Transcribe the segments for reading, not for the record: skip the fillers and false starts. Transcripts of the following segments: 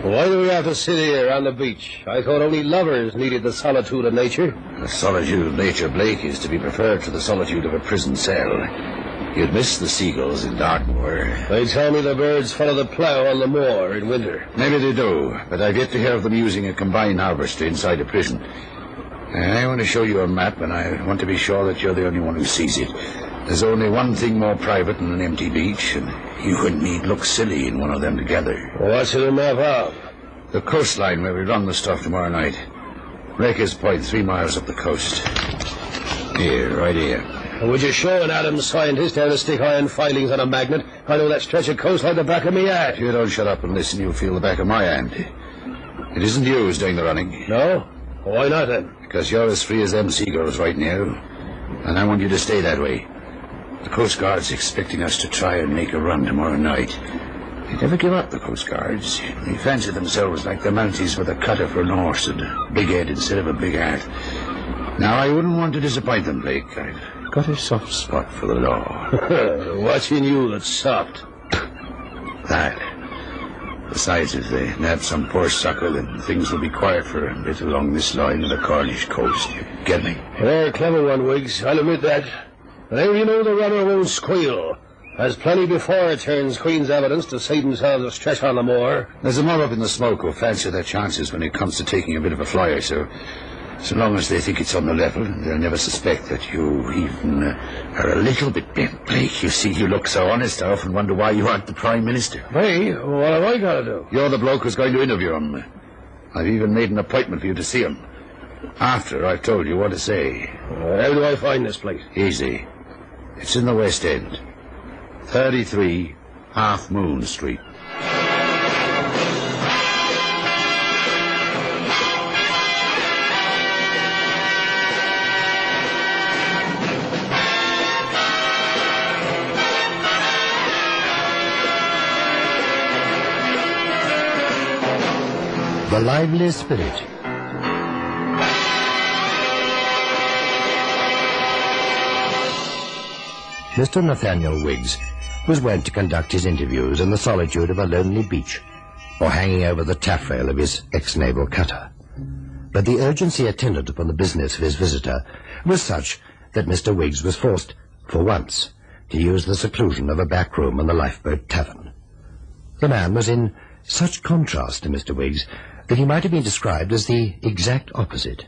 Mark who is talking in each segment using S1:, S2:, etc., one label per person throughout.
S1: Why do we have to sit here on the beach? I thought only lovers needed the solitude of nature.
S2: The solitude of nature, Blake, is to be preferred to the solitude of a prison cell. You'd miss the seagulls in Dartmoor.
S1: They tell me the birds follow the plough on the moor in winter.
S2: Maybe they do, but I've yet to hear of them using a combined harvester inside a prison. I want to show you a map, and I want to be sure that you're the only one who sees it. There's only one thing more private than an empty beach, and you and me'd look silly in one of them together.
S1: What's the map of?
S2: The coastline where we run the stuff tomorrow night. Raker's Point, 3 miles up the coast. Here, right here.
S1: Would you show an Adams scientist how to stick iron filings on a magnet? I know that stretch of coast like the back of me hand.
S2: If you don't shut up and listen, you'll feel the back of my hand. It isn't used during the running.
S1: No? Why not, then?
S2: Because you're as free as them seagulls right now. And I want you to stay that way. The Coast Guard's expecting us to try and make a run tomorrow night. They never give up, the Coast Guards. They fancy themselves like the Mounties with a cutter for an horse and a big head instead of a big heart. Now, I wouldn't want to disappoint them, Blake. I've got a soft spot for the law.
S1: What's in you that's soft?
S2: That. Besides, if they nab some poor sucker, then things will be quiet for a bit along this line of the Cornish coast. You get me?
S1: You're a clever one, Wiggs. I'll admit that. But how do you know the runner won't squeal? There's plenty before it turns Queen's evidence to save themselves a stretch on the moor.
S2: There's a mob up in the smoke who'll fancy their chances when it comes to taking a bit of a flyer, so long as they think it's on the level, they'll never suspect that you even are a little bit bent, Blake. You see, you look so honest, I often wonder why you aren't the Prime Minister.
S1: Hey, what have I got to do?
S2: You're the bloke who's going to interview him. I've even made an appointment for you to see him. After I've told you what to say.
S1: How do I find this place?
S2: Easy. It's in the West End. 33 Half Moon Street.
S3: The lively spirit. Mr. Nathaniel Wiggs was wont to conduct his interviews in the solitude of a lonely beach or hanging over the taffrail of his ex-naval cutter. But the urgency attendant upon the business of his visitor was such that Mr. Wiggs was forced, for once, to use the seclusion of a back room in the Lifeboat Tavern. The man was in such contrast to Mr. Wiggs that he might have been described as the exact opposite.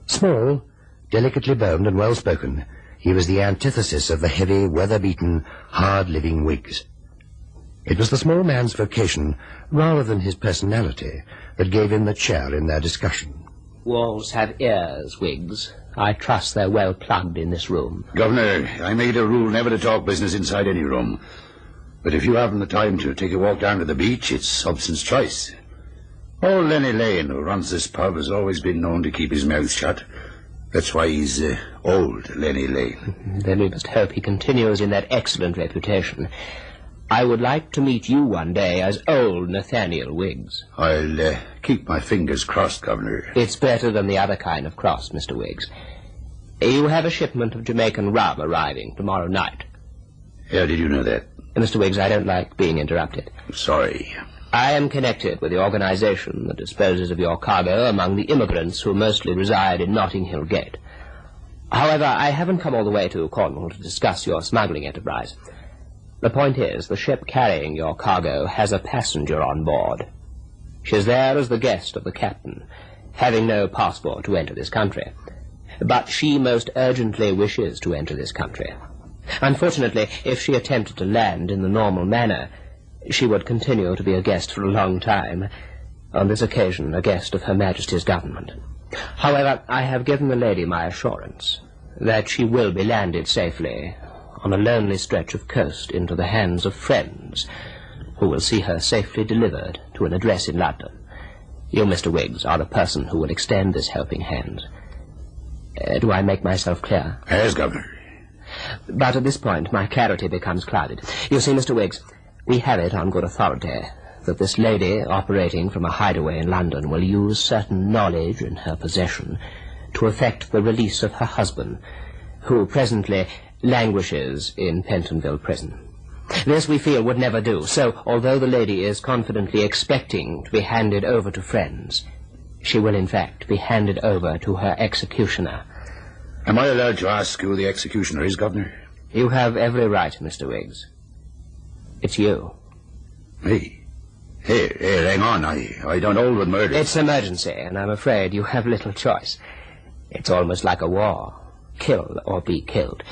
S3: Small, delicately boned and well-spoken, he was the antithesis of the heavy, weather-beaten, hard-living Wiggs. It was the small man's vocation, rather than his personality, that gave him the chair in their discussion.
S4: Walls have ears, Wiggs. I trust they're well plugged in this room.
S2: Governor, I made a rule never to talk business inside any room. But if you haven't the time to take a walk down to the beach, it's Hobson's choice. Old Lenny Lane, who runs this pub, has always been known to keep his mouth shut. That's why he's old Lenny Lane.
S4: Then we must hope he continues in that excellent reputation. I would like to meet you one day as old Nathaniel Wiggs.
S2: I'll keep my fingers crossed, Governor.
S4: It's better than the other kind of cross, Mr. Wiggs. You have a shipment of Jamaican rum arriving tomorrow night.
S2: How did you know that?
S4: Mr. Wiggs, I don't like being interrupted.
S2: Sorry.
S4: I am connected with the organization that disposes of your cargo among the immigrants who mostly reside in Notting Hill Gate. However, I haven't come all the way to Cornwall to discuss your smuggling enterprise. The point is, the ship carrying your cargo has a passenger on board. She's there as the guest of the captain, having no passport to enter this country. But she most urgently wishes to enter this country. Unfortunately, if she attempted to land in the normal manner, she would continue to be a guest for a long time. On this occasion, a guest of Her Majesty's government. However, I have given the lady my assurance that she will be landed safely on a lonely stretch of coast into the hands of friends who will see her safely delivered to an address in London. You, Mr. Wiggs, are the person who will extend this helping hand. Do I make myself clear?
S2: Yes, Governor.
S4: But at this point, my clarity becomes clouded. You see, Mr. Wiggs, we have it on good authority that this lady, operating from a hideaway in London, will use certain knowledge in her possession to effect the release of her husband, who presently languishes in Pentonville prison. This, we feel, would never do. So, although the lady is confidently expecting to be handed over to friends, she will, in fact, be handed over to her executioner.
S2: Am I allowed to ask who the executioner is, Governor?
S4: You have every right, Mr. Wiggs. It's you.
S2: Me? Here, hang on. I don't hold with murder.
S4: It's emergency, and I'm afraid you have little choice. It's almost like a war. Kill or be killed.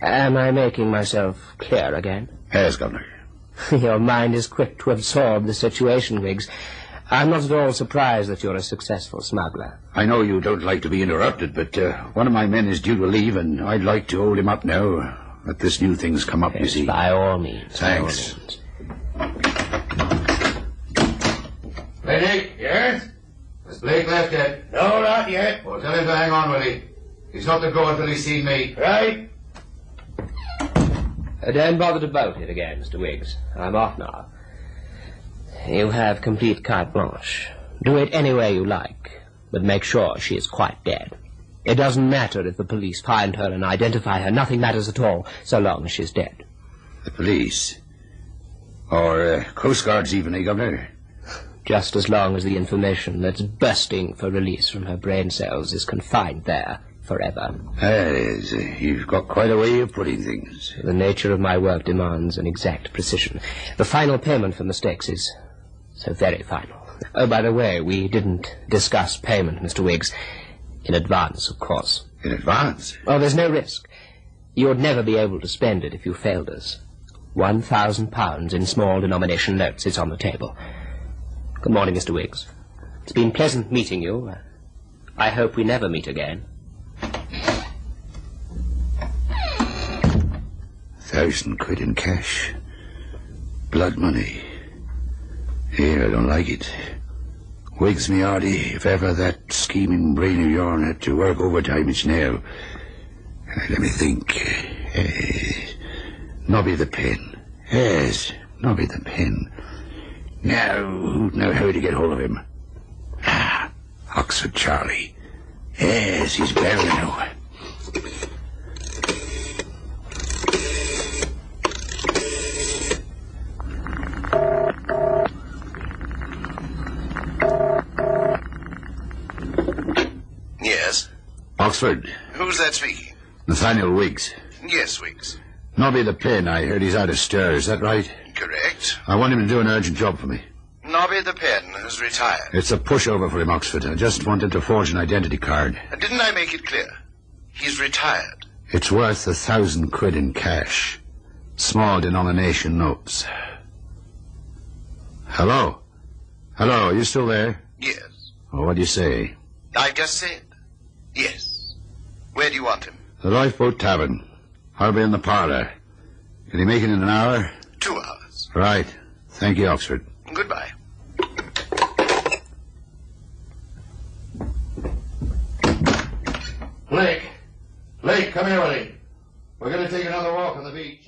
S4: Am I making myself clear again?
S2: Yes, Governor.
S4: Your mind is quick to absorb the situation, Wiggs. I'm not at all surprised that you're a successful smuggler.
S2: I know you don't like to be interrupted, but one of my men is due to leave, and I'd like to hold him up now that this new thing's come up,
S4: Yes,
S2: you see.
S4: by all means.
S2: Thanks.
S4: By all means.
S2: Ready? Yes? Has Blake left yet?
S1: No, not yet.
S2: Well, tell him to hang on, will he? He's not to go until he's seen me.
S1: Right?
S4: Don't bother to bolt it again, Mr. Wiggs. I'm off now. You have complete carte blanche. Do it any way you like, but make sure she is quite dead. It doesn't matter if the police find her and identify her. Nothing matters at all, so long as she's dead.
S2: The police? Or Coast Guards even, eh, Governor?
S4: Just as long as the information that's bursting for release from her brain cells is confined there forever.
S2: That is, you've got quite a way of putting things.
S4: The nature of my work demands an exact precision. The final payment for mistakes is so very final. Oh, by the way, we didn't discuss payment, Mr. Wiggs. In advance, of course.
S2: In advance?
S4: Oh, there's no risk. You would never be able to spend it if you failed us. £1,000 in small denomination notes is on the table. Good morning, Mr. Wiggs. It's been pleasant meeting you. I hope we never meet again.
S2: 1,000 quid in cash. Blood money. Here, I don't like it. Wiggs me, Artie, if ever that scheming brain of yourn had to work overtime, it's now. Let me think. Nobby the pen. Yes, Nobby the pen. Now, who'd know how to get hold of him? Ah, Oxford Charlie. Yes, he's better now.
S5: Yes?
S2: Oxford.
S5: Who's that speaking?
S2: Nathaniel Wiggs.
S5: Yes, Wiggs.
S2: Nobby the pen, I heard he's out of stir, is that right?
S5: Correct.
S2: I want him to do an urgent job for me.
S5: Nobby the pen has retired.
S2: It's a pushover for him, Oxford. I just wanted to forge an identity card.
S5: Didn't I make it clear? He's retired.
S2: It's worth 1,000 quid in cash. Small denomination notes. Hello? Hello, are you still there?
S5: Yes.
S2: Oh, what do you say?
S5: I just said. Yes. Where do you want him?
S2: The Lifeboat Tavern. I'll be in the parlour. Can you make it in an hour?
S5: 2 hours.
S2: Right. Thank you, Oxford.
S5: Goodbye.
S2: Blake, come here, Willie. We're going to take another walk on the beach.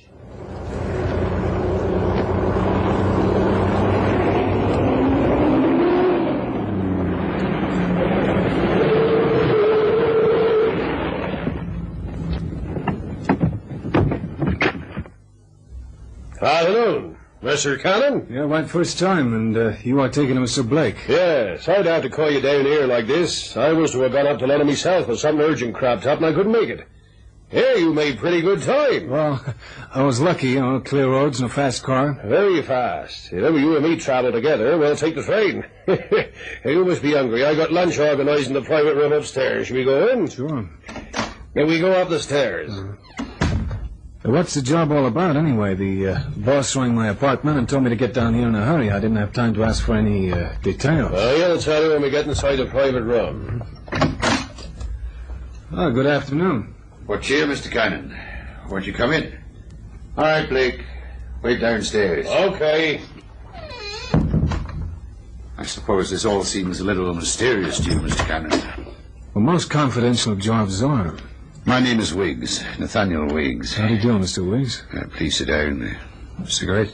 S1: Afternoon, Mr. Cannon.
S6: Yeah, right first time, and you are taking him, Mr. Blake.
S1: Yes, I'd have to call you down here like this. I was to have gone up to London myself, but something urgent cropped up and I couldn't make it. Yeah, you made pretty good time.
S6: Well, I was lucky, clear roads and a fast car.
S1: Very fast. If ever you and me travel together, we'll take the train. You must be hungry. I got lunch organized in the private room upstairs. Shall we go in?
S6: Sure.
S1: Then we go up the stairs.
S6: What's the job all about, anyway? The boss rang my apartment and told me to get down here in a hurry. I didn't have time to ask for any details.
S1: He'll tell you when we get inside the private room.
S6: Oh, good afternoon.
S2: What cheer, Mr. Cannon? Won't you come in? All right, Blake. Wait downstairs.
S1: Okay.
S2: I suppose this all seems a little mysterious to you, Mr. Cannon.
S6: Well, most confidential jobs are.
S2: My name is Wiggs, Nathaniel Wiggs.
S6: How do you do, Mr. Wiggs?
S2: Please sit down. Cigarette?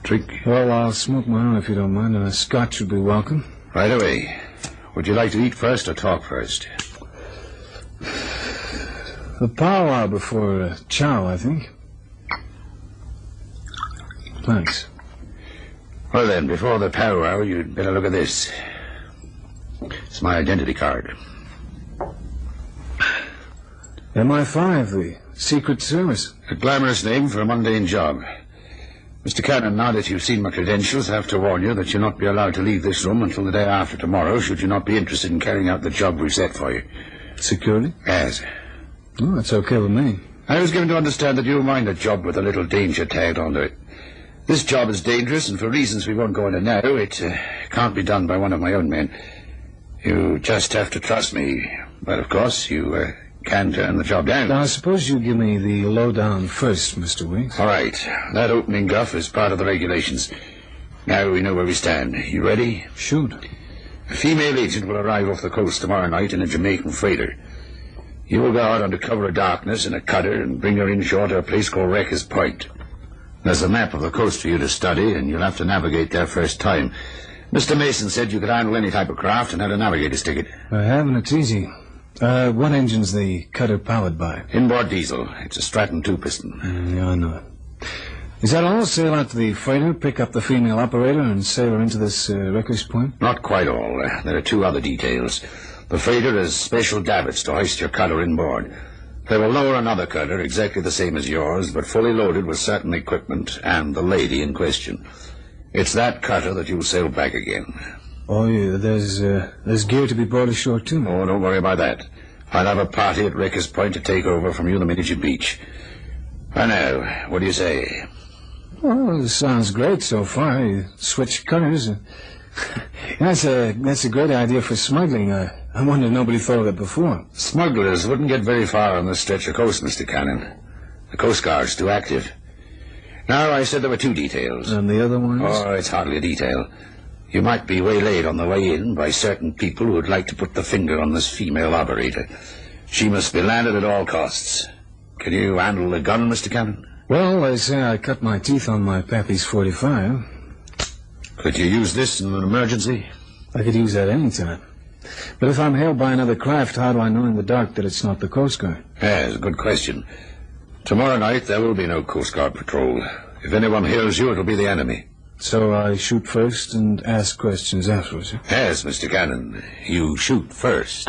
S2: Drink?
S6: Well, I'll smoke my own if you don't mind, and a scotch would be welcome.
S2: Right away. Would you like to eat first or talk first?
S6: A powwow before chow, I think. planks.
S2: Well then, before the powwow, you'd better look at this. It's my identity card.
S6: MI5, the Secret Service.
S2: A glamorous name for a mundane job. Mr. Cannon, now that you've seen my credentials, I have to warn you that you'll not be allowed to leave this room until the day after tomorrow, should you not be interested in carrying out the job we've set for you.
S6: Security?
S2: Yes.
S6: Oh, that's okay with me.
S2: I was given to understand that you mind a job with a little danger tagged onto it. This job is dangerous, and for reasons we won't go into now, it can't be done by one of my own men. You just have to trust me. But, of course, you can turn the job down.
S6: Now, suppose you give me the lowdown first, Mr. Wiggs.
S2: All right. That opening guff is part of the regulations. Now we know where we stand. You ready?
S6: Shoot.
S2: A female agent will arrive off the coast tomorrow night in a Jamaican freighter. You will go out under cover of darkness in a cutter and bring her inshore to a place called Wrecker's Point. There's a map of the coast for you to study, and you'll have to navigate there first time. Mr. Mason said you could handle any type of craft and had a navigator's ticket.
S6: I have, and it's easy. What engine's the cutter powered by?
S2: Inboard diesel. It's a Stratton 2-piston.
S6: Yeah, I know. Is that all? Sail out to the freighter, pick up the female operator, and sail her into this Wrecker's Point?
S2: Not quite all. There are two other details. The freighter has special davits to hoist your cutter inboard. They will lower another cutter, exactly the same as yours, but fully loaded with certain equipment and the lady in question. It's that cutter that you'll sail back again.
S6: Oh, yeah, there's gear to be brought ashore, too.
S2: Oh, don't worry about that. I'll have a party at Wrecker's Point to take over from you the minute you beach. And now, what do you say?
S6: Well, it sounds great so far. You switch cutters. That's a great idea for smuggling. I wonder nobody thought of it before.
S2: Smugglers wouldn't get very far on this stretch of coast, Mr. Cannon. The Coast Guard's too active. Now, I said there were two details.
S6: And the other ones?
S2: Oh, it's hardly a detail. You might be waylaid on the way in by certain people who would like to put the finger on this female operator. She must be landed at all costs. Can you handle a gun, Mr. Cannon?
S6: Well, they say I cut my teeth on my Pappy's 45.
S2: Could you use this in an emergency?
S6: I could use that any time. But if I'm hailed by another craft, how do I know in the dark that it's not the Coast Guard?
S2: Yes, good question. Tomorrow night there will be no Coast Guard patrol. If anyone hails you, it'll be the enemy.
S6: So I shoot first and ask questions afterwards? Huh?
S2: Yes, Mr. Cannon. You shoot first.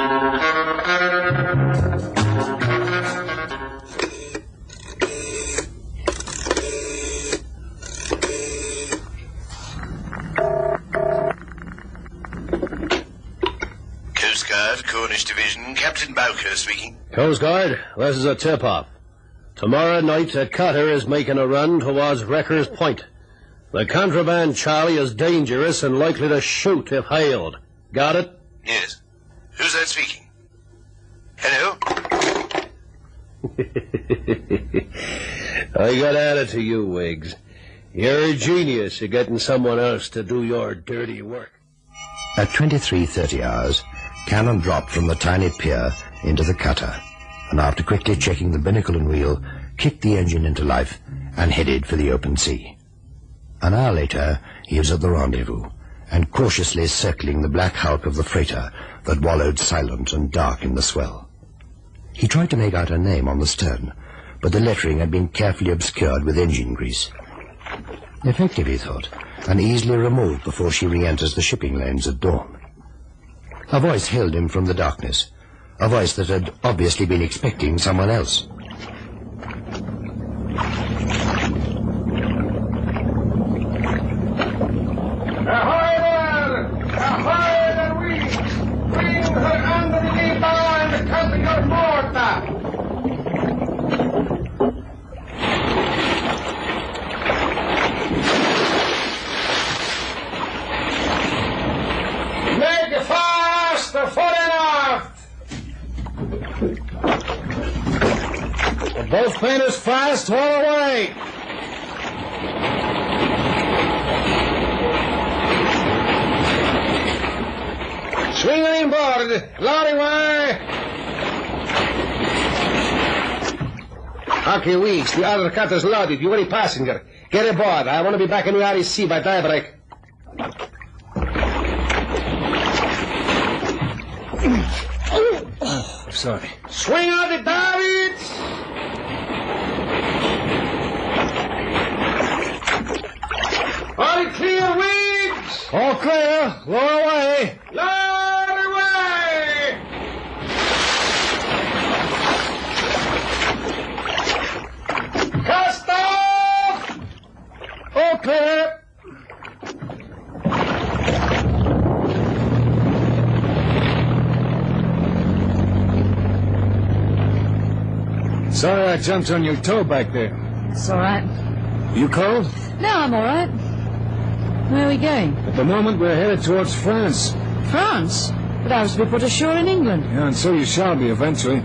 S5: Coast Guard, Cornish Division, Captain Bowker speaking.
S1: Coast Guard, this is a tip-off. Tomorrow night, a cutter is making a run towards Wrecker's Point. The contraband Charlie is dangerous and likely to shoot if hailed. Got it?
S5: Yes. Who's that speaking? Hello?
S1: I got at it to you, Wiggs. You're a genius at getting someone else to do your dirty work.
S3: At 23:30 hours, Cannon dropped from the tiny pier into the cutter, and after quickly checking the binnacle and wheel, kicked the engine into life and headed for the open sea. An hour later, he was at the rendezvous, and cautiously circling the black hulk of the freighter that wallowed silent and dark in the swell. He tried to make out her name on the stern, but the lettering had been carefully obscured with engine grease. Effective, he thought, and easily removed before she re-enters the shipping lanes at dawn. A voice hailed him from the darkness, a voice that had obviously been expecting someone else.
S7: Ahoy there! Ahoy there, we! Bring her under the lee bow and the company of mortar! Make fast the footing aft! The boat plane is fast, all away! Swing it inboard, loading way! Okay, Weeks, the other cutter's loaded. You any passenger? Get aboard. I want to be back in the REC by daybreak.
S6: Sorry.
S7: Swing out the davits!
S6: Laura! Lower away!
S7: Lower away! Cast off!
S6: All clear! Sorry I jumped on your toe back there.
S8: It's all right.
S6: You cold?
S8: No, I'm all right. Where are we going?
S6: At the moment, we're headed towards France.
S8: France? But I was to be put ashore in England.
S6: Yeah, and so you shall be eventually.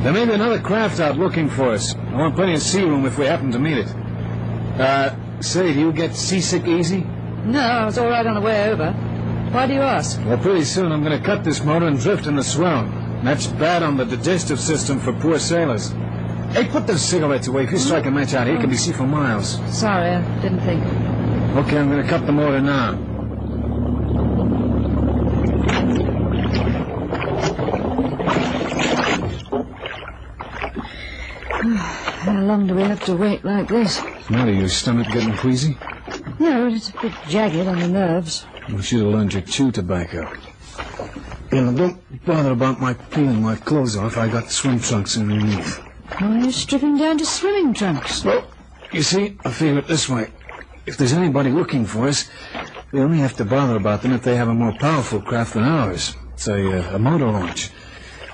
S6: There may be another craft out looking for us. I want plenty of sea room if we happen to meet it. Say, do you get seasick easy?
S8: No, I was all right on the way over. Why do you ask?
S6: Well, pretty soon I'm going to cut this motor and drift in the swell. That's bad on the digestive system for poor sailors. Hey, put those cigarettes away. If you strike a match out here, it can be seen for miles.
S8: Sorry, I didn't think.
S6: Okay, I'm going to cut the motor now.
S8: How long do we have to wait like this?
S6: What's the matter? Your stomach getting queasy?
S8: No, it's a bit jagged on the nerves.
S6: You should have learned to chew tobacco. You know, don't bother about my peeling my clothes off. I got swim trunks underneath.
S8: Why are you stripping down to swimming trunks?
S6: Well, you see, I figure it this way. If there's anybody looking for us, we only have to bother about them if they have a more powerful craft than ours. Say, a motor launch.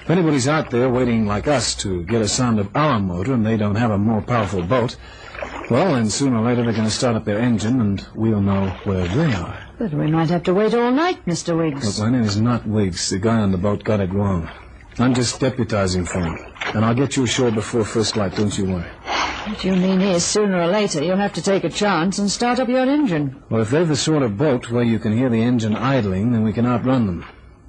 S6: If anybody's out there waiting like us to get a sound of our motor and they don't have a more powerful boat, well, then sooner or later they're going to start up their engine and we'll know where they are.
S8: But we might have to wait all night, Mr. Wiggs.
S6: Look, my name is not Wiggs. The guy on the boat got it wrong. I'm just deputizing for him. And I'll get you ashore before first light, don't you worry.
S8: What you mean is, sooner or later, you'll have to take a chance and start up your engine.
S6: Well, if they're the sort of boat where you can hear the engine idling, then we can outrun them.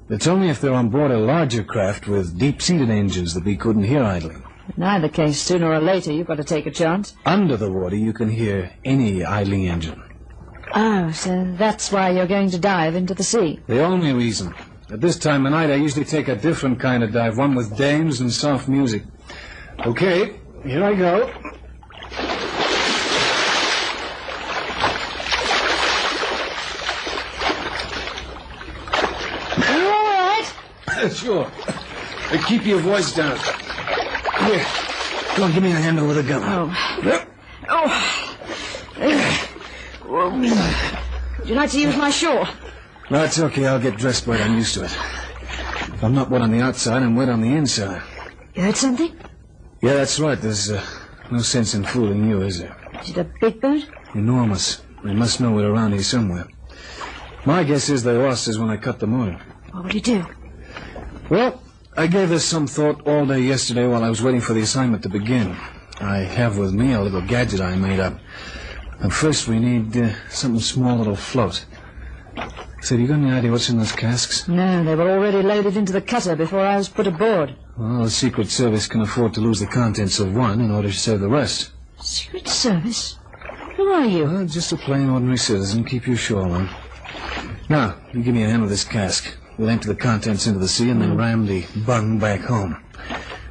S6: It's only if they're on board a larger craft with deep-seated engines that we couldn't hear idling.
S8: In either case, sooner or later, you've got to take a chance.
S6: Under the water, you can hear any idling engine.
S8: Oh, so that's why you're going to dive into the sea.
S6: The only reason. At this time of night, I usually take a different kind of dive, one with dames and soft music. Okay, here I go.
S8: Are you all right?
S6: Sure. Keep your voice down. Here, come on, give me a hand over the gun.
S8: Would you like to use my shawl?
S6: No, it's okay. I'll get dressed right. I'm used to it. If I'm not wet on the outside, I'm wet on the inside.
S8: You heard something?
S6: Yeah, that's right. There's no sense in fooling you, is there?
S8: Is it a big boat?
S6: Enormous. They must know we're around here somewhere. My guess is they lost us when I cut the motor.
S8: What would you do?
S6: Well, I gave this some thought all day yesterday while I was waiting for the assignment to begin. I have with me a little gadget I made up. And first we need something small that'll float. So, do you got any idea what's in those casks?
S8: No, they were already loaded into the cutter before I was put aboard.
S6: Well, the Secret Service can afford to lose the contents of one in order to save the rest.
S8: Secret Service? Who are you?
S6: Well, just a plain ordinary citizen. Keep your show on. Now, you give me a hand with this cask. We'll empty the contents into the sea and then ram the bung back home.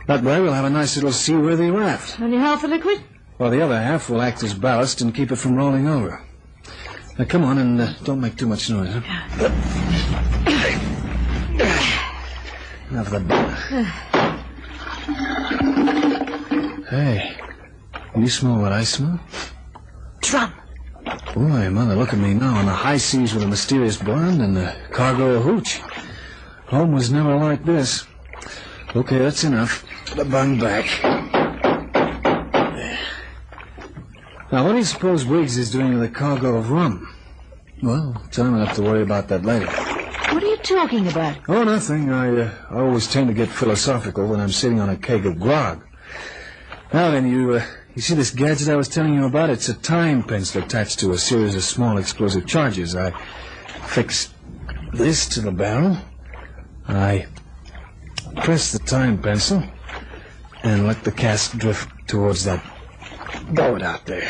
S6: That way we'll have a nice little seaworthy raft.
S8: Only half the liquid?
S6: Well, the other half will act as ballast and keep it from rolling over. Now, come on and don't make too much noise, huh? Enough of the bung. Hey, you smell what I smell?
S8: Drum.
S6: Boy, Mother, look at me now on the high seas with a mysterious blonde and the cargo of hooch. Home was never like this. Okay, that's enough. The bung back. Now, what do you suppose Wiggs is doing with the cargo of rum? Well, time enough to worry about that later.
S8: What are you talking about?
S6: Oh, nothing. I always tend to get philosophical when I'm sitting on a keg of grog. Now then, you see this gadget I was telling you about? It's a time pencil attached to a series of small explosive charges. I fix this to the barrel. I press the time pencil and let the cask drift towards that boat out there.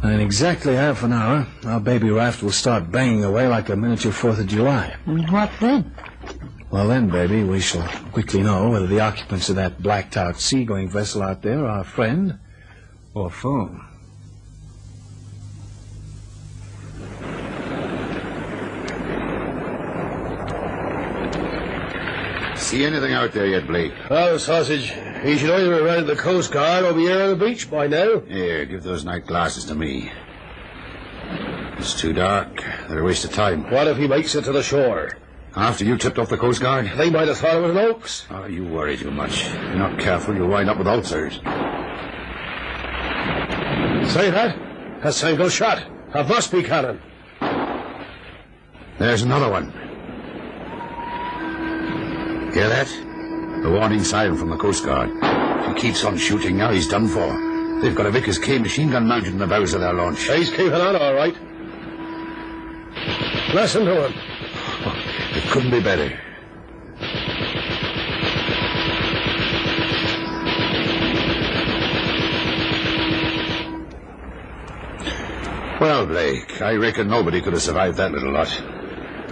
S6: In exactly half an hour, our baby raft will start banging away like a miniature 4th of July.
S8: And what then?
S6: Well then, baby, we shall quickly know whether the occupants of that blacked-out seagoing vessel out there are friend or foe.
S2: See anything out there yet, Blake?
S1: Oh, Sausage, he should either have rented the Coast Guard or be here on the beach by now.
S2: Here, give those night glasses to me. It's too dark. They're a waste of time.
S1: What if he makes it to the shore?
S2: After you tipped off the Coast Guard?
S1: They might have thought it was an hoax.
S2: Oh, you worry too much. If you're not careful, you'll wind up with ulcers.
S1: Say that? That's single shot. That must be cannon.
S2: There's another one. Hear that? The warning siren from the Coast Guard. If he keeps on shooting now, he's done for. They've got a Vickers K machine gun mounted in the bows of their launch.
S1: He's keeping on all right. Listen to him.
S2: It couldn't be better. Well, Blake, I reckon nobody could have survived that little lot.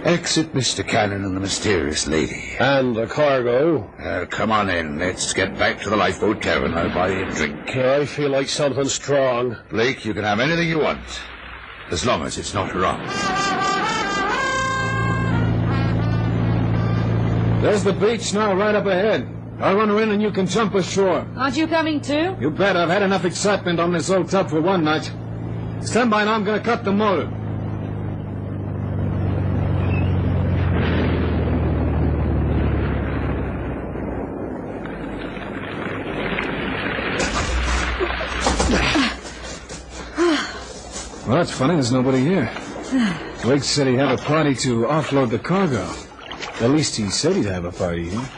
S2: Exit Mr. Cannon and the mysterious lady.
S1: And the cargo.
S2: Come on in. Let's get back to the lifeboat tavern. I'll buy you a drink.
S1: I feel like something strong.
S2: Blake, you can have anything you want, as long as it's not wrong.
S6: There's the beach now, right up ahead. I'll run her in and you can jump ashore.
S8: Aren't you coming too?
S6: You bet. I've had enough excitement on this old tub for one night. Stand by now, I'm going to cut the motor. Well, that's funny. There's nobody here. Blake said he'd have a party to offload the cargo. At least he said he'd have a party here.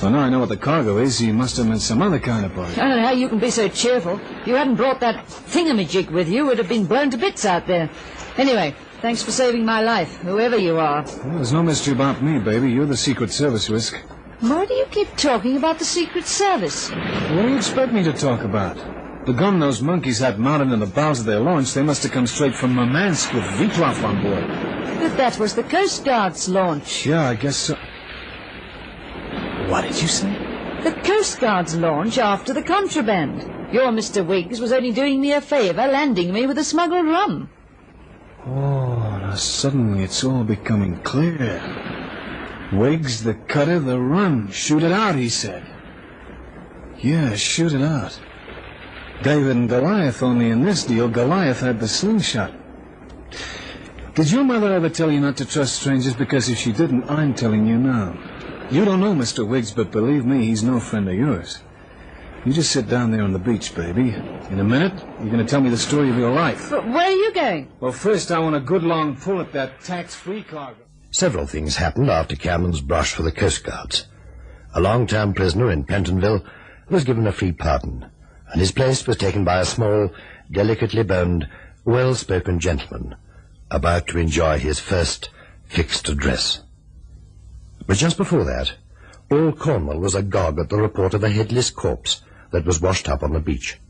S6: Well, now I know what the cargo is. He must have meant some other kind of party.
S8: I don't know how you can be so cheerful. If you hadn't brought that thingamajig with you, we'd have been blown to bits out there. Anyway, thanks for saving my life, whoever you are.
S6: Well, there's no mystery about me, baby. You're the Secret Service risk.
S8: Why do you keep talking about the Secret Service?
S6: What do you expect me to talk about? The gun those monkeys had mounted in the bows of their launch, they must have come straight from Murmansk with Vitlov on board.
S8: But that was the Coast Guard's launch.
S6: Yeah, I guess so. What did you say?
S8: The Coast Guard's launch after the contraband. Your Mr. Wiggs was only doing me a favour, landing me with the smuggled rum.
S6: Oh, now suddenly it's all becoming clear. Wiggs, the cutter, the rum. Shoot it out, he said. Yeah, shoot it out. David and Goliath, only in this deal, Goliath had the slingshot. Did your mother ever tell you not to trust strangers? Because if she didn't, I'm telling you now. You don't know Mr. Wiggs, but believe me, he's no friend of yours. You just sit down there on the beach, baby. In a minute, you're going to tell me the story of your life.
S8: But where are you going?
S6: Well, first I want a good long pull at that tax-free cargo.
S3: Several things happened after Cameron's brush for the Coast Guards. A long-term prisoner in Pentonville was given a free pardon, and his place was taken by a small, delicately boned, well-spoken gentleman about to enjoy his first fixed address. But just before that, all Cornwall was agog at the report of a headless corpse that was washed up on the beach.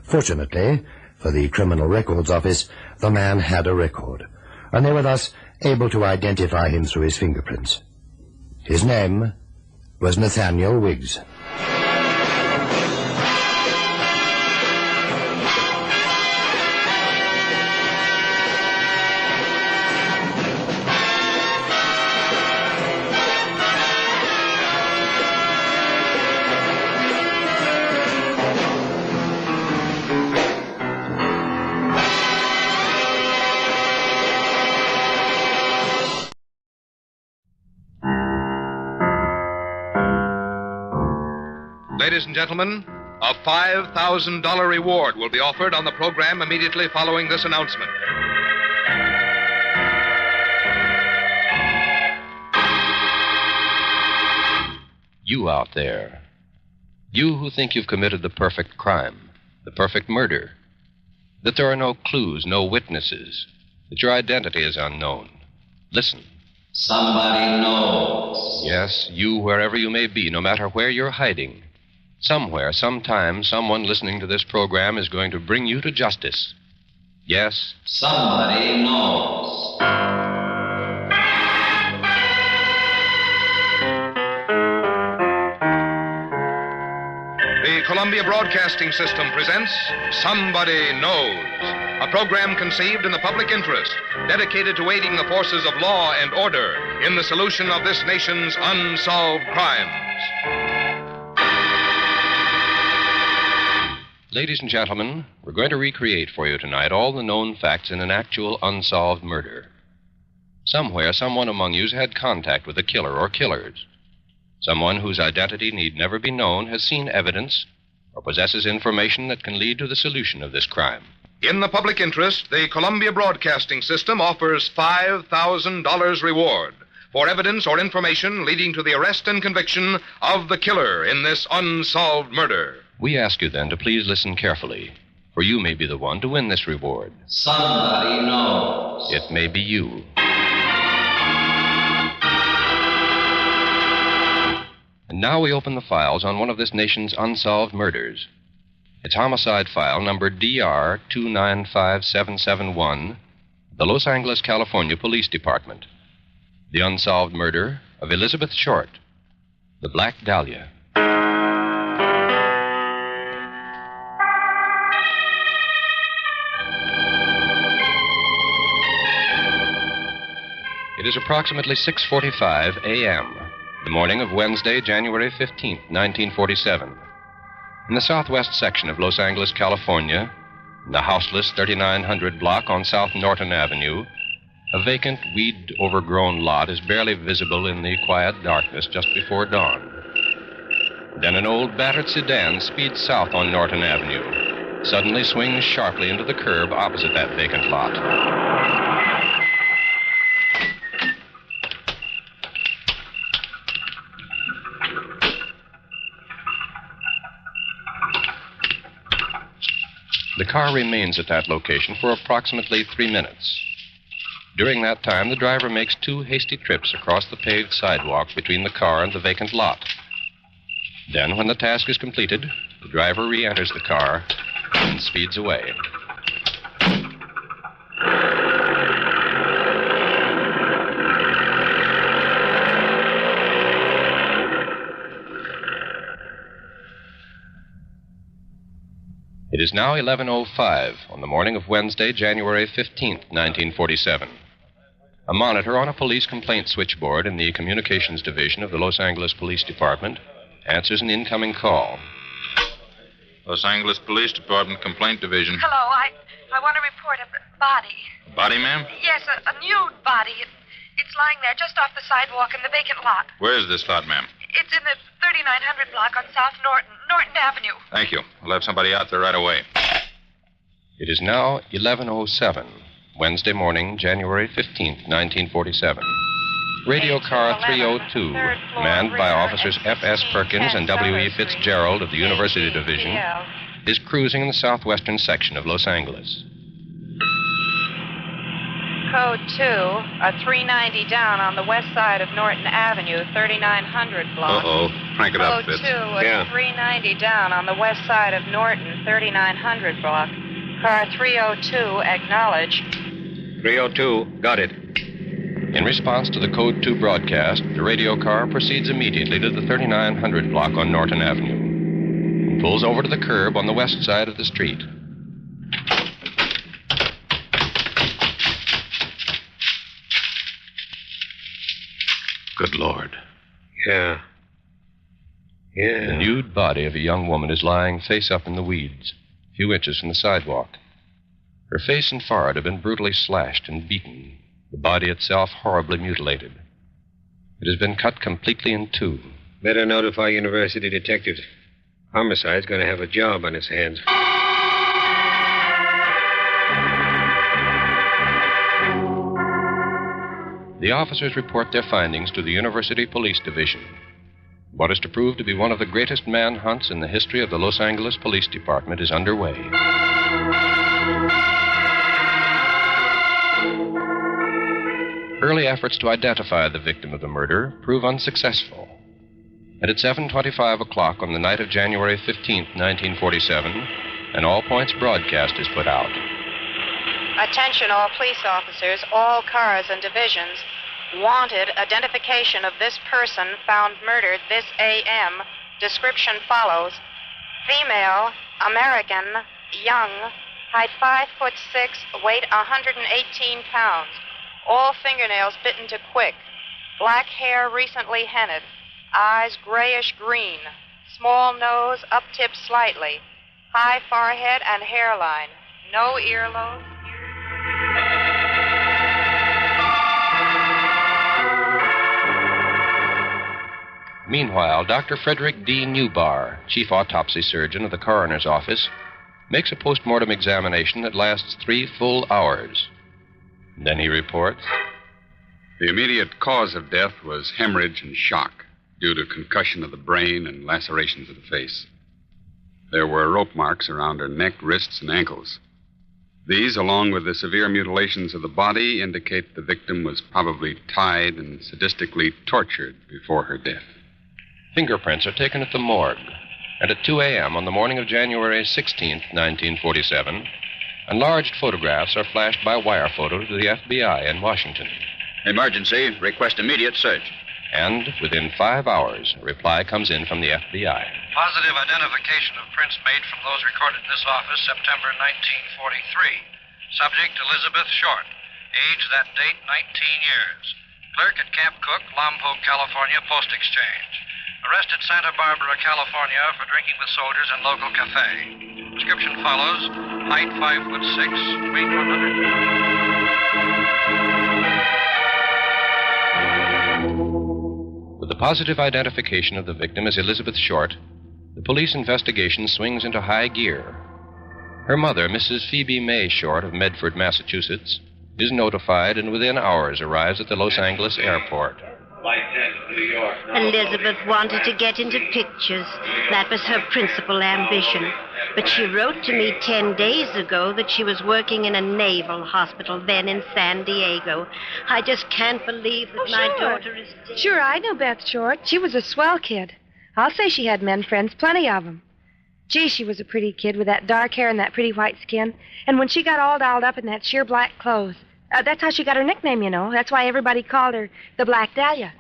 S3: Fortunately, for the Criminal Records Office, the man had a record, and they were thus able to identify him through his fingerprints. His name was Nathaniel Wiggs.
S9: Ladies and gentlemen, a $5,000 reward will be offered on the program immediately following this announcement.
S10: You out there, you who think you've committed the perfect crime, the perfect murder, that there are no clues, no witnesses, that your identity is unknown. Listen.
S11: Somebody knows.
S10: Yes, you, wherever you may be, no matter where you're hiding. Somewhere, sometime, someone listening to this program is going to bring you to justice. Yes?
S11: Somebody knows.
S9: The Columbia Columbia Broadcasting System presents Somebody Knows, a program conceived in the public interest, dedicated to aiding the forces of law and order in the solution of this nation's unsolved crimes.
S10: Ladies and gentlemen, we're going to recreate for you tonight all the known facts in an actual unsolved murder. Somewhere, someone among you has had contact with a killer or killers. Someone whose identity need never be known has seen evidence or possesses information that can lead to the solution of this crime.
S9: In the public interest, the Columbia Broadcasting System offers $5,000 reward for evidence or information leading to the arrest and conviction of the killer in this unsolved murder.
S10: We ask you then to please listen carefully, for you may be the one to win this reward.
S11: Somebody knows.
S10: It may be you. And now we open the files on one of this nation's unsolved murders. It's homicide file number DR 295771, the Los Angeles, California Police Department. The unsolved murder of Elizabeth Short, the Black Dahlia. It is approximately 6:45 a.m., the morning of Wednesday, January 15th, 1947. In the southwest section of Los Angeles, California, in the houseless 3900 block on South Norton Avenue, a vacant, weed-overgrown lot is barely visible in the quiet darkness just before dawn. Then an old battered sedan speeds south on Norton Avenue, suddenly swings sharply into the curb opposite that vacant lot. The car remains at that location for approximately 3 minutes. During that time, the driver makes 2 hasty trips across the paved sidewalk between the car and the vacant lot. Then, when the task is completed, the driver re-enters the car and speeds away. It is now 11:05 on the morning of Wednesday, January 15th, 1947. A monitor on a police complaint switchboard in the Communications Division of the Los Angeles Police Department answers an incoming call.
S12: Los Angeles Police Department Complaint Division.
S13: Hello, I want to report a body.
S12: A body, ma'am?
S13: Yes, a nude body. It's lying there just off the sidewalk in the vacant lot.
S12: Where is this lot, ma'am?
S13: It's in the 3900 block on South Norton Avenue.
S12: Thank you. We'll have somebody out there right away.
S10: It is now 11:07, Wednesday morning, January 15th, 1947. Radio car 302, manned by officers F.S. Perkins and W.E. Fitzgerald of the University Division, is cruising in the southwestern section of Los Angeles.
S14: Code 2, a 390 down on the west side of Norton Avenue, 3900 block.
S12: Uh-oh. Crank it up, Fitz.
S14: Code 2, a 390 down on the west side of Norton, 3900 block. Car 302, acknowledge.
S12: 302, got it.
S10: In response to the Code 2 broadcast, the radio car proceeds immediately to the 3900 block on Norton Avenue and pulls over to the curb on the west side of the street.
S12: Good Lord.
S1: Yeah.
S10: The nude body of a young woman is lying face up in the weeds, a few inches from the sidewalk. Her face and forehead have been brutally slashed and beaten, the body itself horribly mutilated. It has been cut completely in 2.
S1: Better notify university detectives. Homicide's going to have a job on his hands.
S10: The officers report their findings to the University Police Division. What is to prove to be one of the greatest manhunts in the history of the Los Angeles Police Department is underway. Early efforts to identify the victim of the murder prove unsuccessful. And at 7:25 o'clock on the night of January 15th, 1947, an all-points broadcast is put out.
S14: Attention all police officers, all cars and divisions. Wanted identification of this person found murdered this A.M. Description follows. Female, American, young, height 5'6", weight 118 pounds. All fingernails bitten to quick. Black hair recently henned. Eyes grayish-green. Small nose, up-tipped slightly. High forehead and hairline. No earlobe.
S10: Meanwhile, Dr. Frederick D. Newbar, chief autopsy surgeon of the coroner's office, makes a postmortem examination that lasts 3 full hours. Then he reports,
S15: the immediate cause of death was hemorrhage and shock due to concussion of the brain and lacerations of the face. There were rope marks around her neck, wrists, and ankles. These, along with the severe mutilations of the body, indicate the victim was probably tied and sadistically tortured before her death.
S10: Fingerprints are taken at the morgue, and at 2 a.m. on the morning of January 16th, 1947, enlarged photographs are flashed by wire photo to the FBI in Washington.
S16: Emergency. Request immediate search.
S10: And within 5 hours, a reply comes in from the FBI.
S17: Positive identification of prints made from those recorded in this office September 1943. Subject Elizabeth Short. Age that date 19 years. Clerk at Camp Cook, Lompoc, California, Post Exchange. Arrested Santa Barbara, California for drinking with soldiers in local cafe. Description follows. Height 5'6", weight 100.
S10: With the positive identification of the victim as Elizabeth Short, the police investigation swings into high gear. Her mother, Mrs. Phoebe May Short of Medford, Massachusetts, is notified and within hours arrives at the Los Angeles airport.
S18: Elizabeth wanted to get into pictures. That was her principal ambition. But she wrote to me 10 days ago that she was working in a naval hospital then in San Diego. I just can't believe that my daughter is dead.
S13: Sure, I know Beth Short. She was a swell kid. I'll say she had men friends, plenty of them. Gee, she was a pretty kid with that dark hair and that pretty white skin. And when she got all dolled up in that sheer black clothes, that's how she got her nickname, you know. That's why everybody called her the Black Dahlia.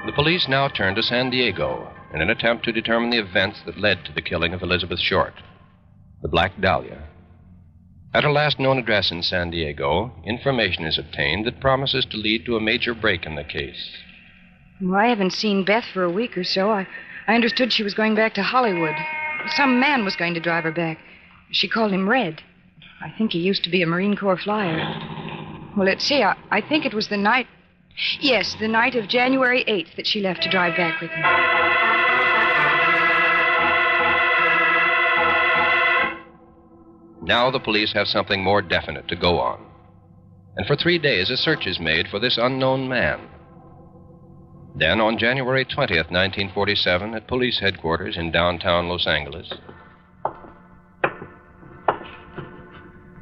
S10: The police now turn to San Diego in an attempt to determine the events that led to the killing of Elizabeth Short, the Black Dahlia. At her last known address in San Diego, information is obtained that promises to lead to a major break in the case.
S8: Well, I haven't seen Beth for a week or so. I understood she was going back to Hollywood. Some man was going to drive her back. She called him Red. I think he used to be a Marine Corps flyer. Well, let's see. I think it was the night... Yes, the night of January 8th that she left to drive back with him.
S10: Now the police have something more definite to go on. And for 3 days, a search is made for this unknown man. Then, on January 20th, 1947, at police headquarters in downtown Los Angeles.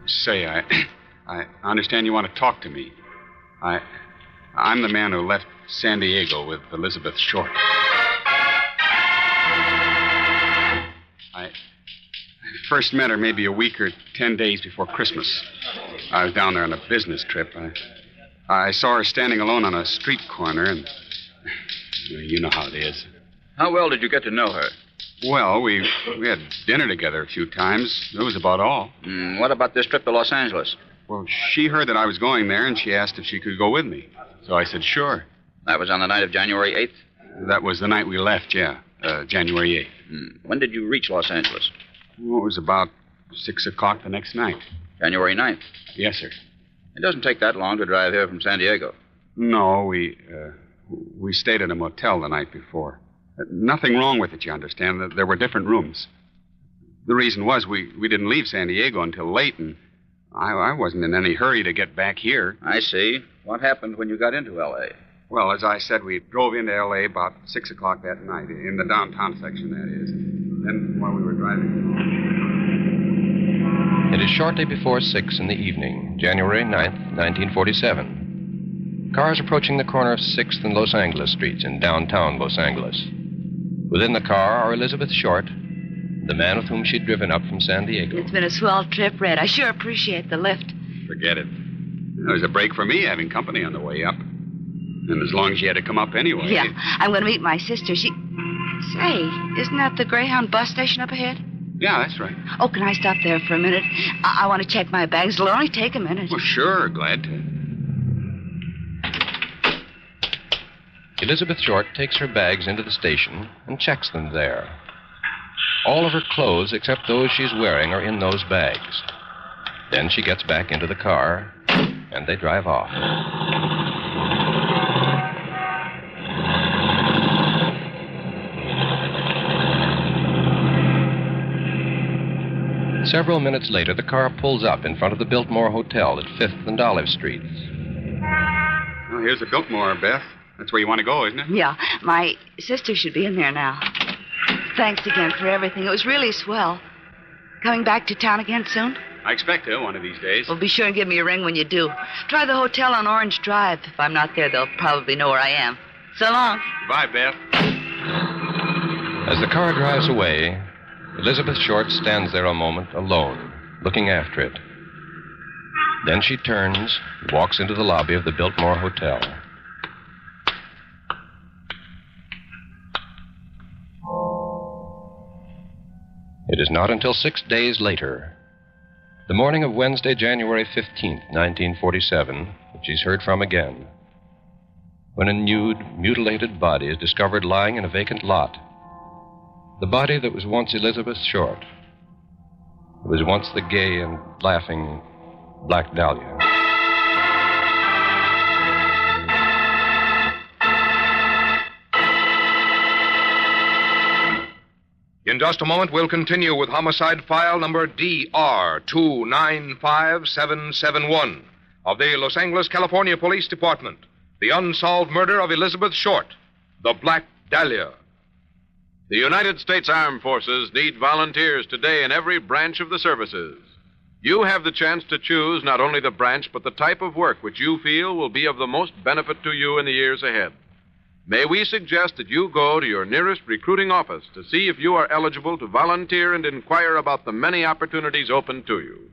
S15: Say, I understand you want to talk to me. I'm the man who left San Diego with Elizabeth Short. I first met her maybe a week or 10 days before Christmas. I was down there on a business trip. I saw her standing alone on a street corner, and you know how it is.
S16: How well did you get to know her?
S15: Well, we had dinner together a few times. That was about all.
S16: What about this trip to Los Angeles?
S15: Well, she heard that I was going there, and she asked if she could go with me. So I said, sure.
S16: That was on the night of January 8th?
S15: That was the night we left, yeah. January 8th.
S16: When did you reach Los Angeles?
S15: Well, it was about 6 o'clock the next night.
S16: January 9th?
S15: Yes, sir.
S16: It doesn't take that long to drive here from San Diego.
S15: No, we stayed at a motel the night before. Nothing wrong with it, you understand. There were different rooms. The reason was we didn't leave San Diego until late, and I wasn't in any hurry to get back here.
S16: I see. What happened when you got into L.A.?
S15: Well, as I said, we drove into L.A. about 6 o'clock that night, in the downtown section, that is. Then, while we were driving...
S10: It is shortly before 6 in the evening, January 9th, 1947. Cars approaching the corner of 6th and Los Angeles streets in downtown Los Angeles. Within the car are Elizabeth Short, the man with whom she'd driven up from San Diego.
S18: It's been a swell trip, Red. I sure appreciate the lift.
S15: Forget it. There's a break for me having company on the way up. And as long as you had to come up anyway.
S19: Yeah, I'm going to meet my sister. Say, isn't that the Greyhound bus station up ahead?
S15: Yeah, that's right.
S19: Oh, can I stop there for a minute? I want to check my bags. It'll only take a minute.
S15: Well, sure, glad to.
S10: Elizabeth Short takes her bags into the station and checks them there. All of her clothes, except those she's wearing, are in those bags. Then she gets back into the car, and they drive off. Several minutes later, the car pulls up in front of the Biltmore Hotel at 5th and Olive Streets.
S15: Well, here's the Biltmore, Beth. That's where you want to go, isn't it?
S19: Yeah, my sister should be in there now. Thanks again for everything. It was really swell. Coming back to town again soon?
S15: I expect to, one of these days.
S19: Well, be sure and give me a ring when you do. Try the hotel on Orange Drive. If I'm not there, they'll probably know where I am. So long.
S15: Bye, Beth.
S10: As the car drives away, Elizabeth Short stands there a moment alone, looking after it. Then she turns and walks into the lobby of the Biltmore Hotel. It is not until 6 days later, the morning of Wednesday, January 15th, 1947, that she's heard from again, when a nude, mutilated body is discovered lying in a vacant lot. The body that was once Elizabeth Short. It was once the gay and laughing Black Dahlia.
S9: In just a moment, we'll continue with homicide file number DR295771 of the Los Angeles, California Police Department. The unsolved murder of Elizabeth Short, the Black Dahlia.
S20: The United States Armed Forces need volunteers today in every branch of the services. You have the chance to choose not only the branch, but the type of work which you feel will be of the most benefit to you in the years ahead. May we suggest that you go to your nearest recruiting office to see if you are eligible to volunteer and inquire about the many opportunities open to you.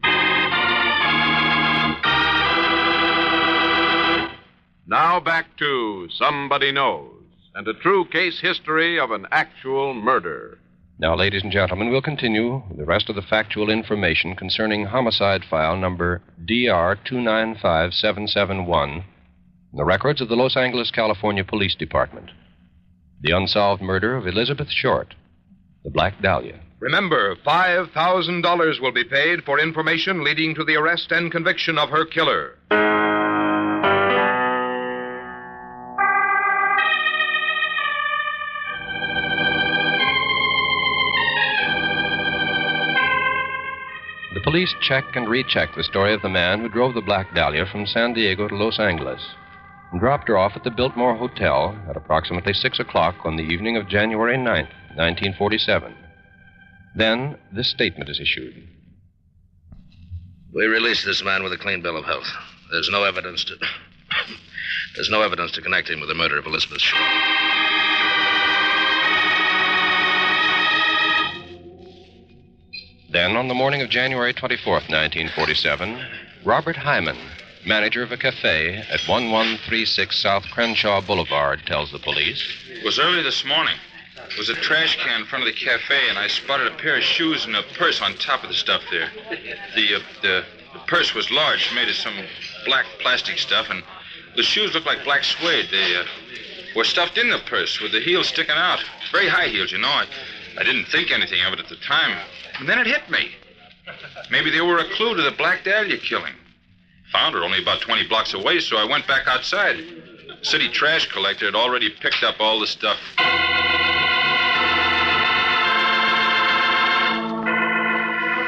S20: Now back to Somebody Knows, and a true case history of an actual murder.
S10: Now, ladies and gentlemen, we'll continue with the rest of the factual information concerning homicide file number DR295771, the records of the Los Angeles, California Police Department. The unsolved murder of Elizabeth Short, the Black Dahlia.
S9: Remember, $5,000 will be paid for information leading to the arrest and conviction of her killer.
S10: The police check and recheck the story of the man who drove the Black Dahlia from San Diego to Los Angeles and dropped her off at the Biltmore Hotel at approximately 6 o'clock on the evening of January 9th, 1947. Then this statement is issued.
S21: We released this man with a clean bill of health. There's no evidence to connect him with the murder of Elizabeth Short.
S10: Then, on the morning of January 24th, 1947, Robert Hyman, manager of a cafe at 1136 South Crenshaw Boulevard, tells the police.
S12: It was early this morning. There was a trash can in front of the cafe, and I spotted a pair of shoes and a purse on top of the stuff there. The purse was large, made of some black plastic stuff, and the shoes looked like black suede. They were stuffed in the purse with the heels sticking out. Very high heels, you know. I didn't think anything of it at the time. And then it hit me. Maybe they were a clue to the Black Dahlia killing. Found her only about 20 blocks away, so I went back outside. The city trash collector had already picked up all the stuff.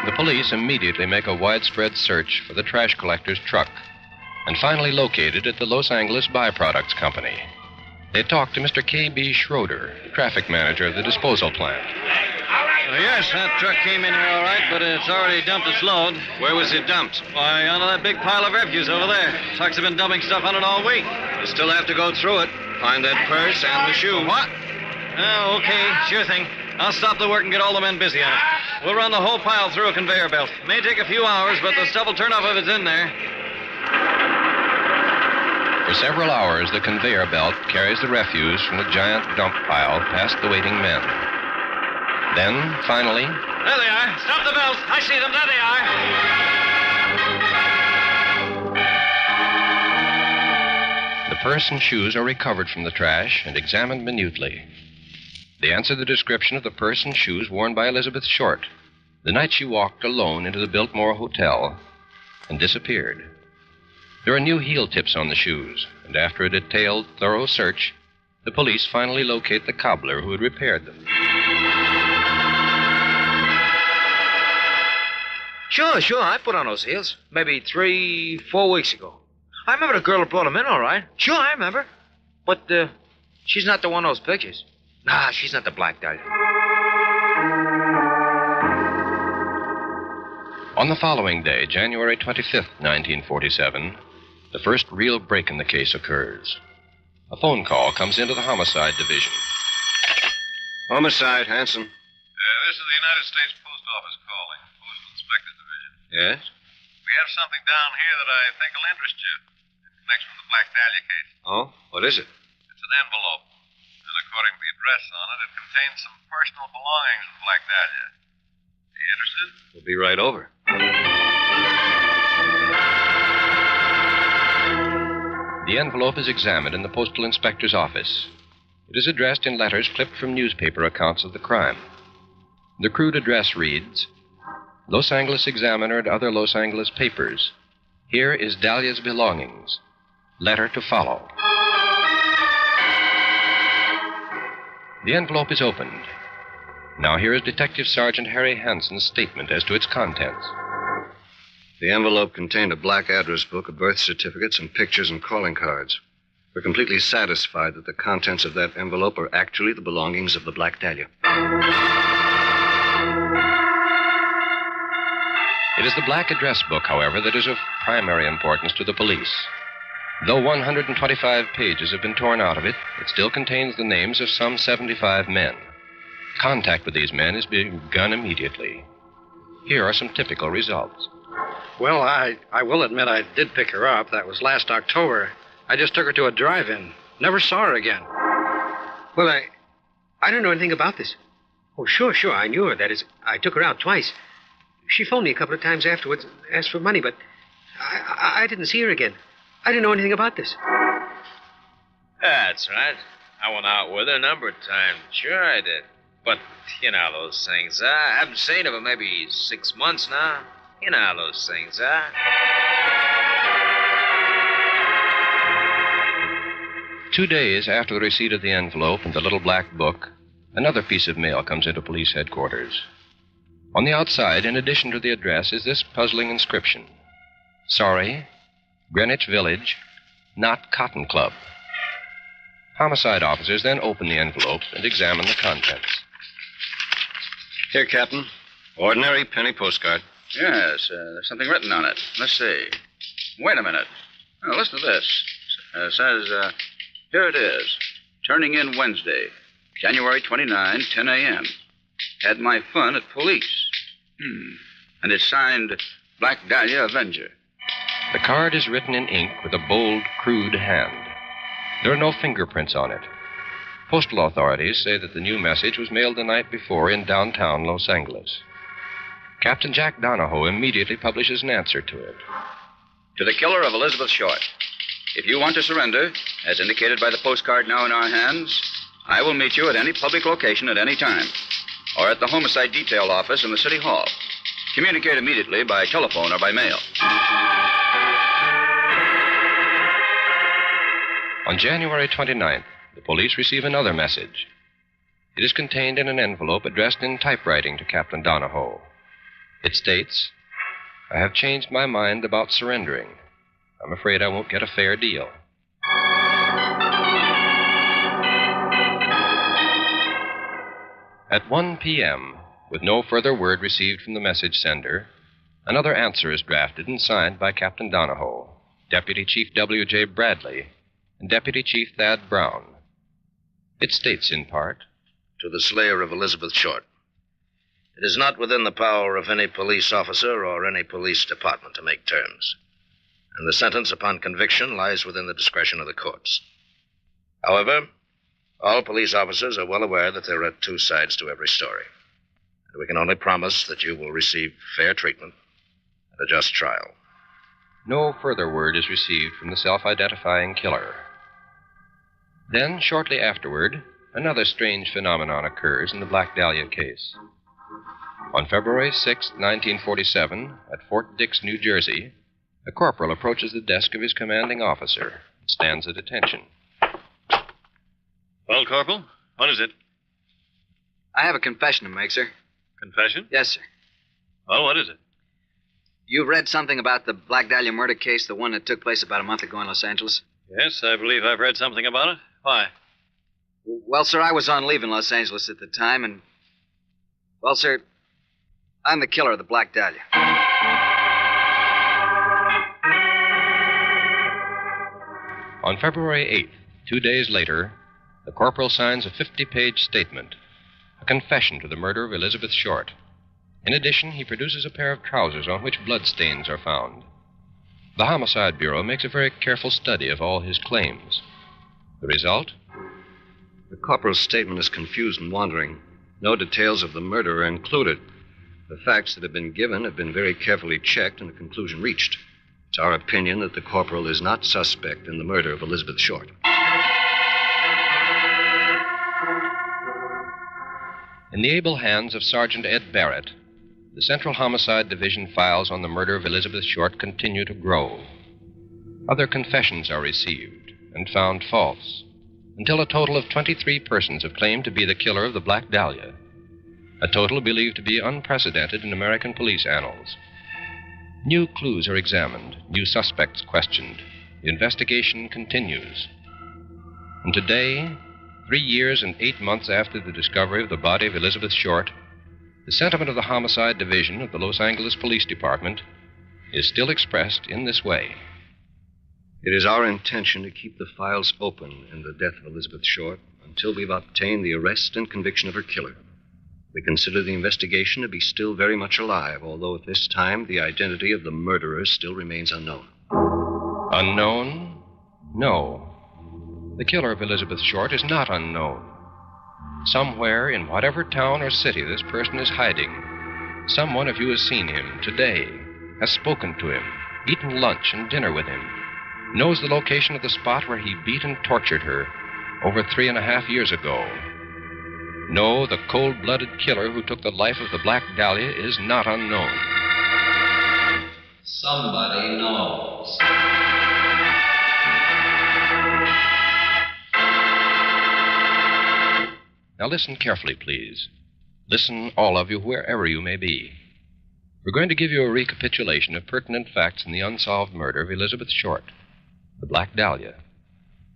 S10: The police immediately make a widespread search for the trash collector's truck and finally locate it at the Los Angeles Byproducts Company. They talk to Mr. K.B. Schroeder, the traffic manager of the disposal plant.
S22: Yes, that truck came in here all right, but it's already dumped its load.
S20: Where was it dumped?
S22: Why, onto that big pile of refuse over there. Trucks have been dumping stuff on it all week.
S21: You still have to go through it. Find that purse and the shoe.
S22: What? Oh, okay, sure thing. I'll stop the work and get all the men busy on it. We'll run the whole pile through a conveyor belt. May take a few hours, but the stuff will turn up if it's in there.
S10: For several hours, the conveyor belt carries the refuse from the giant dump pile past the waiting men. Then, finally...
S22: There they are. Stop the belt. I see them. There they are.
S10: The purse and shoes are recovered from the trash and examined minutely. They answer the description of the purse and shoes worn by Elizabeth Short the night she walked alone into the Biltmore Hotel and disappeared. There are new heel tips on the shoes, and after a detailed, thorough search, the police finally locate the cobbler who had repaired them.
S4: Sure. I put on those heels. Maybe 3-4 weeks ago. I remember the girl who brought them in, all right. Sure, I remember. But, she's not the one in those pictures. Nah, she's not the Black Dahlia.
S10: On the following day, January 25th, 1947, the first real break in the case occurs. A phone call comes into the Homicide Division.
S1: Homicide, Hanson.
S5: This is the United States Post Office calling, Postal Inspector Division.
S1: Yes?
S5: We have something down here that I think will interest you in connection with the Black Dahlia case.
S1: Oh? What is it?
S5: It's an envelope, and according to the address on it, it contains some personal belongings of Black Dahlia. Are you interested?
S1: We'll be right over.
S10: The envelope is examined in the postal inspector's office. It is addressed in letters clipped from newspaper accounts of the crime. The crude address reads, Los Angeles Examiner and other Los Angeles papers. Here is Dahlia's belongings. Letter to follow. The envelope is opened. Now here is Detective Sergeant Harry Hanson's statement as to its contents.
S23: The envelope contained a black address book, of birth certificates, and pictures and calling cards. We're completely satisfied that the contents of that envelope are actually the belongings of the Black Dahlia.
S10: It is the black address book, however, that is of primary importance to the police. Though 125 pages have been torn out of it, it still contains the names of some 75 men. Contact with these men is begun immediately. Here are some typical results.
S24: Well, I will admit I did pick her up. That was last October. I just took her to a drive-in. Never saw her again.
S25: Well, I don't know anything about this. Oh, sure, I knew her. That is, I took her out twice. She phoned me a couple of times afterwards, asked for money, but I didn't see her again. I didn't know anything about this.
S4: That's right. I went out with her a number of times. Sure I did. But, you know how those things are. I haven't seen her for maybe 6 months now. You know how those things are.
S10: 2 days after the receipt of the envelope and the little black book, another piece of mail comes into police headquarters. On the outside, in addition to the address, is this puzzling inscription. Sorry, Greenwich Village, not Cotton Club. Homicide officers then open the envelope and examine the contents.
S23: Here, Captain. Ordinary penny postcard.
S16: Yes, there's something written on it. Let's see. Wait a minute. Now, listen to this. It says, here it is. Turning in Wednesday, January 29, 10 a.m. Had my fun at police. And it's signed Black Dahlia Avenger.
S10: The card is written in ink with a bold, crude hand. There are no fingerprints on it. Postal authorities say that the new message was mailed the night before in downtown Los Angeles. Captain Jack Donahoe immediately publishes an answer to it.
S16: To the killer of Elizabeth Short. If you want to surrender, as indicated by the postcard now in our hands, I will meet you at any public location at any time, or at the Homicide Detail Office in the City Hall. Communicate immediately by telephone or by mail.
S10: On January 29th, the police receive another message. It is contained in an envelope addressed in typewriting to Captain Donahoe. It states, I have changed my mind about surrendering. I'm afraid I won't get a fair deal. At 1 p.m., with no further word received from the message sender, another answer is drafted and signed by Captain Donahoe, Deputy Chief W.J. Bradley, and Deputy Chief Thad Brown. It states in part,
S23: To the slayer of Elizabeth Short. It is not within the power of any police officer or any police department to make terms.
S2: and the sentence upon conviction lies within the discretion of the courts. However, all police officers are well aware that there are two sides to every story, and we can only promise that you will receive fair treatment and a just trial.
S10: No further word is received from the self-identifying killer. Then, shortly afterward, another strange phenomenon occurs in the Black Dahlia case. On February 6, 1947, at Fort Dix, New Jersey, a corporal approaches the desk of his commanding officer and stands at attention.
S3: Well, Corporal, what is it?
S6: I have a confession to make, sir.
S3: Confession?
S6: Yes, sir.
S3: Well, what is it?
S6: You read something about the Black Dahlia murder case, the one that took place about a month ago in Los Angeles?
S3: Yes, I believe I've read something about it. Why?
S6: Well, sir, I was on leave in Los Angeles at the time, and... Well, sir, I'm the killer of the Black Dahlia.
S10: On February 8th, 2 days later, the corporal signs a 50-page statement, a confession to the murder of Elizabeth Short. In addition, he produces a pair of trousers on which bloodstains are found. The Homicide Bureau makes a very careful study of all his claims. The result?
S23: The corporal's statement is confused and wandering. No details of the murder are included. The facts that have been given have been very carefully checked and a conclusion reached. It's our opinion that the corporal is not suspect in the murder of Elizabeth Short.
S10: In the able hands of Sergeant Ed Barrett, the Central Homicide Division files on the murder of Elizabeth Short continue to grow. Other confessions are received and found false, until a total of 23 persons have claimed to be the killer of the Black Dahlia, a total believed to be unprecedented in American police annals. New clues are examined, new suspects questioned. The investigation continues. And today, 3 years and 8 months after the discovery of the body of Elizabeth Short, the sentiment of the Homicide Division of the Los Angeles Police Department is still expressed in this way.
S23: It is our intention to keep the files open in the death of Elizabeth Short until we've obtained the arrest and conviction of her killer. We consider the investigation to be still very much alive, although at this time the identity of the murderer still remains unknown.
S10: Unknown? No. The killer of Elizabeth Short is not unknown. Somewhere in whatever town or city this person is hiding, someone of you has seen him today, has spoken to him, eaten lunch and dinner with him, knows the location of the spot where he beat and tortured her over 3.5 years ago. No, the cold-blooded killer who took the life of the Black Dahlia is not unknown.
S7: Somebody knows.
S10: Now listen carefully, please. Listen, all of you, wherever you may be. We're going to give you a recapitulation of pertinent facts in the unsolved murder of Elizabeth Short, the Black Dahlia.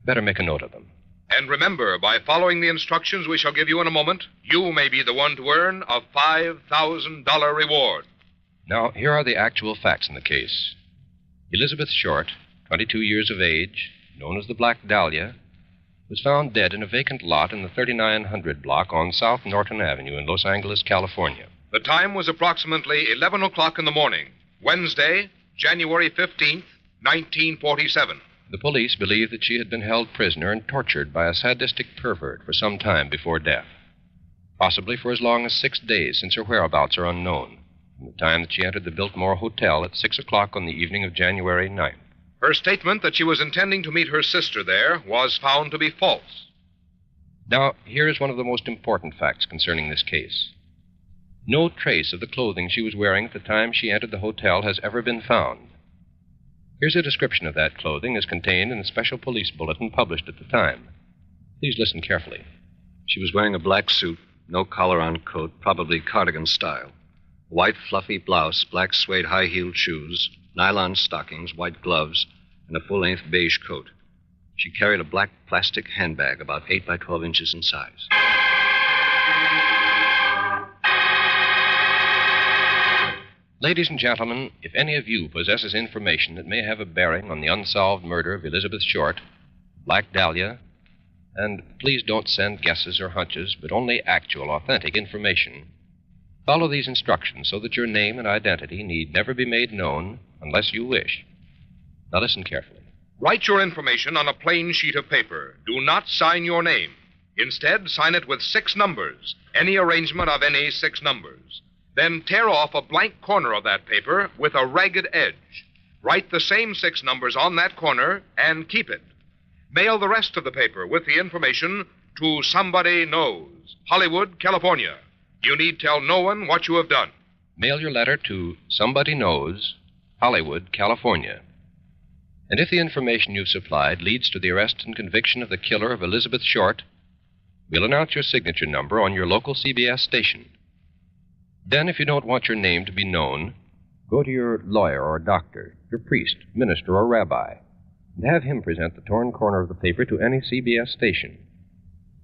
S10: Better make a note of them.
S9: And remember, by following the instructions we shall give you in a moment, you may be the one to earn a $5,000 reward.
S10: Now, here are the actual facts in the case. Elizabeth Short, 22 years of age, known as the Black Dahlia, was found dead in a vacant lot in the 3900 block on South Norton Avenue in Los Angeles, California.
S9: The time was approximately 11 o'clock in the morning, Wednesday, January 15th, 1947.
S10: The police believe that she had been held prisoner and tortured by a sadistic pervert for some time before death. Possibly for as long as 6 days, since her whereabouts are unknown, from the time that she entered the Biltmore Hotel at 6 o'clock on the evening of January 9th.
S9: Her statement that she was intending to meet her sister there was found to be false.
S10: Now, here is one of the most important facts concerning this case. No trace of the clothing she was wearing at the time she entered the hotel has ever been found. Here's a description of that clothing as contained in the special police bulletin published at the time. Please listen carefully.
S23: She was wearing a black suit, no collar on coat, probably cardigan style. White fluffy blouse, black suede high-heeled shoes, nylon stockings, white gloves, and a full-length beige coat. She carried a black plastic handbag about 8 by 12 inches in size.
S10: Ladies and gentlemen, if any of you possesses information that may have a bearing on the unsolved murder of Elizabeth Short, Black Dahlia, and please don't send guesses or hunches, but only actual, authentic information, follow these instructions so that your name and identity need never be made known unless you wish. Now listen carefully.
S9: Write your information on a plain sheet of paper. Do not sign your name. Instead, sign it with 6 numbers, any arrangement of any 6 numbers. Then tear off a blank corner of that paper with a ragged edge. Write the same 6 numbers on that corner and keep it. Mail the rest of the paper with the information to Somebody Knows, Hollywood, California. You need tell no one what you have done.
S10: Mail your letter to Somebody Knows, Hollywood, California. And if the information you've supplied leads to the arrest and conviction of the killer of Elizabeth Short, we'll announce your signature number on your local CBS station. Then, if you don't want your name to be known, go to your lawyer or doctor, your priest, minister, or rabbi, and have him present the torn corner of the paper to any CBS station.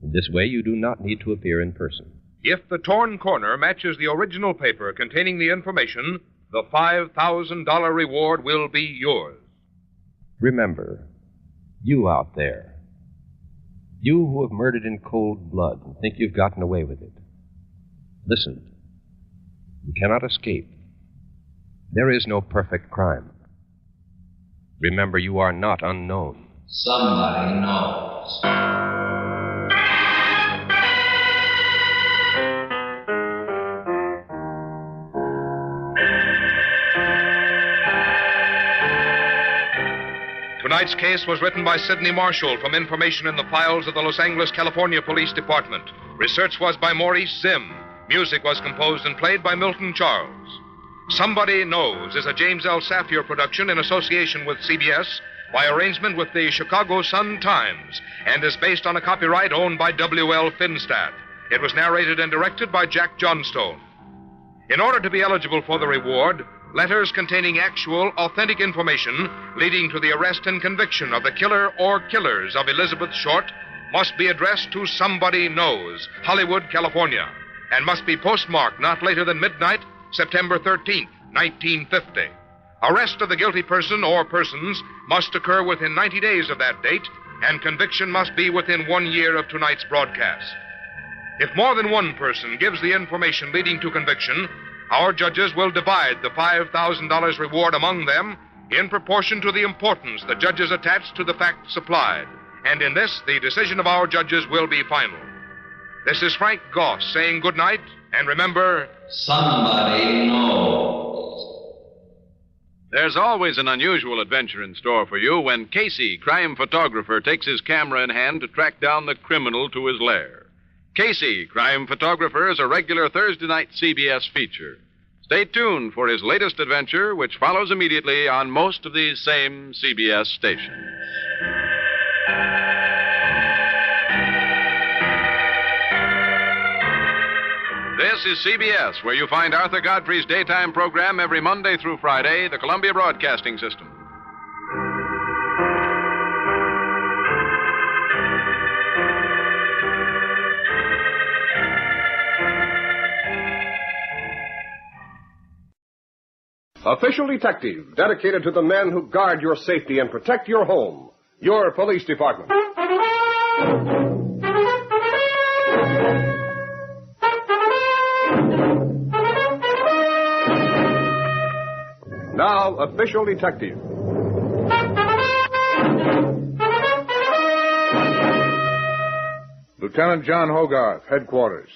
S10: In this way, you do not need to appear in person.
S9: If the torn corner matches the original paper containing the information, the $5,000 reward will be yours.
S10: Remember, you out there, you who have murdered in cold blood and think you've gotten away with it, listen. You cannot escape. There is no perfect crime. Remember, you are not unknown.
S7: Somebody knows.
S9: Tonight's case was written by Sidney Marshall from information in the files of the Los Angeles, California Police Department. Research was by Maurice Zim. Music was composed and played by Milton Charles. Somebody Knows is a James L. Safier production in association with CBS by arrangement with the Chicago Sun-Times and is based on a copyright owned by W.L. Finstadt. It was narrated and directed by Jack Johnstone. In order to be eligible for the reward, letters containing actual, authentic information leading to the arrest and conviction of the killer or killers of Elizabeth Short must be addressed to Somebody Knows, Hollywood, California, and must be postmarked not later than midnight, September 13th, 1950. Arrest of the guilty person or persons must occur within 90 days of that date, and conviction must be within 1 year of tonight's broadcast. If more than one person gives the information leading to conviction, our judges will divide the $5,000 reward among them in proportion to the importance the judges attach to the facts supplied. And in this, the decision of our judges will be final. This is Frank Goss saying good night, and remember,
S7: Somebody knows.
S20: There's always an unusual adventure in store for you when Casey, crime photographer, takes his camera in hand to track down the criminal to his lair. Casey, crime photographer, is a regular Thursday night CBS feature. Stay tuned for his latest adventure, which follows immediately on most of these same CBS stations. This is CBS, where you find Arthur Godfrey's daytime program every Monday through Friday, the Columbia Broadcasting System.
S8: Official Detective, dedicated to the men who guard your safety and protect your home. Your police department. Now, Official Detective.
S11: Lieutenant John Hogarth, headquarters.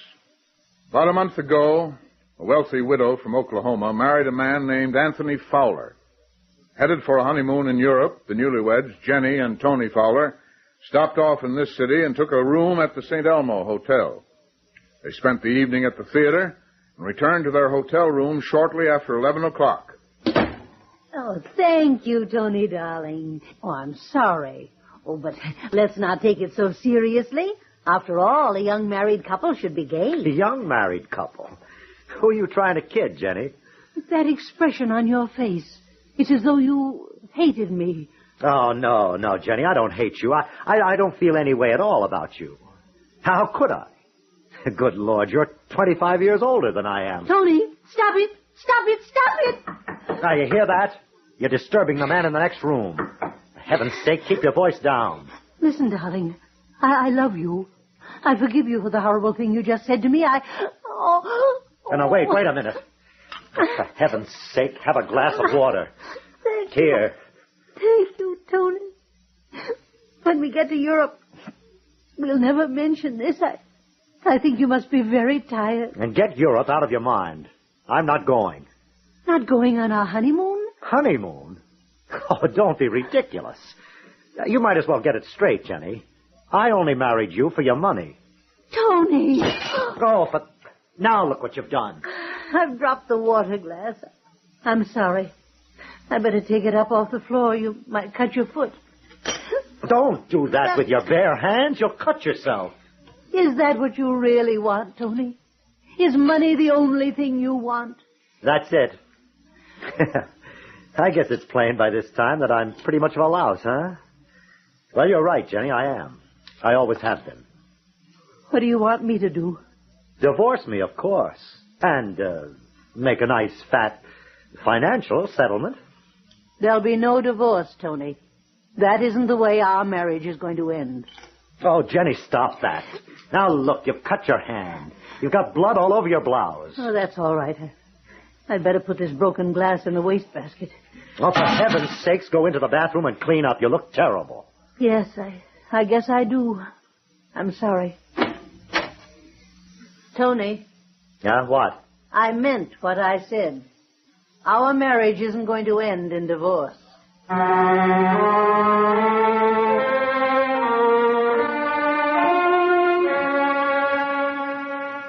S11: About a month ago, a wealthy widow from Oklahoma married a man named Anthony Fowler. Headed for a honeymoon in Europe, the newlyweds, Jenny and Tony Fowler, stopped off in this city and took a room at the St. Elmo Hotel. They spent the evening at the theater and returned to their hotel room shortly after 11 o'clock.
S13: Oh, thank you, Tony, darling. Oh, I'm sorry. Oh, but let's not take it so seriously. After all, a young married couple should be gay.
S14: A young married couple? Who are you trying to kid, Jenny?
S13: That expression on your face. It's as though you hated me.
S14: Oh, no, Jenny, I don't hate you. I don't feel any way at all about you. How could I? Good Lord, you're 25 years older than I am.
S13: Tony, stop it! Stop it! Stop it!
S14: Now, you hear that? You're disturbing the man in the next room. For heaven's sake, keep your voice down.
S13: Listen, darling, I love you. I forgive you for the horrible thing you just said to me.
S14: Now, wait a minute. For heaven's sake, have a glass of water.
S13: Thank
S14: Here.
S13: Thank you, Tony. When we get to Europe, we'll never mention this. I think you must be very tired.
S14: And get Europe out of your mind. I'm not going.
S13: Not going on our honeymoon?
S14: Honeymoon? Oh, don't be ridiculous. You might as well get it straight, Jenny. I only married you for your money.
S13: Tony!
S14: Oh, but now look what you've done.
S13: I've dropped the water glass. I'm sorry. I better take it up off the floor. You might cut your foot.
S14: Don't do that with your bare hands. You'll cut yourself.
S13: Is that what you really want, Tony? Is money the only thing you want?
S14: That's it. I guess it's plain by this time that I'm pretty much of a louse, huh? Well, you're right, Jenny. I am. I always have been.
S13: What do you want me to do?
S14: Divorce me, of course. And make a nice, fat financial settlement.
S13: There'll be no divorce, Tony. That isn't the way our marriage is going to end.
S14: Oh, Jenny, stop that. Now, look, you've cut your hand. You've got blood all over your blouse.
S13: Oh, that's all right. I'd better put this broken glass in the wastebasket.
S14: Oh, for heaven's sakes, go into the bathroom and clean up. You look terrible.
S13: Yes, I guess I do. I'm sorry. Tony.
S14: Yeah, what?
S13: I meant what I said. Our marriage isn't going to end in divorce.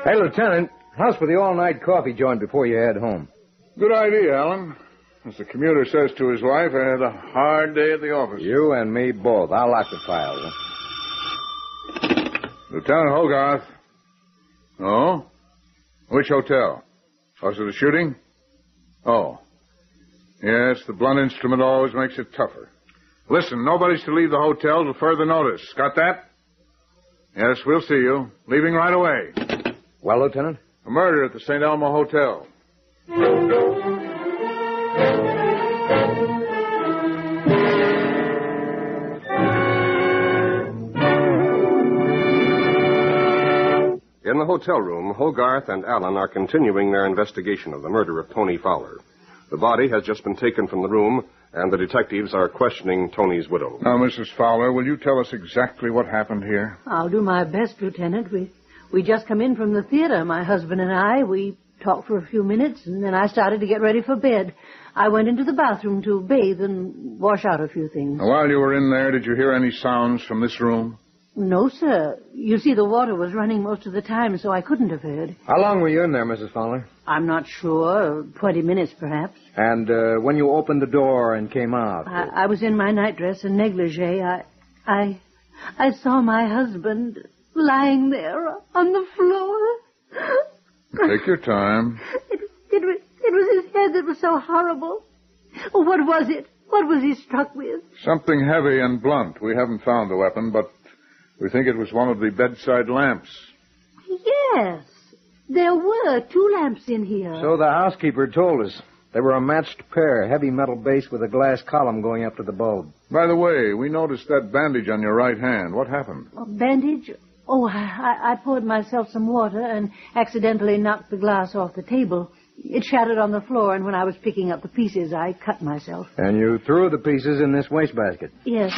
S12: Hey, Lieutenant, how's for the all-night coffee joint before you head home?
S11: Good idea, Alan. As the commuter says to his wife, I had a hard day at the office.
S12: You and me both. I'll lock the file.
S11: Lieutenant Hogarth. Oh? Which hotel? Was it a shooting? Oh. Yes, the blunt instrument always makes it tougher. Listen, nobody's to leave the hotel till further notice. Got that? Yes, we'll see you. Leaving right away.
S12: Well, Lieutenant?
S11: A murder at the St. Elmo Hotel.
S8: In the hotel room, Hogarth and Allen are continuing their investigation of the murder of Tony Fowler. The body has just been taken from the room, and the detectives are questioning Tony's widow.
S11: Now, Mrs. Fowler, will you tell us exactly what happened here?
S13: I'll do my best, Lieutenant. We just come in from the theater, my husband and I. We talked for a few minutes, and then I started to get ready for bed. I went into the bathroom to bathe and wash out a few things.
S11: Now, while you were in there, did you hear any sounds from this room?
S13: No, sir. You see, the water was running most of the time, so I couldn't have heard.
S12: How long were you in there, Mrs. Fowler?
S13: I'm not sure. 20 minutes, perhaps.
S12: And when you opened the door and came out?
S13: I was in my nightdress and negligee. I saw my husband lying there on the floor.
S11: Take your time.
S13: It was his head that was so horrible. Oh, what was it? What was he struck with?
S11: Something heavy and blunt. We haven't found the weapon, but we think it was one of the bedside lamps.
S13: Yes. There were 2 lamps in here.
S12: So the housekeeper told us. They were a matched pair, heavy metal base with a glass column going up to the bulb.
S11: By the way, we noticed that bandage on your right hand. What happened?
S13: A bandage? Oh, I poured myself some water and accidentally knocked the glass off the table. It shattered on the floor, and when I was picking up the pieces, I cut myself.
S12: And you threw the pieces in this wastebasket?
S13: Yes.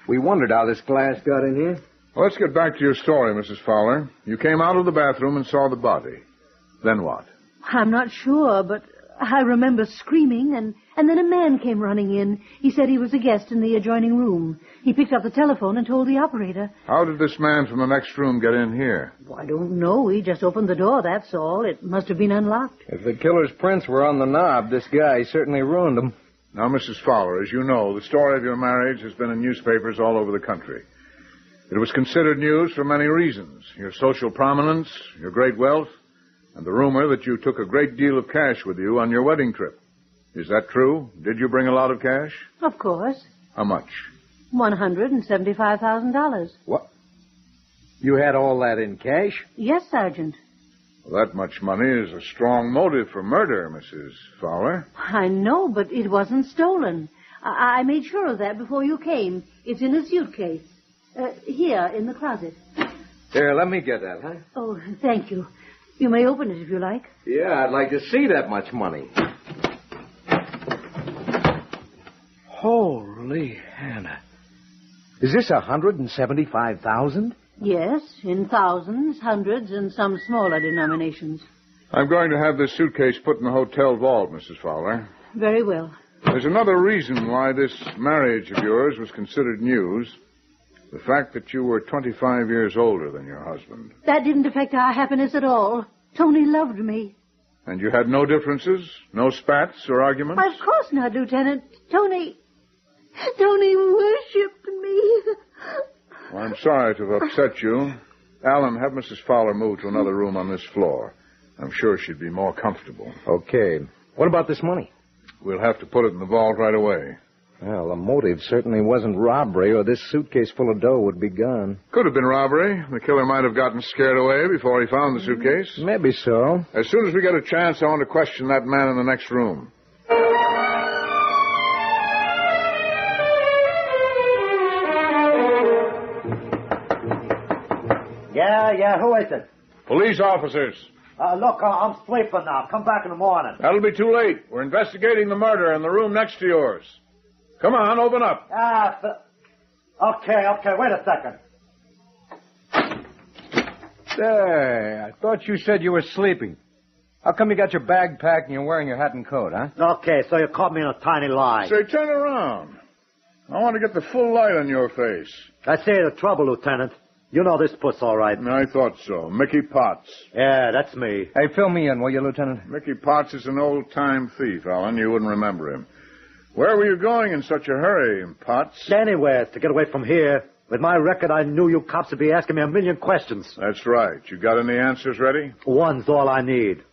S12: We wondered how this glass got in here.
S11: Well, let's get back to your story, Mrs. Fowler. You came out of the bathroom and saw the body. Then what?
S13: I'm not sure, but I remember screaming, and then a man came running in. He said he was a guest in the adjoining room. He picked up the telephone and told the operator.
S11: How did this man from the next room get in here?
S13: Well, I don't know. He just opened the door, that's all. It must have been unlocked.
S12: If the killer's prints were on the knob, this guy certainly ruined them.
S11: Now, Mrs. Fowler, as you know, the story of your marriage has been in newspapers all over the country. It was considered news for many reasons. Your social prominence, your great wealth, and the rumor that you took a great deal of cash with you on your wedding trip. Is that true? Did you bring a lot of cash?
S13: Of course.
S11: How much?
S13: $175,000.
S12: What? You had all that in cash?
S13: Yes, Sergeant.
S11: Well, that much money is a strong motive for murder, Mrs. Fowler.
S13: I know, but it wasn't stolen. I made sure of that before you came. It's in a suitcase. Here, in the closet.
S12: Here, let me get that, huh?
S13: Oh, thank you. You may open it if you like.
S12: Yeah, I'd like to see that much money. Holy Hannah. Is this 175,000?
S13: Yes, in thousands, hundreds, and some smaller denominations.
S11: I'm going to have this suitcase put in the hotel vault, Mrs. Fowler.
S13: Very well.
S11: There's another reason why this marriage of yours was considered news. The fact that you were 25 years older than your husband.
S13: That didn't affect our happiness at all. Tony loved me.
S11: And you had no differences? No spats or arguments?
S13: Of course not, Lieutenant. Tony worshipped me.
S11: Well, I'm sorry to have upset you. Alan, have Mrs. Fowler moved to another room on this floor. I'm sure she'd be more comfortable.
S12: Okay. What about this money?
S11: We'll have to put it in the vault right away.
S12: Well, the motive certainly wasn't robbery, or this suitcase full of dough would be gone.
S11: Could have been robbery. The killer might have gotten scared away before he found the suitcase.
S12: Maybe so.
S11: As soon as we get a chance, I want to question that man in the next room.
S14: Yeah, who is it?
S11: Police officers.
S14: Look, I'm sleeping now. Come back in the morning.
S11: That'll be too late. We're investigating the murder in the room next to yours. Come on, open up.
S14: Okay, wait a second.
S12: Say, I thought you said you were sleeping. How come you got your bag packed and you're wearing your hat and coat, huh?
S14: Okay, so you caught me in a tiny lie.
S11: Say, turn around. I want to get the full light on your face.
S14: I say the trouble, Lieutenant. You know this puss all right.
S11: I thought so. Mickey Potts.
S14: Yeah, that's me.
S12: Hey, fill me in, will you, Lieutenant?
S11: Mickey Potts is an old-time thief, Alan. You wouldn't remember him. Where were you going in such a hurry, Potts?
S14: Anywhere to get away from here. With my record, I knew you cops would be asking me a million questions.
S11: That's right. You got any answers ready?
S14: One's all I need.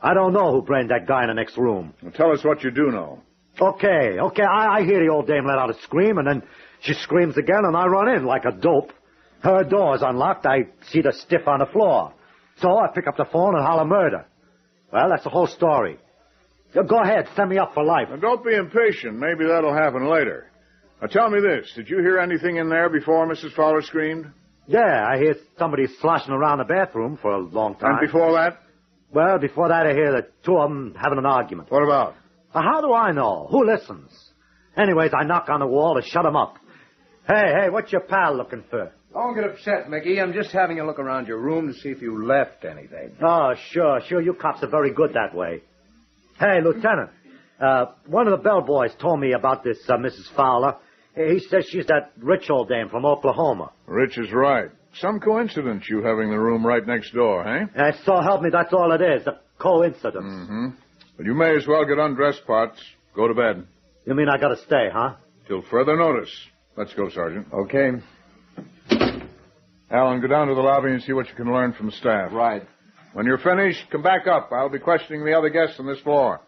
S14: I don't know who brained that guy in the next room.
S11: Well, tell us what you do know.
S14: Okay. I hear the old dame let out a scream, and then she screams again, and I run in like a dope. Her door's unlocked. I see the stiff on the floor. So I pick up the phone and holler murder. Well, that's the whole story. Go ahead, send me up for life.
S11: Now, don't be impatient. Maybe that'll happen later. Now, tell me this. Did you hear anything in there before Mrs. Fowler screamed?
S14: Yeah, I hear somebody sloshing around the bathroom for a long time.
S11: And before that?
S14: Well, before that, I hear the two of them having an argument.
S11: What about?
S14: How do I know? Who listens? Anyways, I knock on the wall to shut them up. Hey, what's your pal looking for?
S12: Don't get upset, Mickey. I'm just having a look around your room to see if you left anything.
S14: Oh, sure. You cops are very good that way. Hey, Lieutenant, one of the bellboys told me about this Mrs. Fowler. He says she's that rich old dame from Oklahoma.
S11: Rich is right. Some coincidence you having the room right next door, eh?
S14: So help me, that's all it is, a coincidence.
S11: Mm-hmm. But you may as well get undressed, Potts. Go to bed.
S14: You mean I gotta stay, huh?
S11: Till further notice. Let's go, Sergeant.
S12: Okay.
S11: Alan, go down to the lobby and see what you can learn from the staff.
S12: Right.
S11: When you're finished, come back up. I'll be questioning the other guests on this floor.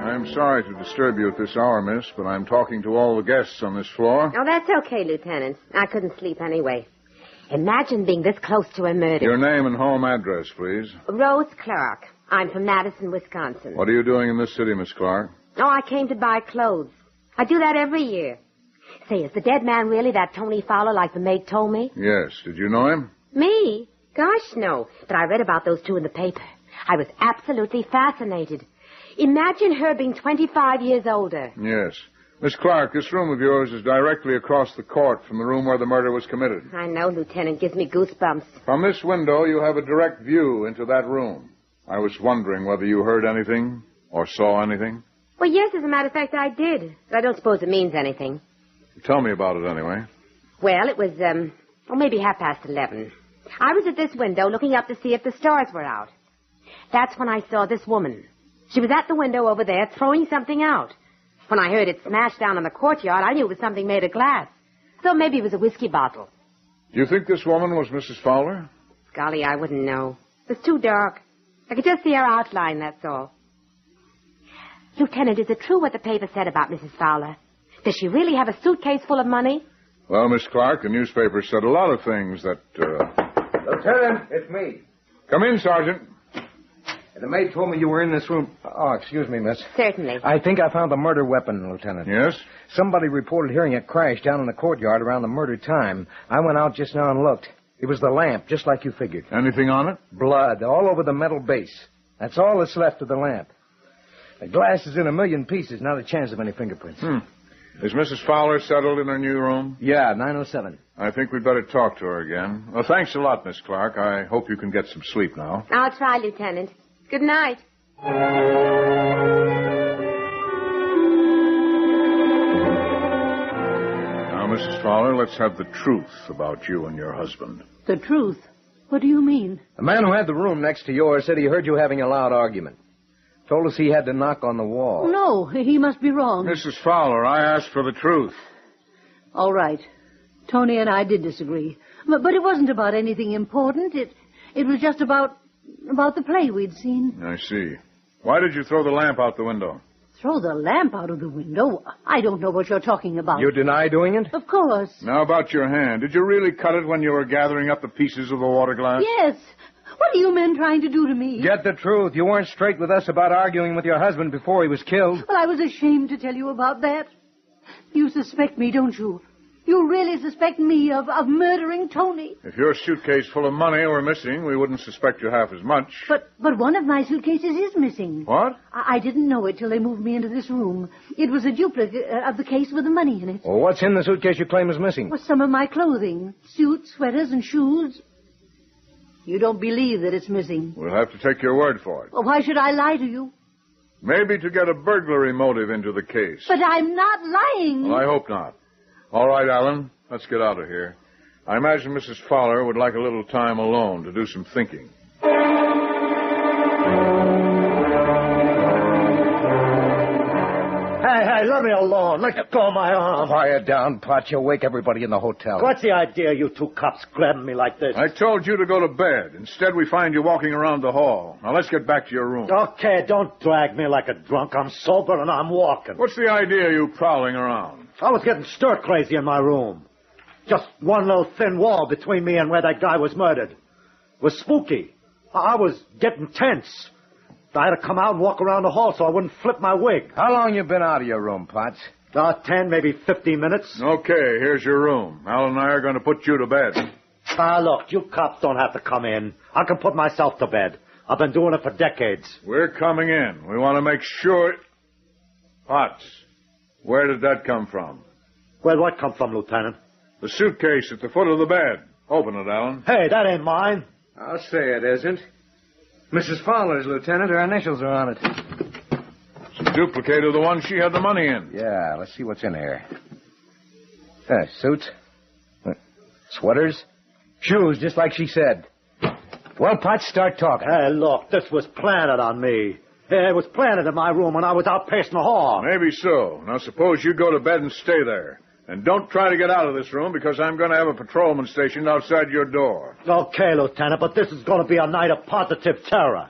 S11: I'm sorry to disturb you at this hour, miss, but I'm talking to all the guests on this floor.
S15: Oh, that's okay, Lieutenant. I couldn't sleep anyway. Imagine being this close to a murder.
S11: Your name and home address, please.
S15: Rose Clark. I'm from Madison, Wisconsin.
S11: What are you doing in this city, Miss Clark?
S15: Oh, I came to buy clothes. I do that every year. Say, is the dead man really that Tony Fowler like the maid told me?
S11: Yes. Did you know him?
S15: Me? Gosh, no. But I read about those two in the paper. I was absolutely fascinated. Imagine her being 25 years older.
S11: Yes. Miss Clark, this room of yours is directly across the court from the room where the murder was committed.
S15: I know, Lieutenant. Gives me goosebumps.
S11: From this window, you have a direct view into that room. I was wondering whether you heard anything or saw anything.
S15: Well, yes, as a matter of fact, I did. But I don't suppose it means anything.
S11: Tell me about it anyway.
S15: Well, it was, maybe 11:30. I was at this window looking up to see if the stars were out. That's when I saw this woman. She was at the window over there throwing something out. When I heard it smash down in the courtyard, I knew it was something made of glass. So maybe it was a whiskey bottle.
S11: Do you think this woman was Mrs. Fowler?
S15: Golly, I wouldn't know. It was too dark. I could just see her outline, that's all. Lieutenant, is it true what the paper said about Mrs. Fowler? Does she really have a suitcase full of money?
S11: Well, Miss Clark, the newspaper said a lot of things that,
S12: Lieutenant, it's me.
S11: Come in, Sergeant.
S12: The maid told me you were in this room. Oh, excuse me, miss.
S15: Certainly.
S12: I think I found the murder weapon, Lieutenant.
S11: Yes?
S12: Somebody reported hearing it crash down in the courtyard around the murder time. I went out just now and looked. It was the lamp, just like you figured.
S11: Anything on it?
S12: Blood, all over the metal base. That's all that's left of the lamp. The glass is in a million pieces, not a chance of any fingerprints.
S11: Is Mrs. Fowler settled in her new room?
S12: Yeah, 907.
S11: I think we'd better talk to her again. Well, thanks a lot, Miss Clark. I hope you can get some sleep now.
S15: I'll try, Lieutenant. Good night.
S11: Now, Mrs. Fowler, let's have the truth about you and your husband.
S13: The truth? What do you mean?
S12: The man who had the room next to yours said he heard you having a loud argument. Told us he had to knock on the wall.
S13: No, he must be wrong.
S11: Mrs. Fowler, I asked for the truth.
S13: All right. Tony and I did disagree. But it wasn't about anything important. It was just about the play we'd seen.
S11: I see. Why did you throw the lamp out the window?
S13: Throw the lamp out of the window? I don't know what you're talking about.
S12: You deny doing it?
S13: Of course.
S11: Now about your hand. Did you really cut it when you were gathering up the pieces of the water glass?
S13: Yes. What are you men trying to do to me?
S12: Get the truth. You weren't straight with us about arguing with your husband before he was killed.
S13: Well, I was ashamed to tell you about that. You suspect me, don't you? You really suspect me of murdering Tony.
S11: If your suitcase full of money were missing, we wouldn't suspect you half as much.
S13: But one of my suitcases is missing.
S11: What?
S13: I didn't know it till they moved me into this room. It was a duplicate of the case with the money in it.
S12: Well, what's in the suitcase you claim is missing?
S13: Well, some of my clothing. Suits, sweaters, and shoes. You don't believe that it's missing.
S11: We'll have to take your word for it.
S13: Well, why should I lie to you?
S11: Maybe to get a burglary motive into the case.
S13: But I'm not lying.
S11: Well, I hope not. All right, Alan, let's get out of here. I imagine Mrs. Fowler would like a little time alone to do some thinking.
S14: Hey, let me alone. Let go of my arm.
S12: Quiet down, Pot. You'll wake everybody in the hotel.
S14: What's the idea, you two cops grabbing me like this?
S11: I told you to go to bed. Instead, we find you walking around the hall. Now, let's get back to your room.
S14: Okay, don't drag me like a drunk. I'm sober and I'm walking.
S11: What's the idea of you prowling around?
S14: I was getting stir-crazy in my room. Just one little thin wall between me and where that guy was murdered. It was spooky. I was getting tense. I had to come out and walk around the hall so I wouldn't flip my wig.
S12: How long you been out of your room, Potts?
S14: 10, maybe 15 minutes.
S11: Okay, here's your room. Al and I are going to put you to bed.
S14: Look, you cops don't have to come in. I can put myself to bed. I've been doing it for decades.
S11: We're coming in. We want to make sure... Potts, where did that come from?
S14: Where'd what come from, Lieutenant?
S11: The suitcase at the foot of the bed. Open it, Alan.
S14: Hey, that ain't mine.
S12: I'll say it isn't. Mrs. Fowler's, Lieutenant. Her initials are on it.
S11: It's a duplicate of the one she had the money in.
S12: Yeah, let's see what's in here. Suits. Sweaters. Shoes, just like she said. Well, Potts, start talking.
S14: Hey, look, this was planted on me. It was planted in my room when I was out pacing the hall.
S11: Maybe so. Now, suppose you go to bed and stay there. And don't try to get out of this room because I'm going to have a patrolman stationed outside your door.
S14: Okay, Lieutenant, but this is going to be a night of positive terror.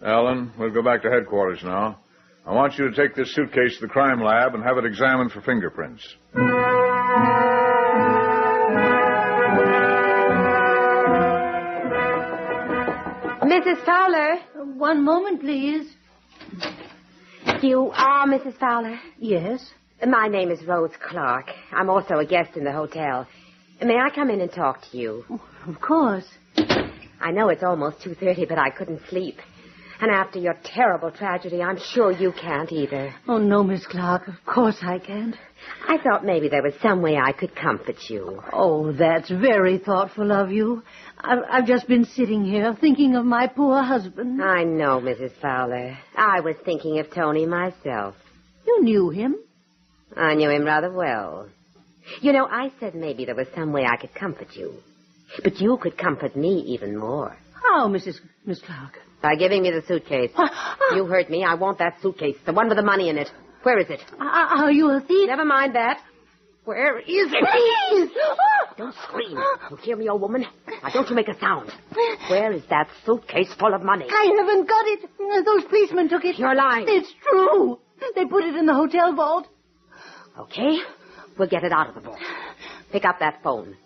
S11: Alan, we'll go back to headquarters now. I want you to take this suitcase to the crime lab and have it examined for fingerprints.
S15: Mrs. Fowler.
S13: One moment, please.
S15: You are Mrs. Fowler?
S13: Yes.
S15: My name is Rose Clark. I'm also a guest in the hotel. May I come in and talk to you?
S13: Of course.
S15: I know it's almost 2:30, but I couldn't sleep. And after your terrible tragedy, I'm sure you can't either.
S13: Oh, no, Miss Clark. Of course I can't.
S15: I thought maybe there was some way I could comfort you.
S13: Oh, that's very thoughtful of you. I've just been sitting here thinking of my poor husband.
S15: I know, Mrs. Fowler. I was thinking of Tony myself.
S13: You knew him?
S15: I knew him rather well. You know, I said maybe there was some way I could comfort you. But you could comfort me even more.
S13: How, Miss Clark?
S15: By giving me the suitcase. You heard me. I want that suitcase. The one with the money in it. Where is it?
S13: Are you a thief?
S15: Never mind that. Where is it?
S13: Please!
S15: Don't scream. You hear me, old woman? Now, don't you make a sound. Where is that suitcase full of money?
S13: I haven't got it. Those policemen took it.
S15: You're lying.
S13: It's true. They put it in the hotel vault.
S15: Okay. We'll get it out of the vault. Pick up that phone.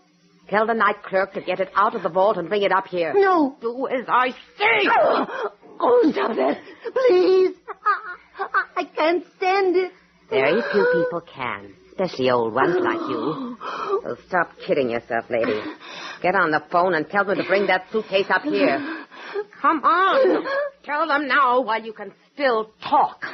S15: Tell the night clerk to get it out of the vault and bring it up here.
S13: No.
S15: Do as I say.
S13: Oh, stop that. Please. I can't stand it.
S15: Very few people can, especially old ones like you. So stop kidding yourself, lady. Get on the phone and tell them to bring that suitcase up here. Come on. Tell them now while you can still talk.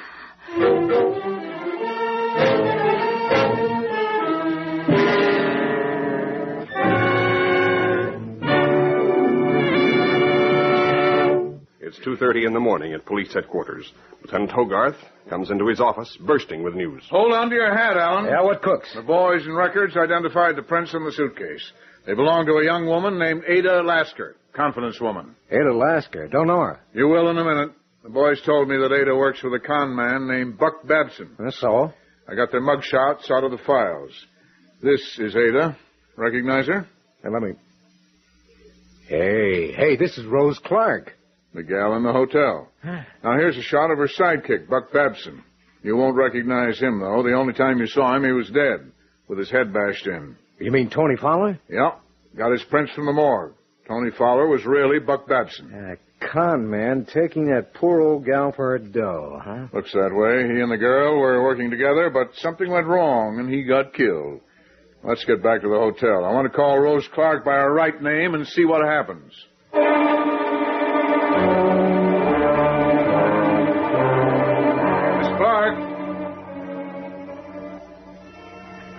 S8: It's 2:30 in the morning at police headquarters. Lieutenant Hogarth comes into his office, bursting with news.
S11: Hold on to your hat, Alan.
S12: Yeah, what cooks?
S11: The boys and records identified the prints in the suitcase. They belong to a young woman named Ada Lasker, confidence woman.
S12: Ada Lasker. Don't know her.
S11: You will in a minute. The boys told me that Ada works with a con man named Buck Babson.
S12: That's so.
S11: I got their mug shots out of the files. This is Ada. Recognize her?
S12: Hey, let me... Hey, this is Rose Clark.
S11: The gal in the hotel. Now, here's a shot of her sidekick, Buck Babson. You won't recognize him, though. The only time you saw him, he was dead, with his head bashed in.
S12: You mean Tony Fowler?
S11: Yep. Got his prints from the morgue. Tony Fowler was really Buck Babson.
S12: A con man taking that poor old gal for her dough, huh?
S11: Looks that way. He and the girl were working together, but something went wrong, and he got killed. Let's get back to the hotel. I want to call Rose Clark by her right name and see what happens. Miss Clark?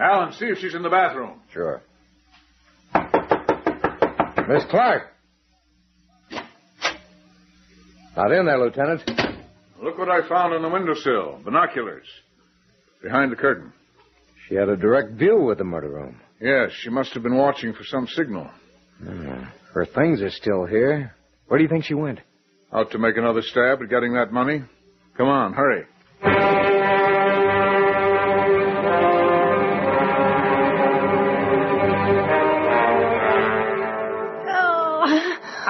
S11: Alan, see if she's in the bathroom.
S12: Sure. Miss Clark. Not in there, Lieutenant.
S11: Look what I found on the windowsill. Binoculars. Behind the curtain.
S12: She had a direct view with the murder room.
S11: Yes, she must have been watching for some signal.
S12: Her things are still here. Where do you think she went?
S11: Out to make another stab at getting that money? Come on, hurry.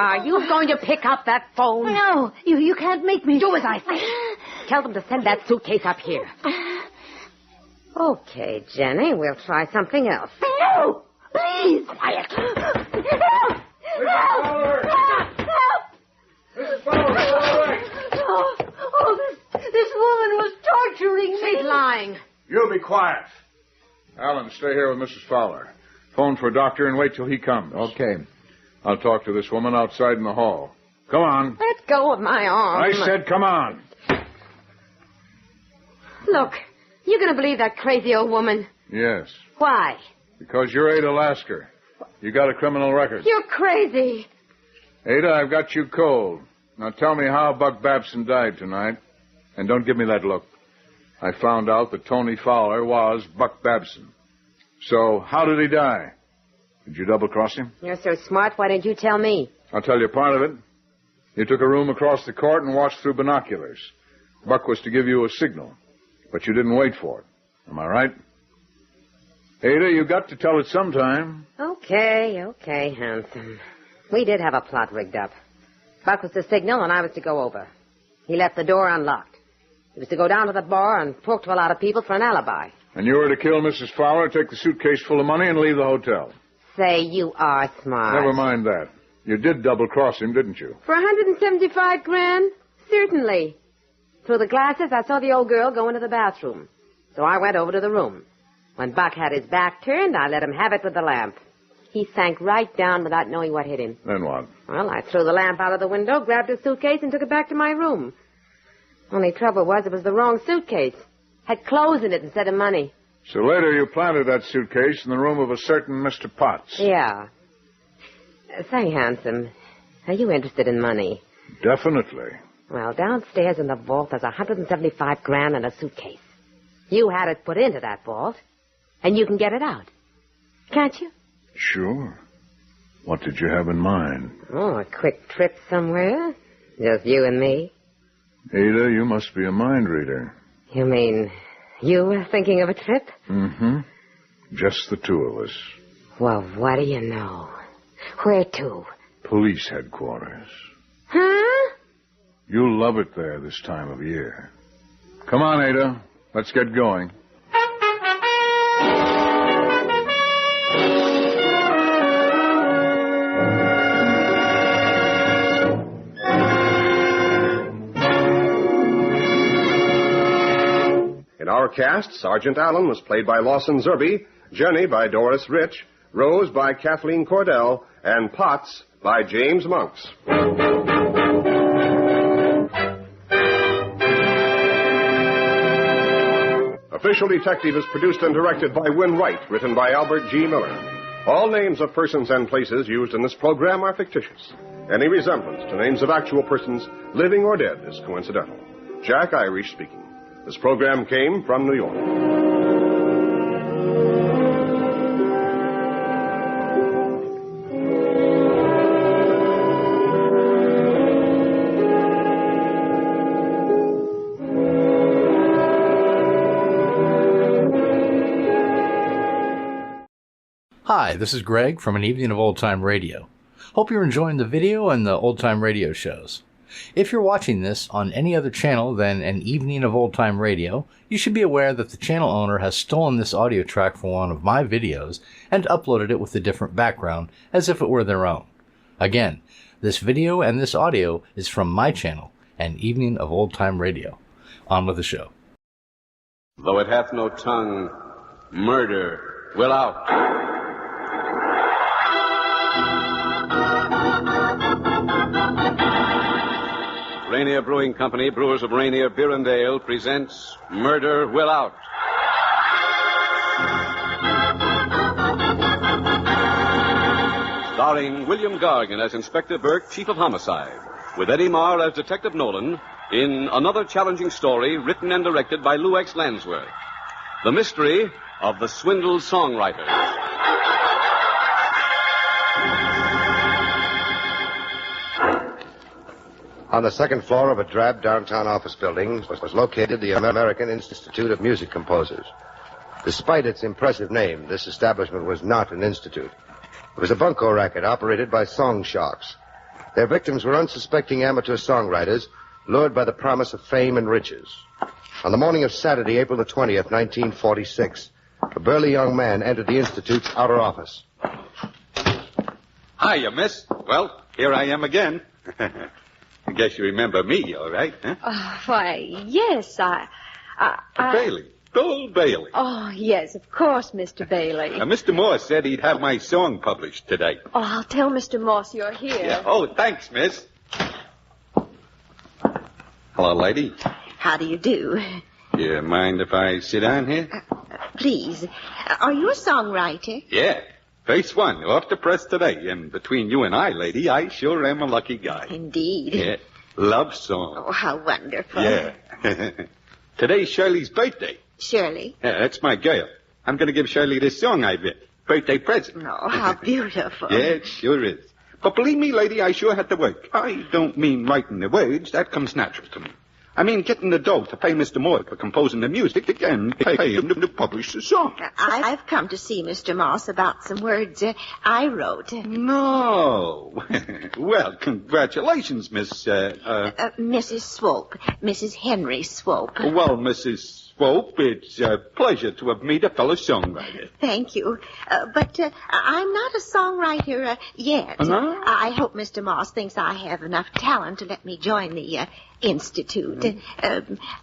S15: Are you going to pick up that phone?
S13: No, you can't make me.
S15: Do as I say. Tell them to send that suitcase up here. Okay, Jenny, we'll try something else.
S13: No! Please!
S15: Quiet.
S13: Help! Help! Help!
S11: Mrs. Fowler,
S13: This woman was torturing me.
S15: She's lying.
S11: you'll be quiet. Alan, stay here with Mrs. Fowler. Phone for a doctor and wait till he comes.
S12: Okay.
S11: I'll talk to this woman outside in the hall. Come on.
S15: Let go of my arm.
S11: I said come on.
S15: Look, you going to believe that crazy old woman?
S11: Yes,
S15: Why?
S11: because you're Ada Lasker. You got a criminal record.
S15: You're crazy.
S11: Ada, I've got you cold. Now tell me how Buck Babson died tonight. And don't give me that look. I found out that Tony Fowler was Buck Babson. So, how did he die? Did you double-cross him?
S15: You're so smart, why didn't you tell me?
S11: I'll tell you part of it. You took a room across the court and watched through binoculars. Buck was to give you a signal, but you didn't wait for it. Am I right? Ada, you got to tell it sometime.
S15: Okay, handsome. We did have a plot rigged up. Buck was the signal, and I was to go over. He left the door unlocked. He was to go down to the bar and talk to a lot of people for an alibi.
S11: And you were to kill Mrs. Fowler, take the suitcase full of money, and leave the hotel.
S15: Say you are smart.
S11: Never mind that. You did double-cross him, didn't you?
S15: For $175,000? Certainly. Through the glasses, I saw the old girl go into the bathroom. So I went over to the room. When Buck had his back turned, I let him have it with the lamp. He sank right down without knowing what hit him.
S11: Then what?
S15: Well, I threw the lamp out of the window, grabbed his suitcase, and took it back to my room. Only trouble was it was the wrong suitcase. Had clothes in it instead of money.
S11: So later you planted that suitcase in the room of a certain Mr. Potts.
S15: Yeah. Say, handsome, are you interested in money?
S11: Definitely.
S15: Well, downstairs in the vault there's $175,000 in a suitcase. You had it put into that vault, and you can get it out. Can't you?
S11: Sure. What did you have in mind?
S15: Oh, a quick trip somewhere? Just you and me?
S11: Ada, you must be a mind reader.
S15: You mean you were thinking of a trip?
S11: Mm-hmm. Just the two of us.
S15: Well, what do you know? Where to?
S11: Police headquarters.
S15: Huh?
S11: You'll love it there this time of year. Come on, Ada. Let's get going.
S8: In our cast, Sergeant Allen was played by Lawson Zerby, Jenny by Doris Rich, Rose by Kathleen Cordell, and Potts by James Monks. Official Detective is produced and directed by Win Wright, written by Albert G. Miller. All names of persons and places used in this program are fictitious. Any resemblance to names of actual persons, living or dead, is coincidental. Jack Irish speaking. This program came from New York.
S17: Hi, this is Greg from An Evening of Old Time Radio. Hope you're enjoying the video and the Old Time Radio shows. If you're watching this on any other channel than An Evening of Old Time Radio, you should be aware that the channel owner has stolen this audio track from one of my videos and uploaded it with a different background as if it were their own. Again, this video and this audio is from my channel, An Evening of Old Time Radio. On with the show.
S18: Though it hath no tongue, murder will out. Rainier Brewing Company, brewers of Rainier Beer and Ale, presents Murder Will Out. Starring William Gargan as Inspector Burke, Chief of Homicide, with Eddie Marr as Detective Nolan, in another challenging story written and directed by Lou X. Lansworth. The mystery of the swindled songwriters.
S19: On the second floor of a drab downtown office building was located the American Institute of Music Composers. Despite its impressive name, this establishment was not an institute. It was a bunco racket operated by song sharks. Their victims were unsuspecting amateur songwriters lured by the promise of fame and riches. On the morning of Saturday, April the 20th, 1946, a burly young man entered the Institute's outer office.
S21: Hiya, miss. Well, here I am again. I guess you remember me, all right, huh?
S22: Why, yes, I...
S21: Bailey. Bill Bailey.
S22: Oh, yes, of course, Mr. Bailey.
S21: Mr. Morse said he'd have my song published today.
S22: Oh, I'll tell Mr. Moss you're here.
S21: Yeah. Oh, thanks, miss. Hello, lady.
S22: How do you do?
S21: You mind if I sit down here?
S22: Please. Are you a songwriter?
S21: Yeah. First one, off the press today. And between you and I, lady, I sure am a lucky guy.
S22: Indeed.
S21: Yeah. Love song.
S22: Oh, how wonderful.
S21: Yeah. Today's Shirley's birthday.
S22: Shirley?
S21: Yeah, that's my girl. I'm going to give Shirley this song I wrote. Birthday present.
S22: Oh, how beautiful.
S21: Yeah, it sure is. But believe me, lady, I sure had to work. I don't mean writing the words. That comes natural to me. I mean getting the dough to pay Mr. Moore for composing the music and pay him to publish the song.
S22: I've come to see Mr. Moss about some words I wrote.
S21: No. Well, congratulations,
S22: Mrs. Swope. Mrs. Henry Swope.
S21: Well, Mrs. Swope, it's a pleasure to have met a fellow songwriter.
S22: Thank you. But I'm not a songwriter yet.
S21: No?
S22: I hope Mr. Moss thinks I have enough talent to let me join the Institute.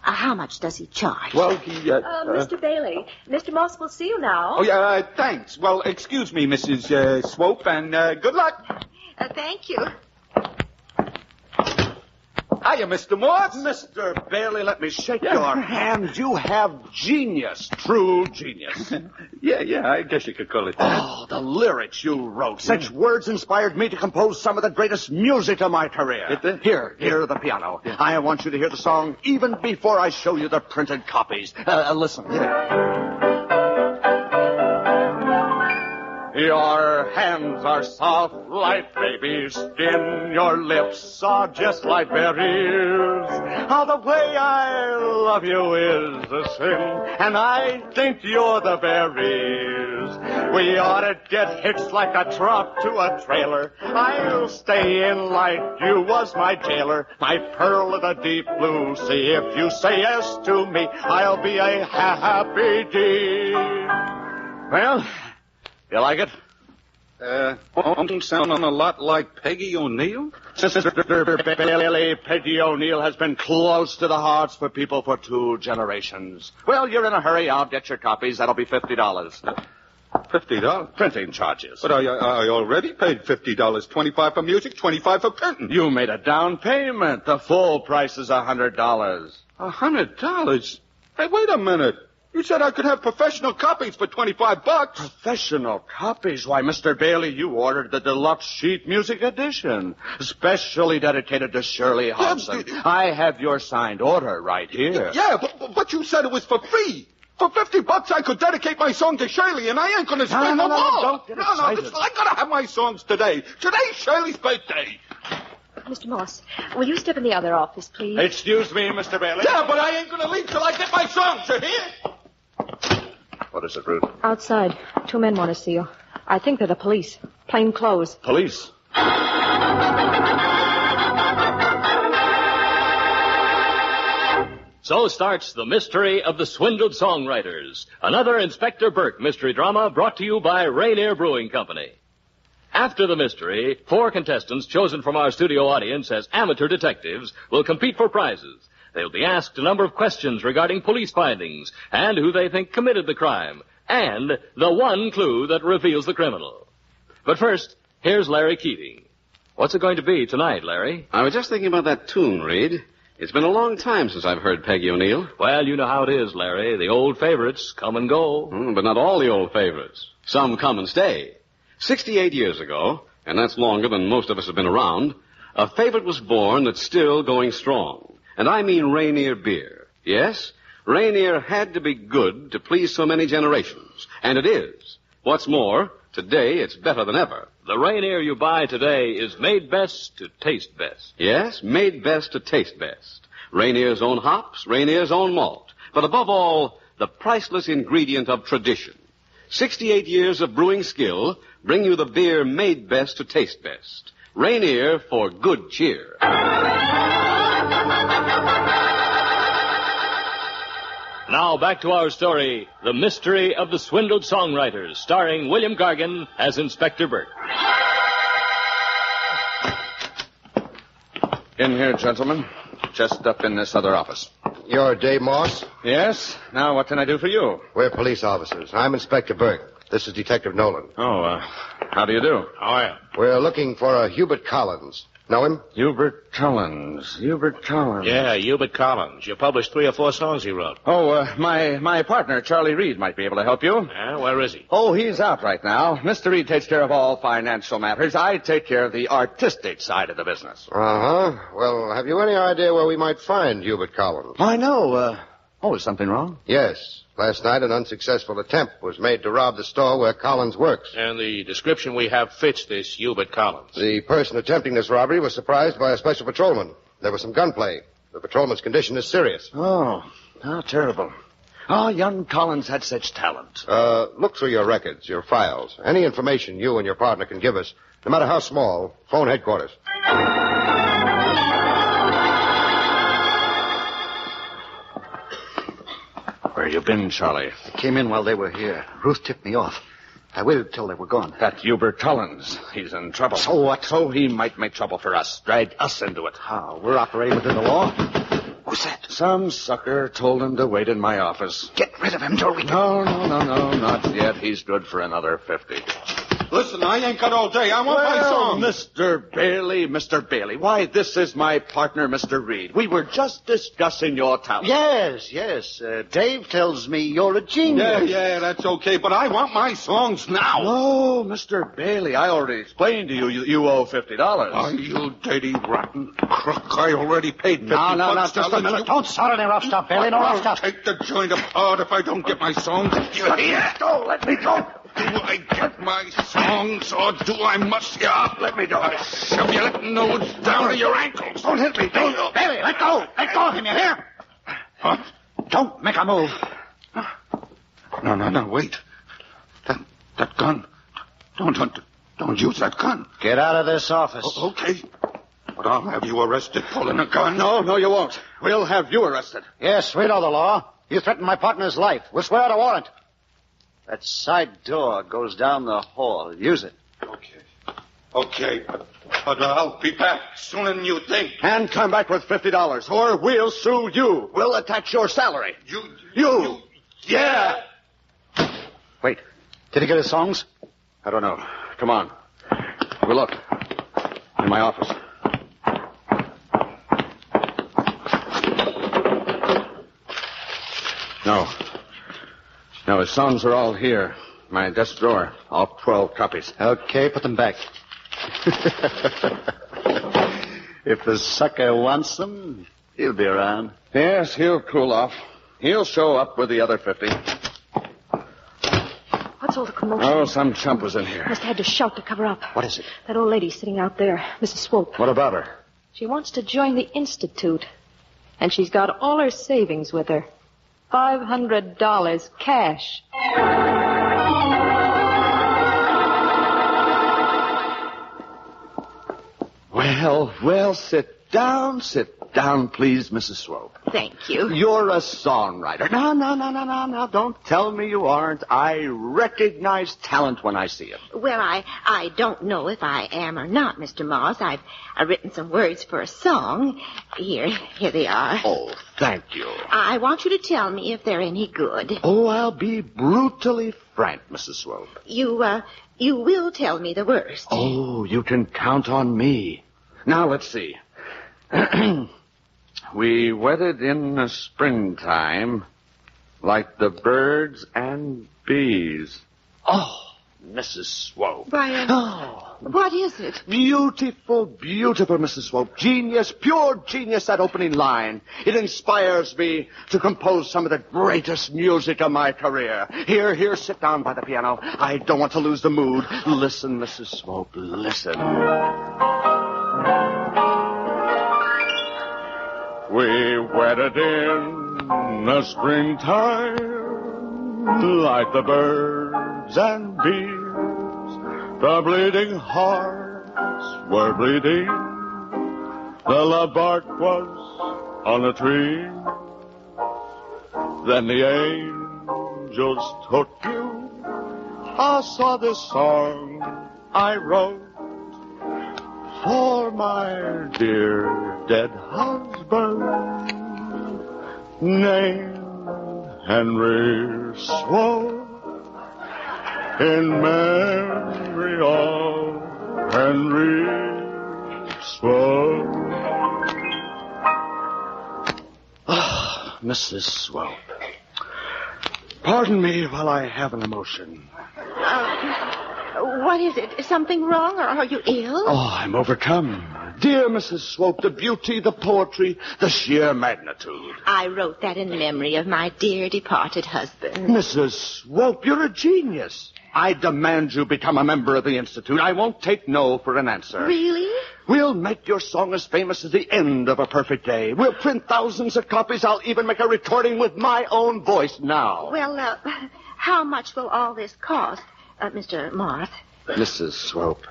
S22: How much does he charge?
S21: Well, he...
S22: Mr. Bailey, Mr. Moss will see you now.
S21: Oh, yeah, thanks. Well, excuse me, Mrs. Swope, and good luck.
S22: Thank you.
S21: Hiya, Mr. Morse.
S26: Mr. Bailey, let me shake your hand. You have genius, true genius.
S21: Yeah, I guess you could call it that.
S26: Oh, the lyrics you wrote. Such words inspired me to compose some of the greatest music of my career. Here, the piano. Yeah. I want you to hear the song even before I show you the printed copies. Listen. Your hands are soft like baby's skin. Your lips are just like berries. How the way I love you is a sin, and I think you're the berries. We ought to get hitched like a truck to a trailer. I'll stay in like you was my jailer. My pearl of the deep blue sea. If you say yes to me, I'll be a happy bee. Well... You like it?
S21: Don't sound a lot like Peggy O'Neill?
S26: Mr. Bailey, Peggy O'Neill has been close to the hearts for people for 2 generations. Well, you're in a hurry. I'll get your copies. That'll be $50.
S21: $50?
S26: Printing charges.
S21: But I already paid $50. $25 for music, $25 for printing.
S26: You made a down payment. The full price is $100.
S21: $100? Hey, wait a minute. You said I could have professional copies for $25.
S26: Professional copies? Why, Mr. Bailey, you ordered the deluxe sheet music edition, specially dedicated to Shirley Hobson. I have your signed order right here.
S21: Yeah, but you said it was for free. For $50, I could dedicate my song to Shirley, and I ain't going to spend no more.
S26: Don't get excited.
S21: I got to have my songs today. Today's Shirley's birthday.
S1: Mr. Morse, will you step in the other office, please?
S26: Excuse me, Mr. Bailey.
S21: Yeah, but I ain't going to leave till I get my songs, you hear?
S26: What is it, Ruth?
S1: Outside. 2 men want to see you. I think they're the police. Plain clothes.
S26: Police?
S4: So starts The Mystery of the Swindled Songwriters, another Inspector Burke mystery drama brought to you by Rainier Brewing Company. After the mystery, 4 contestants chosen from our studio audience as amateur detectives will compete for prizes. They'll be asked a number of questions regarding police findings and who they think committed the crime, and the one clue that reveals the criminal. But first, here's Larry Keating. What's it going to be tonight, Larry?
S18: I was just thinking about that tune, Reed. It's been a long time since I've heard Peggy O'Neill.
S4: Well, you know how it is, Larry. The old favorites come and go.
S18: But not all the old favorites. Some come and stay. 68 years ago, and that's longer than most of us have been around, a favorite was born that's still going strong. And I mean Rainier beer. Yes, Rainier had to be good to please so many generations. And it is. What's more, today it's better than ever.
S4: The Rainier you buy today is made best to taste best.
S18: Yes, made best to taste best. Rainier's own hops, Rainier's own malt. But above all, the priceless ingredient of tradition. 68 years of brewing skill bring you the beer made best to taste best. Rainier for good cheer.
S4: Now back to our story, The Mystery of the Swindled Songwriters, starring William Gargan as Inspector Burke.
S26: In here, gentlemen. Just up in this other office.
S19: You're Dave Moss?
S26: Yes? Now, what can I do for you?
S19: We're police officers. I'm Inspector Burke. This is Detective Nolan.
S26: Oh, how do you do?
S19: How are you? We're looking for a Hubert Collins. Know him?
S26: Hubert Collins.
S5: Yeah, Hubert Collins. You published 3 or 4 songs he wrote.
S26: Oh, my partner, Charlie Reed, might be able to help you.
S5: Yeah, where is he?
S26: Oh, he's out right now. Mr. Reed takes care of all financial matters. I take care of the artistic side of the business.
S19: Uh-huh. Well, have you any idea where we might find Hubert Collins?
S26: I know. Is something wrong?
S19: Yes. Last night, an unsuccessful attempt was made to rob the store where Collins works.
S5: And the description we have fits this Hubert Collins.
S19: The person attempting this robbery was surprised by a special patrolman. There was some gunplay. The patrolman's condition is serious.
S26: Oh, how terrible. Oh, young Collins had such talent.
S19: Look through your records, your files. Any information you and your partner can give us, no matter how small, phone headquarters.
S26: Where you been, Charlie?
S16: I came in while they were here. Ruth tipped me off. I waited till they were gone.
S26: That Hubert Collins. He's in trouble.
S16: So what?
S26: So he might make trouble for us. Drag us into it.
S16: How? We're operating within the law? Who's that?
S26: Some sucker told him to wait in my office.
S16: Get rid of him till we...
S26: No, not yet. He's good for another 50.
S21: Listen, I ain't got all day. I want my song.
S26: Mr. Bailey. Why, this is my partner, Mr. Reed. We were just discussing your talent.
S16: Yes. Dave tells me you're a genius.
S21: Yeah, that's okay, but I want my songs now.
S26: Oh, Mr. Bailey, I already explained to you, you owe $50.
S21: Oh, you dirty, rotten crook. I already paid $50.
S16: No, just a minute. Don't start any rough stuff, Bailey. No rough stuff.
S21: I'll take the joint apart if I don't get my songs. You hear?
S16: Go, let me go.
S21: Do I get my songs, or do I muss you up?
S16: Let me go.
S21: I'll shove your little nose down to your ankles.
S16: Don't hit me. Don't. Bailey, let go. Let go of him, you hear?
S21: Huh?
S16: Don't make a move.
S21: No, wait. That gun. Don't use that gun.
S16: Get out of this office.
S21: Okay. But I'll have you arrested pulling a gun.
S26: No, you won't. We'll have you arrested.
S16: Yes, we know the law. You threatened my partner's life. We'll swear out a warrant. That side door goes down the hall. Use it.
S21: Okay, but I'll be back sooner than you think.
S26: And come back with $50, or we'll sue you. We'll attach your salary. You. Yeah.
S16: Wait. Did he get his songs?
S26: I don't know. Come on. We'll look. In my office.
S2: Now, his songs are all here. My desk drawer. All 12 copies.
S16: Okay, put them back. If the sucker wants them, he'll be around.
S2: Yes, he'll cool off. He'll show up with the other 50.
S1: What's all the commotion?
S2: Oh, some chump was in here.
S1: Must have had to shout to cover up.
S2: What is it?
S1: That old lady sitting out there, Mrs. Swope.
S2: What about her?
S1: She wants to join the Institute. And she's got all her savings with her. $500 cash.
S3: Well, sit down, please, Mrs. Swope.
S22: Thank you.
S3: You're a songwriter. No, don't tell me you aren't. I recognize talent when I see it.
S22: Well, I don't know if I am or not, Mr. Moss. I've written some words for a song. Here they are.
S3: Oh, thank you.
S22: I want you to tell me if they're any good.
S3: Oh, I'll be brutally frank, Mrs. Swope.
S22: You will tell me the worst.
S3: Oh, you can count on me. Now, let's see. We wedded in the springtime like the birds and bees. Oh, Mrs. Swope.
S22: Brian, what is it?
S3: Beautiful, Mrs. Swope. Genius, pure genius, that opening line. It inspires me to compose some of the greatest music of my career. Here, sit down by the piano. I don't want to lose the mood. Listen, Mrs. Swope, listen. We wedded in the springtime like the birds and bees. The bleeding hearts were bleeding. The love bark was on a tree. Then the angels took you. I saw this song I wrote for my dear dead husband, named Henry Swope, in memory of Henry Swope. Ah, Mrs. Swope, pardon me while I have an emotion.
S22: What is it? Something wrong, or are you ill?
S3: Oh, I'm overcome. Dear Mrs. Swope, the beauty, the poetry, the sheer magnitude.
S22: I wrote that in memory of my dear departed husband.
S3: Mrs. Swope, you're a genius. I demand you become a member of the Institute. I won't take no for an answer.
S22: Really?
S3: We'll make your song as famous as the end of a perfect day. We'll print thousands of copies. I'll even make a recording with my own voice now.
S22: Well, how much will all this cost, Mr. Marth?
S3: Mrs. Swope,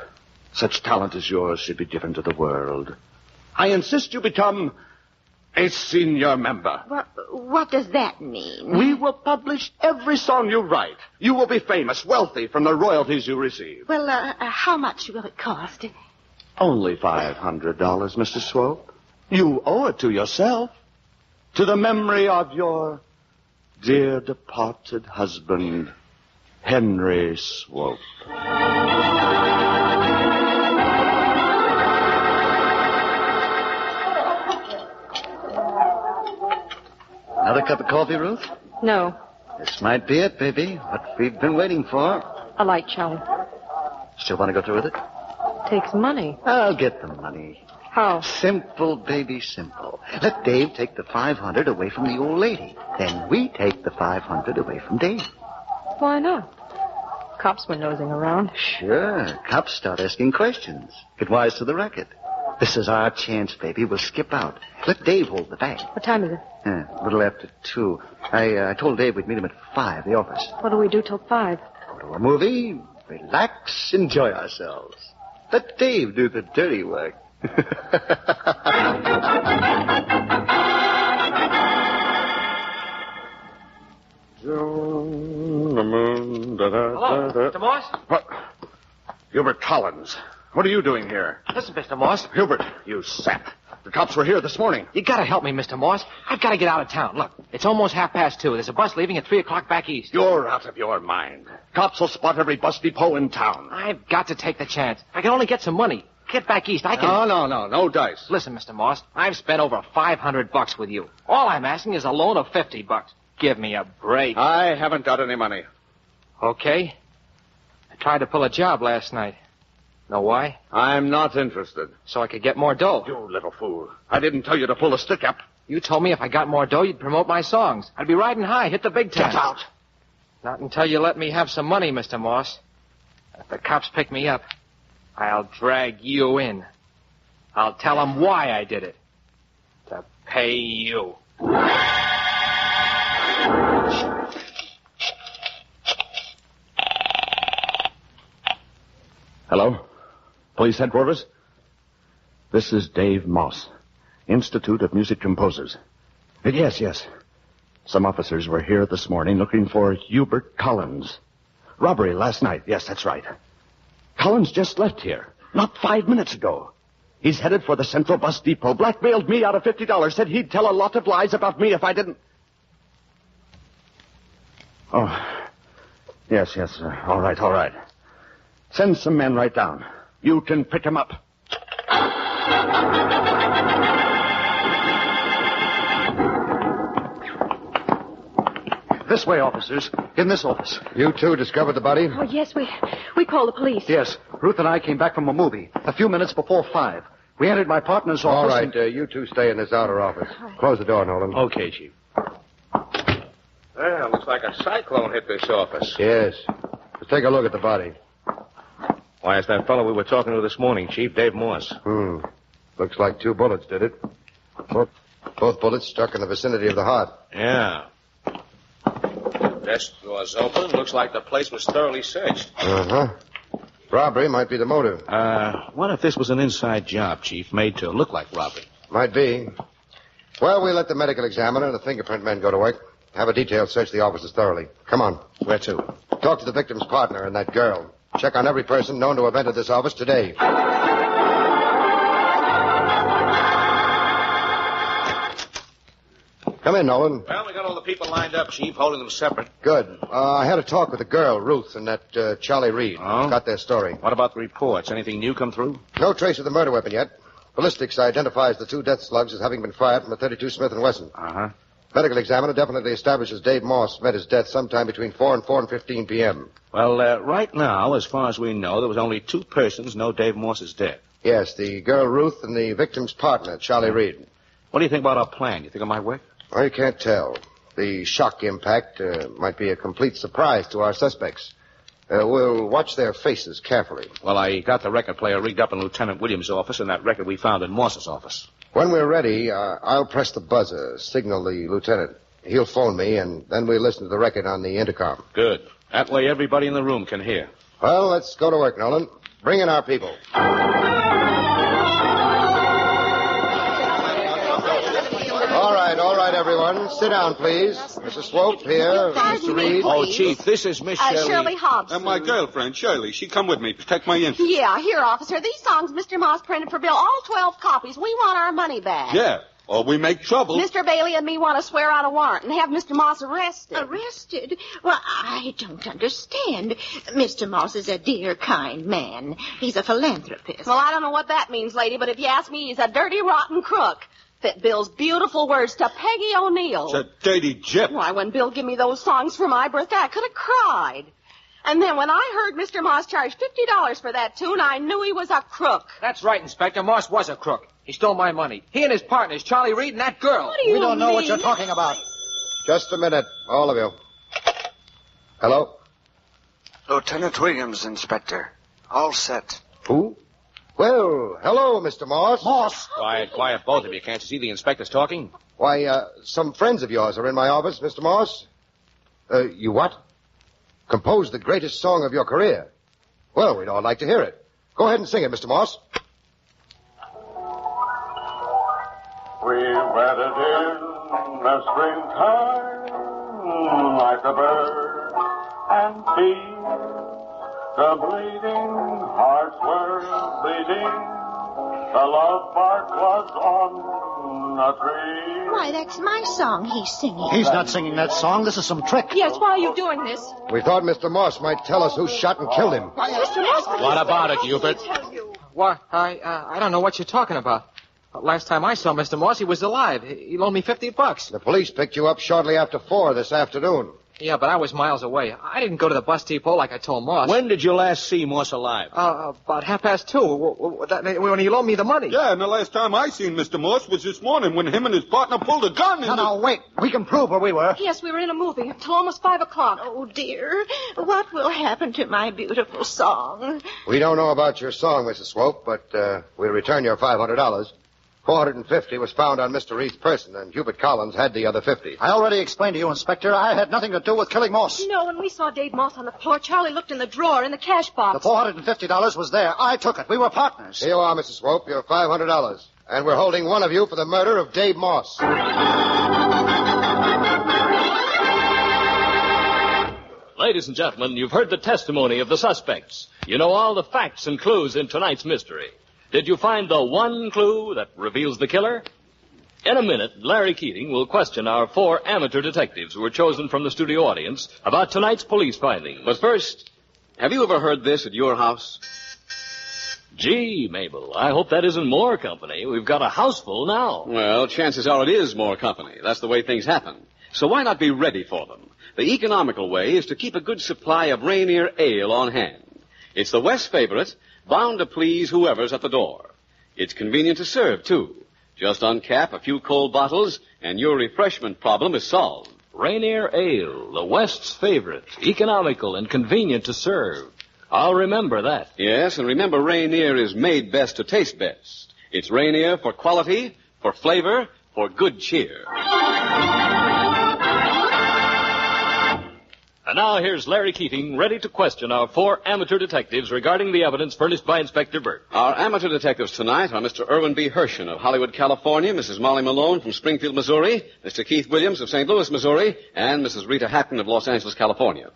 S3: such talent as yours should be given to the world. I insist you become a senior member.
S22: What does that mean?
S3: We will publish every song you write. You will be famous, wealthy from the royalties you receive.
S22: Well, how much will it cost?
S3: Only $500, Mr. Swope. You owe it to yourself. To the memory of your dear departed husband, Henry Swope.
S16: Another cup of coffee, Ruth?
S1: No.
S16: This might be it, baby. What we've been waiting for.
S1: A light, Charlie.
S16: Still want to go through with it?
S1: Takes money.
S16: I'll get the money.
S1: How?
S16: Simple, baby, simple. Let Dave take the $500 away from the old lady. Then we take the $500 away from Dave.
S1: Why not? Cops were nosing around.
S16: Sure. Cops start asking questions. Get wise to the racket. This is our chance, baby. We'll skip out. Let Dave hold the bag.
S1: What time is it?
S16: A little after 2. I told Dave we'd meet him at 5, the office.
S1: What do we do till 5?
S16: Go to a movie, relax, enjoy ourselves. Let Dave do the dirty work.
S2: Hello,
S6: Mr. Morse?
S2: What? Hubert Collins. What are you doing here?
S6: Listen, Mr. Morse.
S2: Hubert, you sap. The cops were here this morning.
S6: You gotta help me, Mr. Morse. I've gotta get out of town. Look, it's almost 2:30. There's a bus leaving at 3 o'clock back east.
S2: You're out of your mind. Cops will spot every bus depot in town.
S6: I've got to take the chance. I can only get some money. Get back east. I can...
S2: No dice.
S6: Listen, Mr. Morse, I've spent over $500 with you. All I'm asking is a loan of $50. give me a break.
S3: I haven't got any money.
S6: Okay. I tried to pull a job last night. Know why?
S3: I'm not interested.
S6: So I could get more dough.
S3: You little fool. I didn't tell you to pull a stick up.
S6: You told me if I got more dough, you'd promote my songs. I'd be riding high, hit the big time.
S3: Get out.
S6: Not until you let me have some money, Mr. Moss. If the cops pick me up, I'll drag you in. I'll tell them why I did it. To pay you.
S3: Hello? Police headquarters? This is Dave Moss, Institute of Music Composers. Yes. Some officers were here this morning looking for Hubert Collins. Robbery last night. Yes, that's right. Collins just left here, not 5 minutes ago. He's headed for the Central Bus Depot, blackmailed me out of $50, said he'd tell a lot of lies about me if I didn't. Oh, yes. All right. Send some men right down. You can pick him up. This way, officers. In this office.
S19: You two discovered the body?
S1: Oh, yes, we called the police.
S3: Yes. Ruth and I came back from a movie a few minutes before 5. We entered my partner's office.
S19: All right, you two stay in this outer office. Close the door, Nolan.
S5: Okay, Chief. Well, looks like a cyclone hit this office.
S19: Yes. Let's take a look at the body.
S5: Why, it's that fellow we were talking to this morning, Chief, Dave Morse.
S19: Looks like 2 bullets did it. Both bullets struck in the vicinity of the heart.
S5: Yeah. Desk door's open. Looks like the place was thoroughly searched.
S19: Uh-huh. Robbery might be the motive.
S5: What if this was an inside job, Chief, made to look like robbery?
S19: Might be. Well, we'll let the medical examiner and the fingerprint men go to work. Have a detail search the offices thoroughly. Come on.
S5: Where to?
S19: Talk to the victim's partner and that girl. Check on every person known to have entered this office today. Come in, Nolan.
S5: Well, we got all the people lined up, Chief, holding them separate.
S19: Good. I had a talk with the girl, Ruth, and that Charlie Reed.
S5: Oh?
S19: Got their story.
S5: What about the reports? Anything new come through?
S19: No trace of the murder weapon yet. Ballistics identifies the 2 death slugs as having been fired from a .32 Smith & Wesson.
S5: Uh-huh.
S19: Medical examiner definitely establishes Dave Moss met his death sometime between 4 and 4:15 p.m.
S5: Well, right now, as far as we know, there was only 2 persons know Dave Moss is dead.
S19: Yes, the girl Ruth and the victim's partner, Charlie Reed.
S5: What do you think about our plan? You think it might work?
S19: Well, you can't tell. The shock impact might be a complete surprise to our suspects. We'll watch their faces carefully.
S5: Well, I got the record player rigged up in Lieutenant Williams' office and that record we found in Moss's office.
S19: When we're ready, I'll press the buzzer, signal the lieutenant. He'll phone me, and then we'll listen to the record on the intercom.
S5: Good. That way everybody in the room can hear.
S19: Well, let's go to work, Nolan. Bring in our people. All right, everyone. Sit down, please. Mrs. Swope, here. Mr. Reed.
S5: Oh, Chief, this is Miss Shirley.
S22: Shirley Hobson.
S21: And my girlfriend, Shirley. She come with me to protect my interest.
S22: Yeah, here, officer. These songs Mr. Moss printed for Bill, all 12 copies. We want our money back.
S21: Yeah, or we make trouble.
S22: Mr. Bailey and me want to swear out a warrant and have Mr. Moss arrested. Arrested? Well, I don't understand. Mr. Moss is a dear, kind man. He's a philanthropist. Well, I don't know what that means, lady, but if you ask me, he's a dirty, rotten crook. Fit Bill's beautiful words to Peggy O'Neill.
S21: It's a dirty gyp.
S22: Why, when Bill gave me those songs for my birthday, I could have cried. And then when I heard Mr. Moss charge $50 for that tune, I knew he was a crook.
S6: That's right, Inspector. Moss was a crook. He stole my money. He and his partners, Charlie Reed and that girl.
S22: What do you
S19: We don't know what
S22: mean?
S19: you're talking about. Just a minute, all of you. Hello?
S7: Lieutenant Williams, Inspector. All set.
S19: Who? Well, hello, Mr. Moss.
S7: Moss.
S5: Quiet, both of you. Can't you see the inspector's talking?
S19: Why, some friends of yours are in my office, Mr. Moss. You what? Composed the greatest song of your career. Well, we'd all like to hear it. Go ahead and sing it, Mr. Moss.
S26: We weathered in the springtime like a bird and bee. The bleeding hearts were bleeding. The love bark was on a tree.
S22: Why, that's my song he's singing.
S16: He's not singing that song. This is some trick.
S1: Yes, why are you doing this?
S19: We thought Mr. Moss might tell us who shot and killed him.
S1: Mr. Moss,
S5: What about it, Hubert?
S6: What? I don't know what you're talking about. Last time I saw Mr. Moss, he was alive. He loaned me $50.
S19: The police picked you up shortly after 4 this afternoon.
S6: Yeah, but I was miles away. I didn't go to the bus depot like I told Moss.
S5: When did you last see Moss alive?
S6: About 2:30, when he loaned me the money.
S21: Yeah, and the last time I seen Mr. Morse was this morning when him and his partner pulled a gun.
S16: No, wait. We can prove where we were.
S22: Yes, we were in a movie until almost 5 o'clock. Oh, dear. What will happen to my beautiful song?
S19: We don't know about your song, Mrs. Swope, but we'll return your $500. $450 was found on Mr. Reed's person, and Hubert Collins had the other $50.
S16: I already explained to you, Inspector, I had nothing to do with killing Moss.
S22: No, when we saw Dave Moss on the floor, Charlie looked in the drawer in the cash box.
S16: The $450 was there. I took it. We were partners.
S19: Here you are, Mrs. Swope, your $500. And we're holding one of you for the murder of Dave Moss.
S4: Ladies and gentlemen, you've heard the testimony of the suspects. You know all the facts and clues in tonight's mystery. Did you find the one clue that reveals the killer? In a minute, Larry Keating will question our 4 amateur detectives who were chosen from the studio audience about tonight's police findings.
S18: But first, have you ever heard this at your house?
S4: Gee, Mabel, I hope that isn't more company. We've got a house full now.
S18: Well, chances are it is more company. That's the way things happen. So why not be ready for them? The economical way is to keep a good supply of Rainier Ale on hand. It's the West favorite, bound to please whoever's at the door. It's convenient to serve, too. Just uncap a few cold bottles, and your refreshment problem is solved.
S4: Rainier Ale, the West's favorite, economical and convenient to serve. I'll remember that.
S18: Yes, and remember Rainier is made best to taste best. It's Rainier for quality, for flavor, for good cheer.
S4: And now here's Larry Keating, ready to question our 4 amateur detectives regarding the evidence furnished by Inspector Burke.
S18: Our amateur detectives tonight are Mr. Irwin B. Hershen of Hollywood, California, Mrs. Molly Malone from Springfield, Missouri, Mr. Keith Williams of St. Louis, Missouri, and Mrs. Rita Hatton of Los Angeles, California.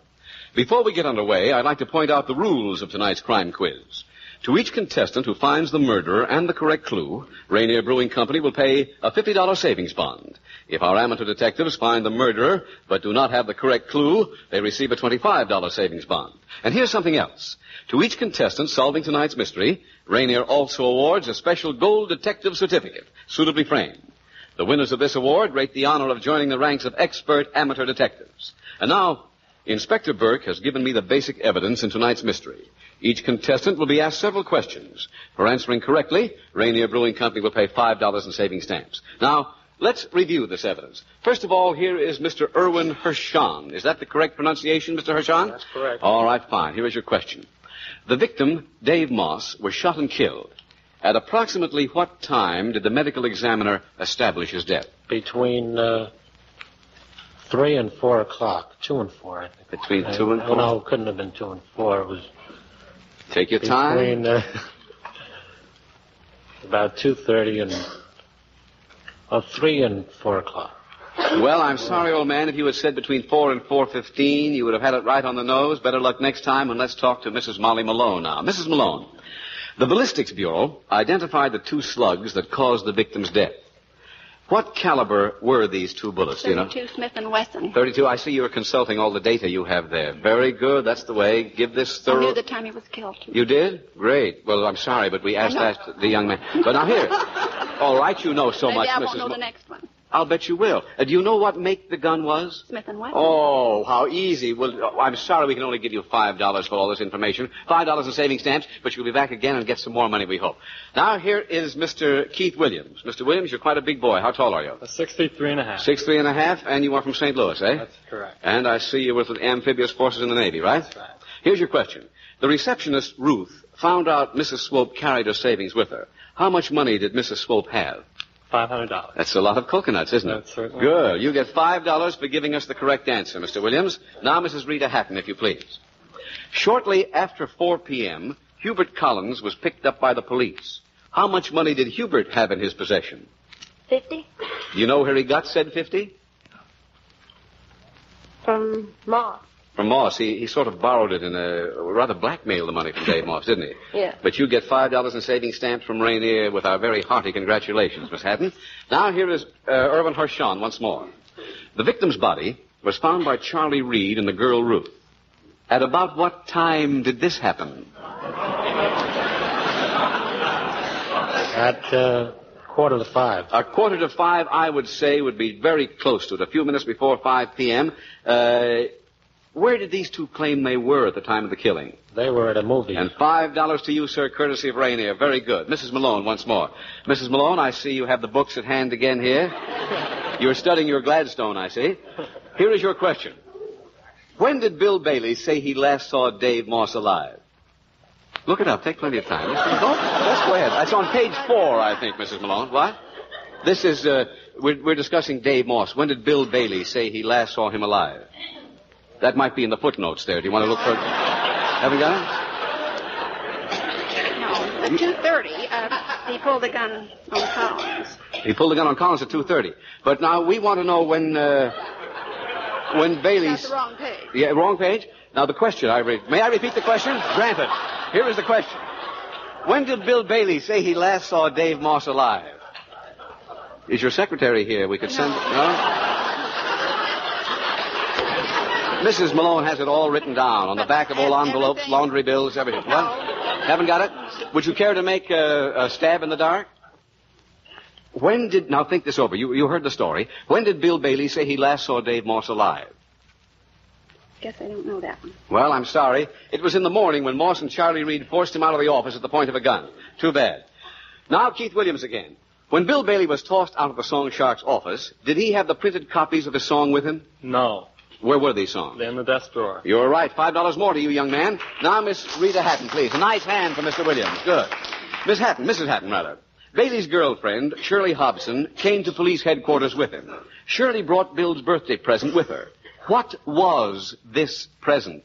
S18: Before we get underway, I'd like to point out the rules of tonight's crime quiz. To each contestant who finds the murderer and the correct clue, Rainier Brewing Company will pay a $50 savings bond. If our amateur detectives find the murderer but do not have the correct clue, they receive a $25 savings bond. And here's something else. To each contestant solving tonight's mystery, Rainier also awards a special gold detective certificate, suitably framed. The winners of this award rate the honor of joining the ranks of expert amateur detectives. And now, Inspector Burke has given me the basic evidence in tonight's mystery. Each contestant will be asked several questions. For answering correctly, Rainier Brewing Company will pay $5 in saving stamps. Now, let's review this evidence. First of all, here is Mr. Irwin Hershen. Is that the correct pronunciation, Mr. Hershen?
S6: That's correct.
S18: All right, fine. Here is your question. The victim, Dave Moss, was shot and killed. At approximately what time did the medical examiner establish his death?
S9: Between 3 and 4 o'clock. 2 and 4, I think.
S18: Between 2 and 4?
S9: No, it couldn't have been 2 and 4. It was...
S18: Take your time.
S9: Between about 2:30 and 3 and 4 o'clock.
S18: Well, I'm sorry, old man. If you had said between 4 and 4:15, you would have had it right on the nose. Better luck next time, and let's talk to Mrs. Molly Malone now. Mrs. Malone, the Ballistics Bureau identified the 2 slugs that caused the victim's death. What caliber were these 2 bullets, do you know?
S22: 32 Smith & Wesson.
S18: 32. I see you're consulting all the data you have there. Very good. That's the way. Give this
S22: I
S18: thorough...
S22: knew the time he was killed.
S18: You did? Great. Well, I'm sorry, but we asked that the young man. But now here. All right, you know so
S22: Maybe
S18: much,
S22: I
S18: Mrs.
S22: won't know the next one.
S18: I'll bet you will. Do you know what make the gun was?
S22: Smith & Wesson.
S18: Oh, how easy. Well, I'm sorry we can only give you $5 for all this information. $5 in saving stamps, but you'll be back again and get some more money, we hope. Now, here is Mr. Keith Williams. Mr. Williams, you're quite a big boy. How tall are you?
S9: 63 and a half.
S18: 6'3" and a half, and you are from St. Louis, eh?
S9: That's correct.
S18: And I see you were with the amphibious forces in the Navy, right?
S9: That's right.
S18: Here's your question. The receptionist, Ruth, found out Mrs. Swope carried her savings with her. How much money did Mrs. Swope have?
S9: $500.
S18: That's a lot of coconuts, isn't it?
S9: That's certainly.
S18: Good. You get $5 for giving us the correct answer, Mr. Williams. Now, Mrs. Rita Hatton, if you please. Shortly after 4 p.m., Hubert Collins was picked up by the police. How much money did Hubert have in his possession?
S22: 50?
S18: Do you know where he got said 50?
S22: From Moss.
S18: From Moss. He sort of borrowed it and rather blackmailed the money from Dave Moss, didn't he?
S22: Yeah.
S18: But you get $5 in saving stamps from Rainier with our very hearty congratulations, Miss Hatton. Now here is Irwin Hershen once more. The victim's body was found by Charlie Reed and the girl Ruth. At about what time did this happen?
S9: At 4:45.
S18: A 4:45, I would say, would be very close to it. A few minutes before 5 p.m. Where did these two claim they were at the time of the killing?
S9: They were at a movie.
S18: And $5 to you, sir, courtesy of Rainier. Very good. Mrs. Malone, once more. Mrs. Malone, I see you have the books at hand again here. You're studying your Gladstone, I see. Here is your question. When did Bill Bailey say he last saw Dave Moss alive? Look it up. Take plenty of time. Let's go ahead. That's on page 4, I think, Mrs. Malone. What? This is, we're discussing Dave Moss. When did Bill Bailey say he last saw him alive? That might be in the footnotes there. Do you want to look for it? Haven't got it?
S10: No, at 2:30, he pulled the gun on Collins.
S18: He pulled the gun on Collins at 2:30. But now we want to know when Bailey's...
S10: That's the wrong page.
S18: Yeah, wrong page? Now the question, may I repeat the question? Granted. Here is the question. When did Bill Bailey say he last saw Dave Moss alive? Is your secretary here? We could send... No? Mrs. Malone has it all written down on the back of all envelopes, laundry bills, everything. What? Haven't got it? Would you care to make a stab in the dark? Now think this over. You heard the story. When did Bill Bailey say he last saw Dave Moss alive?
S10: Guess I don't know that one.
S18: Well, I'm sorry. It was in the morning when Moss and Charlie Reed forced him out of the office at the point of a gun. Too bad. Now, Keith Williams again. When Bill Bailey was tossed out of the Song Shark's office, did he have the printed copies of his song with him?
S14: No.
S18: Where were these songs?
S14: They're in the desk drawer.
S18: You're right. $5 more to you, young man. Now, Miss Rita Hatton, please. A nice hand for Mr. Williams. Good. Mrs. Hatton. Bailey's girlfriend, Shirley Hobson, came to police headquarters with him. Shirley brought Bill's birthday present with her. What was this present?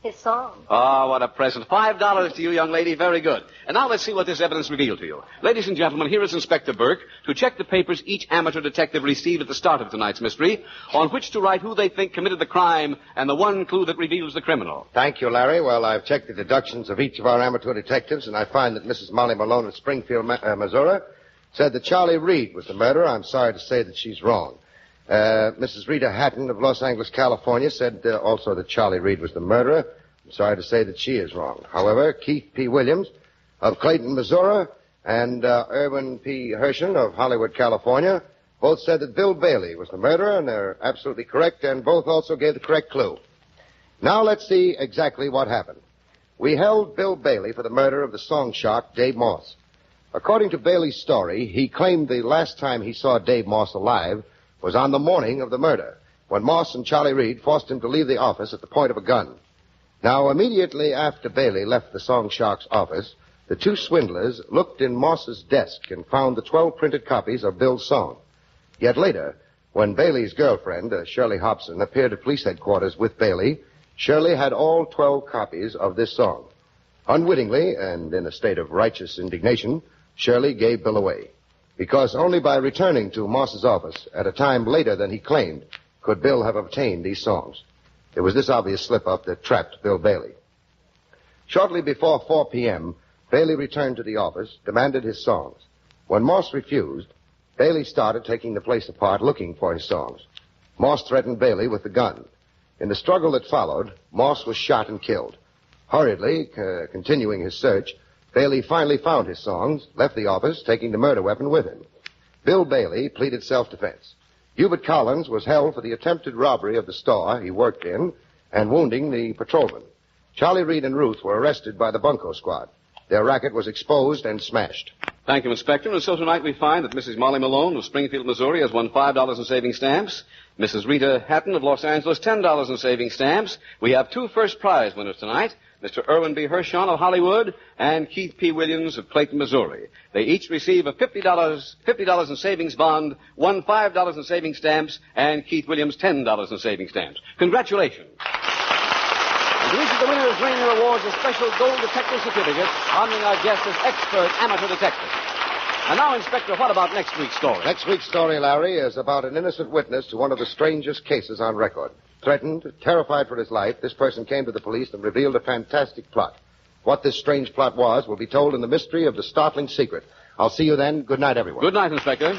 S20: His song.
S18: Oh, what a present. $5 to you, young lady. Very good. And now let's see what this evidence revealed to you. Ladies and gentlemen, here is Inspector Burke to check the papers each amateur detective received at the start of tonight's mystery, on which to write who they think committed the crime and the one clue that reveals the criminal.
S19: Thank you, Larry. Well, I've checked the deductions of each of our amateur detectives, and I find that Mrs. Molly Malone of Springfield, Missouri, said that Charlie Reed was the murderer. I'm sorry to say that she's wrong. Mrs. Rita Hatton of Los Angeles, California, said also that Charlie Reed was the murderer. I'm sorry to say that she is wrong. However, Keith P. Williams of Clayton, Missouri, and Irwin P. Hershen of Hollywood, California, both said that Bill Bailey was the murderer, and they're absolutely correct, and both also gave the correct clue. Now let's see exactly what happened. We held Bill Bailey for the murder of the song shark, Dave Moss. According to Bailey's story, he claimed the last time he saw Dave Moss alive was on the morning of the murder, when Moss and Charlie Reed forced him to leave the office at the point of a gun. Now, immediately after Bailey left the Song Shark's office, the two swindlers looked in Moss's desk and found the 12 printed copies of Bill's song. Yet later, when Bailey's girlfriend, Shirley Hobson, appeared at police headquarters with Bailey, Shirley had all 12 copies of this song. Unwittingly, and in a state of righteous indignation, Shirley gave Bill away, because only by returning to Moss's office at a time later than he claimed could Bill have obtained these songs. It was this obvious slip-up that trapped Bill Bailey. Shortly before 4 p.m., Bailey returned to the office, demanded his songs. When Moss refused, Bailey started taking the place apart looking for his songs. Moss threatened Bailey with the gun. In the struggle that followed, Moss was shot and killed. Hurriedly, continuing his search, Bailey finally found his songs, left the office, taking the murder weapon with him. Bill Bailey pleaded self-defense. Hubert Collins was held for the attempted robbery of the store he worked in and wounding the patrolman. Charlie Reed and Ruth were arrested by the Bunko Squad. Their racket was exposed and smashed.
S18: Thank you, Inspector. And so tonight we find that Mrs. Molly Malone of Springfield, Missouri has won $5 in saving stamps. Mrs. Rita Hatton of Los Angeles, $10 in saving stamps. We have two first prize winners tonight, Mr. Irwin B. Hershen of Hollywood and Keith P. Williams of Clayton, Missouri. They each receive a $50 in savings bond, won $5 in saving stamps, and Keith Williams $10 in saving stamps. Congratulations. And to each of the winners, Rainier awards a special gold detective certificate honoring our guest as expert amateur detective. And now, Inspector, what about next week's story?
S19: Next week's story, Larry, is about an innocent witness to one of the strangest cases on record. Threatened, terrified for his life, this person came to the police and revealed a fantastic plot. What this strange plot was will be told in the mystery of the startling secret. I'll see you then. Good night, everyone.
S18: Good night, Inspector.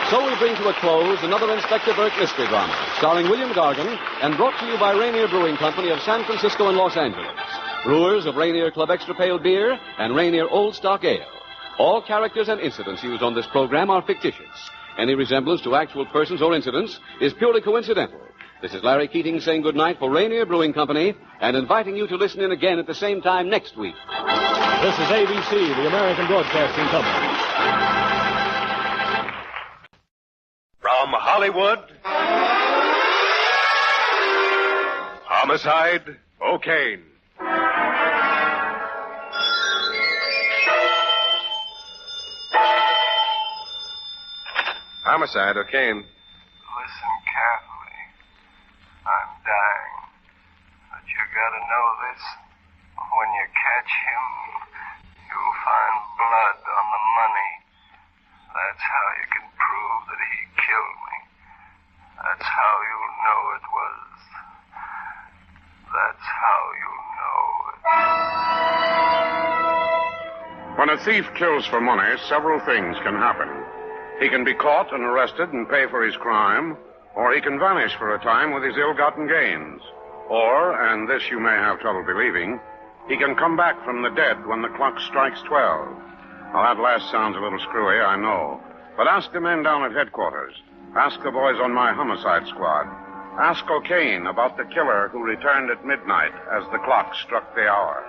S18: So we bring to a close another Inspector Burke mystery drama, starring William Gargan, and brought to you by Rainier Brewing Company of San Francisco and Los Angeles. Brewers of Rainier Club Extra Pale Beer and Rainier Old Stock Ale. All characters and incidents used on this program are fictitious. Any resemblance to actual persons or incidents is purely coincidental. This is Larry Keating saying goodnight for Rainier Brewing Company and inviting you to listen in again at the same time next week.
S4: This is ABC, the American Broadcasting Company.
S12: From Hollywood, Homicide, O'Kane.
S8: Homicide, O'Kane.
S13: Listen carefully. I'm dying. But you gotta know this. When you catch him, you'll find blood on the money. That's how you can prove that he killed me. That's how you'll know it was. That's how you'll know it.
S8: When a thief kills for money, several things can happen. He can be caught and arrested and pay for his crime, or he can vanish for a time with his ill-gotten gains. Or, and this you may have trouble believing, he can come back from the dead when the clock strikes 12. Now, that last sounds a little screwy, I know. But ask the men down at headquarters. Ask the boys on my homicide squad. Ask O'Kane about the killer who returned at midnight as the clock struck the hour.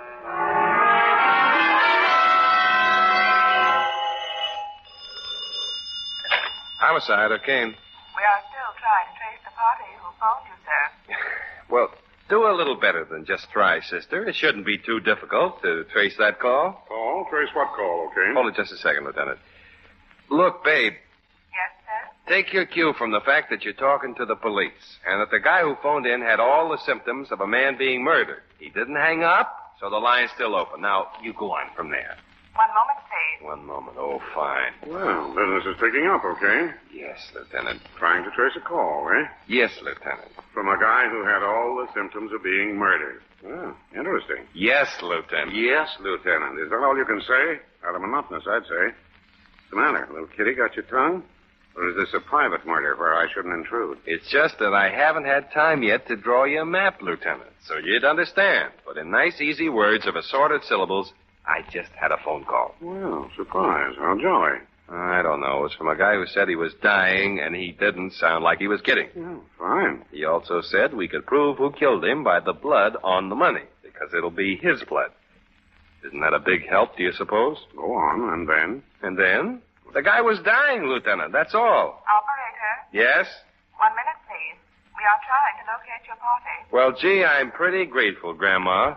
S12: Homicide, O'Kane.
S13: We are still trying to trace the party who phoned you, sir.
S12: Well, do a little better than just try, sister. It shouldn't be too difficult to trace that call.
S8: Call? Trace what call, O'Kane?
S12: Hold it just a second, Lieutenant. Look, babe.
S13: Yes, sir?
S12: Take your cue from the fact that you're talking to the police, and that the guy who phoned in had all the symptoms of a man being murdered. He didn't hang up, so the line's still open. Now, you go on from there.
S13: 1 moment, please.
S12: 1 moment. Oh, fine.
S8: Well, business is picking up, O'Kane.
S12: Yes, Lieutenant.
S8: Trying to trace a call, eh?
S12: Yes, Lieutenant.
S8: From a guy who had all the symptoms of being murdered. Oh, interesting.
S12: Yes, Lieutenant.
S8: Yes, Lieutenant. Is that all you can say? Rather monotonous, I'd say. What's the matter? Little kitty got your tongue? Or is this a private murder where I shouldn't intrude?
S12: It's just that I haven't had time yet to draw you a map, Lieutenant. So you'd understand. But in nice, easy words of assorted syllables, I just had a phone call.
S8: Well, surprise. How jolly.
S12: I don't know. It was from a guy who said he was dying, and he didn't sound like he was kidding.
S8: Oh, fine.
S12: He also said we could prove who killed him by the blood on the money, because it'll be his blood. Isn't that a big help, do you suppose?
S8: Go on, and then?
S12: And then? The guy was dying, Lieutenant, that's all.
S13: Operator?
S12: Yes?
S13: 1 minute, please. We are trying to locate your party.
S12: Well, gee, I'm pretty grateful, Grandma.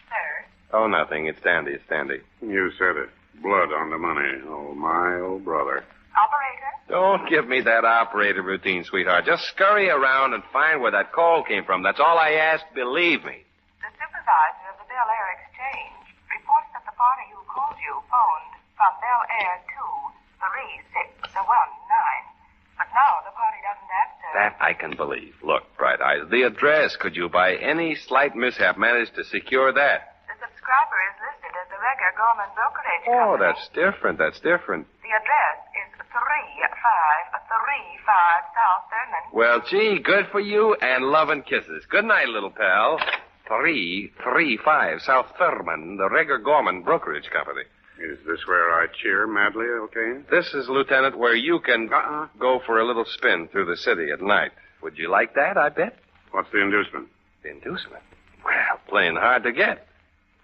S13: Sir?
S12: Oh, nothing. It's Dandy. It's Dandy.
S8: You said it. Blood on the money. Oh, my old brother.
S13: Operator?
S12: Don't give me that operator routine, sweetheart. Just scurry around and find where that call came from. That's all I ask, believe me.
S13: The supervisor of the Bel Air Exchange reports that the party who called you phoned from Bel Air 23619. But now the party doesn't answer.
S12: That I can believe. Look, Bright Eyes, the address. Could you, by any slight mishap, manage to secure that?
S13: The subscriber is listed as the Regger Gorman Brokerage Company.
S12: Oh, that's different. That's different.
S13: The address is 3535 South Thurman.
S12: Well, gee, good for you and love and kisses. Good night, little pal. 335 South Thurman, the Regger Gorman Brokerage Company.
S8: Is this where I cheer madly, O'Kane?
S12: This is, Lieutenant, where you can go for a little spin through the city at night. Would you like that, I bet?
S8: What's the inducement?
S12: The inducement? Well, plain hard to get.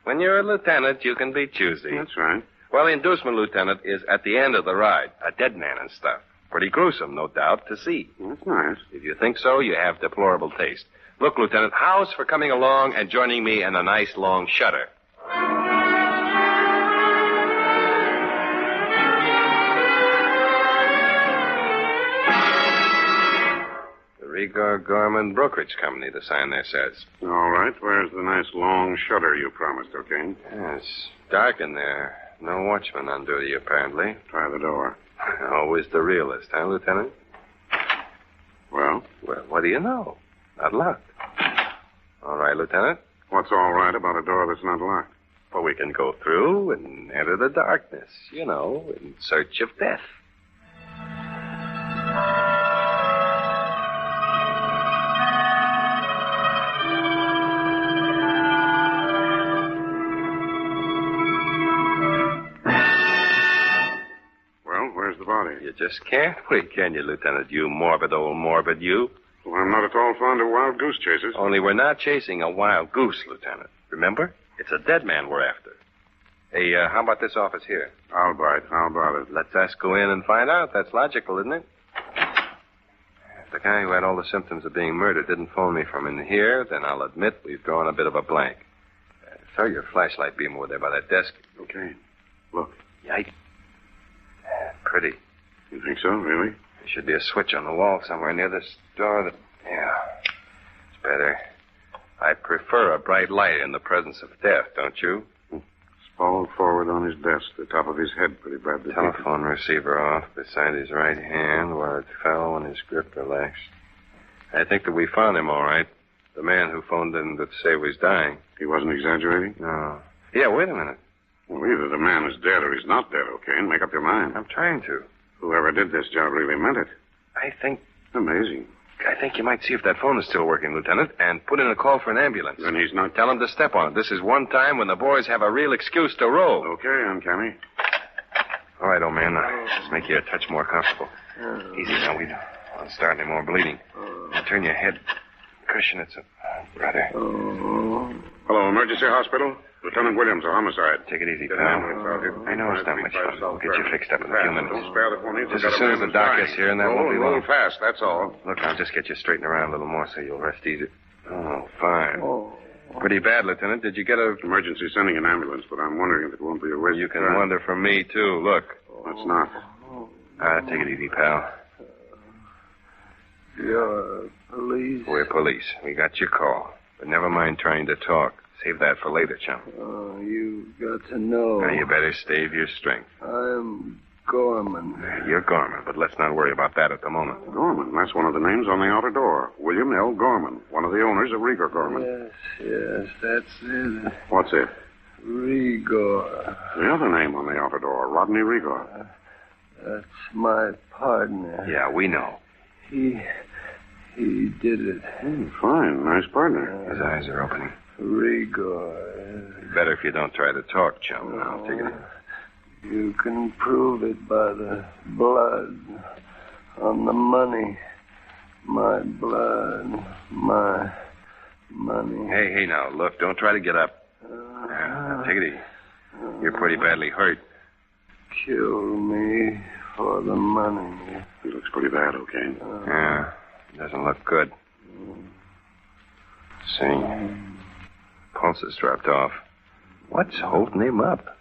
S12: When you're a lieutenant, you can be choosy.
S8: That's right.
S12: Well, the inducement, Lieutenant, is at the end of the ride. A dead man and stuff. Pretty gruesome, no doubt, to see.
S8: That's nice.
S12: If you think so, you have deplorable taste. Look, Lieutenant, how's for coming along and joining me in a nice long shudder? Regard Gorman Brokerage Company, the sign there says.
S8: All right. Where's the nice long shutter you promised, O'Kane?
S12: Yes. Dark in there. No watchman on duty, apparently.
S8: Try the door.
S12: Always the realist, huh, Lieutenant?
S8: Well?
S12: Well, what do you know? Not locked. All right, Lieutenant.
S8: What's all right about a door that's not locked?
S12: Well, we can go through and enter the darkness, you know, in search of death.
S8: the body.
S12: You just can't wait, can you, Lieutenant? You morbid old morbid, you.
S8: Well, I'm not at all fond of wild goose chases.
S12: Only we're not chasing a wild goose, Lieutenant. Remember? It's a dead man we're after. Hey, how about this office here?
S8: I'll bite. How about it?
S12: Let's us go in and find out. That's logical, isn't it? If the guy who had all the symptoms of being murdered didn't phone me from in here, then I'll admit we've drawn a bit of a blank. Throw your flashlight beam over there by that desk.
S8: Okay. Look.
S12: Yikes. Pretty.
S8: You think so, really?
S12: There should be a switch on the wall somewhere near this door Yeah. It's better. I prefer a bright light in the presence of death, don't you?
S8: Sprawled forward on his desk, the top of his head pretty badly.
S12: Telephone receiver off beside his right hand where it fell when his grip relaxed. I think that we found him all right. The man who phoned in to say he was dying.
S8: He wasn't exaggerating?
S12: No. Yeah, wait a minute.
S8: Well, either the man is dead or he's not dead, okay? Make up your mind.
S12: I'm trying to.
S8: Whoever did this job really meant it.
S12: I think
S8: you
S12: might see if that phone is still working, Lieutenant, and put in a call for an ambulance.
S8: Then he's not...
S12: Tell him to step on it. This is one time when the boys have a real excuse to roll.
S8: Okay, uncanny.
S12: All right, old man. Just make you a touch more comfortable. Easy now. We don't start any more bleeding. Now turn your head. Cushion it, brother.
S8: Hello, emergency hospital? Lieutenant Williams, a homicide.
S12: Take it easy, pal. I know it's not much fun. We'll get you fixed up in a few minutes.
S8: Don't spare the phone.
S12: Just as soon as the doc gets here, and that won't be long.
S8: Fast, that's all.
S12: Look, I'll just get you straightened around a little more so you'll rest easy. Oh, fine. Pretty bad, Lieutenant. Did you get a...
S8: Emergency sending an ambulance, but I'm wondering if it won't be a waste.
S12: You can wonder from me, too. Look.
S8: It's not.
S12: Take it easy, pal.
S13: You're police?
S12: We're police. We got your call. But never mind trying to talk. Save that for later, chum.
S13: Oh, you've got to know.
S12: Now, you better stave your strength.
S13: I'm Gorman.
S12: You're Gorman, but let's not worry about that at the moment.
S8: Gorman? That's one of the names on the outer door. William L. Gorman, one of the owners of Rigor Gorman.
S13: Yes, that's it.
S8: What's it?
S13: Rigor.
S8: The other name on the outer door, Rodney Rigor.
S13: That's my partner.
S12: Yeah, we know.
S13: He did it.
S8: Fine. Nice partner.
S12: His eyes are opening.
S13: Rigor.
S12: Better if you don't try to talk, chum. Now, take it easy.
S13: You can prove it by the blood on the money. My blood. My money.
S12: Hey, now, look, don't try to get up. Now, take it easy. You're pretty badly hurt.
S13: Kill me for the money.
S8: He looks pretty bad, okay?
S12: Yeah, doesn't look good. See, pulse has dropped off. What's holding him up?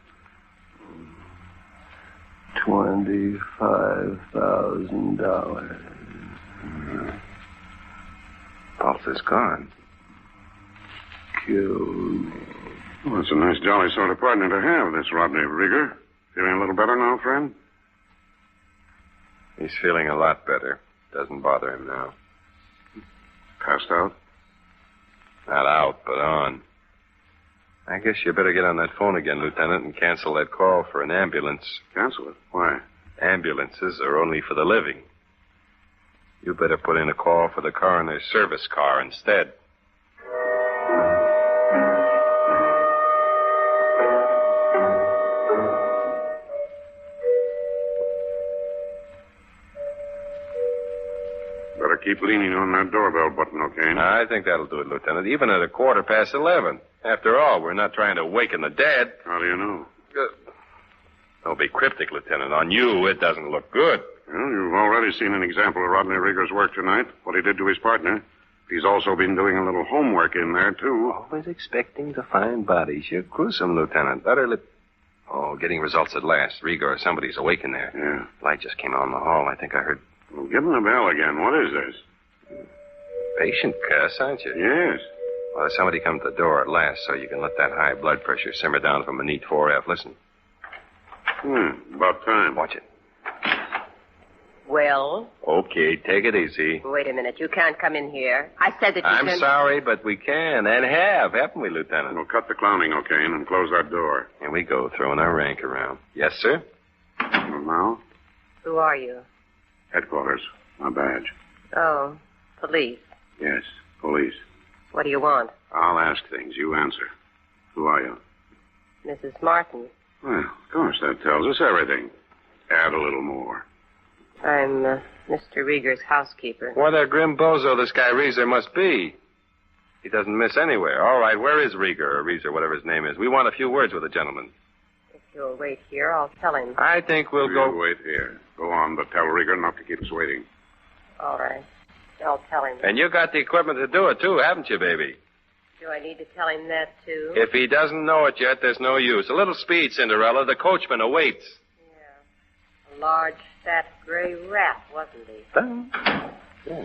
S13: $25,000.
S12: Pulse is gone.
S13: Kill me.
S8: Well, it's a nice, jolly sort of partner to have, this Rodney Rigor. Feeling a little better now, friend?
S12: He's feeling a lot better. Doesn't bother him now.
S8: Passed out?
S12: Not out, but on. I guess you better get on that phone again, Lieutenant, and cancel that call for an ambulance.
S8: Cancel it? Why?
S12: Ambulances are only for the living. You better put in a call for the coroner's service car instead.
S8: Better keep leaning on that doorbell button, okay?
S12: I think that'll do it, Lieutenant, even at 11:15. After all, we're not trying to awaken the dead.
S8: How do you know?
S12: Don't be cryptic, Lieutenant. On you, it doesn't look good.
S8: Well, you've already seen an example of Rodney Rigor's work tonight, what he did to his partner. He's also been doing a little homework in there, too.
S12: Always expecting to find bodies. You're gruesome, Lieutenant. Utterly... Oh, getting results at last. Rigor, somebody's awake in there.
S8: Yeah.
S12: Light just came on the hall. I think I heard...
S8: Well, give him the bell again. What is this?
S12: Patient cuss, aren't you?
S8: Yes.
S12: Well, somebody come to the door at last, so you can let that high blood pressure simmer down from a neat 4F. Listen.
S8: About time.
S12: Watch it.
S10: Well?
S12: Okay, take it easy.
S10: Wait a minute. You can't come in here. I said that you
S12: I'm
S10: can...
S12: sorry, but we can and have, haven't we, Lieutenant?
S8: We'll cut the clowning, okay, and close that door.
S12: Here we go, throwing our rank around. Yes, sir?
S8: Well, now?
S10: Who are you?
S8: Headquarters. My badge.
S10: Oh, police.
S8: Yes, police.
S10: What do you want?
S8: I'll ask things. You answer. Who are you?
S10: Mrs. Martin.
S8: Well, of course, that tells us everything.
S11: Add a little more.
S14: I'm Mr. Rieger's housekeeper.
S12: What a grim bozo this guy Reeser must be. He doesn't miss anywhere. All right, where is Rieger, or Reeser, whatever his name is? We want a few words with the gentleman.
S14: If you'll wait here, I'll tell him.
S12: I think we'll go...
S11: wait here. Go on, but tell Rieger not to keep us waiting.
S14: All right. I'll tell him.
S12: And you got the equipment to do it, too, haven't you, baby?
S14: Do I need to tell him that, too?
S12: If he doesn't know it yet, there's no use. A little speed, Cinderella. The coachman awaits.
S14: A large, fat, gray rat, wasn't he?
S12: Yeah.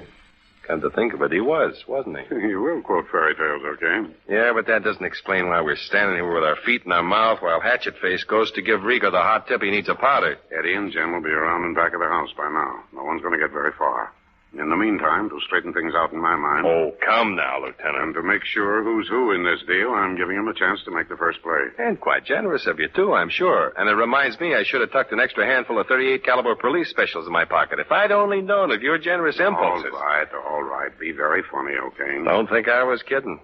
S12: Come to think of it, he was, wasn't he?
S11: You will quote fairy tales, okay?
S12: Yeah, but that doesn't explain why we're standing here with our feet in our mouth while Hatchet Face goes to give Rieger the hot tip he needs a powder.
S11: Eddie and Jen will be around in back of the house by now. No one's going to get very far. In the meantime, to straighten things out in my mind...
S12: Oh, come now, Lieutenant.
S11: And to make sure who's who in this deal, I'm giving him a chance to make the first play.
S12: And quite generous of you, too, I'm sure. And it reminds me I should have tucked an extra handful of .38 caliber police specials in my pocket. If I'd only known of your generous impulses.
S11: All right. Be very funny, okay?
S12: Don't think I was kidding.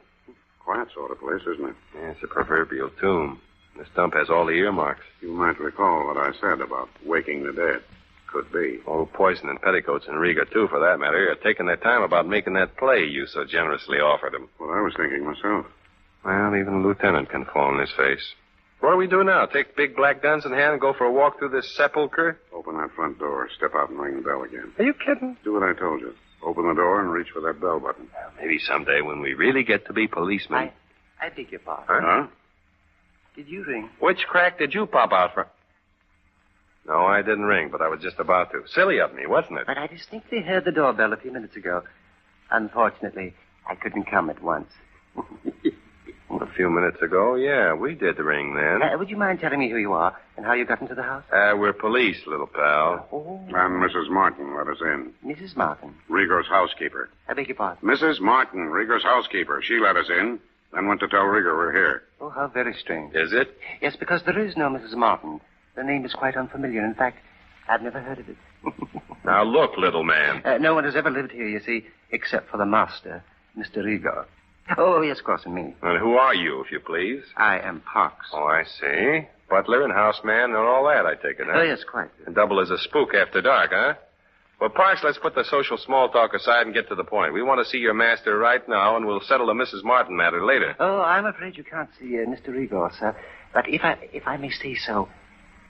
S11: Quiet sort of place, isn't it?
S12: Yeah, it's a proverbial tomb. This dump has all the earmarks.
S11: You might recall what I said about waking the dead. Could be.
S12: Oh, Poison and Petticoats and Rieger, too, for that matter, are taking their time about making that play you so generously offered them.
S11: Well, I was thinking myself.
S12: Well, even the lieutenant can fall on his face. What do we do now? Take big black guns in hand and go for a walk through this sepulcher?
S11: Open that front door, step out and ring the bell again.
S12: Are you kidding?
S11: Do what I told you. Open the door and reach for that bell button.
S12: Well, maybe someday when we really get to be policemen.
S15: I beg your pardon.
S11: Huh?
S15: Did you ring?
S12: Which crack did you pop out from? No, I didn't ring, but I was just about to. Silly of me, wasn't it?
S15: But I distinctly heard the doorbell a few minutes ago. Unfortunately, I couldn't come at once.
S12: A few minutes ago, yeah, we did ring then.
S15: Would you mind telling me who you are and how you got into the house?
S12: We're police, little pal.
S15: Oh.
S11: And Mrs. Martin let us in.
S15: Mrs. Martin?
S11: Rieger's housekeeper.
S15: I beg your pardon?
S11: Mrs. Martin, Rieger's housekeeper. She let us in, then went to tell Rieger we're here.
S15: Oh, how very strange.
S12: Is it?
S15: Yes, because there is no Mrs. Martin. The name is quite unfamiliar. In fact, I've never heard of it.
S12: Now, look, little man.
S15: No one has ever lived here, you see, except for the master, Mr. Rieger. Oh, yes, of course, and me.
S12: And who are you, if you please?
S15: I am Parks.
S12: Oh, I see. Butler and houseman and all that, I take it, huh?
S15: Oh, yes, quite.
S12: And double as a spook after dark, huh? Well, Parks, let's put the social small talk aside and get to the point. We want to see your master right now, and we'll settle the Mrs. Martin matter later.
S15: Oh, I'm afraid you can't see Mr. Rieger, sir. But if I may say so,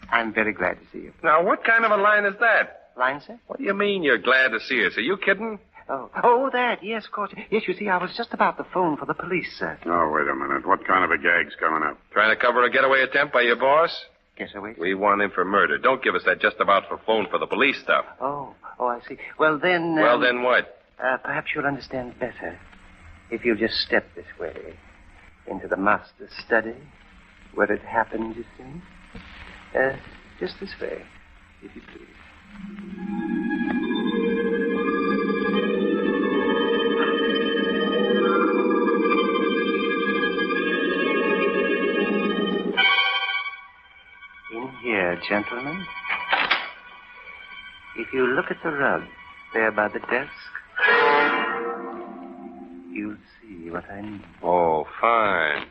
S15: I'm very glad to see you.
S12: Now, what kind of a line is that?
S15: Line, sir?
S12: What do you mean you're glad to see us? Are you kidding?
S15: Oh, that. Yes, of course. Yes, you see, I was just about to phone for the police, sir.
S11: Oh, wait a minute. What kind of a gag's coming up?
S12: Trying to cover a getaway attempt by your boss?
S15: Getaway?
S12: We want him for murder. Don't give us that just about for phone for the police stuff.
S15: Oh, I see. Well, then...
S12: Well, then what?
S15: Perhaps you'll understand better if you'll just step this way into the master's study where it happened, you see. Just this way, if you please. In here, gentlemen. If you look at the rug there by the desk, you'll see what I mean.
S12: Oh, fine.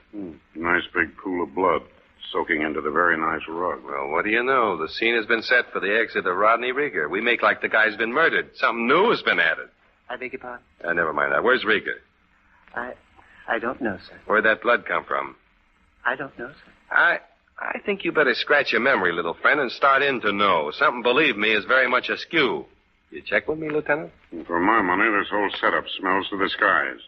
S11: Nice big pool of blood soaking into the very nice rug.
S12: Well, what do you know? The scene has been set for the exit of Rodney Rieger. We make like the guy's been murdered. Something new has been added.
S15: I beg your pardon?
S12: Never mind that. Where's Rieger?
S15: I don't know, sir.
S12: Where'd that blood come from?
S15: I don't know, sir.
S12: I think you better scratch your memory, little friend, and start in to know. Something, believe me, is very much askew. You check with me, Lieutenant?
S11: For my money, this whole setup smells to the skies.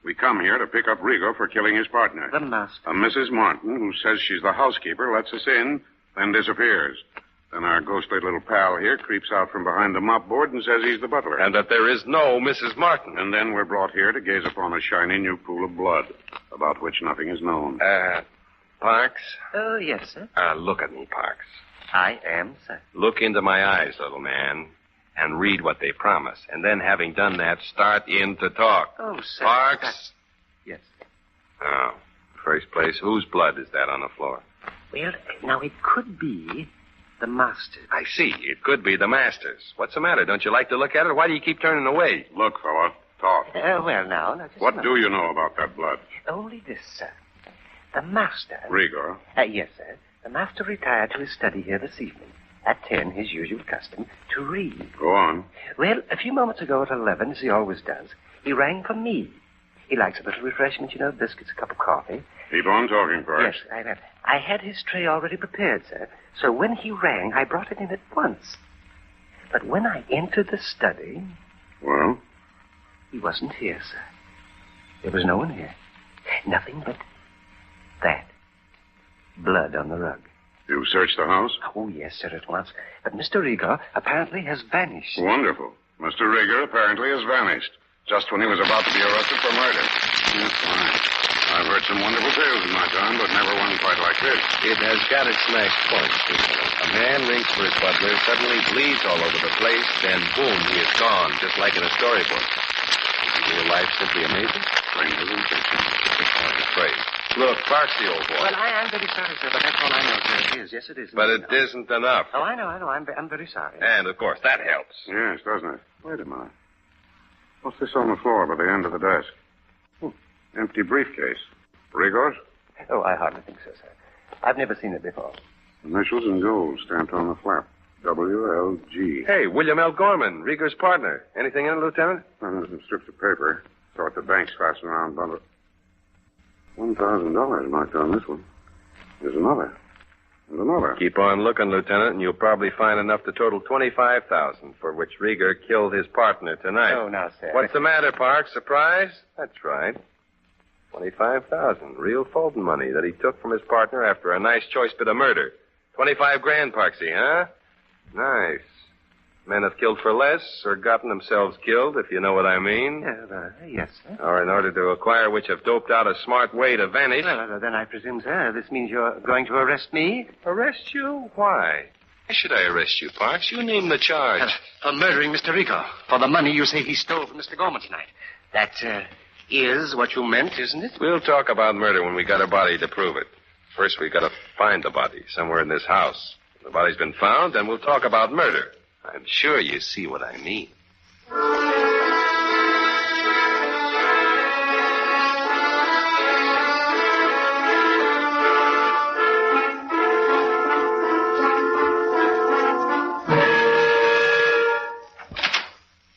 S11: We come here to pick up Rieger for killing his partner.
S15: The master.
S11: A Mrs. Martin, who says she's the housekeeper, lets us in, then disappears. Then our ghostly little pal here creeps out from behind the mopboard and says he's the butler.
S12: And that there is no Mrs. Martin.
S11: And then we're brought here to gaze upon a shiny new pool of blood, about which nothing is known.
S12: Parks?
S15: Oh, yes, sir.
S12: Look at me, Parks.
S15: I am, sir.
S12: Look into my eyes, little man, and read what they promise. And then, having done that, start in to talk.
S15: Oh, sir.
S12: Parks?
S15: Yes.
S12: Oh, first place, whose blood is that on the floor?
S15: Well, now, it could be the master's.
S12: I see. It could be the master's. What's the matter? Don't you like to look at it? Why do you keep turning away?
S11: Look, fella. Talk.
S15: Well, now just
S11: what do you know about that blood?
S15: Only this, sir. The master...
S11: Rieger?
S15: Yes, sir. The master retired to his study here this evening. at 10, his usual custom, to read.
S11: Go on.
S15: Well, a few moments ago at 11, as he always does, he rang for me. He likes a little refreshment, biscuits, a cup of coffee.
S11: Keep on talking, Parks.
S15: Yes, I had his tray already prepared, sir. So when he rang, I brought it in at once. But when I entered the study...
S11: Well?
S15: He wasn't here, sir. There was no one here. Nothing but that. Blood on the rug.
S11: You searched the house?
S15: Oh, yes, sir, at once. But Mr. Rieger apparently has vanished.
S11: Wonderful. Mr. Rieger apparently has vanished. Just when he was about to be arrested for murder. That's fine. I've heard some wonderful tales in my time, but never one quite like this.
S12: It has got its nice points, Lieutenant. A man rings for his butler, suddenly bleeds all over the place, then boom, he is gone, just like in a storybook. Is real life simply amazing?
S11: Stranger than fiction.
S12: I'm afraid. Look, Parksy, old boy.
S15: Well, I'm very sorry, sir, but that's all I know, sir. It is. Yes, it is.
S12: But it isn't enough.
S15: Oh, I know. I'm very sorry.
S12: And, of course, that helps.
S11: Yes, doesn't it? Wait a minute. What's this on the floor by the end of the desk? Empty briefcase. Rigor's?
S15: Oh, I hardly think so, sir. I've never seen it before.
S11: Initials in gold stamped on the flap. WLG.
S12: Hey, William L. Gorman, Rieger's partner. Anything in it, Lieutenant?
S11: There's some strips of paper. Saw at the bank's fastened around bundle. $1,000 marked on this one. There's another. And another.
S12: Keep on looking, Lieutenant, and you'll probably find enough to total $25,000, for which Rieger killed his partner tonight.
S15: Oh, now, sir.
S12: What's the matter, Parks? Surprise? That's right. $25,000, real Fulton money that he took from his partner after a nice choice bit of murder. $25,000, Parksy, huh? Nice. Men have killed for less or gotten themselves killed, if you know what I mean.
S15: Yes, sir.
S12: Or in order to acquire which have doped out a smart way to vanish.
S15: Well, then I presume, sir, this means you're going to arrest me?
S12: Arrest you? Why? Why should I arrest you, Parks? You name the charge.
S15: For murdering Mr. Rieger. For the money you say he stole from Mr. Gorman tonight. That, is what you meant, isn't it?
S12: We'll talk about murder when we got a body to prove it. First, we got to find the body somewhere in this house. When the body's been found, then we'll talk about murder. I'm sure you see what I mean.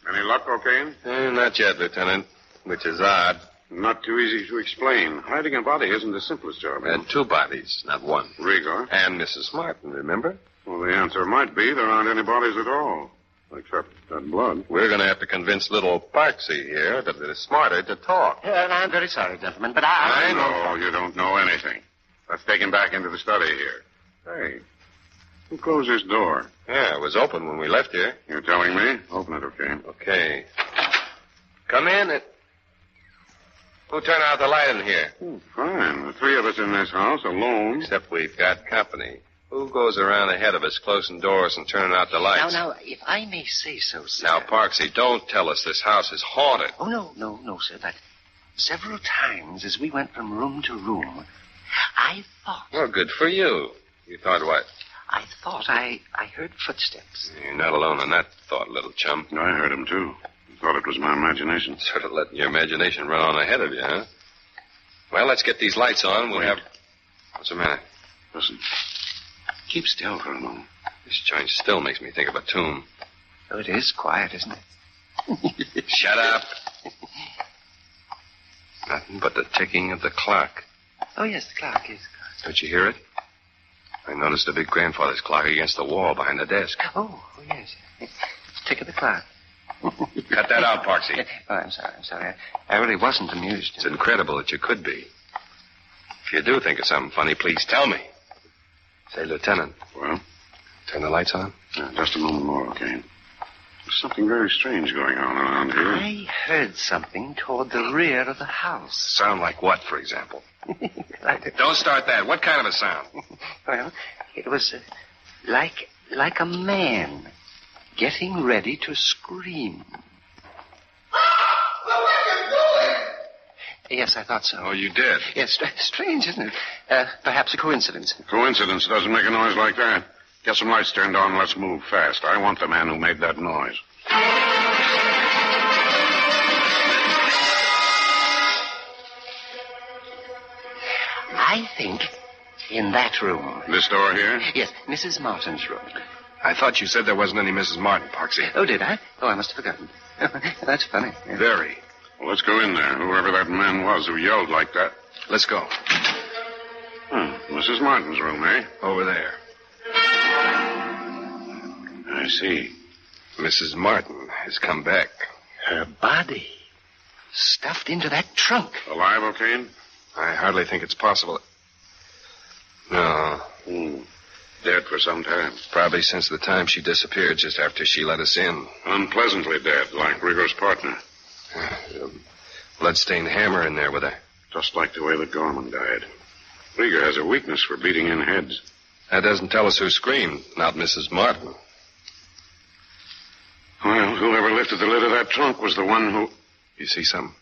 S11: Any luck, Cocaine?
S12: Not yet, Lieutenant, which is odd.
S11: Not too easy to explain. Hiding a body isn't the simplest job.
S12: Two bodies, not one.
S11: Rieger.
S12: And Mrs. Martin, remember?
S11: Well, the answer might be there aren't any bodies at all. Except that blood.
S12: We're going to have to convince little Parksy here that it is smarter to talk.
S15: I'm very sorry, gentlemen, but
S11: I know you don't know anything. Let's take him back into the study here. Hey, who closed this door?
S12: Yeah, it was open when we left here.
S11: You're telling me? Open it, okay.
S12: Okay. Come in and... Who turned out the light in here?
S11: Fine. The three of us in this house, alone.
S12: Except we've got company. Who goes around ahead of us, closing doors and turning out the lights?
S15: Now, if I may say so, sir.
S12: Now, Parksy, don't tell us this house is haunted.
S15: Oh, no, sir. But several times as we went from room to room, I thought...
S12: Well, good for you. You thought what?
S15: I thought I heard footsteps.
S12: You're not alone in that thought, little chum.
S11: I heard him, too. Thought it was my imagination.
S12: Sort of letting your imagination run on ahead of you, huh? Well, let's get these lights on. We'll have... What's the matter?
S11: Listen. Keep still for a moment.
S12: This joint still makes me think of a tomb.
S15: Oh, it is quiet, isn't it?
S12: Shut up. Nothing but the ticking of the clock.
S15: Oh, yes, the clock is.
S12: Don't you hear it? I noticed a big grandfather's clock against the wall behind the desk.
S15: Oh, yes. It's tick of the clock.
S12: Cut that out, Parksy.
S15: Oh, I'm sorry. I really wasn't amused.
S12: It's incredible that you could be. If you do think of something funny, please tell me. Say, Lieutenant.
S11: Well?
S12: Turn the lights on?
S11: Yeah, just a moment more, okay? There's something very strange going on around here.
S15: I heard something toward the rear of the house.
S12: Sound like what, for example? Don't start that. What kind of a sound?
S15: Well, it was like a man getting ready to scream. Yes, I thought so.
S12: Oh, you did?
S15: Yes, strange, isn't it? Perhaps a coincidence.
S11: Coincidence doesn't make a noise like that. Get some lights turned on. Let's move fast. I want the man who made that noise.
S15: I think in that room.
S11: This door here?
S15: Yes, Mrs. Martin's room.
S12: I thought you said there wasn't any Mrs. Martin, Poxy.
S15: Oh, did I? Oh, I must have forgotten. That's funny. Yeah.
S12: Very.
S11: Well, let's go in there, whoever that man was who yelled like that.
S12: Let's go.
S11: Mrs. Martin's room, eh?
S12: Over there.
S11: I see.
S12: Mrs. Martin has come back.
S15: Her body stuffed into that trunk.
S11: Alive, O'Kane?
S12: I hardly think it's possible. No.
S11: Dead for some time.
S12: Probably since the time she disappeared just after she let us in.
S11: Unpleasantly dead, like Rigger's partner.
S12: Bloodstained hammer in there with her.
S11: Just like the way that Gorman died. Rieger has a weakness for beating in heads.
S12: That doesn't tell us who screamed, not Mrs. Martin.
S11: Well, whoever lifted the lid of that trunk was the one who...
S12: You see something?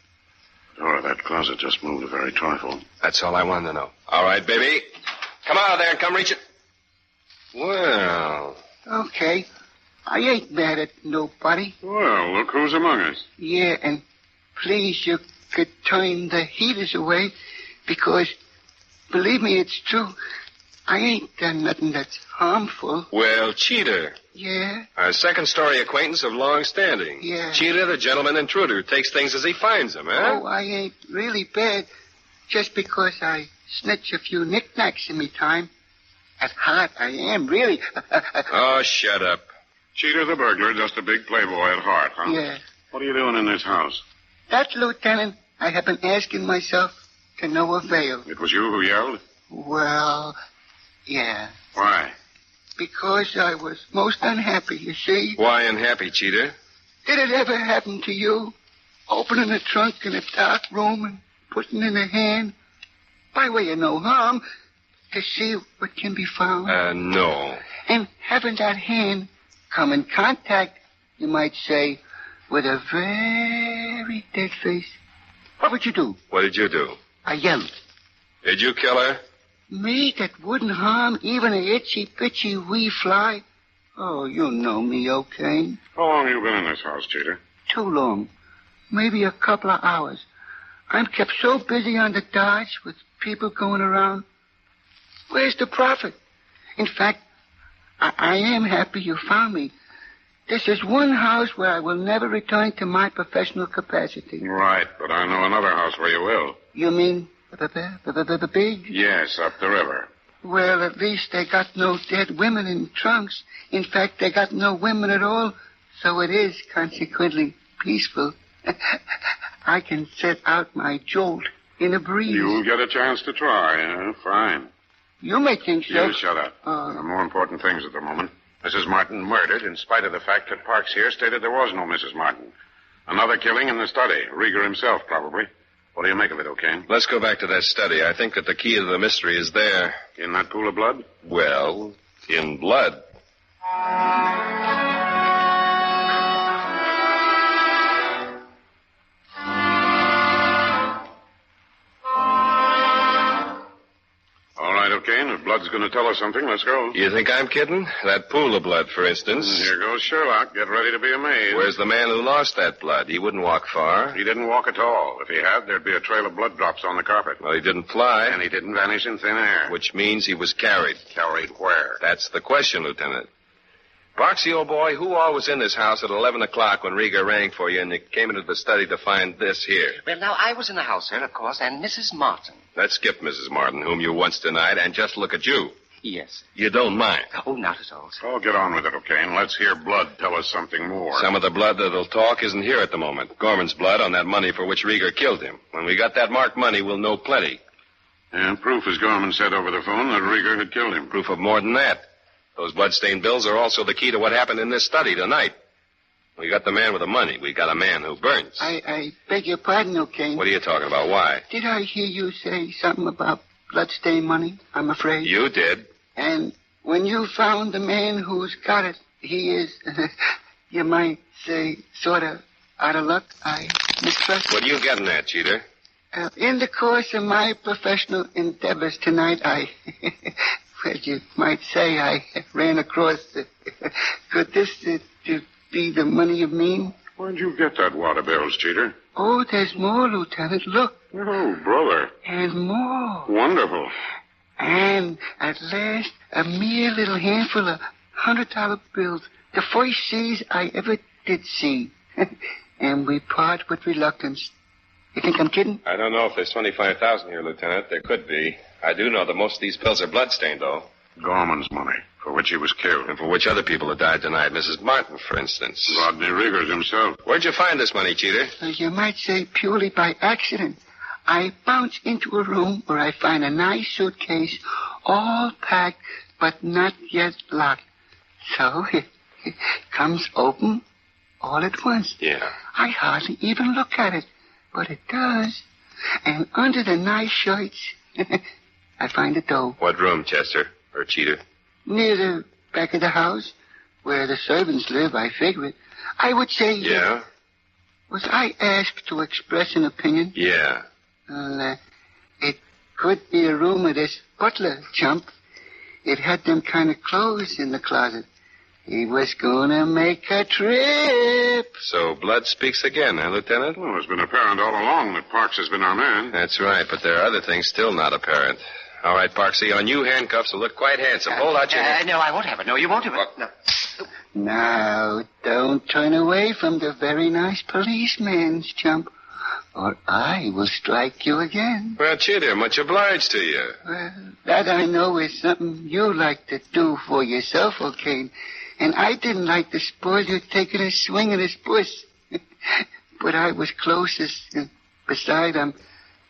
S11: The door of that closet just moved a very trifle.
S12: That's all I wanted to know. All right, baby. Come out of there and come reach it. Well.
S2: Okay. I ain't mad at nobody.
S11: Well, look who's among us.
S2: Yeah, and please, you could turn the heaters away, because, believe me, it's true. I ain't done nothing that's harmful.
S12: Well, Cheetah.
S2: Yeah?
S12: Our second-story acquaintance of long standing.
S2: Yeah.
S12: Cheetah, the gentleman intruder, takes things as he finds them, huh?
S2: Oh, I ain't really bad. Just because I snitch a few knickknacks in me time. At heart, I am, really.
S12: Oh, shut up.
S11: Cheetah the burglar, just a big playboy at heart, huh?
S2: Yeah.
S11: What are you doing in this house?
S2: That, Lieutenant, I have been asking myself to no avail.
S11: It was you who yelled?
S2: Well, yeah.
S11: Why?
S2: Because I was most unhappy, you see.
S12: Why unhappy, Cheetah?
S2: Did it ever happen to you? Opening a trunk in a dark room and putting in a hand, by way of no harm, to see what can be found?
S12: No.
S2: And having that hand come in contact, you might say, with a very dead face. What would you do?
S12: What did you do?
S2: I yelled.
S12: Did you kill her?
S2: Me that wouldn't harm even a itsy-bitsy wee fly? Oh, you know me, O'Kane.
S11: How long have you been in this house, Cheetah?
S2: Too long. Maybe a couple of hours. I'm kept so busy on the dodge with people going around. Where's the profit? In fact, I am happy you found me. This is one house where I will never return to my professional capacity.
S11: Right, but I know another house where you will.
S2: You mean the big?
S11: Yes, up the river.
S2: Well, at least they got no dead women in trunks. In fact, they got no women at all, so it is consequently peaceful. I can set out my jolt in a breeze.
S11: You'll get a chance to try. Fine.
S2: You may think so.
S11: You shut up. There are more important things at the moment. Mrs. Martin murdered, in spite of the fact that Parks here stated there was no Mrs. Martin. Another killing in the study. Rieger himself, probably. What do you make of it, O'Kane?
S12: Let's go back to that study. I think that the key to the mystery is there.
S11: In that pool of blood?
S12: Well, in blood.
S11: All right, O'Kane. If blood's going to tell us something, let's go.
S12: You think I'm kidding? That pool of blood, for instance.
S11: Here goes Sherlock. Get ready to be amazed.
S12: Where's the man who lost that blood? He wouldn't walk far.
S11: He didn't walk at all. If he had, there'd be a trail of blood drops on the carpet.
S12: Well, he didn't fly.
S11: And he didn't vanish in thin air.
S12: Which means he was carried.
S11: Carried where?
S12: That's the question, Lieutenant. Parksy, old boy, who all was in this house at 11 o'clock when Rieger rang for you and you came into the study to find this here?
S15: Well, now, I was in the house, sir, of course, and Mrs. Martin.
S12: Let's skip Mrs. Martin, whom you once denied, and just look at you.
S15: Yes.
S12: You don't mind?
S15: Oh, not at all, sir.
S11: Oh, get on with it, O'Kane. Let's hear blood tell us something more.
S12: Some of the blood that'll talk isn't here at the moment. Gorman's blood on that money for which Rieger killed him. When we got that marked money, we'll know plenty.
S11: And proof, as Gorman said over the phone, that Rieger had killed him.
S12: Proof of more than that. Those bloodstained bills are also the key to what happened in this study tonight. We got the man with the money. We got a man who burns.
S2: I beg your pardon, O'Kane.
S12: What are you talking about? Why?
S2: Did I hear you say something about bloodstained money, I'm afraid?
S12: You did.
S2: And when you found the man who's got it, he is, you might say, sort of out of luck. I mistrust.
S12: What are you getting at, Cheater?
S2: In the course of my professional endeavors tonight, well, you might say I ran across, could this to be the money you mean?
S11: Where'd you get that wad of bills, Cheater?
S2: Oh, there's more, Lieutenant. Look.
S11: Oh, brother.
S2: And more.
S11: Wonderful.
S2: And at last, a mere little handful of $100 bills. The first C's I ever did see. And we part with reluctance. You think I'm kidding?
S12: I don't know if there's 25,000 here, Lieutenant. There could be. I do know that most of these bills are bloodstained, though.
S11: Gorman's money, for which he was killed.
S12: And for which other people have died tonight. Mrs. Martin, for instance.
S11: Rodney Riegers himself.
S12: Where'd you find this money, Cheater?
S2: You might say purely by accident. I bounce into a room where I find a nice suitcase, all packed, but not yet locked. So it comes open all at once.
S12: Yeah.
S2: I hardly even look at it, but it does. And under the nice shirts, I find the dough.
S12: What room, Chester? Or Cheater?
S2: Near the back of the house, where the servants live, I figure it. I would say...
S12: Yeah?
S2: Was I asked to express an opinion?
S12: Yeah.
S2: Well, it could be a room of this butler chump. It had them kind of clothes in the closet. He was gonna make a trip.
S12: So blood speaks again, huh, Lieutenant?
S11: Well, it's been apparent all along that Parks has been our man.
S12: That's right, but there are other things still not apparent. All right, Parksy, on you, handcuffs will look quite handsome. Hold out your hand.
S16: No, I won't have it. No, you won't have it. No.
S2: Now, don't turn away from the very nice policeman's chump, or I will strike you again.
S12: Well, Cheater, much obliged to you.
S2: Well, that I know is something you like to do for yourself, O'Kane. And I didn't like to spoil you taking a swing at his puss. But I was closest, and besides, I'm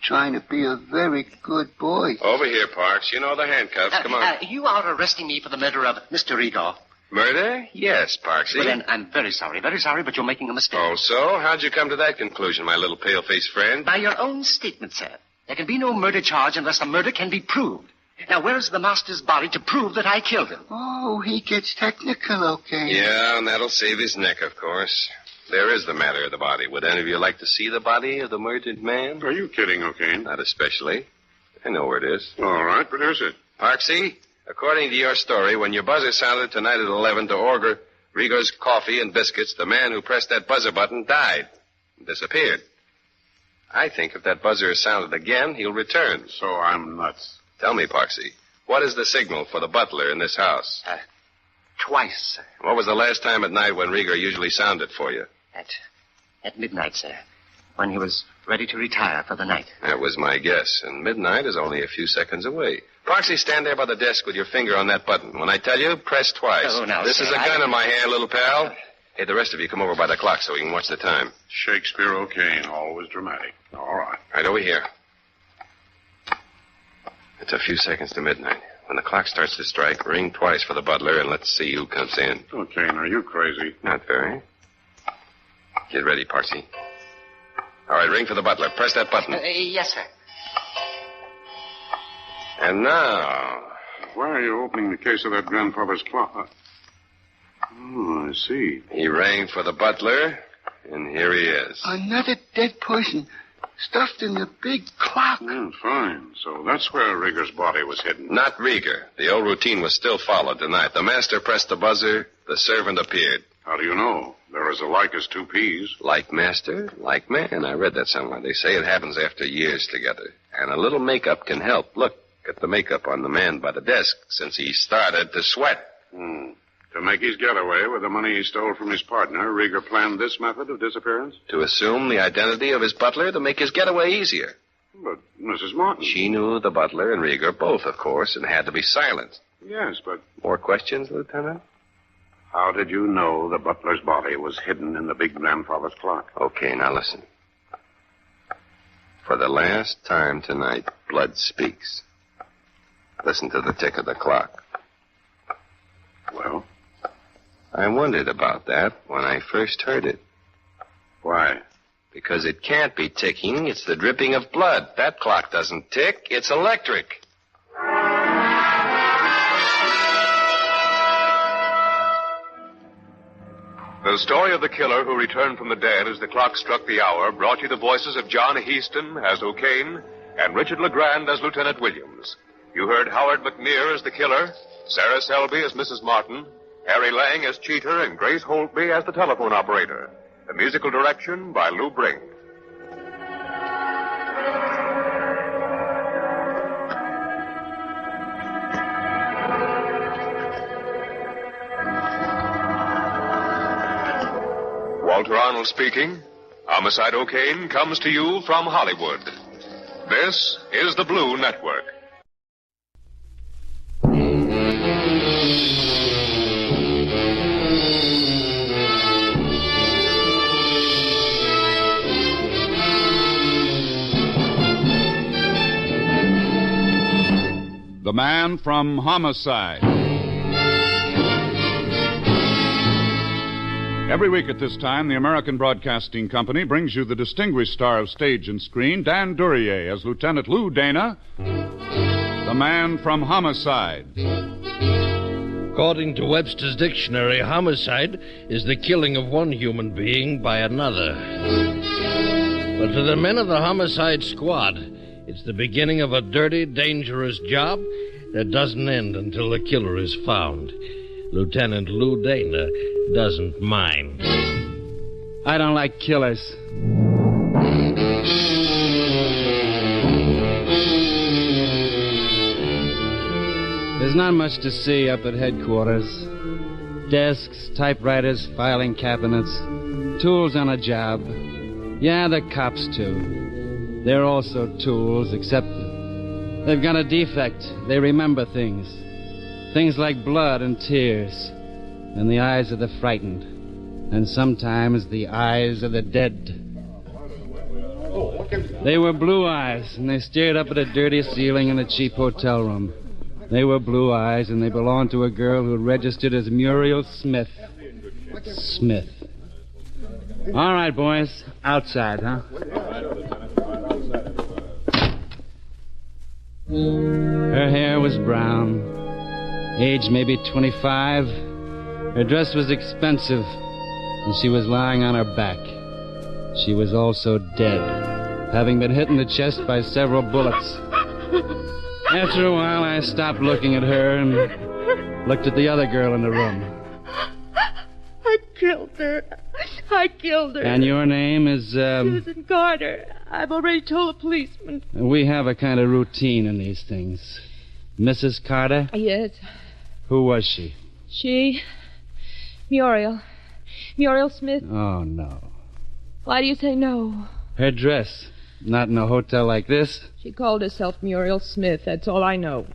S2: trying to be a very good boy.
S12: Over here, Parks. You know the handcuffs. Come on.
S16: You are arresting me for the murder of Mr. Rieger.
S12: Murder? Yes, Parksy.
S16: Well, then, I'm very sorry, but you're making a mistake.
S12: Oh, so? How'd you come to that conclusion, my little pale-faced friend?
S16: By your own statement, sir. There can be no murder charge unless the murder can be proved. Now, where's the master's body to prove that I killed him?
S2: Oh, he gets technical, O'Kane.
S12: Yeah, and that'll save his neck, of course. There is the matter of the body. Would any of you like to see the body of the murdered man?
S11: Are you kidding, O'Kane?
S12: Not especially. I know where it is.
S11: All right, produce it.
S12: Parksy, according to your story, when your buzzer sounded tonight at 11 to order Rieger's coffee and biscuits, the man who pressed that buzzer button died. Disappeared. I think if that buzzer is sounded again, he'll return.
S11: So I'm nuts.
S12: Tell me, Parksy, what is the signal for the butler in this house?
S16: Twice, sir.
S12: What was the last time at night when Rieger usually sounded for you?
S16: At midnight, sir. When he was ready to retire for the night.
S12: That was my guess, and midnight is only a few seconds away. Parksy, stand there by the desk with your finger on that button. When I tell you, press twice.
S16: Oh, now,
S12: this
S16: sir,
S12: is a gun in my hand, little pal. Hey, the rest of you come over by the clock so we can watch the time.
S11: Shakespeare O'Kane, always dramatic. All right.
S12: Right over here. It's a few seconds to midnight. When the clock starts to strike, ring twice for the butler, and let's see who comes in.
S11: O'Kane, are you crazy?
S12: Not very. Get ready, Parksy. All right, ring for the butler. Press that button.
S16: Yes, sir.
S12: And now...
S11: Why are you opening the case of that grandfather's clock? Oh, I see.
S12: He rang for the butler, and here he is.
S2: Another dead person stuffed in the big clock.
S11: Fine. So that's where Rieger's body was hidden.
S12: Not Rieger. The old routine was still followed tonight. The master pressed the buzzer. The servant appeared.
S11: How do you know? They're as alike as two peas.
S12: Like master, like man. I read that somewhere. They say it happens after years together. And a little makeup can help. Look at the makeup on the man by the desk since he started to sweat.
S11: To make his getaway with the money he stole from his partner, Rieger planned this method of disappearance?
S12: To assume the identity of his butler to make his getaway easier.
S11: But Mrs. Martin...
S12: She knew the butler and Rieger both, of course, and had to be silent.
S11: Yes, but...
S12: More questions, Lieutenant?
S11: How did you know the butler's body was hidden in the big grandfather's clock?
S12: Okay, now listen. For the last time tonight, blood speaks. Listen to the tick of the clock.
S11: Well?
S12: I wondered about that when I first heard it.
S11: Why?
S12: Because it can't be ticking. It's the dripping of blood. That clock doesn't tick. It's electric.
S3: The story of the killer who returned from the dead as the clock struck the hour brought you the voices of John Heaston as O'Kane and Richard LeGrand as Lieutenant Williams. You heard Howard McNear as the killer, Sarah Selby as Mrs. Martin, Harry Lang as Cheater, and Grace Holtby as the telephone operator. The musical direction by Lou Brink. Walter Arnold speaking. Homicide O'Kane comes to you from Hollywood. This is the Blue Network.
S7: The Man from Homicide. Every week at this time, the American Broadcasting Company brings you the distinguished star of stage and screen, Dan Duryea, as Lieutenant Lou Dana, the Man from Homicide.
S17: According to Webster's dictionary, homicide is the killing of one human being by another. But to the men of the homicide squad, it's the beginning of a dirty, dangerous job that doesn't end until the killer is found. Lieutenant Lou Dana doesn't mind.
S23: I don't like killers. There's not much to see up at headquarters. Desks, typewriters, filing cabinets, tools on a job. Yeah, the cops, too. They're also tools, except they've got a defect. They remember things. Things like blood and tears, and the eyes of the frightened, and sometimes the eyes of the dead. They were blue eyes, and they stared up at a dirty ceiling in a cheap hotel room. They were blue eyes, and they belonged to a girl who registered as Muriel Smith. Smith. All right, boys. Outside, huh? Her hair was brown. Age maybe 25. Her dress was expensive, and she was lying on her back. She was also dead, having been hit in the chest by several bullets. After a while, I stopped looking at her and looked at the other girl in the room.
S24: I killed her. I killed her.
S23: And your name is,
S24: Susan Carter. I've already told the policeman.
S23: We have a kind of routine in these things. Mrs. Carter?
S24: Yes.
S23: Who was she?
S24: She? Muriel. Muriel Smith.
S23: Oh, no.
S24: Why do you say no?
S23: Her dress. Not in a hotel like this.
S24: She called herself Muriel Smith. That's all I know.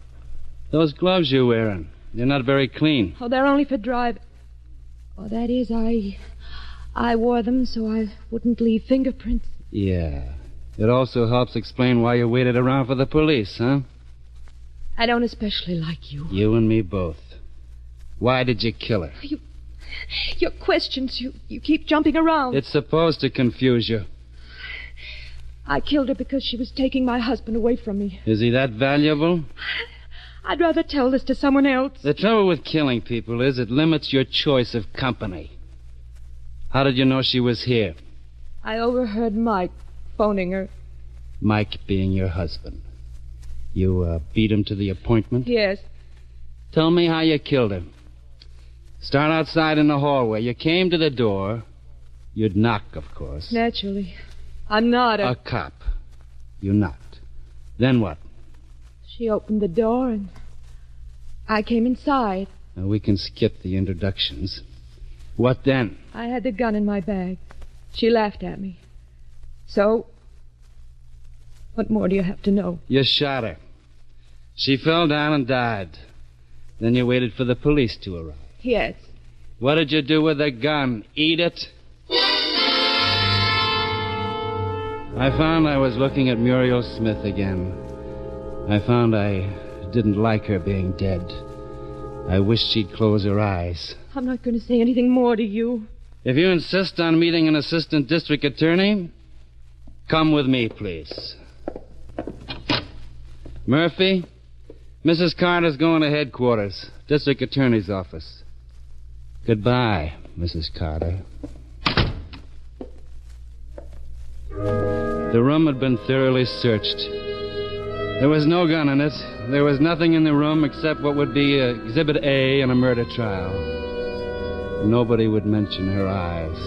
S23: Those gloves you're wearing, they're not very clean.
S24: Oh, they're only for driving. Oh, that is, I wore them so I wouldn't leave fingerprints.
S23: Yeah. It also helps explain why you waited around for the police, huh?
S24: I don't especially like you.
S23: You and me both. Why did you kill her?
S24: Your questions, you keep jumping around.
S23: It's supposed to confuse you.
S24: I killed her because she was taking my husband away from me.
S23: Is he that valuable?
S24: I'd rather tell this to someone else.
S23: The trouble with killing people is it limits your choice of company. How did you know she was here?
S24: I overheard Mike phoning her.
S23: Mike being your husband. You beat him to the appointment?
S24: Yes.
S23: Tell me how you killed him. Start outside in the hallway. You came to the door. You'd knock, of course.
S24: Naturally. I'm not
S23: a cop. You knocked. Then what?
S24: She opened the door and I came inside.
S23: Now, we can skip the introductions. What then?
S24: I had the gun in my bag. She laughed at me. So, what more do you have to know?
S23: You shot her. She fell down and died. Then you waited for the police to arrive.
S24: Yes.
S23: What did you do with the gun? Eat it? I found I was looking at Muriel Smith again. I found I didn't like her being dead. I wished she'd close her eyes.
S24: I'm not going to say anything more to you.
S23: If you insist on meeting an assistant district attorney, come with me, please. Murphy, Mrs. Carter's going to headquarters, district attorney's office. Goodbye, Mrs. Carter. The room had been thoroughly searched. There was no gun in it. There was nothing in the room except what would be Exhibit A in a murder trial. Nobody would mention her eyes.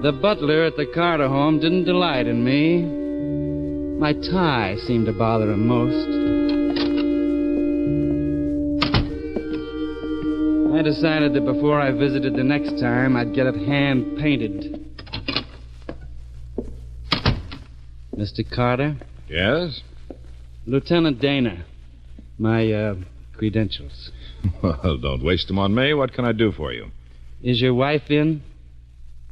S23: The butler at the Carter home didn't delight in me. My tie seemed to bother him most. I decided that before I visited the next time, I'd get it hand-painted. Mr. Carter?
S1: Yes?
S23: Lieutenant Dana. My, credentials.
S1: Well, don't waste them on me. What can I do for you?
S23: Is your wife in?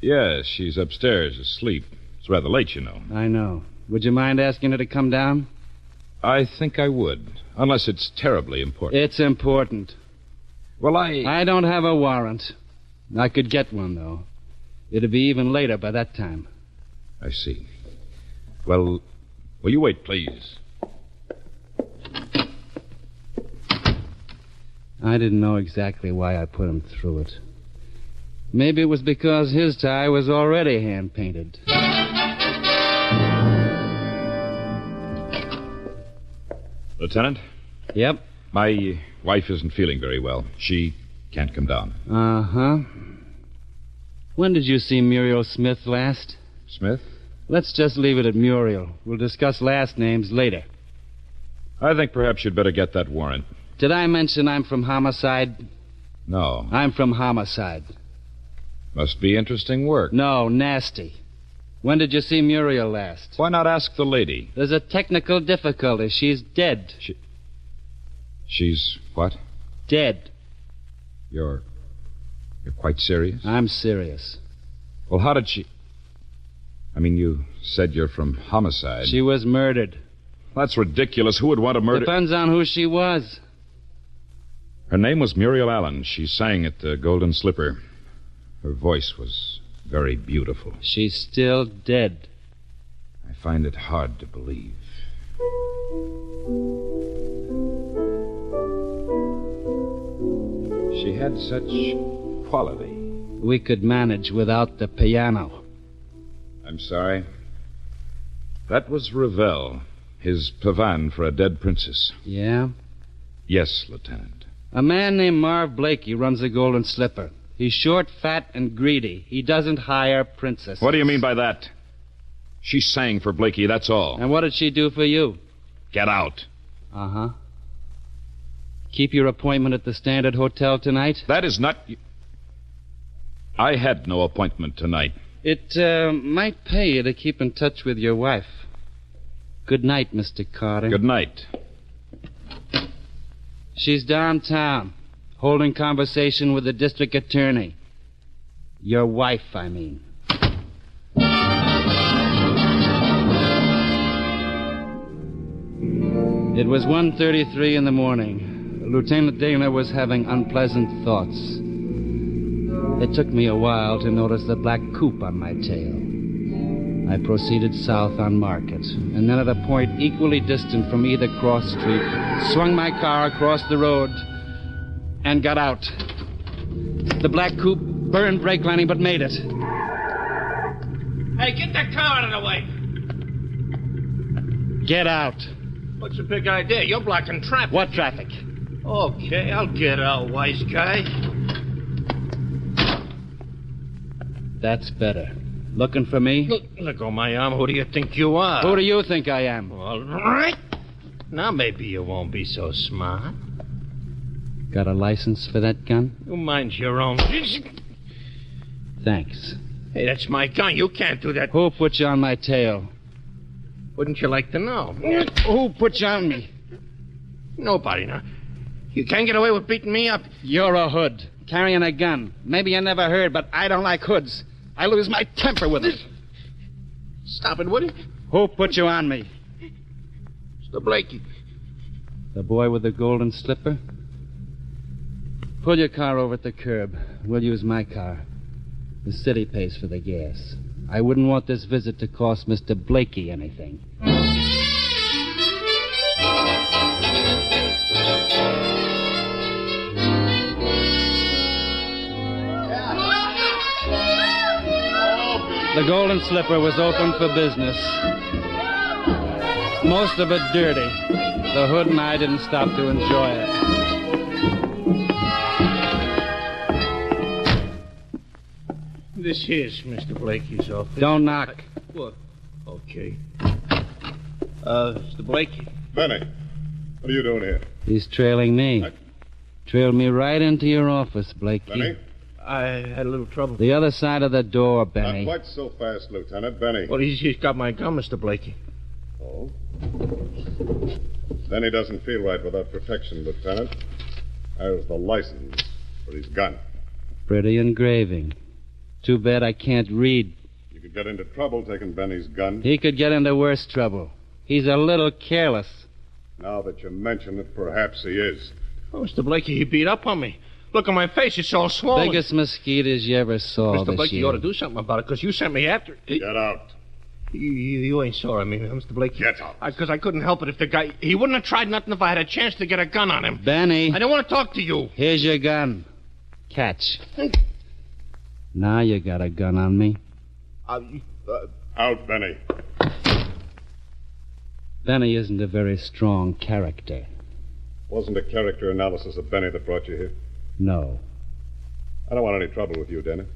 S1: Yes, she's upstairs asleep. It's rather late, you know.
S23: I know. Would you mind asking her to come down?
S1: I think I would, unless it's terribly important.
S23: It's important.
S1: Well,
S23: I don't have a warrant. I could get one, though. It'd be even later by that time.
S1: I see. Well, will you wait, please?
S23: I didn't know exactly why I put him through it. Maybe it was because his tie was already hand-painted.
S1: Lieutenant?
S23: Yep?
S1: My wife isn't feeling very well. She can't come down.
S23: Uh-huh. When did you see Muriel Smith last?
S1: Smith?
S23: Let's just leave it at Muriel. We'll discuss last names later.
S1: I think perhaps you'd better get that warrant.
S23: Did I mention I'm from Homicide?
S1: No.
S23: I'm from Homicide.
S1: Must be interesting work.
S23: No, nasty. When did you see Muriel last?
S1: Why not ask the lady?
S23: There's a technical difficulty. She's dead.
S1: She's what?
S23: Dead.
S1: You're quite serious?
S23: I'm serious.
S1: Well, how did she... I mean, you said you're from Homicide.
S23: She was murdered.
S1: That's ridiculous. Who would want to murder...
S23: Depends on who she was.
S1: Her name was Muriel Allen. She sang at the Golden Slipper. Her voice was very beautiful.
S23: She's still dead.
S1: I find it hard to believe. She had such quality.
S23: We could manage without the piano.
S1: I'm sorry. That was Ravel, his pavan for a dead princess.
S23: Yeah?
S1: Yes, Lieutenant.
S23: A man named Marv Blakey runs the Golden Slipper. He's short, fat, and greedy. He doesn't hire princesses.
S1: What do you mean by that? She sang for Blakey, that's all.
S23: And what did she do for you?
S1: Get out.
S23: Uh-huh. Keep your appointment at the Standard Hotel tonight?
S1: That is not... I had no appointment tonight.
S23: It might pay you to keep in touch with your wife. Good night, Mr. Carter.
S1: Good night.
S23: She's downtown, holding conversation with the district attorney. Your wife, I mean. It was 1:33 in the morning. Lieutenant Dana was having unpleasant thoughts. It took me a while to notice the black coupe on my tail. I proceeded south on Market, and then at a point equally distant from either cross street, swung my car across the road and got out. The black coupe burned brake lining but made it.
S17: Hey, get that car out of the way.
S23: Get out.
S17: What's the big idea? You're blocking traffic.
S23: What traffic?
S17: Okay, I'll get out, wise guy.
S23: That's better. Looking for me?
S17: Look on my arm. Who do you think you are?
S23: Who do you think I am?
S17: All right. Now maybe you won't be so smart.
S23: Got a license for that gun?
S17: You mind your own.
S23: Thanks.
S17: Hey, that's my gun. You can't do that.
S23: Who put you on my tail?
S17: Wouldn't you like to know?
S23: Who put you on me?
S17: Nobody, now. You can't get away with beating me up.
S23: You're a hood, carrying a gun. Maybe you never heard, but I don't like hoods. I lose my temper with it.
S17: Stop it, would you?
S23: Who put you on me?
S17: Mr. Blakey.
S23: The boy with the golden slipper? Pull your car over at the curb. We'll use my car. The city pays for the gas. I wouldn't want this visit to cost Mr. Blakey anything. The Golden Slipper was open for business. Most of it dirty. The hood and I didn't stop to enjoy it.
S17: This here's Mr. Blakey's office.
S23: Don't knock.
S17: What? Okay. Mr. Blakey.
S5: Benny, what are you doing here?
S23: He's trailing me. Trailed me right into your office, Blakey.
S7: Benny?
S5: I had a little trouble.
S23: The other side of the door, Benny.
S7: Not quite so fast, Lieutenant. Benny.
S5: Well, he's got my gun, Mr. Blakey.
S7: Oh? Benny doesn't feel right without protection, Lieutenant. There's the license for his gun.
S23: Pretty engraving. Too bad I can't read.
S7: You could get into trouble taking Benny's gun.
S23: He could get into worse trouble. He's a little careless.
S7: Now that you mention it, perhaps he is.
S5: Oh, Mr. Blakey, he beat up on me. Look at my face. It's all swollen.
S23: Biggest mosquitoes you ever saw
S5: Mr.
S23: this
S5: Blakey,
S23: year.
S5: you ought to do something about it, because you sent me after...
S7: Get out.
S5: You ain't sorry, Mr. Blakey.
S7: Get out.
S5: Because I couldn't help it if the guy... He wouldn't have tried nothing if I had a chance to get a gun on him.
S23: Benny.
S5: I don't want to talk to you.
S23: Here's your gun. Catch. Now you got a gun on me.
S7: Out, Benny.
S23: Benny isn't a very strong character.
S7: Wasn't a character analysis of Benny that brought you here?
S23: No.
S7: I don't want any trouble with you, Dennis.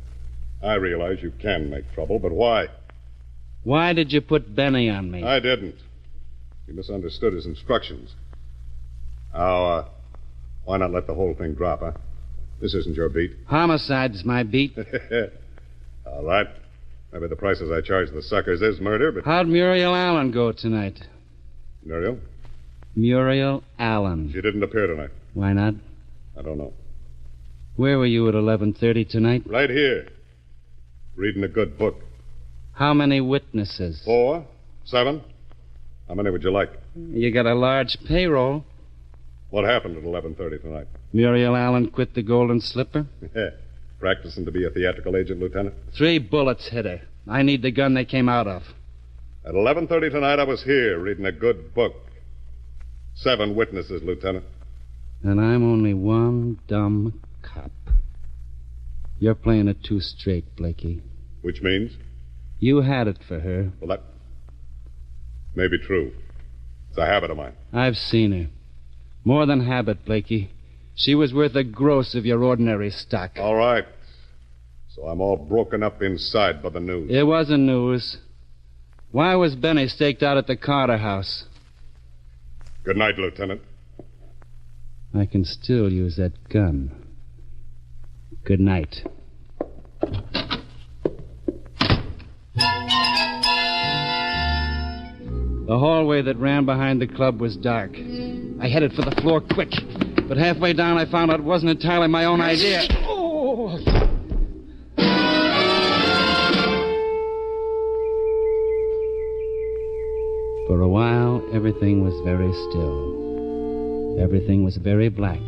S7: I realize you can make trouble, but why?
S23: Why did you put Benny on me?
S7: I didn't. You misunderstood his instructions. Now, why not let the whole thing drop, huh? This isn't your beat.
S23: Homicide's my beat.
S7: All right. Maybe the prices I charge the suckers is murder, but...
S23: How'd Muriel Allen go tonight?
S7: Muriel?
S23: Muriel Allen.
S7: She didn't appear tonight.
S23: Why not?
S7: I don't know.
S23: Where were you at 11:30 tonight?
S7: Right here. Reading a good book.
S23: How many witnesses?
S7: 4? 7? How many would you like?
S23: You got a large payroll.
S7: What happened at 11:30 tonight?
S23: Muriel Allen quit the Golden Slipper?
S7: Practicing to be a theatrical agent, Lieutenant?
S23: 3 bullets hit her. I need the gun they came out of.
S7: At 11:30 tonight, I was here reading a good book. 7 witnesses, Lieutenant.
S23: And I'm only one dumb cop. You're playing it too straight, Blakey.
S7: Which means?
S23: You had it for her.
S7: Well, that may be true. It's a habit of mine.
S23: I've seen her. More than habit, Blakey. She was worth a gross of your ordinary stock.
S7: All right. So I'm all broken up inside by the news.
S23: It wasn't news. Why was Benny staked out at the Carter house?
S7: Good night, Lieutenant.
S23: I can still use that gun. Good night. The hallway that ran behind the club was dark. I headed for the floor quick, but halfway down I found out it wasn't entirely my own idea. Oh! For a while, everything was very still. Everything was very black.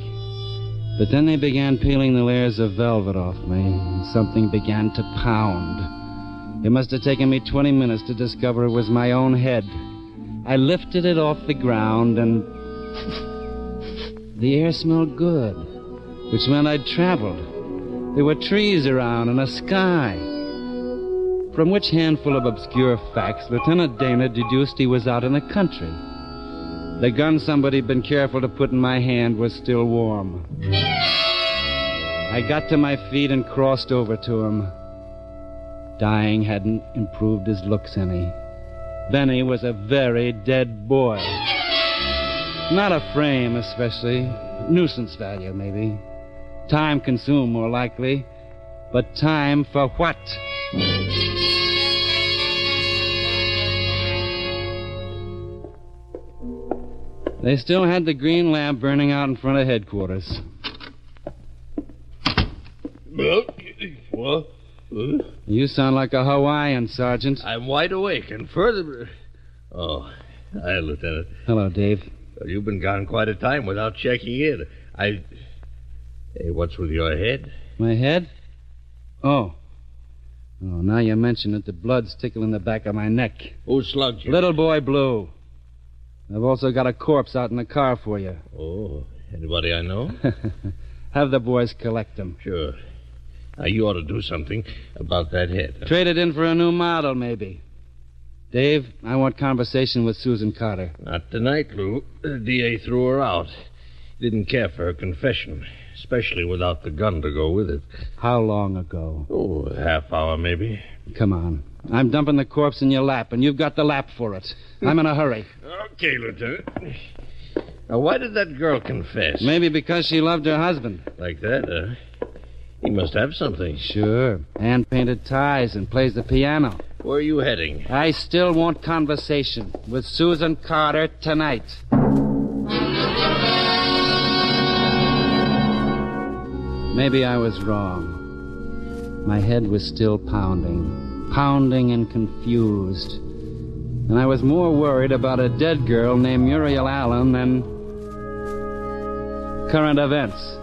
S23: But then they began peeling the layers of velvet off me, and something began to pound. It must have taken me 20 minutes to discover it was my own head. I lifted it off the ground, and the air smelled good, which meant I'd traveled. There were trees around and a sky. From which handful of obscure facts, Lieutenant Dana deduced he was out in the country. The gun somebody'd been careful to put in my hand was still warm. I got to my feet and crossed over to him. Dying hadn't improved his looks any. Benny was a very dead boy. Not a frame, especially. Nuisance value, maybe. Time consumed, more likely. But time for what? They still had the green lamp burning out in front of headquarters.
S17: What?
S23: You sound like a Hawaiian, Sergeant.
S17: I'm wide awake, and further... Oh, hi, Lieutenant.
S23: Hello, Dave.
S17: Well, you've been gone quite a time without checking in. Hey, what's with your head?
S23: My head? Oh, now you mention it, the blood's tickling the back of my neck.
S17: Who slugged you?
S23: Little boy Blue. I've also got a corpse out in the car for you.
S17: Oh, anybody I know?
S23: Have the boys collect them.
S17: Sure. Now, you ought to do something about that head.
S23: Trade it in for a new model, maybe. Dave, I want conversation with Susan Carter.
S17: Not tonight, Lou. The DA threw her out. Didn't care for her confession, especially without the gun to go with it.
S23: How long ago?
S17: Oh, a half hour, maybe.
S23: Come on. I'm dumping the corpse in your lap, and you've got the lap for it. I'm in a hurry.
S17: Okay, Lieutenant. Now, why did that girl confess?
S23: Maybe because she loved her husband.
S17: Like that, He must have something.
S23: Sure. Hand-painted ties and plays the piano.
S17: Where are you heading?
S23: I still want conversation with Susan Carter tonight. Maybe I was wrong. My head was still pounding and confused. And I was more worried about a dead girl named Muriel Allen than current events.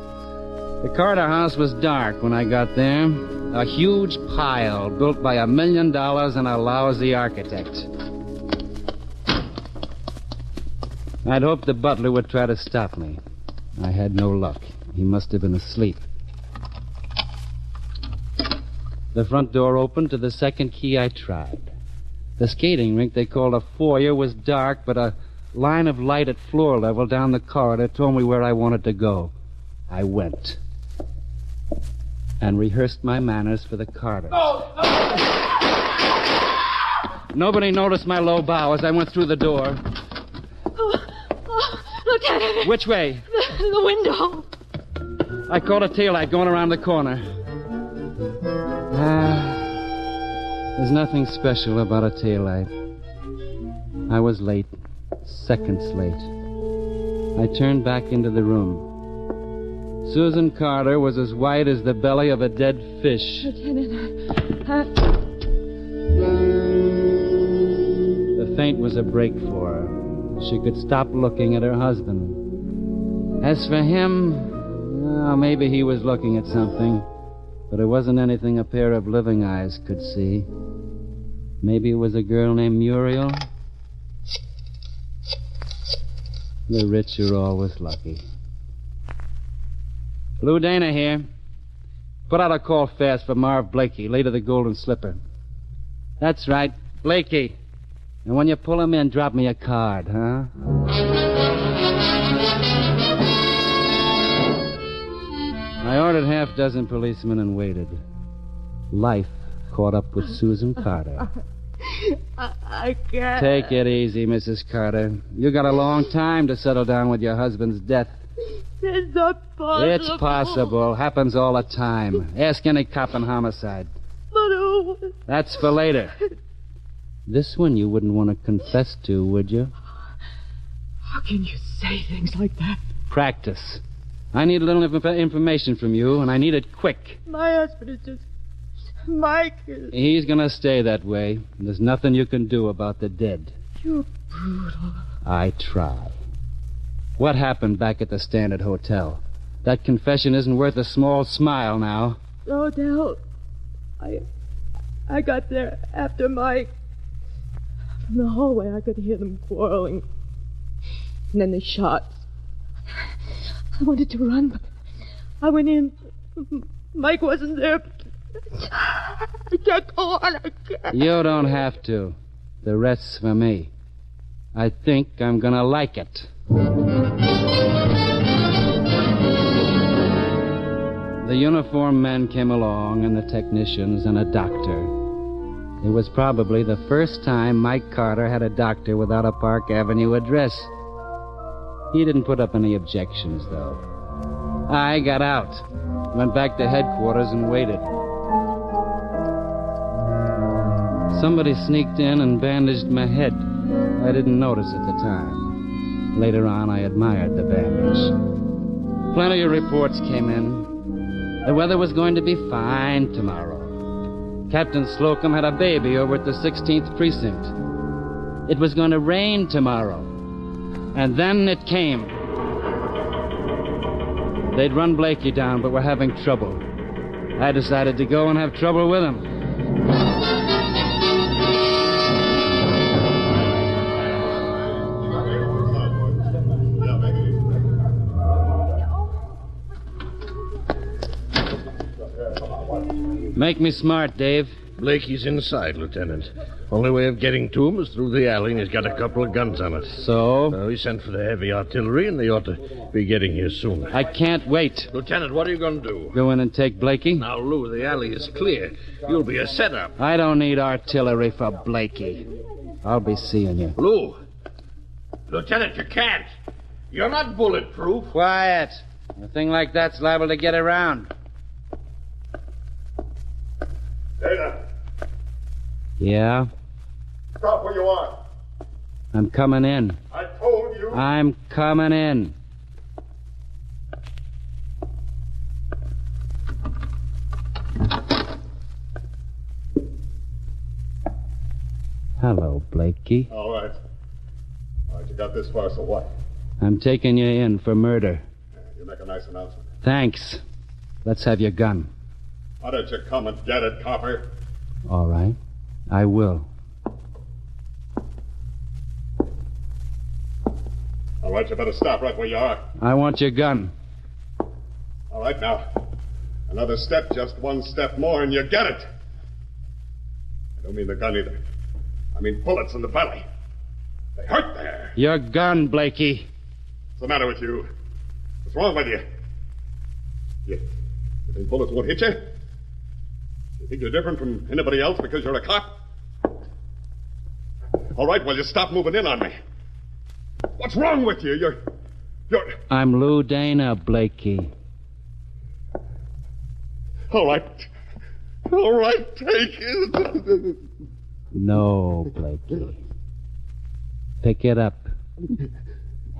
S23: The Carter house was dark when I got there. A huge pile built by $1 million and a lousy architect. I'd hoped the butler would try to stop me. I had no luck. He must have been asleep. The front door opened to the second key I tried. The skating rink they called a foyer was dark, but a line of light at floor level down the corridor told me where I wanted to go. I went and rehearsed my manners for the Carters. Nobody noticed my low bow as I went through the door.
S24: Lieutenant!
S23: Which way?
S24: The window.
S23: I caught a taillight going around the corner. There's nothing special about a taillight. I was late, seconds late. I turned back into the room. Susan Carter was as white as the belly of a dead fish.
S24: Lieutenant,
S23: The faint was a break for her. She could stop looking at her husband. As for him, maybe he was looking at something, but it wasn't anything a pair of living eyes could see. Maybe it was a girl named Muriel. The rich are always lucky. Lou Dana here. Put out a call fast for Marv Blakey, late of the Golden Slipper. That's right, Blakey. And when you pull him in, drop me a card, huh? I ordered half dozen policemen and waited. Life caught up with Susan Carter.
S24: I can't.
S23: Take it easy, Mrs. Carter. You got a long time to settle down with your husband's death.
S24: It's not possible.
S23: It's possible. Happens all the time. Ask any cop in homicide.
S24: But who?
S23: That's for later. This one you wouldn't want to confess to, would you?
S24: How can you say things like that?
S23: Practice. I need a little information from you, and I need it quick.
S24: My husband is just... Mike is...
S23: He's going to stay that way. There's nothing you can do about the dead.
S24: You're brutal.
S23: I try. What happened back at the Standard Hotel? That confession isn't worth a small smile now.
S24: The hotel... I got there after Mike. From the hallway, I could hear them quarreling. And then the shots. I wanted to run, but I went in. Mike wasn't there. I can't go on. I can't.
S23: You don't have to. The rest's for me. I think I'm going to like it. The uniformed men came along, and the technicians, and a doctor. It was probably the first time Mike Carter had a doctor without a Park Avenue address. He didn't put up any objections, though. I got out, went back to headquarters, and waited. Somebody sneaked in and bandaged my head. I didn't notice at the time. Later on, I admired the bandage. Plenty of reports came in. The weather was going to be fine tomorrow. Captain Slocum had a baby over at the 16th Precinct. It was going to rain tomorrow. And then it came. They'd run Blakey down, but were having trouble. I decided to go and have trouble with him. Make me smart, Dave.
S17: Blakey's inside, Lieutenant. Only way of getting to him is through the alley, and he's got a couple of guns on it.
S23: So?
S17: We sent for the heavy artillery, and they ought to be getting here soon.
S23: I can't wait.
S17: Lieutenant, what are you going to do?
S23: Go in and take Blakey?
S17: Now, Lou, the alley is clear. You'll be a setup.
S23: I don't need artillery for Blakey. I'll be seeing you.
S17: Lou! Lieutenant, you can't.
S5: You're not bulletproof.
S23: Quiet. A thing like that's liable to get around.
S8: Dana,
S23: Yeah?
S8: stop where you are.
S23: I'm coming in.
S8: I told you.
S23: I'm coming in. Hello, Blakey.
S8: All right. All right, you got this far, so what?
S23: I'm taking you in for murder.
S8: You make a nice announcement.
S23: Thanks. Let's have your gun.
S8: Why don't you come and get it, copper?
S23: All right. I will.
S8: All right, you better stop right where you are.
S23: I want your gun.
S8: All right, now. Another step, just one step more, and you get it. I don't mean the gun either. I mean bullets in the belly. They hurt there.
S23: Your gun, Blakey.
S8: What's the matter with you? What's wrong with you? You think bullets won't hit you? You think you're different from anybody else because you're a cop? All right, well, you stop moving in on me. What's wrong with you? You're...
S23: I'm Lou Dana, Blakey.
S8: All right. All right, take it.
S23: No, Blakey. Pick it up.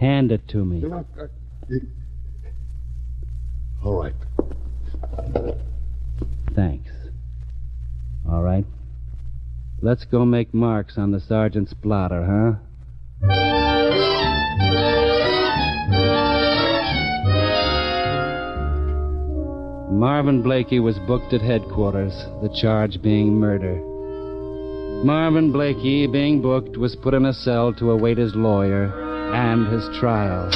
S23: Hand it to me.
S8: All right.
S23: Thanks. All right. Let's go make marks on the sergeant's blotter, huh? Marvin Blakey was booked at headquarters, the charge being murder. Marvin Blakey, being booked, was put in a cell to await his lawyer and his trial.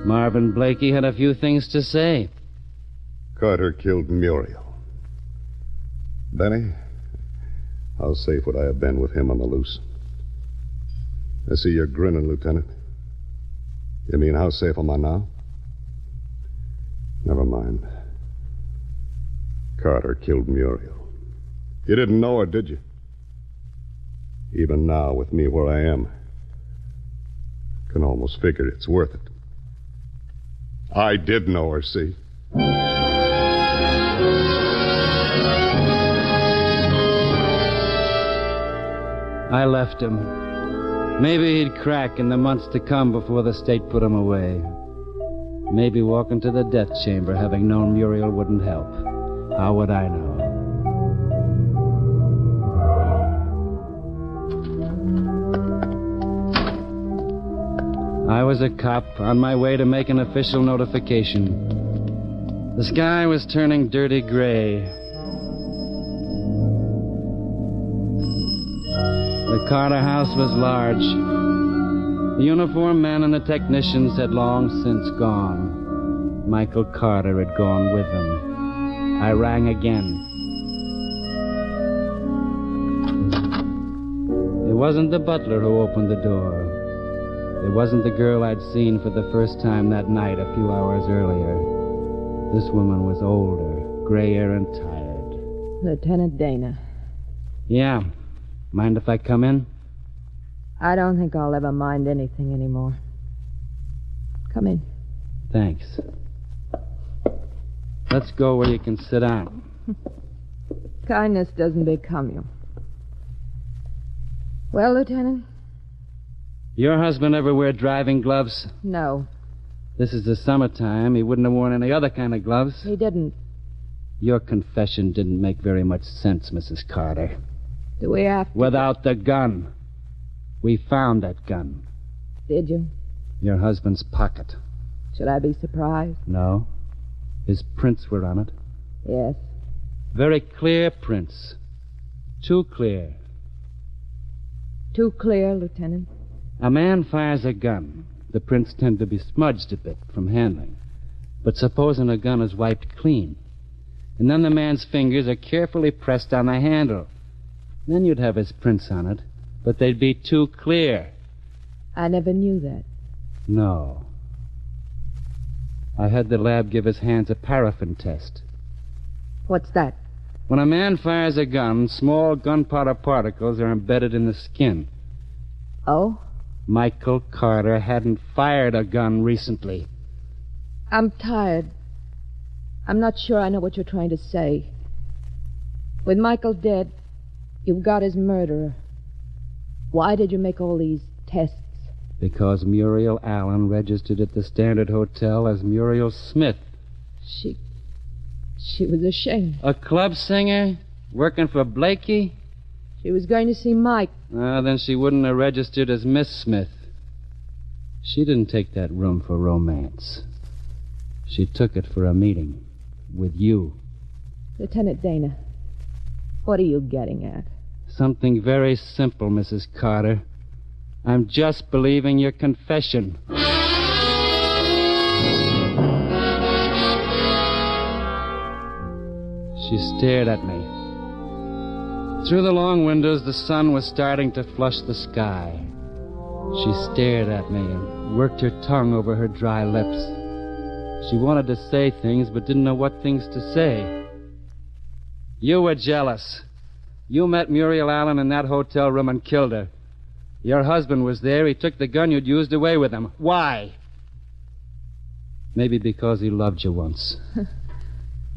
S23: Marvin Blakey had a few things to say.
S8: Carter killed Muriel. Benny, how safe would I have been with him on the loose? I see you're grinning, Lieutenant. You mean how safe am I now? Never mind. Carter killed Muriel. You didn't know her, did you? Even now, with me where I am, can almost figure it's worth it. I did know her, see?
S23: I left him. Maybe he'd crack in the months to come before the state put him away. Maybe walking to the death chamber, having known Muriel wouldn't help. How would I know? I was a cop on my way to make an official notification. The sky was turning dirty gray. The Carter house was large. The uniformed men and the technicians had long since gone. Michael Carter had gone with them. I rang again. It wasn't the butler who opened the door. It wasn't the girl I'd seen for the first time that night a few hours earlier. This woman was older, grayer and tired.
S24: Lieutenant Dana.
S23: Yeah. Mind if I come in?
S24: I don't think I'll ever mind anything anymore. Come in.
S23: Thanks. Let's go where you can sit down.
S24: Kindness doesn't become you. Well, Lieutenant?
S23: Your husband ever wear driving gloves?
S24: No.
S23: This is the summertime. He wouldn't have worn any other kind of gloves.
S24: He didn't.
S23: Your confession didn't make very much sense, Mrs. Carter.
S24: Do we have to...
S23: Without the gun. We found that gun.
S24: Did you?
S23: Your husband's pocket.
S24: Should I be surprised?
S23: No. His prints were on it.
S24: Yes.
S23: Very clear prints. Too clear.
S24: Too clear, Lieutenant?
S23: A man fires a gun. The prints tend to be smudged a bit from handling. But supposing a gun is wiped clean, and then the man's fingers are carefully pressed on the handle, then you'd have his prints on it, but they'd be too clear.
S24: I never knew that.
S23: No. I had the lab give his hands a paraffin test.
S24: What's that?
S23: When a man fires a gun, small gunpowder particles are embedded in the skin.
S24: Oh?
S23: Michael Carter hadn't fired a gun recently.
S24: I'm tired. I'm not sure I know what you're trying to say. With Michael dead, you've got his murderer. Why did you make all these tests?
S23: Because Muriel Allen registered at the Standard Hotel as Muriel Smith.
S24: She was ashamed.
S23: A club singer? Working for Blakey?
S24: She was going to see Mike.
S23: Then she wouldn't have registered as Miss Smith. She didn't take that room for romance. She took it for a meeting with you.
S24: Lieutenant Dana, what are you getting at?
S23: Something very simple, Mrs. Carter. I'm just believing your confession. She stared at me. Through the long windows, the sun was starting to flush the sky. She stared at me and worked her tongue over her dry lips. She wanted to say things, but didn't know what things to say. You were jealous. You met Muriel Allen in that hotel room and killed her. Your husband was there. He took the gun you'd used away with him. Why? Maybe because he loved you once.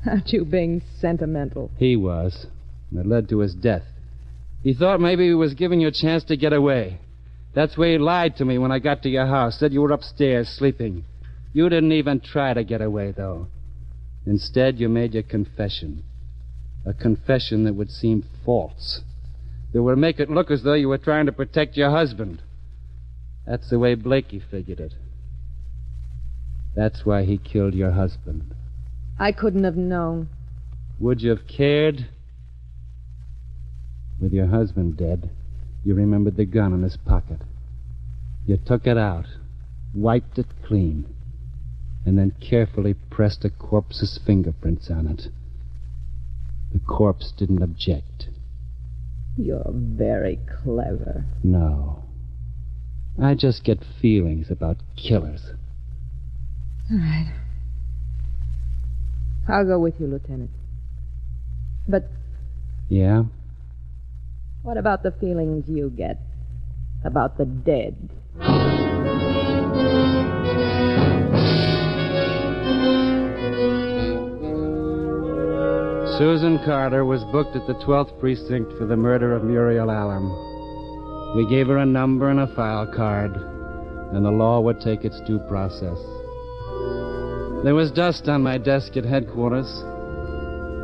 S24: Aren't you being sentimental?
S23: He was. It led to his death. He thought maybe he was giving you a chance to get away. That's why he lied to me when I got to your house. Said you were upstairs sleeping. You didn't even try to get away, though. Instead, you made your confession. A confession that would seem false. That would make it look as though you were trying to protect your husband. That's the way Blakey figured it. That's why he killed your husband.
S24: I couldn't have known.
S23: Would you have cared? With your husband dead, you remembered the gun in his pocket. You took it out, wiped it clean, and then carefully pressed a corpse's fingerprints on it. The corpse didn't object.
S24: You're very clever.
S23: No. I just get feelings about killers.
S24: All right. I'll go with you, Lieutenant. But...
S23: Yeah?
S24: What about the feelings you get about the dead?
S23: Susan Carter was booked at the 12th Precinct for the murder of Muriel Allen. We gave her a number and a file card, and the law would take its due process. There was dust on my desk at headquarters.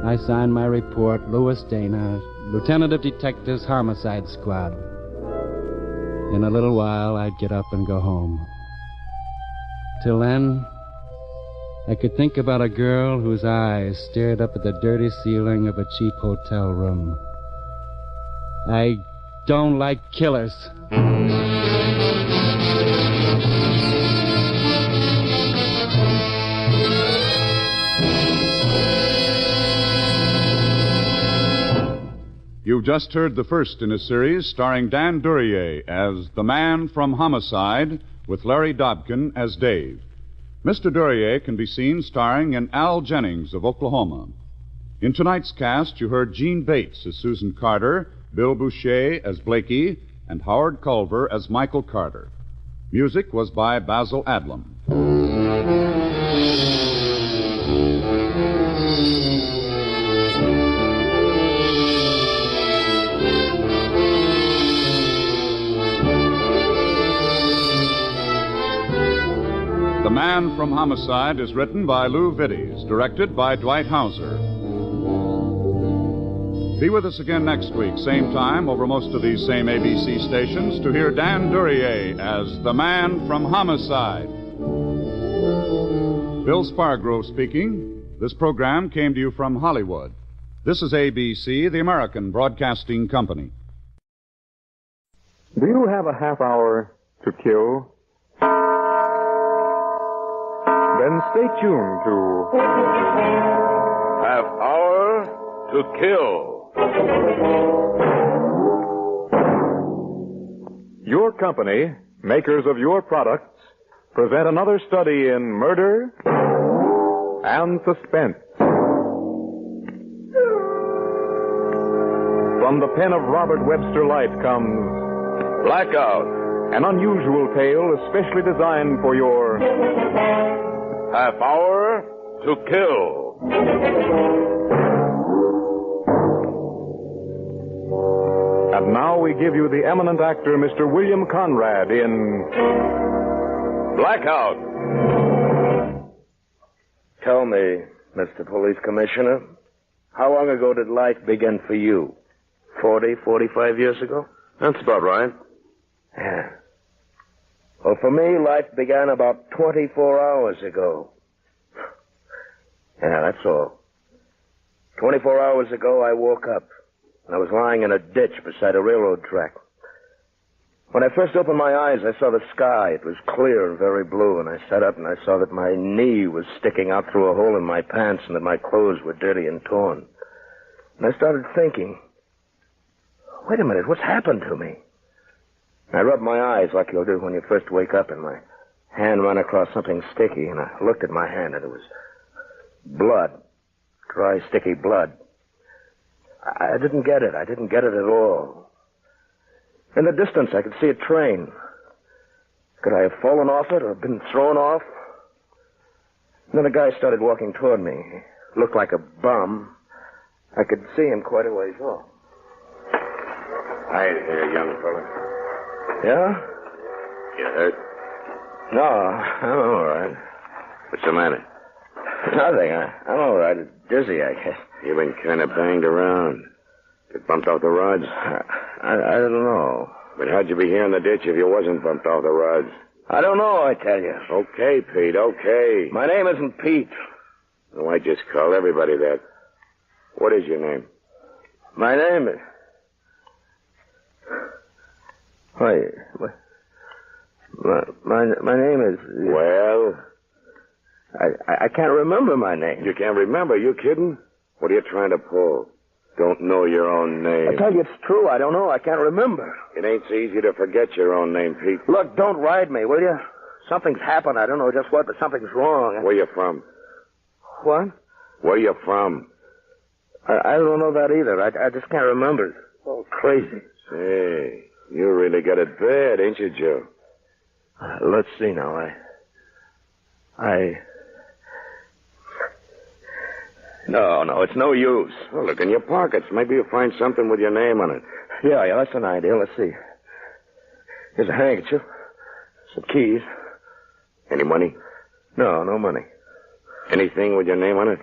S23: I signed my report, Louis Dana, Lieutenant of Detectives, Homicide Squad. In a little while, I'd get up and go home. Till then, I could think about a girl whose eyes stared up at the dirty ceiling of a cheap hotel room. I don't like killers.
S7: You've just heard the first in a series starring Dan Duryea as the man from Homicide, with Larry Dobkin as Dave. Mr. Duryea can be seen starring in Al Jennings of Oklahoma. In tonight's cast, you heard Gene Bates as Susan Carter, Bill Boucher as Blakey, and Howard Culver as Michael Carter. Music was by Basil Adlam. The Man from Homicide is written by Lou Vittes, directed by Dwight Hauser. Be with us again next week, same time, over most of these same ABC stations, to hear Dan Duryea as the Man from Homicide. Bill Spargrove speaking. This program came to you from Hollywood. This is ABC, the American Broadcasting Company.
S6: Do you have a half hour to kill? Then stay tuned to
S9: Half Hour to Kill.
S6: Your company, makers of your products, present another study in murder and suspense. From the pen of Robert Webster Light comes
S9: Blackout,
S6: An unusual tale especially designed for your
S9: Half Hour to Kill.
S6: And now we give you the eminent actor, Mr. William Conrad, in
S9: Blackout.
S19: Tell me, Mr. Police Commissioner, how long ago did life begin for you? 40, 45 years ago?
S11: That's about right.
S19: Yeah. Well, for me, life began about 24 hours ago. Yeah, that's all. 24 hours ago, I woke up. I was lying in a ditch beside a railroad track. When I first opened my eyes, I saw the sky. It was clear and very blue, and I sat up and I saw that my knee was sticking out through a hole in my pants and that my clothes were dirty and torn. And I started thinking, wait a minute, what's happened to me? I rubbed my eyes like you'll do when you first wake up, and my hand ran across something sticky, and I looked at my hand, and it was blood. Dry, sticky blood. I didn't get it. I didn't get it at all. In the distance, I could see a train. Could I have fallen off it or been thrown off? And then a guy started walking toward me. He looked like a bum. I could see him quite a ways off.
S11: Hi there, young fella.
S19: Yeah?
S11: You hurt?
S19: No, I'm all right.
S11: What's the matter?
S19: Nothing. I'm all right. It's dizzy, I guess.
S11: You've been kind of banged around. Get bumped off the rods?
S19: I don't know.
S11: But how'd you be here in the ditch if you wasn't bumped off the rods?
S19: I don't know, I tell you.
S11: Okay, Pete, okay.
S19: My name isn't Pete.
S11: Oh, I just call everybody that. What is your name?
S19: My name is... Wait, my name is...
S11: Well?
S19: I can't remember my name.
S11: You can't remember? You kidding? What are you trying to pull? Don't know your own name.
S19: I tell you, it's true. I don't know. I can't remember.
S11: It ain't so easy to forget your own name, Pete.
S19: Look, don't ride me, will you? Something's happened. I don't know just what, but something's wrong.
S11: Where you from?
S19: What?
S11: Where you from?
S19: I don't know that either. I just can't remember. It's all crazy.
S11: Say, you really got it bad, ain't you, Joe?
S19: Let's see now. No, it's no use.
S11: Well, look in your pockets. Maybe you'll find something with your name on it.
S19: Yeah, that's an idea. Let's see. Here's a handkerchief. Some keys.
S11: Any money?
S19: No money.
S11: Anything with your name on it?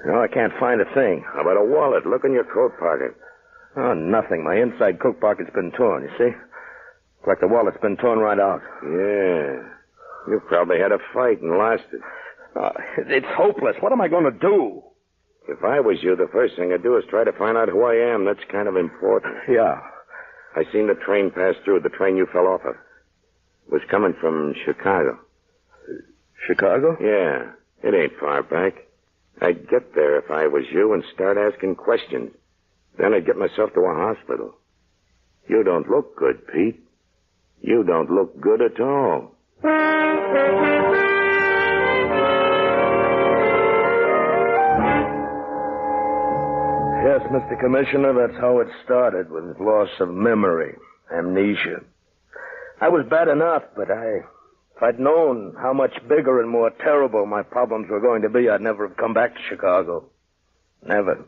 S19: No, I can't find a thing.
S11: How about a wallet? Look in your coat pocket.
S19: Oh, nothing. My inside coat pocket's been torn, you see? It's like the wallet's been torn right out.
S11: Yeah. You probably had a fight and lost it.
S19: It's hopeless. What am I going to do?
S11: If I was you, the first thing I'd do is try to find out who I am. That's kind of important.
S19: Yeah.
S11: I seen the train pass through, the train you fell off of. It was coming from Chicago.
S19: Chicago?
S11: Yeah. It ain't far back. I'd get there if I was you and start asking questions. Then I'd get myself to a hospital. You don't look good, Pete. You don't look good at all.
S19: Yes, Mr. Commissioner, that's how it started, with loss of memory, amnesia. I was bad enough, but if I'd known how much bigger and more terrible my problems were going to be, I'd never have come back to Chicago. Never.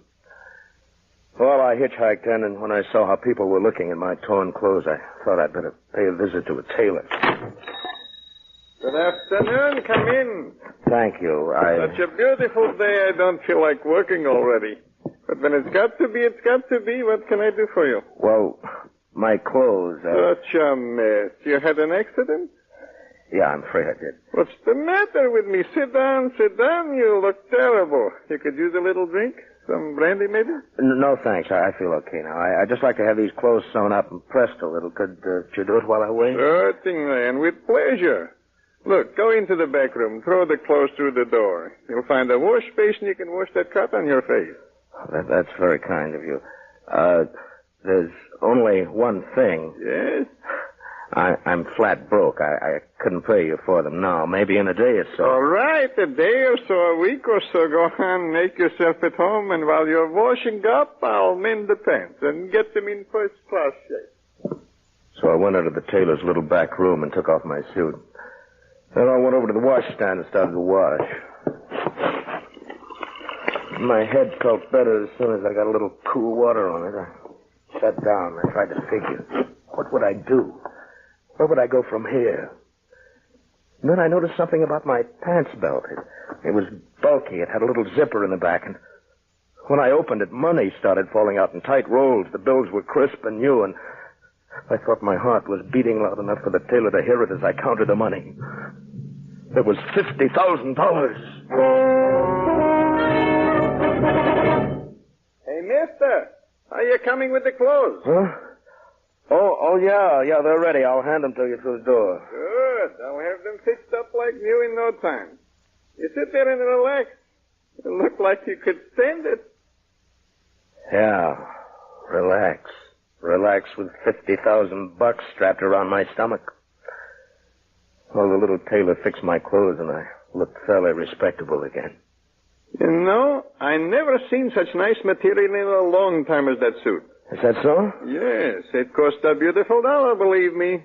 S19: Well, I hitchhiked in, and when I saw how people were looking at my torn clothes, I thought I'd better pay a visit to a tailor.
S20: Good afternoon. Come in.
S19: Thank you.
S20: Such a beautiful day, I don't feel like working already. But when it's got to be, it's got to be. What can I do for you?
S19: Well, my clothes...
S20: Such a mess. You had an accident?
S19: Yeah, I'm afraid I did.
S20: What's the matter with me? Sit down, sit down. You look terrible. You could use a little drink? Some brandy, maybe?
S19: No, thanks. I feel okay now. I'd just like to have these clothes sewn up and pressed a little. Could you do it while I wait?
S20: Sure thing, and with pleasure. Look, go into the back room. Throw the clothes through the door. You'll find a wash basin. You can wash that cut on your face.
S19: That's very kind of you. There's only one thing.
S20: Yes?
S19: I'm flat broke. I couldn't pay you for them now. Maybe in a day or so.
S20: All right, a day or so, a week or so. Go on, make yourself at home, and while you're washing up, I'll mend the pants and get them in first-class shape.
S19: So I went into the tailor's little back room and took off my suit. Then I went over to the washstand and started to wash. My head felt better as soon as I got a little cool water on it. I sat down and I tried to figure. What would I do? Where would I go from here? And then I noticed something about my pants belt. It was bulky. It had a little zipper in the back. And when I opened it, money started falling out in tight rolls. The bills were crisp and new, and I thought my heart was beating loud enough for the tailor to hear it as I counted the money. It was $50,000.
S20: Hey, mister, are you coming with the clothes?
S19: Huh? Oh, yeah, they're ready. I'll hand them to you through the door.
S20: Good. I'll have them fixed up like new in no time. You sit there and relax. You look like you could stand it.
S19: Yeah, relax. Relax with $50,000 strapped around my stomach. Well, the little tailor fixed my clothes and I looked fairly respectable again.
S20: You know, I never seen such nice material in a long time as that suit.
S19: Is that so?
S20: Yes, it cost a beautiful dollar, believe me.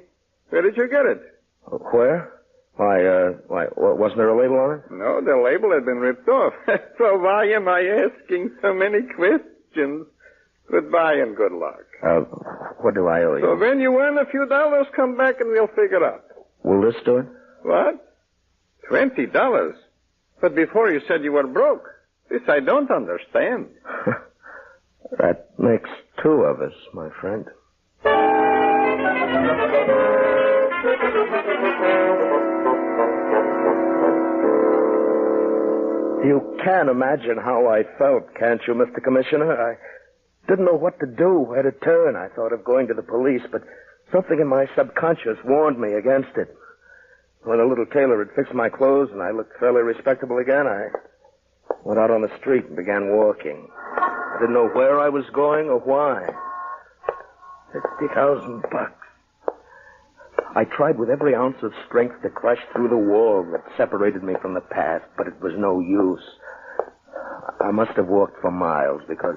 S20: Where did you get it?
S19: Where? Why, wasn't there a label on it?
S20: No, the label had been ripped off. So why am I asking so many questions? Goodbye and good luck.
S19: What do I owe you?
S20: So when you earn a few dollars, come back and we'll figure out.
S19: Will this do it?
S20: What? $20? But before you said you were broke. This I don't understand.
S19: That makes two of us, my friend. You can imagine how I felt, can't you, Mr. Commissioner? I didn't know what to do, where to turn. I thought of going to the police, but something in my subconscious warned me against it. When the little tailor had fixed my clothes and I looked fairly respectable again, I went out on the street and began walking. I didn't know where I was going or why. $50,000. I tried with every ounce of strength to crash through the wall that separated me from the past, but it was no use. I must have walked for miles because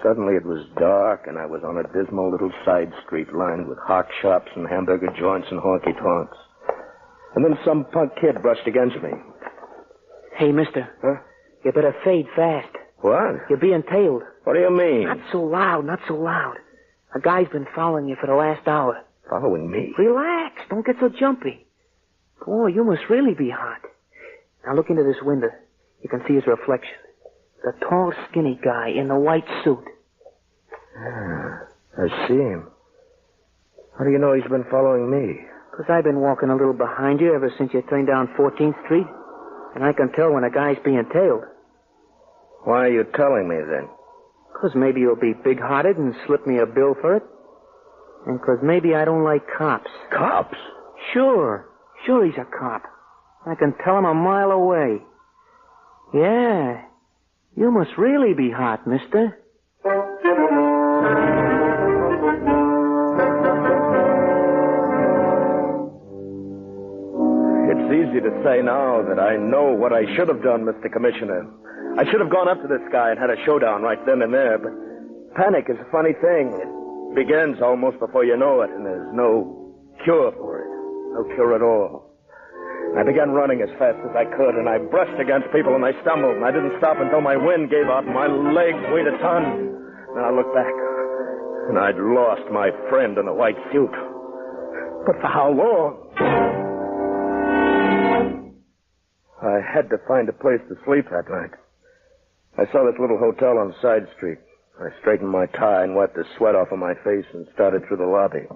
S19: suddenly it was dark and I was on a dismal little side street lined with hawk shops and hamburger joints and honky-tonks. And then some punk kid brushed against me.
S4: Hey, mister.
S19: Huh?
S4: You better fade fast.
S19: What?
S4: You're being tailed.
S19: What do you mean?
S4: Not so loud, not so loud. A guy's been following you for the last hour.
S19: Following me?
S4: Relax. Don't get so jumpy. Boy, you must really be hot. Now look into this window. You can see his reflection. The tall, skinny guy in the white suit.
S19: Ah, I see him. How do you know he's been following me?
S4: Because I've been walking a little behind you ever since you turned down 14th Street. And I can tell when a guy's being tailed.
S19: Why are you telling me then?
S4: Because maybe you'll be big-hearted and slip me a bill for it. And because maybe I don't like cops.
S19: Cops?
S4: Sure he's a cop. I can tell him a mile away. Yeah, you must really be hot, mister.
S19: It's easy to say now that I know what I should have done, Mr. Commissioner. I should have gone up to this guy and had a showdown right then and there, but panic is a funny thing. It begins almost before you know it, and there's no cure for it. No cure at all. I began running as fast as I could, and I brushed against people, and I stumbled, and I didn't stop until my wind gave out and my legs weighed a ton. Then I looked back, and I'd lost my friend in the white suit. But for how long? I had to find a place to sleep that night. I saw this little hotel on Side Street. I straightened my tie and wiped the sweat off of my face and started through the lobby.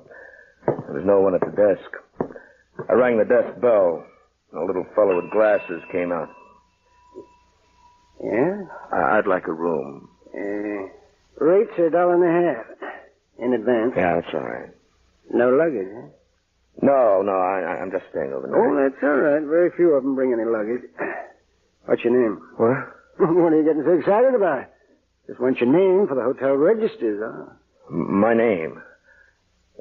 S19: There was no one at the desk. I rang the desk bell, and a little fellow with glasses came out.
S15: Yeah?
S19: I'd like a room.
S15: Rates are $1.50 in advance.
S19: Yeah, that's all right.
S15: No luggage, huh?
S19: No, I'm just staying overnight.
S15: Oh, that's all right. Very few of them bring any luggage. What's your name?
S19: What?
S15: What are you getting so excited about? Just want your name for the hotel registers, huh?
S19: My name?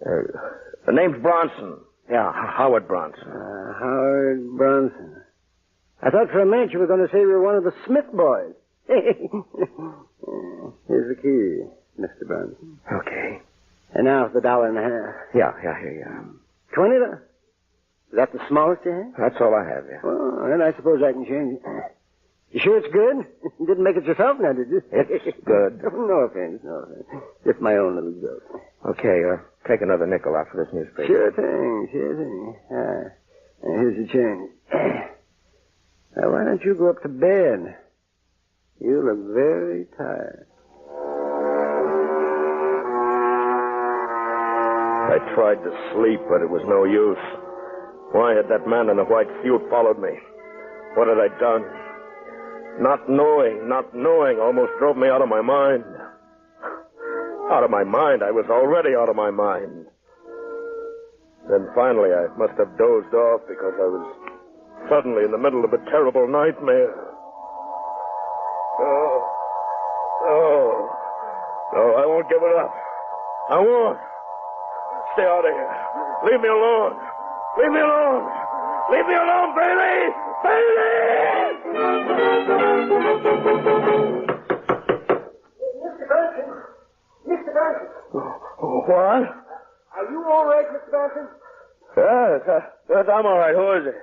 S19: The name's Bronson. Yeah, Howard Bronson.
S15: Howard Bronson. I thought for a minute you were going to say you were one of the Smith boys. Here's the key, Mr. Bronson.
S19: Okay.
S13: And now for the $1.50.
S19: Yeah, here you are.
S13: $20? Is that the smallest you have?
S19: That's all I have, yeah.
S13: Well, then I suppose I can change it. You sure it's good? You didn't make it yourself now, did you?
S19: It's good.
S13: No offense. Just my own little joke.
S19: Okay, take another nickel out for this newspaper.
S13: Sure thing. Here's the change. Now, why don't you go up to bed? You look very tired.
S19: I tried to sleep, but it was no use. Why had that man in the white suit followed me? What had I done? Not knowing almost drove me out of my mind. Out of my mind? I was already out of my mind. Then finally I must have dozed off because I was suddenly in the middle of a terrible nightmare. No, I won't give it up. I won't. Stay out of here. Leave me alone. Leave me alone. Leave me alone, Bailey! Bailey!
S13: Mr. Benson.
S19: What?
S13: Are you all right, Mr. Benson?
S19: Yes, I'm all right. Who is it?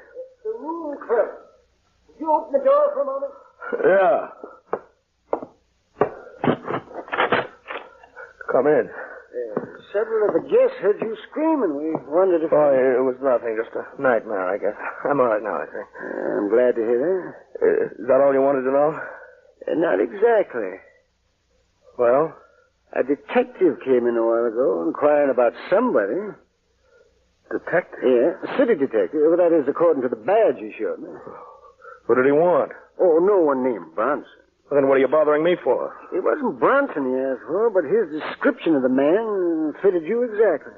S13: The room clerk. Would you open the door for a moment?
S19: Yeah. Come in.
S13: Several of the guests heard you screaming. We wondered if...
S19: Oh, it was nothing. Just a nightmare, I guess. I'm all right now, I think.
S13: I'm glad to hear that.
S19: Is that all you wanted to know?
S13: Not exactly.
S19: Well?
S13: A detective came in a while ago inquiring about somebody.
S19: Detective?
S13: Yeah, a city detective. Well, that is according to the badge you showed me.
S19: What did he want?
S13: Oh, no one named Bronson.
S19: Well, then what are you bothering me for?
S13: It wasn't Bronson he asked for, but his description of the man fitted you exactly.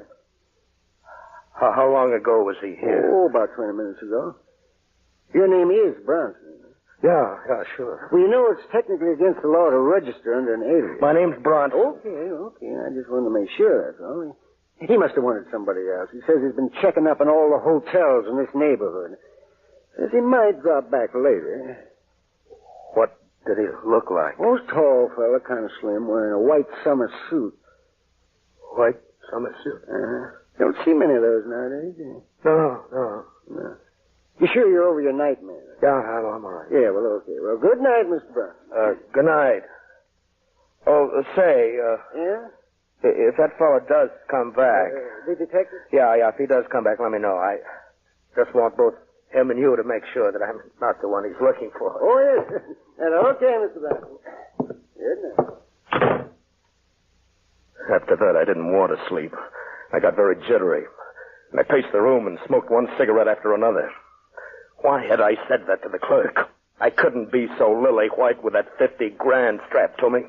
S19: How long ago was he here?
S13: Oh, about 20 minutes ago. Your name is Bronson.
S19: Yeah, sure.
S13: Well, you know it's technically against the law to register under an alias.
S19: My name's Bronson.
S13: Okay. I just wanted to make sure, that's all. He must have wanted somebody else. He says he's been checking up on all the hotels in this neighborhood. Says he might drop back later.
S19: What did he look like?
S13: Oh, tall fella, kind of slim, wearing a white summer suit.
S19: White summer suit?
S13: Don't see many of those nowadays, do you?
S19: No.
S13: You sure you're over your nightmare?
S19: Yeah, I'm all right.
S13: Yeah, well, okay. Well, good night, Mr. Brown.
S19: Good night. Oh, say,
S13: Yeah?
S19: If that fella does come back...
S13: The detective?
S19: Yeah, if he does come back, let me know. I just want both him and you to make sure that I'm not the one he's looking for.
S13: Oh, yes. Okay, Mr. Brown. Good night.
S19: After that, I didn't want to sleep. I got very jittery. And I paced the room and smoked one cigarette after another. Why had I said that to the clerk? I couldn't be so lily white with that $50,000 strapped to me.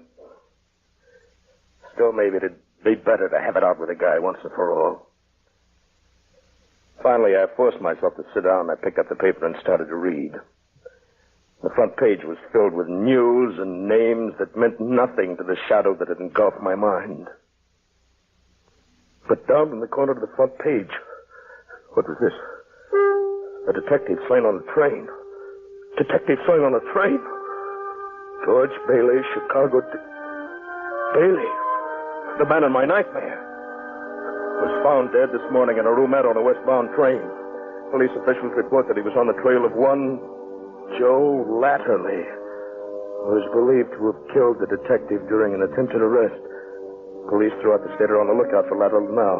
S19: Still, maybe it'd be better to have it out with the guy once and for all. Finally, I forced myself to sit down. I picked up the paper and started to read. The front page was filled with news and names that meant nothing to the shadow that had engulfed my mind. But down in the corner of the front page, what was this? A detective slain on a train. Detective slain on a train? George Bailey, Chicago. Bailey, the man in my nightmare, was found dead this morning in a roomette on a westbound train. Police officials report that he was on the trail of one Joe Latterly, who is believed to have killed the detective during an attempted arrest. Police throughout the state are on the lookout for Latterly now.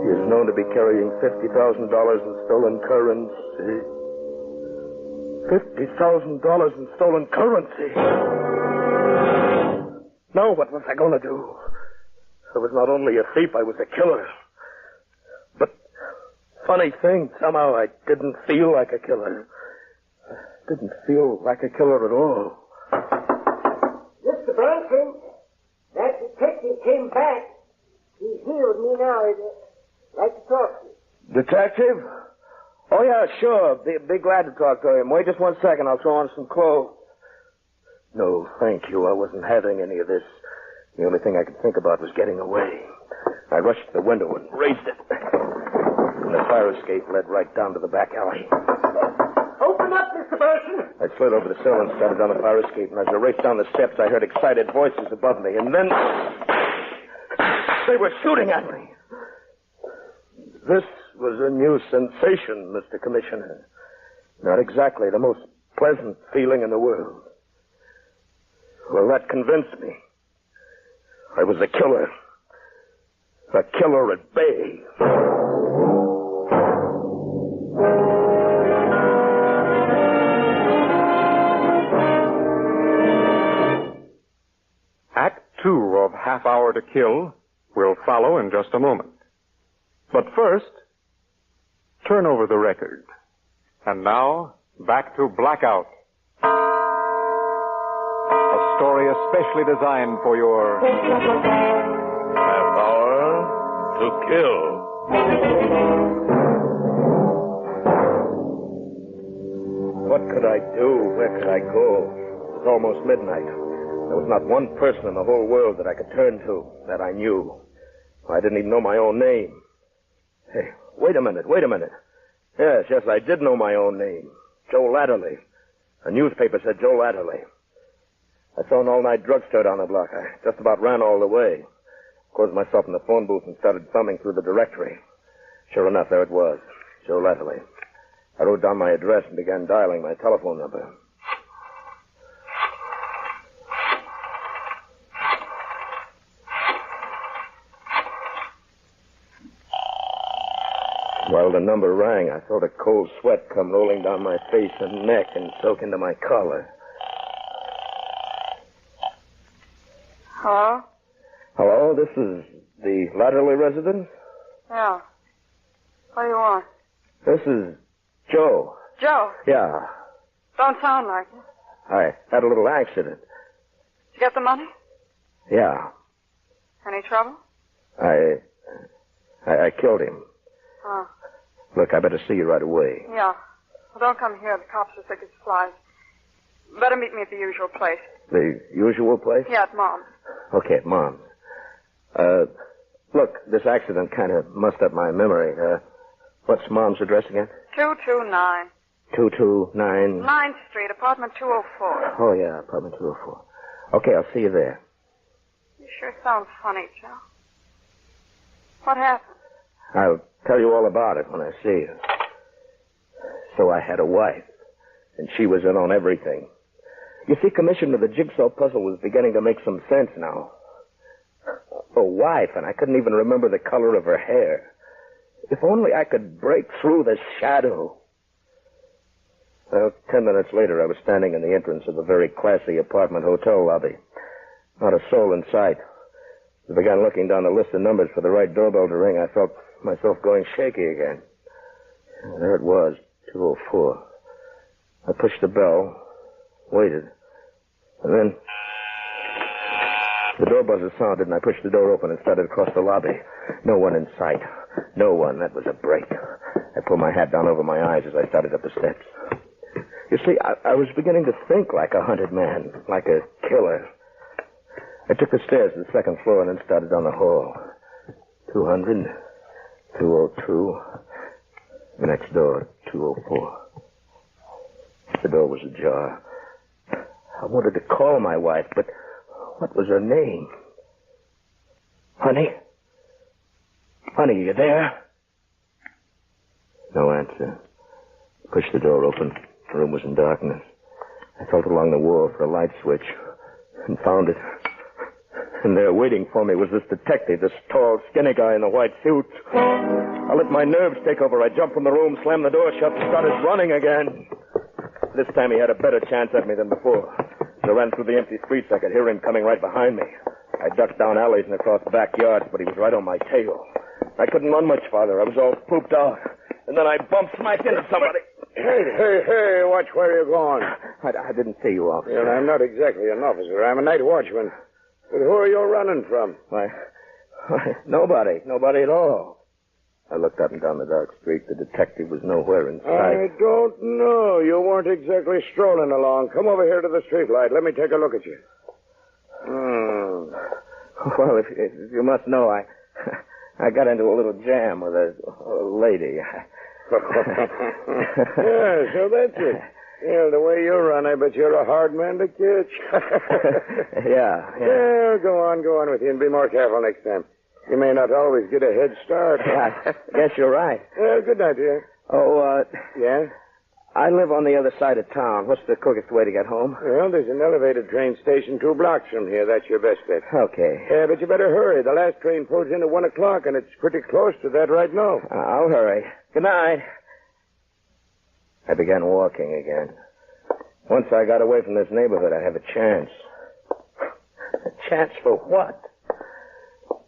S19: He is known to be carrying $50,000 in stolen currency. $50,000 in stolen currency. Now what was I going to do? I was not only a thief, I was a killer. But, funny thing, somehow I didn't feel like a killer. Didn't feel like a killer at all.
S13: Mr. Bronson, that detective came back. He's here with me now. I'd like to talk to you.
S19: Detective? Oh, yeah, sure. Be glad to talk to him. Wait just 1 second. I'll throw on some clothes. No, thank you. I wasn't having any of this. The only thing I could think about was getting away. I rushed to the window and raised it. And the fire escape led right down to the back alley.
S13: Open up, Mr. Bronson.
S19: I slid over the sill and started down the fire escape, and as I raced down the steps, I heard excited voices above me, and then... They were shooting at me. This was a new sensation, Mr. Commissioner. Not exactly the most pleasant feeling in the world. Well, that convinced me. I was a killer. A killer at bay.
S6: Act 2 of Half Hour to Kill will follow in just a moment. But first, turn over the record. And now, back to Blackout. A story especially designed for your
S9: Half Hour to Kill.
S19: What could I do? Where could I go? It was almost midnight. There was not one person in the whole world that I could turn to, that I knew. I didn't even know my own name. Hey, wait a minute. Yes, I did know my own name. Joe Latterly. A newspaper said Joe Latterly. I saw an all-night drugstore down the block. I just about ran all the way. Closed myself in the phone booth and started thumbing through the directory. Sure enough, there it was. Joe Latterly. I wrote down my address and began dialing my telephone number. While the number rang, I felt a cold sweat come rolling down my face and neck and soak into my collar.
S24: Hello?
S19: Hello, this is the Latterly residence?
S24: Yeah. What do you want?
S19: This is Joe.
S24: Joe?
S19: Yeah.
S24: Don't sound like it.
S19: I had a little accident.
S24: Did you get the money?
S19: Yeah.
S24: Any trouble?
S19: I killed him.
S24: Oh.
S19: Look, I better see you right away.
S24: Yeah. Well, don't come here. The cops are thick as flies. Better meet me at the usual place.
S19: The usual place?
S24: Yeah, at Mom's.
S19: Okay, at Mom's. Look, this accident kind of mussed up my memory. What's Mom's address again?
S24: 229.
S19: 229...
S24: 9th Street, apartment 204.
S19: Oh, yeah, apartment 204. Okay, I'll see you there.
S24: You sure sound funny, Joe. What happened?
S19: I'll tell you all about it when I see you. So I had a wife, and she was in on everything. You see, Commissioner, the jigsaw puzzle was beginning to make some sense now. A wife, and I couldn't even remember the color of her hair. If only I could break through the shadow. Well, 10 minutes later, I was standing in the entrance of a very classy apartment hotel lobby. Not a soul in sight. As I began looking down the list of numbers for the right doorbell to ring, I felt myself going shaky again. And there it was, 204. I pushed the bell, waited, and then the door buzzer sounded, and I pushed the door open and started across the lobby. No one in sight. No one. That was a break. I pulled my hat down over my eyes as I started up the steps. You see, I was beginning to think like a hunted man, like a killer. I took the stairs to the second floor and then started down the hall. 200, 202, the next door, 204. The door was ajar. I wanted to call my wife, but what was her name? Honey? Honey, you there? No answer. I pushed the door open. The room was in darkness. I felt along the wall for a light switch and found it. And there waiting for me was this detective, this tall, skinny guy in the white suit. I let my nerves take over. I jumped from the room, slammed the door shut, and started running again. This time he had a better chance at me than before. As I ran through the empty streets, I could hear him coming right behind me. I ducked down alleys and across backyards, but he was right on my tail. I couldn't run much farther. I was all pooped out. And then I bumped smack into somebody.
S10: Hey, watch where you're going.
S19: I didn't see you, officer.
S10: Yeah, I'm not exactly an officer. I'm a night watchman. But who are you running from?
S19: Why, nobody. Nobody at all. I looked up and down the dark street. The detective was nowhere in sight.
S10: I don't know. You weren't exactly strolling along. Come over here to the streetlight. Let me take a look at you.
S19: Well, if you must know, I got into a little jam with a lady.
S10: Yeah, so that's it. Yeah, the way you run, I bet you're a hard man to catch.
S19: Yeah.
S10: Yeah, go on with you and be more careful next time. You may not always get a head start.
S19: Yeah, I guess you're right.
S10: Well, good idea.
S19: Oh,
S10: Yeah?
S19: I live on the other side of town. What's the quickest way to get home?
S10: Well, there's an elevated train station 2 blocks from here. That's your best bet.
S19: Okay.
S10: Yeah, but you better hurry. The last train pulls in at 1 o'clock, and it's pretty close to that right now.
S19: I'll hurry. Good night. I began walking again. Once I got away from this neighborhood, I'd have a chance. A chance for what?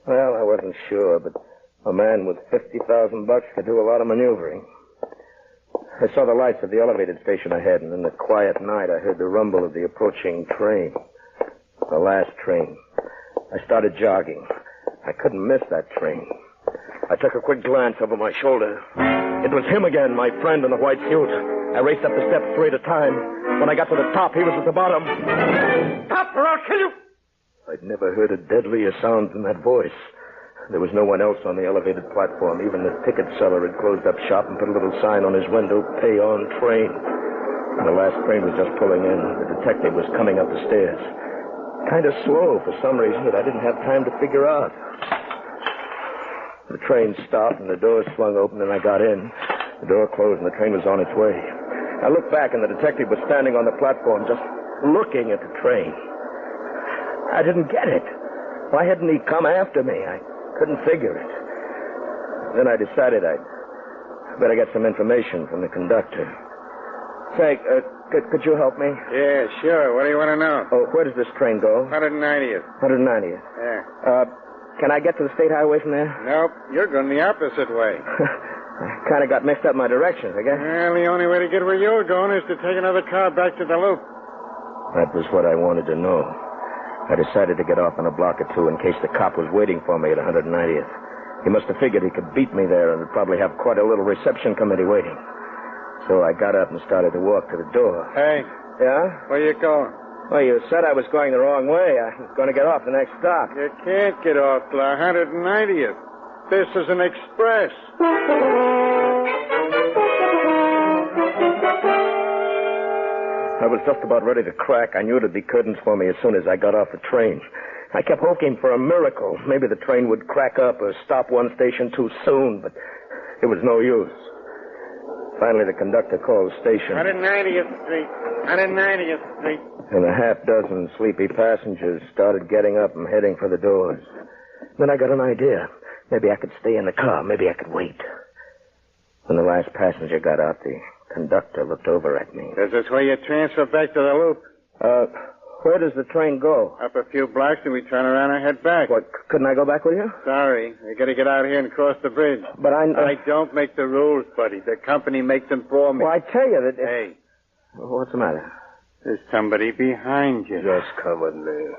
S19: Well, I wasn't sure, but a man with $50,000 could do a lot of maneuvering. I saw the lights of the elevated station ahead, and in the quiet night, I heard the rumble of the approaching train. The last train. I started jogging. I couldn't miss that train. I took a quick glance over my shoulder. It was him again, my friend in the white suit. I raced up the steps 3 at a time. When I got to the top, he was at the bottom. Stop or I'll kill you! I'd never heard a deadlier sound than that voice. There was no one else on the elevated platform. Even the ticket seller had closed up shop and put a little sign on his window, "Pay on train." And the last train was just pulling in. The detective was coming up the stairs. Kind of slow for some reason that I didn't have time to figure out. The train stopped and the doors swung open and I got in. The door closed and the train was on its way. I looked back and the detective was standing on the platform just looking at the train. I didn't get it. Why hadn't he come after me? I couldn't figure it. Then I decided I'd better get some information from the conductor. Say, could you help me?
S10: Yeah, sure. What do you want to know?
S19: Oh, where does this train go?
S10: 190th.
S19: 190th.
S10: Yeah.
S19: Can I get to the state highway from there?
S10: Nope. You're going the opposite way.
S19: I kind of got mixed up in my directions, I guess.
S10: Well, the only way to get where you're going is to take another car back to the loop.
S19: That was what I wanted to know. I decided to get off in a block or two in case the cop was waiting for me at 190th. He must have figured he could beat me there and would probably have quite a little reception committee waiting. So I got up and started to walk to the door.
S10: Hey.
S19: Yeah?
S10: Where you going?
S19: Well, you said I was going the wrong way. I was going to get off the next stop.
S10: You can't get off till 190th. This is an express.
S19: I was just about ready to crack. I knew it'd be curtains for me as soon as I got off the train. I kept hoping for a miracle. Maybe the train would crack up or stop one station too soon, but it was no use. Finally, the conductor called the station.
S10: 190th Street. 190th Street.
S19: And a half dozen sleepy passengers started getting up and heading for the doors. Then I got an idea. Maybe I could stay in the car. Maybe I could wait. When the last passenger got out, the conductor looked over at me.
S10: Is this where you transfer back to the loop?
S19: Where does the train go?
S10: Up a few blocks and we turn around and head back.
S19: What, couldn't I go back with you?
S10: Sorry. You gotta get out here and cross the bridge.
S19: But
S10: I don't make the rules, buddy. The company makes them for me.
S19: Well, I tell you that...
S10: Hey.
S19: What's the matter?
S10: There's somebody behind you.
S9: Just come with me.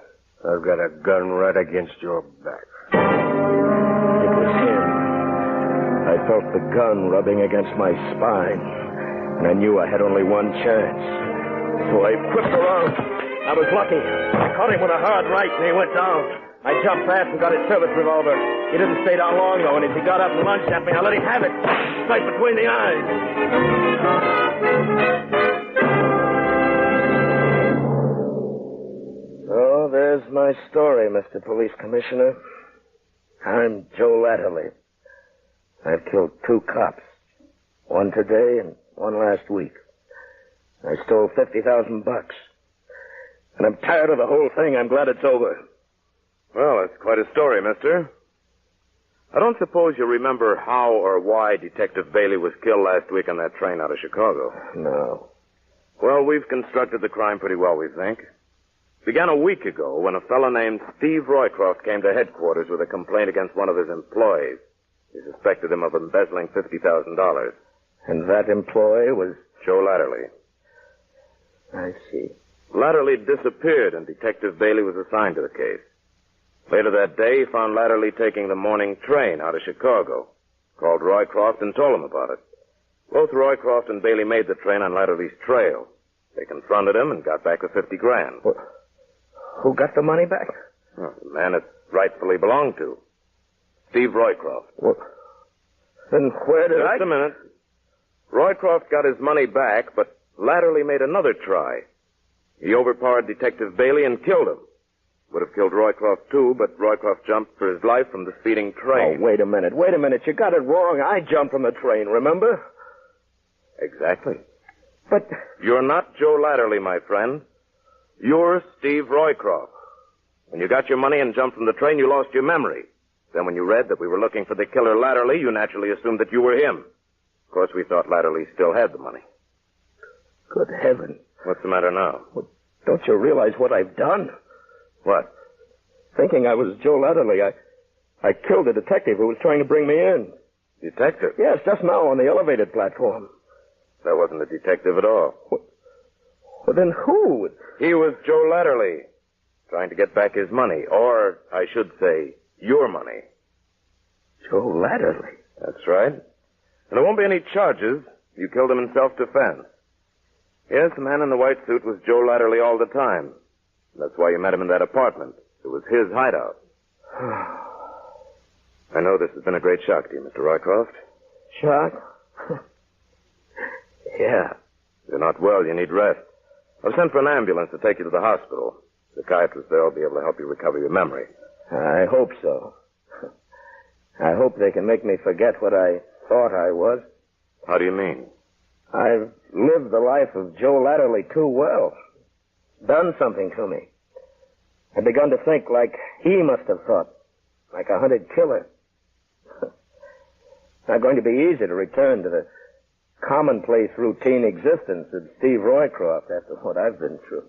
S9: I've got a gun right against your back.
S19: It was him. I felt the gun rubbing against my spine, and I knew I had only one chance. So I whipped around. I was lucky. I caught him with a hard right, and he went down. I jumped fast and got his service revolver. He didn't stay down long, though, and as he got up and lunged at me, I let him have it. Right between the eyes. So there's my story, Mr. Police Commissioner. I'm Joe Latterly. I've killed 2 cops. One today and one last week. I stole $50,000. And I'm tired of the whole thing. I'm glad it's over.
S14: Well, that's quite a story, mister. I don't suppose you remember how or why Detective Bailey was killed last week on that train out of Chicago.
S19: No.
S14: Well, we've constructed the crime pretty well, we think. It began a week ago when a fellow named Steve Roycroft came to headquarters with a complaint against one of his employees. He suspected him of embezzling $50,000.
S19: And that employee was?
S14: Joe Latterly.
S19: I see.
S14: Latterly disappeared, and Detective Bailey was assigned to the case. Later that day, he found Latterly taking the morning train out of Chicago. Called Roycroft and told him about it. Both Roycroft and Bailey made the train on Latterly's trail. They confronted him and got back the $50,000.
S19: What? Who got the money back?
S14: Well, the man it rightfully belonged to. Steve Roycroft.
S19: What? Then where did
S14: Just a minute. Roycroft got his money back, but Latterly made another try. He overpowered Detective Bailey and killed him. Would have killed Roycroft, too, but Roycroft jumped for his life from the speeding train.
S19: Oh, wait a minute. You got it wrong. I jumped from the train, remember?
S14: Exactly. But you're not Joe Latterly, my friend. You're Steve Roycroft. When you got your money and jumped from the train, you lost your memory. Then when you read that we were looking for the killer Latterly, you naturally assumed that you were him. Of course, we thought Latterly still had the money.
S19: Good heaven.
S14: What's the matter now?
S19: Well, don't you realize what I've done?
S14: What?
S19: Thinking I was Joe Latterly, I killed a detective who was trying to bring me in.
S14: Detective?
S19: Yes, just now on the elevated platform.
S14: That wasn't a detective at all.
S19: Well, then who?
S14: He was Joe Latterly, trying to get back his money, or, I should say, your money.
S19: Joe Latterly?
S14: That's right. And there won't be any charges. You killed him in self-defense. Yes, the man in the white suit was Joe Latterly all the time. That's why you met him in that apartment. It was his hideout. I know this has been a great shock to you, Mr. Roycroft.
S19: Shock? Yeah.
S14: You're not well. You need rest. I've sent for an ambulance to take you to the hospital. The psychiatrist there will be able to help you recover your memory.
S19: I hope so. I hope they can make me forget what I thought I was.
S14: How do you mean?
S19: I've lived the life of Joe Latterly too well. Done something to me. I've begun to think like he must have thought. Like a hunted killer. It's not going to be easy to return to the commonplace routine existence of Steve Roycroft after what I've been through.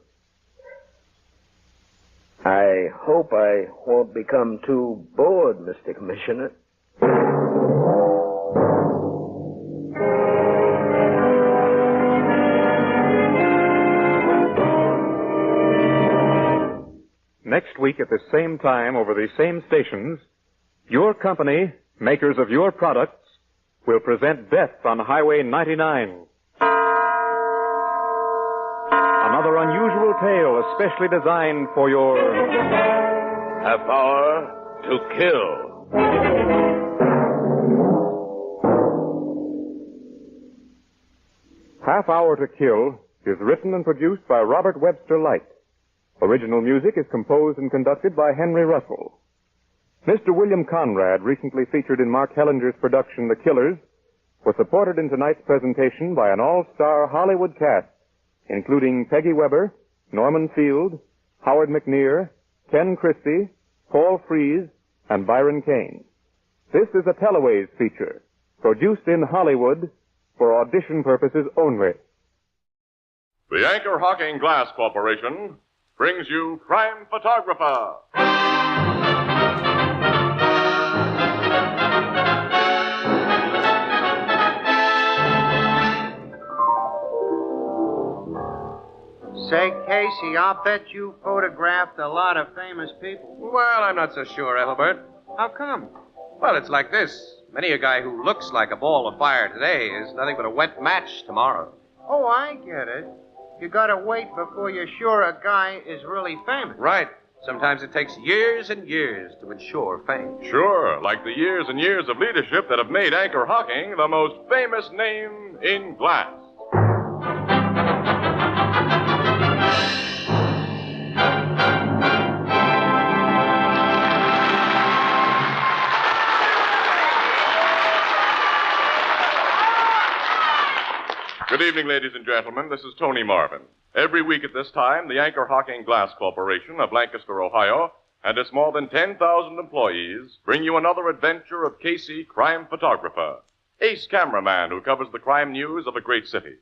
S19: I hope I won't become too bored, Mr. Commissioner.
S6: Next week at the same time over the same stations, your company, makers of your products, will present Death on Highway 99. Another unusual tale especially designed for your
S14: half hour to kill.
S6: Half Hour to Kill is written and produced by Robert Webster Light. Original music is composed and conducted by Henry Russell. Mr. William Conrad, recently featured in Mark Hellinger's production The Killers, was supported in tonight's presentation by an all-star Hollywood cast, including Peggy Weber, Norman Field, Howard McNear, Ken Christie, Paul Frees, and Byron Kane. This is a Teleways feature, produced in Hollywood for audition purposes only.
S3: The Anchor Hocking Glass Corporation brings you Crime Photographer.
S16: Say, Casey, I'll bet you photographed a lot of famous people.
S12: Well, I'm not so sure, Ethelbert.
S16: How come?
S12: Well, it's like this. Many a guy who looks like a ball of fire today is nothing but a wet match tomorrow.
S16: Oh, I get it. You gotta wait before you're sure a guy is really famous.
S12: Right. Sometimes it takes years and years to ensure fame.
S3: Sure, like the years and years of leadership that have made Anchor Hocking the most famous name in glass. Good evening, ladies and gentlemen. This is Tony Marvin. Every week at this time, the Anchor Hocking Glass Corporation of Lancaster, Ohio, and its more than 10,000 employees bring you another adventure of Casey, crime photographer, ace cameraman who covers the crime news of a great city.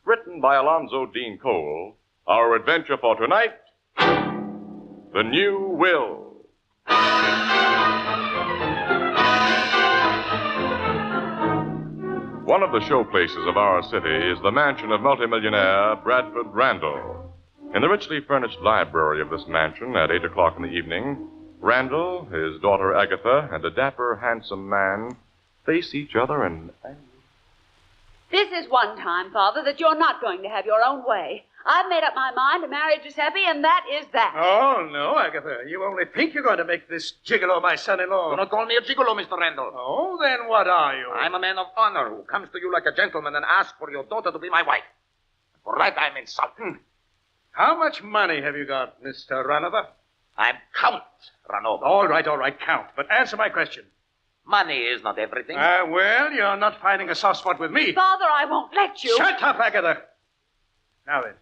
S3: Written by Alonzo Dean Cole, our adventure for tonight, The New Will. One of the showplaces of our city is the mansion of multimillionaire Bradford Randall. In the richly furnished library of this mansion at 8 o'clock in the evening, Randall, his daughter Agatha, and a dapper, handsome man face each other and...
S18: This is one time, Father, that you're not going to have your own way. I've made up my mind to marry Giuseppe, and that is that.
S21: Oh, no, Agatha. You only think you're going to make this gigolo my son-in-law.
S22: Do not call me a gigolo, Mr. Randall.
S21: Oh, then what are you?
S22: I'm a man of honor who comes to you like a gentleman and asks for your daughter to be my wife. For that, I'm insulted.
S21: How much money have you got, Mr. Runover?
S1: I'm Count Ranova.
S21: All right, Count. But answer my question.
S1: Money is not everything.
S21: Well, you're not finding a soft spot with me.
S18: Father, I won't let you.
S21: Shut up, Agatha. Now then,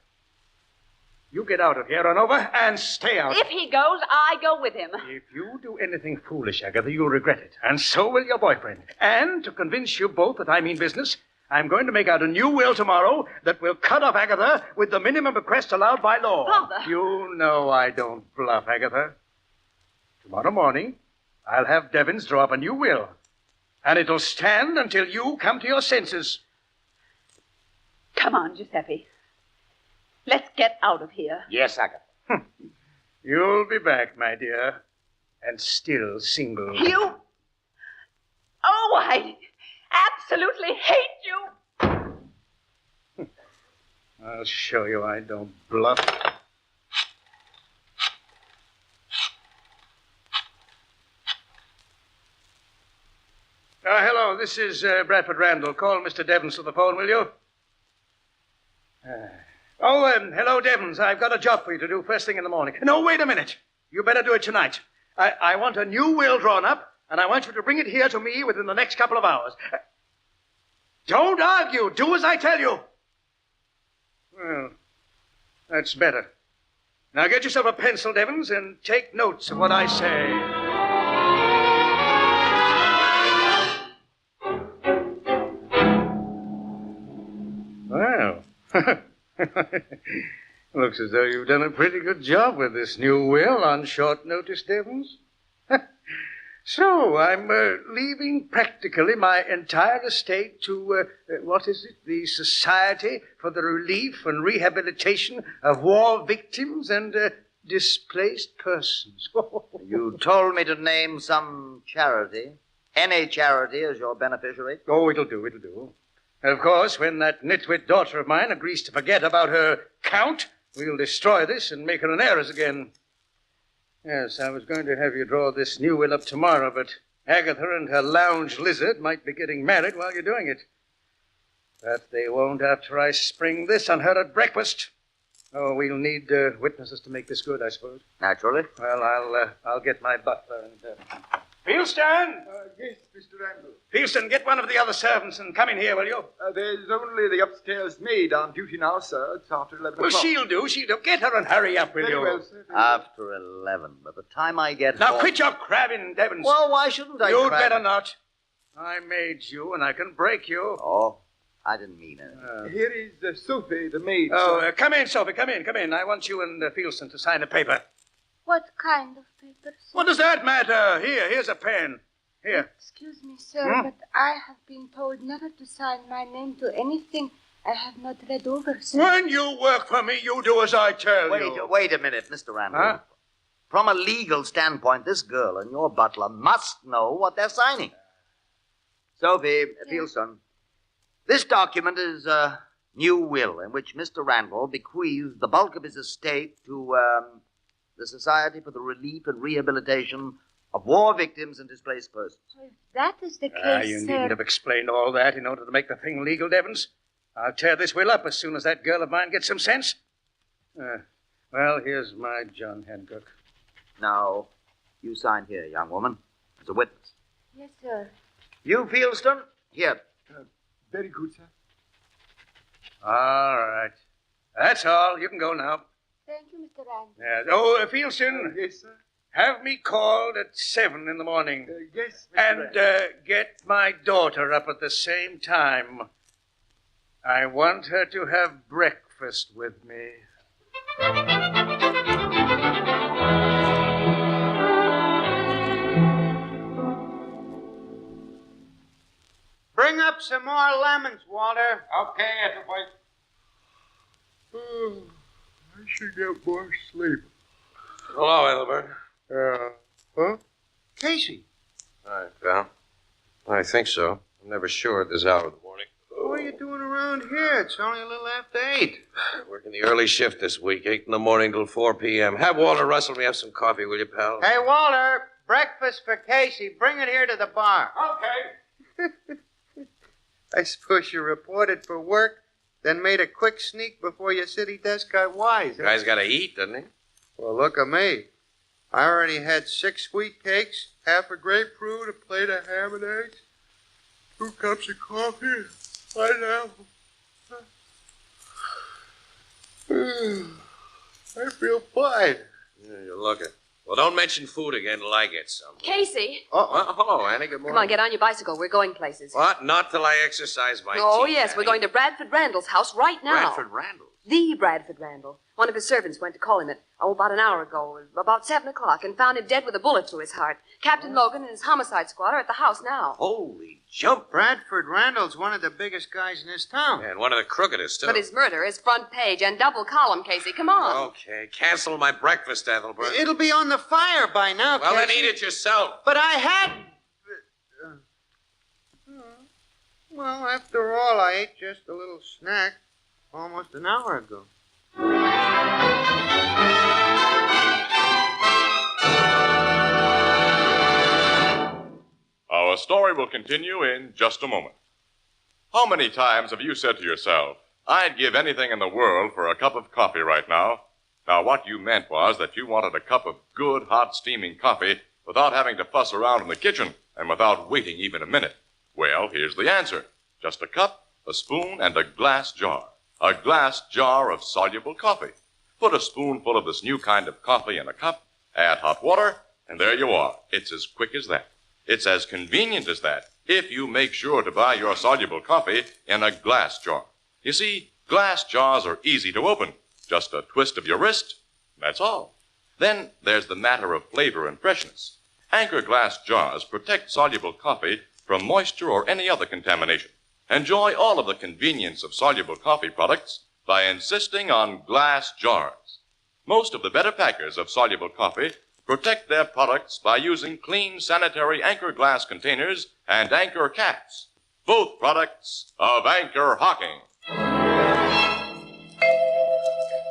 S21: you get out of here, Ranova, and stay out.
S18: If he goes, I go with him.
S21: If you do anything foolish, Agatha, you'll regret it. And so will your boyfriend. And to convince you both that I mean business, I'm going to make out a new will tomorrow that will cut off Agatha with the minimum bequest allowed by law.
S18: Father.
S21: You know I don't bluff, Agatha. Tomorrow morning, I'll have Devons draw up a new will. And it'll stand until you come to your senses.
S18: Come on, Giuseppe. Let's get out of here.
S1: Yes, Agatha.
S21: You'll be back, my dear. And still single.
S18: You? Oh, I absolutely hate you.
S21: I'll show you I don't bluff. Hello, this is Bradford Randall. Call Mr. Devons to the phone, will you? Hello, Devons. I've got a job for you to do first thing in the morning. No, wait a minute. You better do it tonight. I want a new will drawn up, and I want you to bring it here to me within the next couple of hours. Don't argue. Do as I tell you. Well, that's better. Now get yourself a pencil, Devons, and take notes of what I say. Well, looks as though you've done a pretty good job with this new will on short notice, Devons. So, I'm leaving practically my entire estate to, the Society for the Relief and Rehabilitation of War Victims and Displaced Persons.
S1: You told me to name some charity. Any charity as your beneficiary?
S21: Oh, it'll do. And of course, when that nitwit daughter of mine agrees to forget about her count, we'll destroy this and make her an heiress again. Yes, I was going to have you draw this new will up tomorrow, but Agatha and her lounge lizard might be getting married while you're doing it. But they won't after I spring this on her at breakfast. Oh, we'll need witnesses to make this good, I suppose.
S1: Naturally.
S21: Well, I'll get my butler and... Fieldston!
S2: Yes, Mr. Randall.
S21: Fieldston, get one of the other servants and come in here, will you?
S2: There's only the upstairs maid on duty now, sir. It's after 11 o'clock.
S21: Well, she'll do. Get her and hurry up, will
S2: Very
S21: you?
S2: well, sir.
S1: After 11. By the time I get
S21: Now,
S1: home...
S21: quit your crabbing, Devons.
S1: Well, why shouldn't I
S21: You'd
S1: crab?
S21: better not. I made you, and I can break you.
S1: Oh, I didn't mean it.
S2: Here is Sophie, the maid.
S21: Oh, come in, Sophie, come in. I want you and Fieldston to sign a paper.
S5: What kind of paper, sir?
S21: What does that matter? Here's a pen. Here.
S5: Excuse me, sir, but I have been told never to sign my name to anything I have not read over, sir.
S21: When you work for me, you do as I tell you.
S1: Wait a minute, Mr. Randall.
S21: Huh?
S1: From a legal standpoint, this girl and your butler must know what they're signing. Sophie, Fieldston, this document is a new will in which Mr. Randall bequeaths the bulk of his estate to the Society for the Relief and Rehabilitation of War Victims and Displaced Persons.
S5: If that is the case,
S21: You
S5: sir...
S21: needn't have explained all that in order to make the thing legal, Devons. I'll tear this will up as soon as that girl of mine gets some sense. Well, here's my John Hancock.
S1: Now, you sign here, young woman, as a witness.
S5: Yes, sir.
S1: You, Fieldston, here.
S2: Very good, sir.
S21: All right. That's all. You can go now.
S5: Thank you, Mr. Randall.
S21: Yeah. Oh, Fieldston.
S2: Yes, sir.
S21: Have me called at 7 in the morning.
S2: Yes, Mr.
S21: And
S2: Randall.
S21: get my daughter up at the same time. I want her to have breakfast with me.
S16: Bring up some more lemons, Walter.
S21: Okay, Ethelbert.
S2: Oh, I should get more sleep.
S12: Hello, Ethelbert.
S21: Huh?
S16: Casey.
S12: Hi, pal. I think so. I'm never sure at this hour of the morning.
S16: What are you doing around here? It's only a little after 8.
S12: Working the early shift this week, 8 in the morning till 4 p.m. Have Walter Russell me have some coffee, will you, pal?
S16: Hey, Walter, breakfast for Casey. Bring it here to the bar.
S21: Okay.
S16: I suppose you reported for work, then made a quick sneak before your city desk got wise.
S12: The guy's got to eat, doesn't he?
S16: Well, look at me. I already had 6 wheat cakes, half a grapefruit, a plate of ham and eggs, 2 cups of coffee, right now. I feel fine.
S7: Yeah, you're looking. Well, don't mention food again till I get some.
S18: Casey.
S7: Hello, Annie. Good morning.
S18: Come on, get on your bicycle. We're going places.
S7: What? Not till I exercise my
S18: Oh,
S7: teeth,
S18: yes.
S7: Annie.
S18: We're going to Bradford Randall's house right now.
S7: Bradford Randall?
S18: The Bradford Randall. One of his servants went to call him about an hour ago, about 7 o'clock, and found him dead with a bullet through his heart. Captain Logan and his homicide squad are at the house now.
S7: Holy jump.
S16: Bradford Randall's one of the biggest guys in this town.
S7: And one of the crookedest, too.
S18: But his murder is front page and double column, Casey. Come on.
S7: Okay, cancel my breakfast, Ethelbert.
S16: It'll be on the fire by now,
S7: Well, then
S16: Casey.
S7: eat it yourself.
S16: But I had... Well, after all, I ate just a little snack almost an hour ago.
S8: Our story will continue in just a moment. How many times have you said to yourself, I'd give anything in the world for a cup of coffee right now? Now, what you meant was that you wanted a cup of good, hot, steaming coffee without having to fuss around in the kitchen and without waiting even a minute. Well, here's the answer. Just a cup, a spoon, and a glass jar. A glass jar of soluble coffee. Put a spoonful of this new kind of coffee in a cup, add hot water, and there you are. It's as quick as that. It's as convenient as that if you make sure to buy your soluble coffee in a glass jar. You see, glass jars are easy to open. Just a twist of your wrist, that's all. Then there's the matter of flavor and freshness. Anchor glass jars protect soluble coffee from moisture or any other contamination. Enjoy all of the convenience of soluble coffee products by insisting on glass jars. Most of the better packers of soluble coffee protect their products by using clean, sanitary Anchor glass containers and Anchor caps. Both products of Anchor Hocking.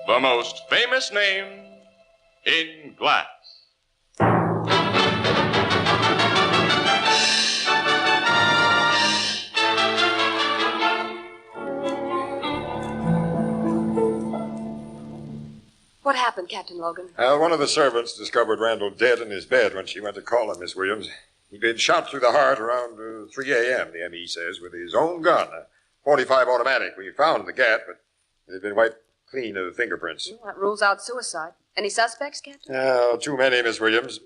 S8: The most famous name in glass.
S18: What happened, Captain Logan?
S2: One of the servants discovered Randall dead in his bed when she went to call him, Miss Williams. He'd been shot through the heart around 3 a.m., the M.E. says, with his own gun, a .45 automatic. We found the gap, but it had been wiped clean of the fingerprints.
S18: Well, that rules out suicide. Any suspects, Captain?
S2: Too many, Miss Williams.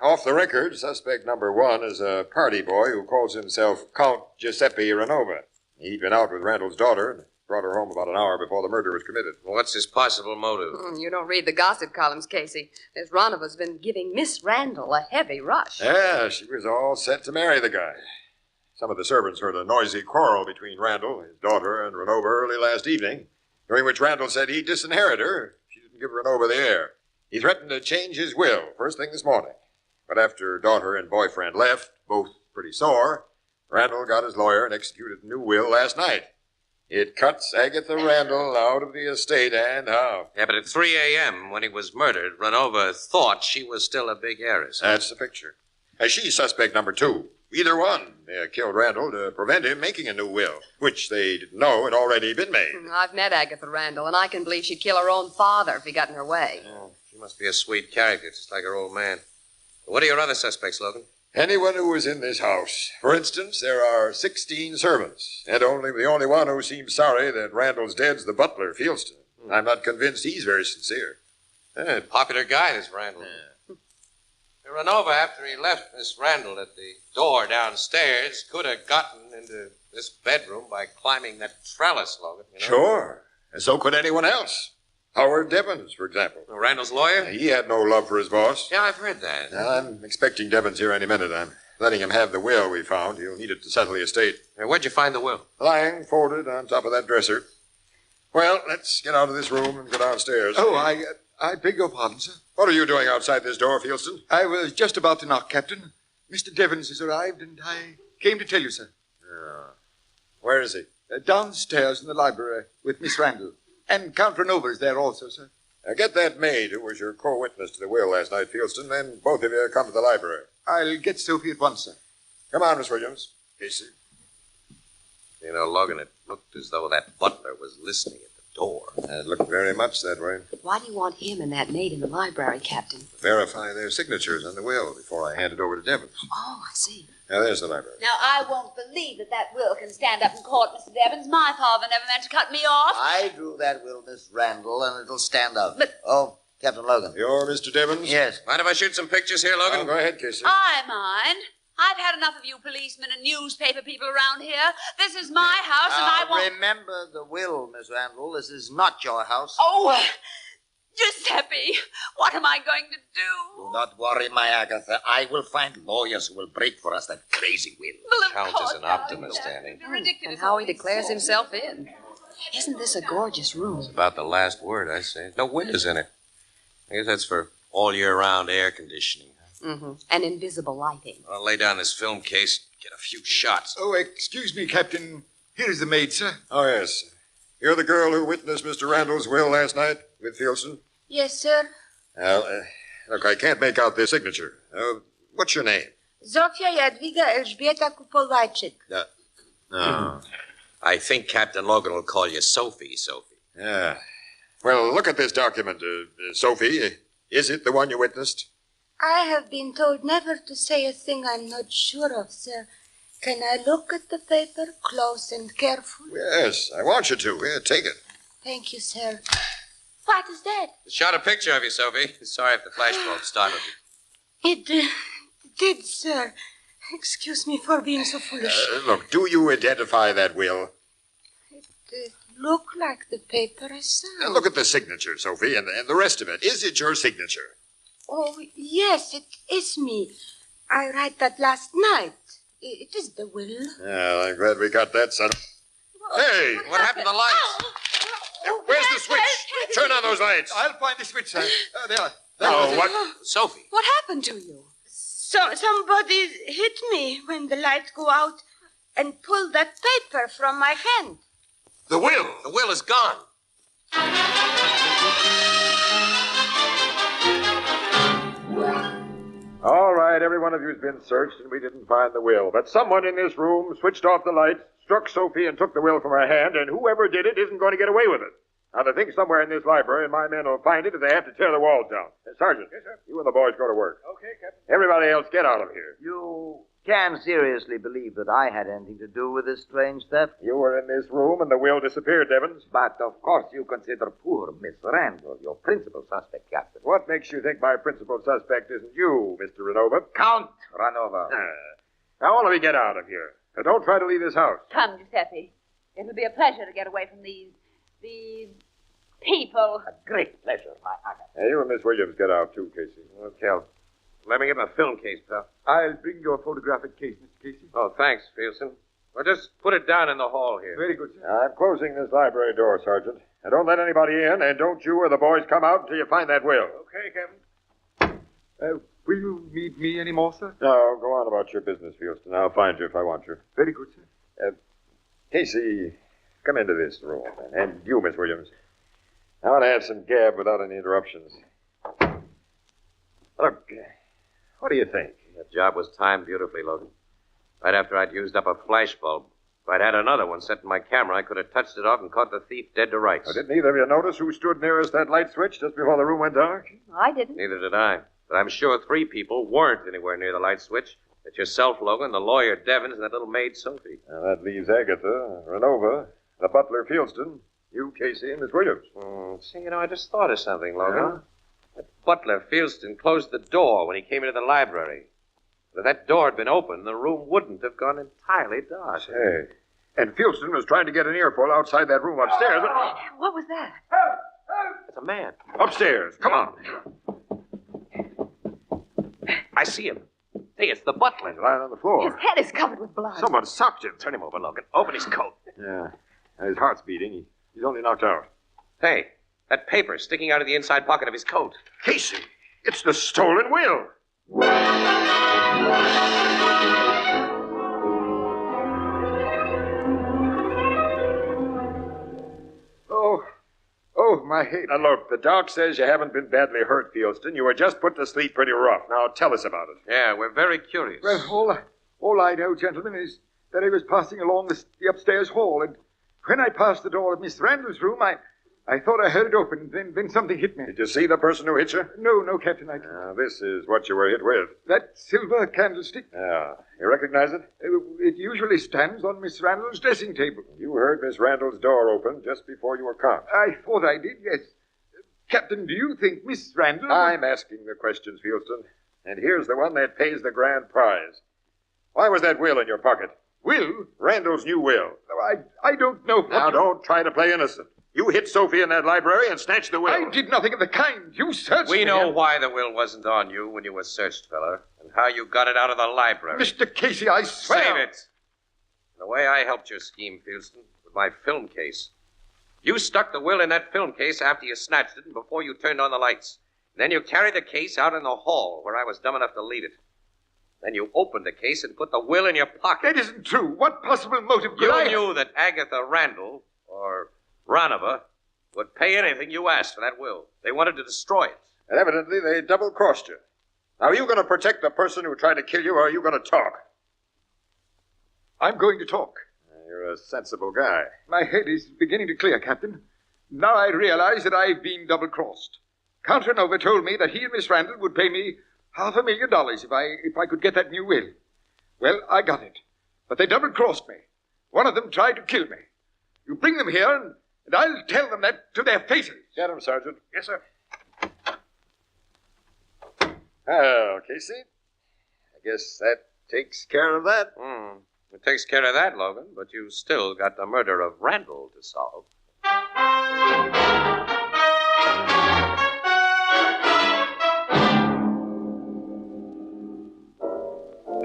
S2: Off the record, suspect number 1 is a party boy who calls himself Count Giuseppe Renova. He'd been out with Randall's daughter and brought her home about an hour before the murder was committed.
S7: What's his possible motive?
S18: You don't read the gossip columns, Casey. This Renova's been giving Miss Randall a heavy rush.
S2: Yeah, she was all set to marry the guy. Some of the servants heard a noisy quarrel between Randall, his daughter, and Renova early last evening, during which Randall said he'd disinherit her if she didn't give Renova the heir. He threatened to change his will first thing this morning. But after daughter and boyfriend left, both pretty sore, Randall got his lawyer and executed a new will last night. It cuts Agatha Randall out of the estate, and how?
S7: Yeah, but at 3 a.m., when he was murdered, Renova thought she was still a big heiress.
S2: That's the picture. She's suspect number 2. Either one. They killed Randall to prevent him making a new will, which they didn't know had already been made.
S18: I've met Agatha Randall, and I can believe she'd kill her own father if he got in her way.
S7: Oh, she must be a sweet character, just like her old man. What are your other suspects, Logan?
S2: Anyone who was in this house. For instance, there are 16 servants, and the only one who seems sorry that Randall's dead's the butler, Fieldston. I'm not convinced he's very sincere.
S7: Popular guy, this Randall. Renova, after he left Miss Randall at the door downstairs, could have gotten into this bedroom by climbing that trellis, Logan. You know?
S2: Sure. And so could anyone else. Howard Devons, for example.
S7: Randall's lawyer?
S2: He had no love for his boss.
S7: Yeah, I've heard that.
S2: I'm expecting Devons here any minute. I'm letting him have the will we found. He'll need it to settle the estate.
S7: Where'd you find the will?
S2: Lying, folded on top of that dresser. Well, let's get out of this room and go downstairs.
S17: Oh, I beg your pardon, sir.
S2: What are you doing outside this door, Fieldston?
S17: I was just about to knock, Captain. Mr. Devons has arrived, and I came to tell you, sir.
S2: Where is he?
S17: Downstairs in the library with Miss Randall. And Count Renova is there also, sir.
S2: Get that maid who was your co-witness to the will last night, Fieldston, then both of you come to the library.
S17: I'll get Sophie at once, sir.
S2: Come on, Miss Williams. Casey.
S7: You know, Logan, it looked as though that butler was listening at the door.
S2: It looked very much that way.
S18: Why do you want him and that maid in the library, Captain?
S2: Verify their signatures on the will before I hand it over to Devons.
S18: Oh, I see.
S2: Now, there's the library.
S4: Now, I won't believe that will can stand up in court, Mr. Devons. My father never meant to cut me off.
S1: I drew that will, Miss Randall, and it'll stand up.
S4: But...
S1: Oh, Captain Logan.
S2: You're Mr. Devons?
S1: Yes.
S7: Mind if I shoot some pictures here, Logan?
S2: Oh, go ahead, Casey.
S4: I mind. I've had enough of you policemen and newspaper people around here. This is my house, and I want...
S1: Remember the will, Miss Randall. This is not your house.
S4: Oh, Giuseppe, what am I going to do?
S17: Do not worry, my Agatha. I will find lawyers who will break for us that crazy will.
S7: Count is an optimist, Annie.
S18: And how he declares himself in. Isn't this a gorgeous room?
S7: It's about the last word, I say. No windows in it. I guess that's for all year-round air conditioning.
S18: Mm-hmm. And invisible lighting.
S7: I'll lay down this film case, get a few shots.
S17: Oh, excuse me, Captain. Here's the maid, sir.
S2: Oh, yes. You're the girl who witnessed Mr. Randall's will last night with Fieldston?
S5: Yes, sir.
S2: Well, look, I can't make out their signature. What's your name?
S5: Zofia Jadwiga Elżbieta Kupolajczyk.
S2: No.
S7: I think Captain Logan will call you Sophie.
S2: Yeah. Well, look at this document, Sophie. Is it the one you witnessed?
S5: I have been told never to say a thing I'm not sure of, sir. Can I look at the paper close and careful?
S2: Yes, I want you to. Yeah, take it.
S5: Thank you, sir. What is that?
S7: Shot a picture of you, Sophie. Sorry if the flashbulb startled you.
S5: It did, sir. Excuse me for being so foolish.
S2: Look, do you identify that will?
S5: It looked like the paper I saw.
S2: Look at the signature, Sophie, and the rest of it. Is it your signature?
S5: Oh, yes, it is me. I write that last night. It is the will.
S2: Well, I'm glad we got that, son. Hey!
S7: What happened to the lights?
S2: Where's the switch? Turn on those lights.
S17: I'll find the switch, sir. There.
S2: Oh, what?
S7: Sophie.
S18: What happened to you?
S5: Somebody hit me when the light go out and pulled that paper from my hand.
S2: The will.
S7: The will is gone.
S2: All right, every one of you's been searched, and we didn't find the will. But someone in this room switched off the lights, struck Sophie, and took the will from her hand, and whoever did it isn't going to get away with it. Now, the thing's somewhere in this library, and my men will find it if they have to tear the walls down. Sergeant, yes, sir. You and the boys go to work.
S17: Okay, Captain.
S2: Everybody else, get out of here.
S1: You can't seriously believe that I had anything to do with this strange theft?
S2: You were in this room, and the will disappeared, Devons.
S22: But of course you consider poor Miss Randall your principal suspect, Captain.
S2: What makes you think my principal suspect isn't you, Mr. Renova?
S22: Count Ranova.
S2: Now, all of you get out of here. Now, don't try to leave this house.
S4: Come, Giuseppe. It'll be a pleasure to get away from these people.
S22: A great pleasure, my Agatha.
S2: Hey, you and Miss Williams get out, too, Casey.
S7: Okay. Let me get my film case, pal.
S17: I'll bring your photographic case, Mr. Casey.
S7: Oh, thanks, Fieldston. Well, just put it down in the hall here.
S17: Very good, sir.
S2: I'm closing this library door, Sergeant. Now, don't let anybody in, and don't you or the boys come out until you find that will.
S17: Okay, Captain. Will you need me any more, sir?
S2: No, go on about your business, Fieldston. I'll find you if I want you.
S17: Very good, sir.
S2: Casey, come into this room. And you, Miss Williams. I want to have some gab without any interruptions. Look, what do you think?
S7: That job was timed beautifully, Logan. Right after I'd used up a flashbulb. If I'd had another one set in my camera, I could have touched it off and caught the thief dead to rights.
S2: Now, didn't either of you notice who stood nearest that light switch just before the room went dark?
S4: I didn't.
S7: Neither did I. But I'm sure 3 people weren't anywhere near the light switch. It's yourself, Logan, the lawyer, Devons, and that little maid, Sophie.
S2: Now, that leaves Agatha, Renova, the butler, Fieldston, you, Casey, and Miss Williams.
S7: See, I just thought of something, Logan. That butler, Fieldston, closed the door when he came into the library. If that door had been open, the room wouldn't have gone entirely dark.
S2: Hey. And Fieldston was trying to get an earful outside that room upstairs.
S18: What was that?
S7: It's a man.
S2: Upstairs. Come on.
S7: I see him. Hey, it's the butler.
S2: He's lying on the floor.
S18: His head is covered with blood.
S2: Someone socked him.
S7: Turn him over, Logan. Open his coat.
S2: Yeah. His heart's beating. He's only knocked out.
S7: Hey, that paper sticking out of the inside pocket of his coat.
S2: Casey, it's the stolen will. Oh, my head. Now, look, the doc says you haven't been badly hurt, Fieldston. You were just put to sleep pretty rough. Now, tell us about it.
S7: Yeah, we're very curious.
S17: Well, all I know, gentlemen, is that I was passing along the upstairs hall, and when I passed the door of Miss Randall's room,
S16: I thought I heard it open, then something hit me.
S2: Did you see the person who hit you?
S16: No, Captain.
S2: This is what you were hit with.
S16: That silver candlestick.
S2: Yeah. You recognize it?
S16: It usually stands on Miss Randall's dressing table.
S2: You heard Miss Randall's door open just before you were caught.
S16: I thought I did, yes. Captain, do you think Miss Randall...
S2: I'm asking the questions, Fieldston. And here's the one that pays the grand prize. Why was that will in your pocket?
S16: Will?
S2: Randall's new will.
S16: I don't know what...
S2: Now, don't try to play innocent. You hit Sophie in that library and snatched the will.
S16: I did nothing of the kind. You searched me.
S7: We know why the will wasn't on you when you were searched, fella, and how you got it out of the library.
S16: Mr. Casey, I swear...
S7: Save it. The way I helped your scheme, Fieldston, with my film case. You stuck the will in that film case after you snatched it and before you turned on the lights. Then you carried the case out in the hall where I was dumb enough to leave it. Then you opened the case and put the will in your pocket.
S16: That isn't true. What possible motive could I...
S7: You knew that Agatha Randall, or Ranova, would pay anything you asked for that will. They wanted to destroy it.
S2: And evidently they double-crossed you. Now, are you going to protect the person who tried to kill you, or are you going to talk?
S16: I'm going to talk.
S2: You're a sensible guy.
S16: My head is beginning to clear, Captain. Now I realize that I've been double-crossed. Count Ranova told me that he and Miss Randall would pay me $500,000 if I could get that new will. Well, I got it. But they double-crossed me. One of them tried to kill me. You bring them here, and I'll tell them that to their faces.
S2: Get them, Sergeant.
S16: Yes, sir.
S2: Well, Casey, I guess that takes care of that.
S7: It takes care of that, Logan, but you still got the murder of Randall to solve.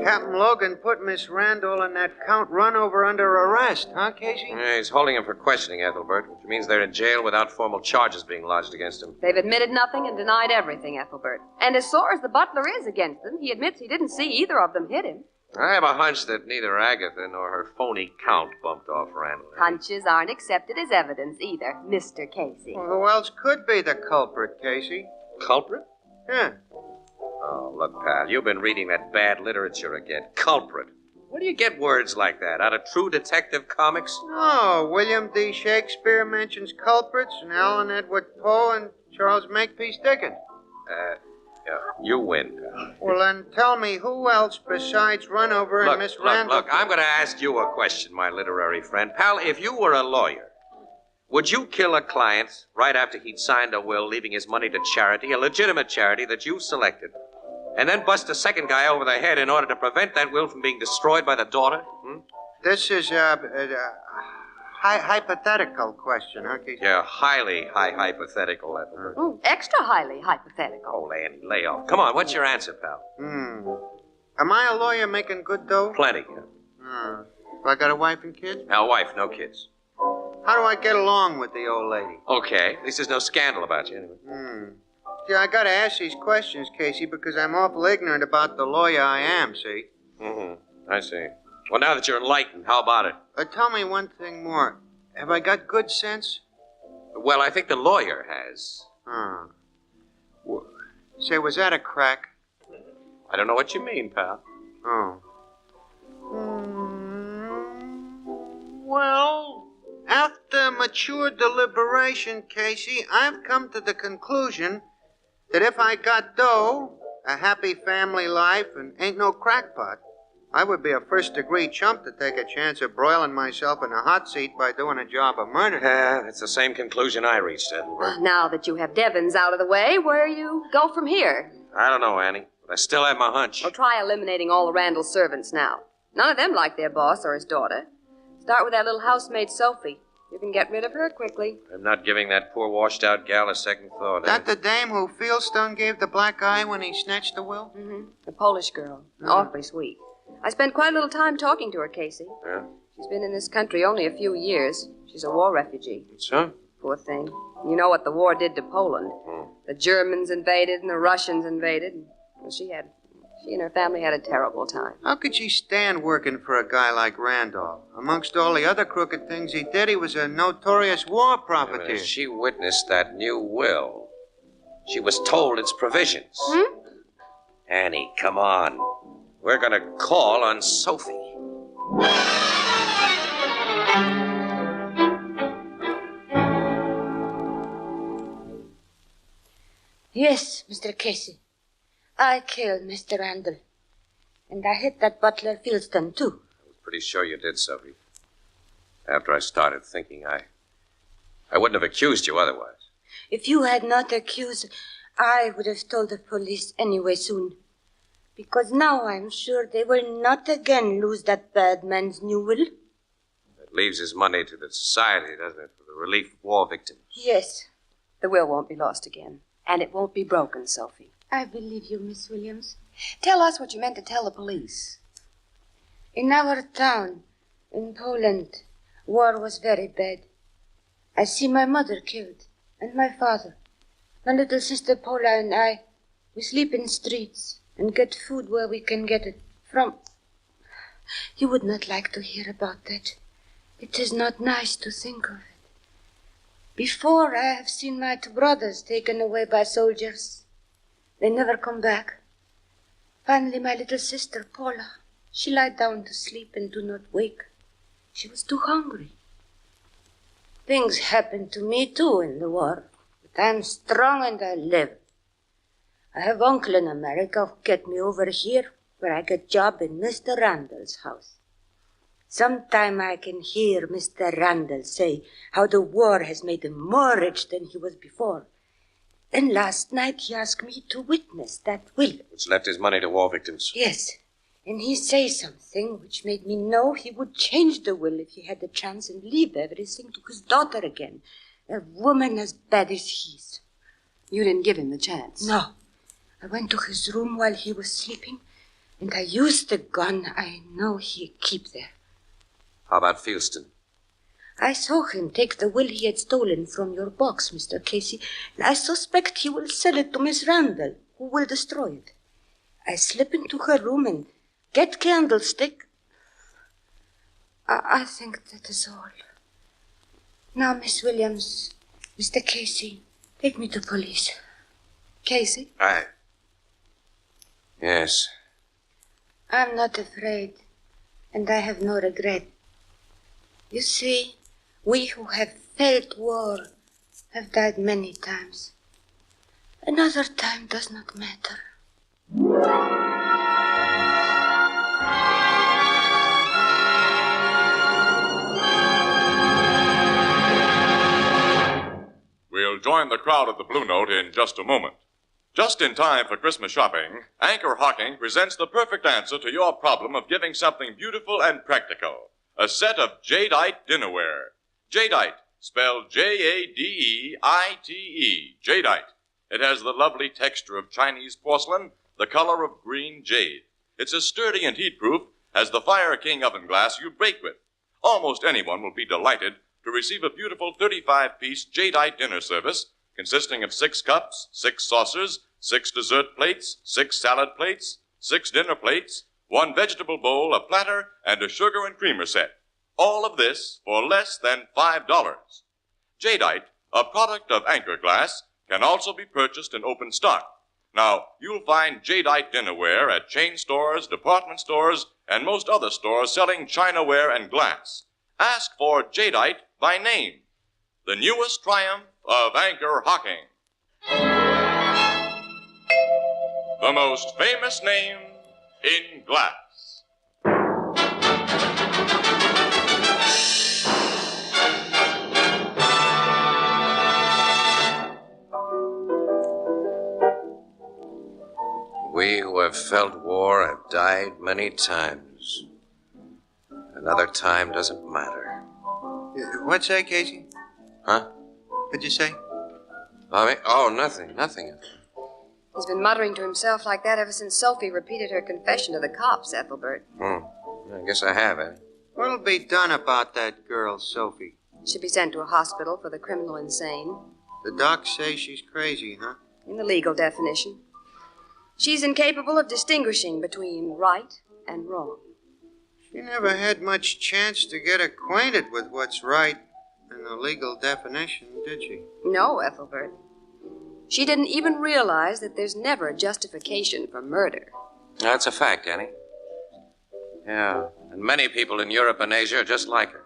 S11: Captain Logan put Miss Randall and that Count Runover under arrest, huh, Casey?
S7: Yeah, he's holding him for questioning, Ethelbert, which means they're in jail without formal charges being lodged against him.
S18: They've admitted nothing and denied everything, Ethelbert. And as sore as the butler is against them, he admits he didn't see either of them hit him.
S7: I have a hunch that neither Agatha nor her phony Count bumped off Randall.
S18: Hunches aren't accepted as evidence either, Mr. Casey.
S11: Well, who else could be the culprit, Casey?
S7: Culprit?
S11: Yeah.
S7: Oh, look, pal, you've been reading that bad literature again. Culprit. Where do you get words like that? Out of True Detective comics?
S11: No, William D. Shakespeare mentions culprits, and Allen Edward Poe and Charles Makepeace Dickens.
S7: Yeah, you win, pal.
S11: Well, then tell me, who else besides Runover and Miss Randall...
S7: Look, I'm going to ask you a question, my literary friend. Pal, if you were a lawyer, would you kill a client right after he'd signed a will leaving his money to charity, a legitimate charity that you selected, and then bust a second guy over the head in order to prevent that will from being destroyed by the daughter?
S11: This is a hypothetical question, huh, Casey?
S7: Yeah, highly hypothetical, Ethelbert.
S18: Ooh, extra highly hypothetical.
S7: Oh, Annie, lay off. Come on, what's your answer, pal?
S11: Am I a lawyer making good dough?
S7: Plenty.
S11: Have I got a wife and kids?
S7: Now, wife, no kids.
S11: How do I get along with the old lady?
S7: Okay, at least there's no scandal about you, anyway.
S11: See, I gotta ask these questions, Casey, because I'm awful ignorant about the lawyer I am, see?
S7: I see. Well, now that you're enlightened, how about it?
S11: Tell me one thing more. Have I got good sense?
S7: Well, I think the lawyer has.
S11: Say, was that a crack?
S7: I don't know what you mean, pal.
S11: Oh. Well, after mature deliberation, Casey, I've come to the conclusion that if I got dough, a happy family life, and ain't no crackpot, I would be a first-degree chump to take a chance of broiling myself in a hot seat by doing a job of murder.
S7: Yeah, that's the same conclusion I reached, Edinburgh.
S18: Now that you have Devons out of the way, where you go from here?
S7: I don't know, Annie, but I still have my hunch.
S18: Well, try eliminating all the Randall servants now. None of them like their boss or his daughter. Start with that little housemaid, Sophie. You can get rid of her quickly.
S7: I'm not giving that poor washed-out gal a second thought.
S11: That the dame who Fieldstone gave the black eye when he snatched the will?
S18: The Polish girl. Awfully sweet. I spent quite a little time talking to her, Casey.
S7: Yeah?
S18: She's been in this country only a few years. She's a war refugee.
S7: So?
S18: Poor thing. You know what the war did to Poland. The Germans invaded and the Russians invaded. And she and her family had a terrible time.
S11: How could she stand working for a guy like Randolph? Amongst all the other crooked things he did, he was a notorious war profiteer.
S7: She witnessed that new will. She was told its provisions. Annie, come on. We're going to call on Sophie.
S5: Yes, Mr. Casey. I killed Mr. Randall. And I hit that butler Fieldston, too.
S7: I was pretty sure you did, Sophie. After I started thinking, I wouldn't have accused you otherwise.
S5: If you had not accused, I would have told the police anyway soon. Because now I'm sure they will not again lose that bad man's new will.
S7: It leaves his money to the society, doesn't it, for the relief of war victims?
S5: Yes.
S18: The will won't be lost again. And it won't be broken, Sophie.
S5: I believe you, Miss Williams.
S18: Tell us what you meant to tell the police.
S5: In our town, in Poland, war was very bad. I see my mother killed, and my father. My little sister Paula and I, we sleep in streets and get food where we can get it from. You would not like to hear about that. It is not nice to think of it. Before, I have seen my 2 brothers taken away by soldiers. They never come back. Finally, my little sister, Paula, she lied down to sleep and do not wake. She was too hungry. Things happened to me, too, in the war. But I'm strong and I live. I have uncle in America who get me over here, where I get job in Mr. Randall's house. Sometime I can hear Mr. Randall say how the war has made him more rich than he was before. And last night he asked me to witness that will.
S7: Which left his money to war victims.
S5: Yes, and he say something which made me know he would change the will if he had the chance and leave everything to his daughter again, a woman as bad as he is.
S18: You didn't give him the chance?
S5: No. I went to his room while he was sleeping, and I used the gun I know he keep there.
S7: How about Fieldston?
S5: I saw him take the will he had stolen from your box, Mr. Casey, and I suspect he will sell it to Miss Randall, who will destroy it. I slip into her room and get candlestick. I think that is all. Now, Miss Williams, Mr. Casey, take me to police.
S18: Casey?
S7: Yes.
S5: I'm not afraid, and I have no regret. You see, we who have felt war have died many times. Another time does not matter.
S8: We'll join the crowd at the Blue Note in just a moment. Just in time for Christmas shopping, Anchor Hocking presents the perfect answer to your problem of giving something beautiful and practical. A set of jadeite dinnerware. Jadeite, spelled Jadeite, jadeite. It has the lovely texture of Chinese porcelain, the color of green jade. It's as sturdy and heat-proof as the Fire King oven glass you bake with. Almost anyone will be delighted to receive a beautiful 35-piece jadeite dinner service consisting of 6 cups, 6 saucers, 6 dessert plates, 6 salad plates, 6 dinner plates, 1 vegetable bowl, a platter, and a sugar and creamer set. All of this for less than $5. Jadeite, a product of Anchor Glass, can also be purchased in open stock. Now, you'll find jadeite dinnerware at chain stores, department stores, and most other stores selling chinaware and glass. Ask for jadeite by name. The newest triumph of Anchor Hocking. The most famous name in glass.
S7: We who have felt war have died many times. Another time doesn't matter.
S11: What's that, Casey?
S7: Huh?
S11: What'd you say?
S7: Bobby? Oh, nothing.
S18: He's been muttering to himself like that ever since Sophie repeated her confession to the cops, Ethelbert.
S7: I guess I have, Eddie.
S11: What'll be done about that girl, Sophie?
S18: Should be sent to a hospital for the criminal insane.
S11: The docs say she's crazy, huh?
S18: In the legal definition. She's incapable of distinguishing between right and wrong.
S11: She never had much chance to get acquainted with what's right in the legal definition, did she?
S18: No, Ethelbert. She didn't even realize that there's never a justification for murder.
S7: That's a fact, Annie. Yeah, and many people in Europe and Asia are just like her.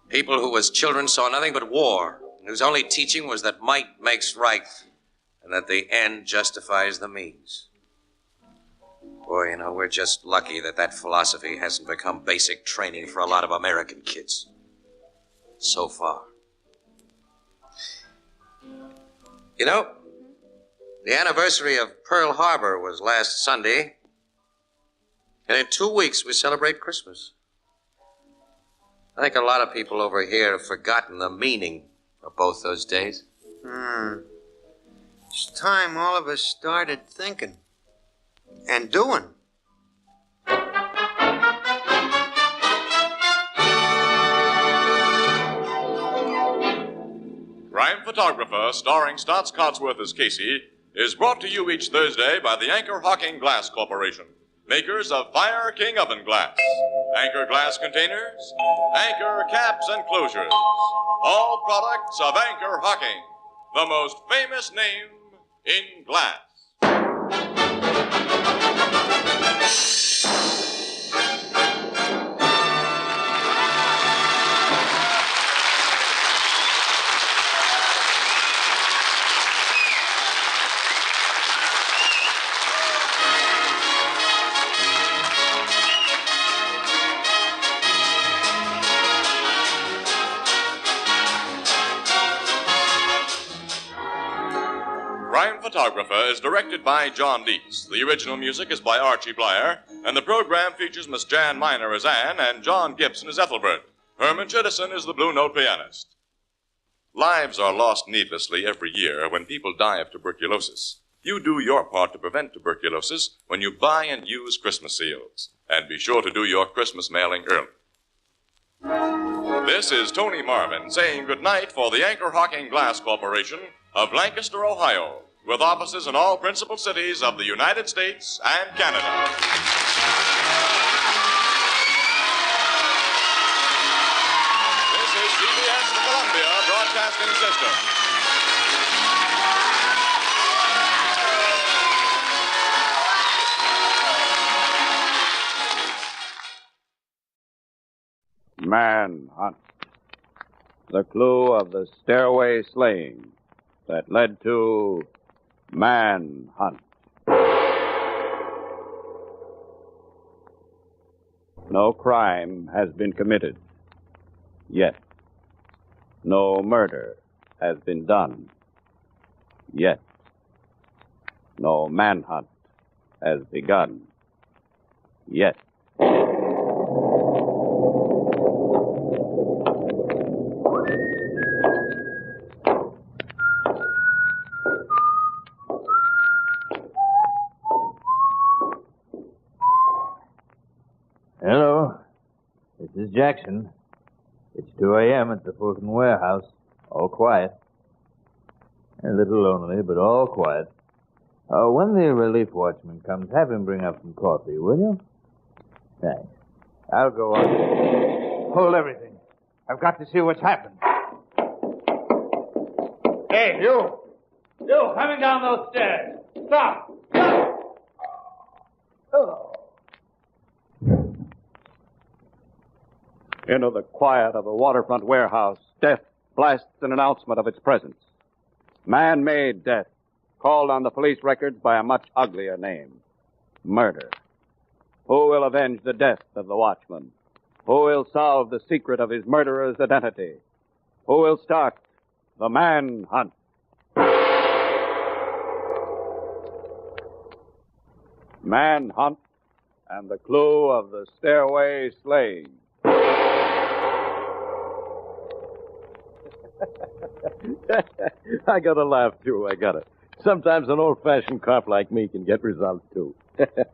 S7: People who as children saw nothing but war, and whose only teaching was that might makes right, and that the end justifies the means. Boy, you know, we're just lucky that philosophy hasn't become basic training for a lot of American kids. So far. You know, the anniversary of Pearl Harbor was last Sunday, and in 2 weeks we celebrate Christmas. I think a lot of people over here have forgotten the meaning of both those days.
S11: It's time all of us started thinking and doing.
S8: Crime Photographer, starring Stotts Cotsworth as Casey, is brought to you each Thursday by the Anchor Hocking Glass Corporation, makers of Fire King Oven Glass, Anchor Glass Containers, Anchor Caps and Closures, all products of Anchor Hocking, the most famous name in glass. Crime Photographer is directed by John Deese. The original music is by Archie Blyer, and the program features Miss Jan Miner as Anne and John Gibson as Ethelbert. Herman Chittison is the Blue Note pianist. Lives are lost needlessly every year when people die of tuberculosis. You do your part to prevent tuberculosis when you buy and use Christmas seals. And be sure to do your Christmas mailing early. This is Tony Marvin saying goodnight for the Anchor Hocking Glass Corporation of Lancaster, Ohio, with offices in all principal cities of the United States and Canada. This is CBS, the Columbia Broadcasting System.
S10: Manhunt. The clue of the stairway slaying that led to manhunt. No crime has been committed yet. No murder has been done yet. No manhunt has begun yet.
S13: Hello. This is Jackson. It's 2 a.m. at the Fulton warehouse. All quiet. A little lonely, but all quiet. When the relief watchman comes, have him bring up some coffee, will you? Thanks. I'll go on. Hold everything. I've got to see what's happened. Hey, you! You, coming down those stairs. Stop! Stop! Oh.
S10: Into the quiet of a waterfront warehouse, death blasts an announcement of its presence. Man-made death, called on the police records by a much uglier name. Murder. Who will avenge the death of the watchman? Who will solve the secret of his murderer's identity? Who will start the manhunt? Manhunt and the clue of the stairway slaying. I gotta laugh, too. I gotta. Sometimes an old-fashioned cop like me can get results, too.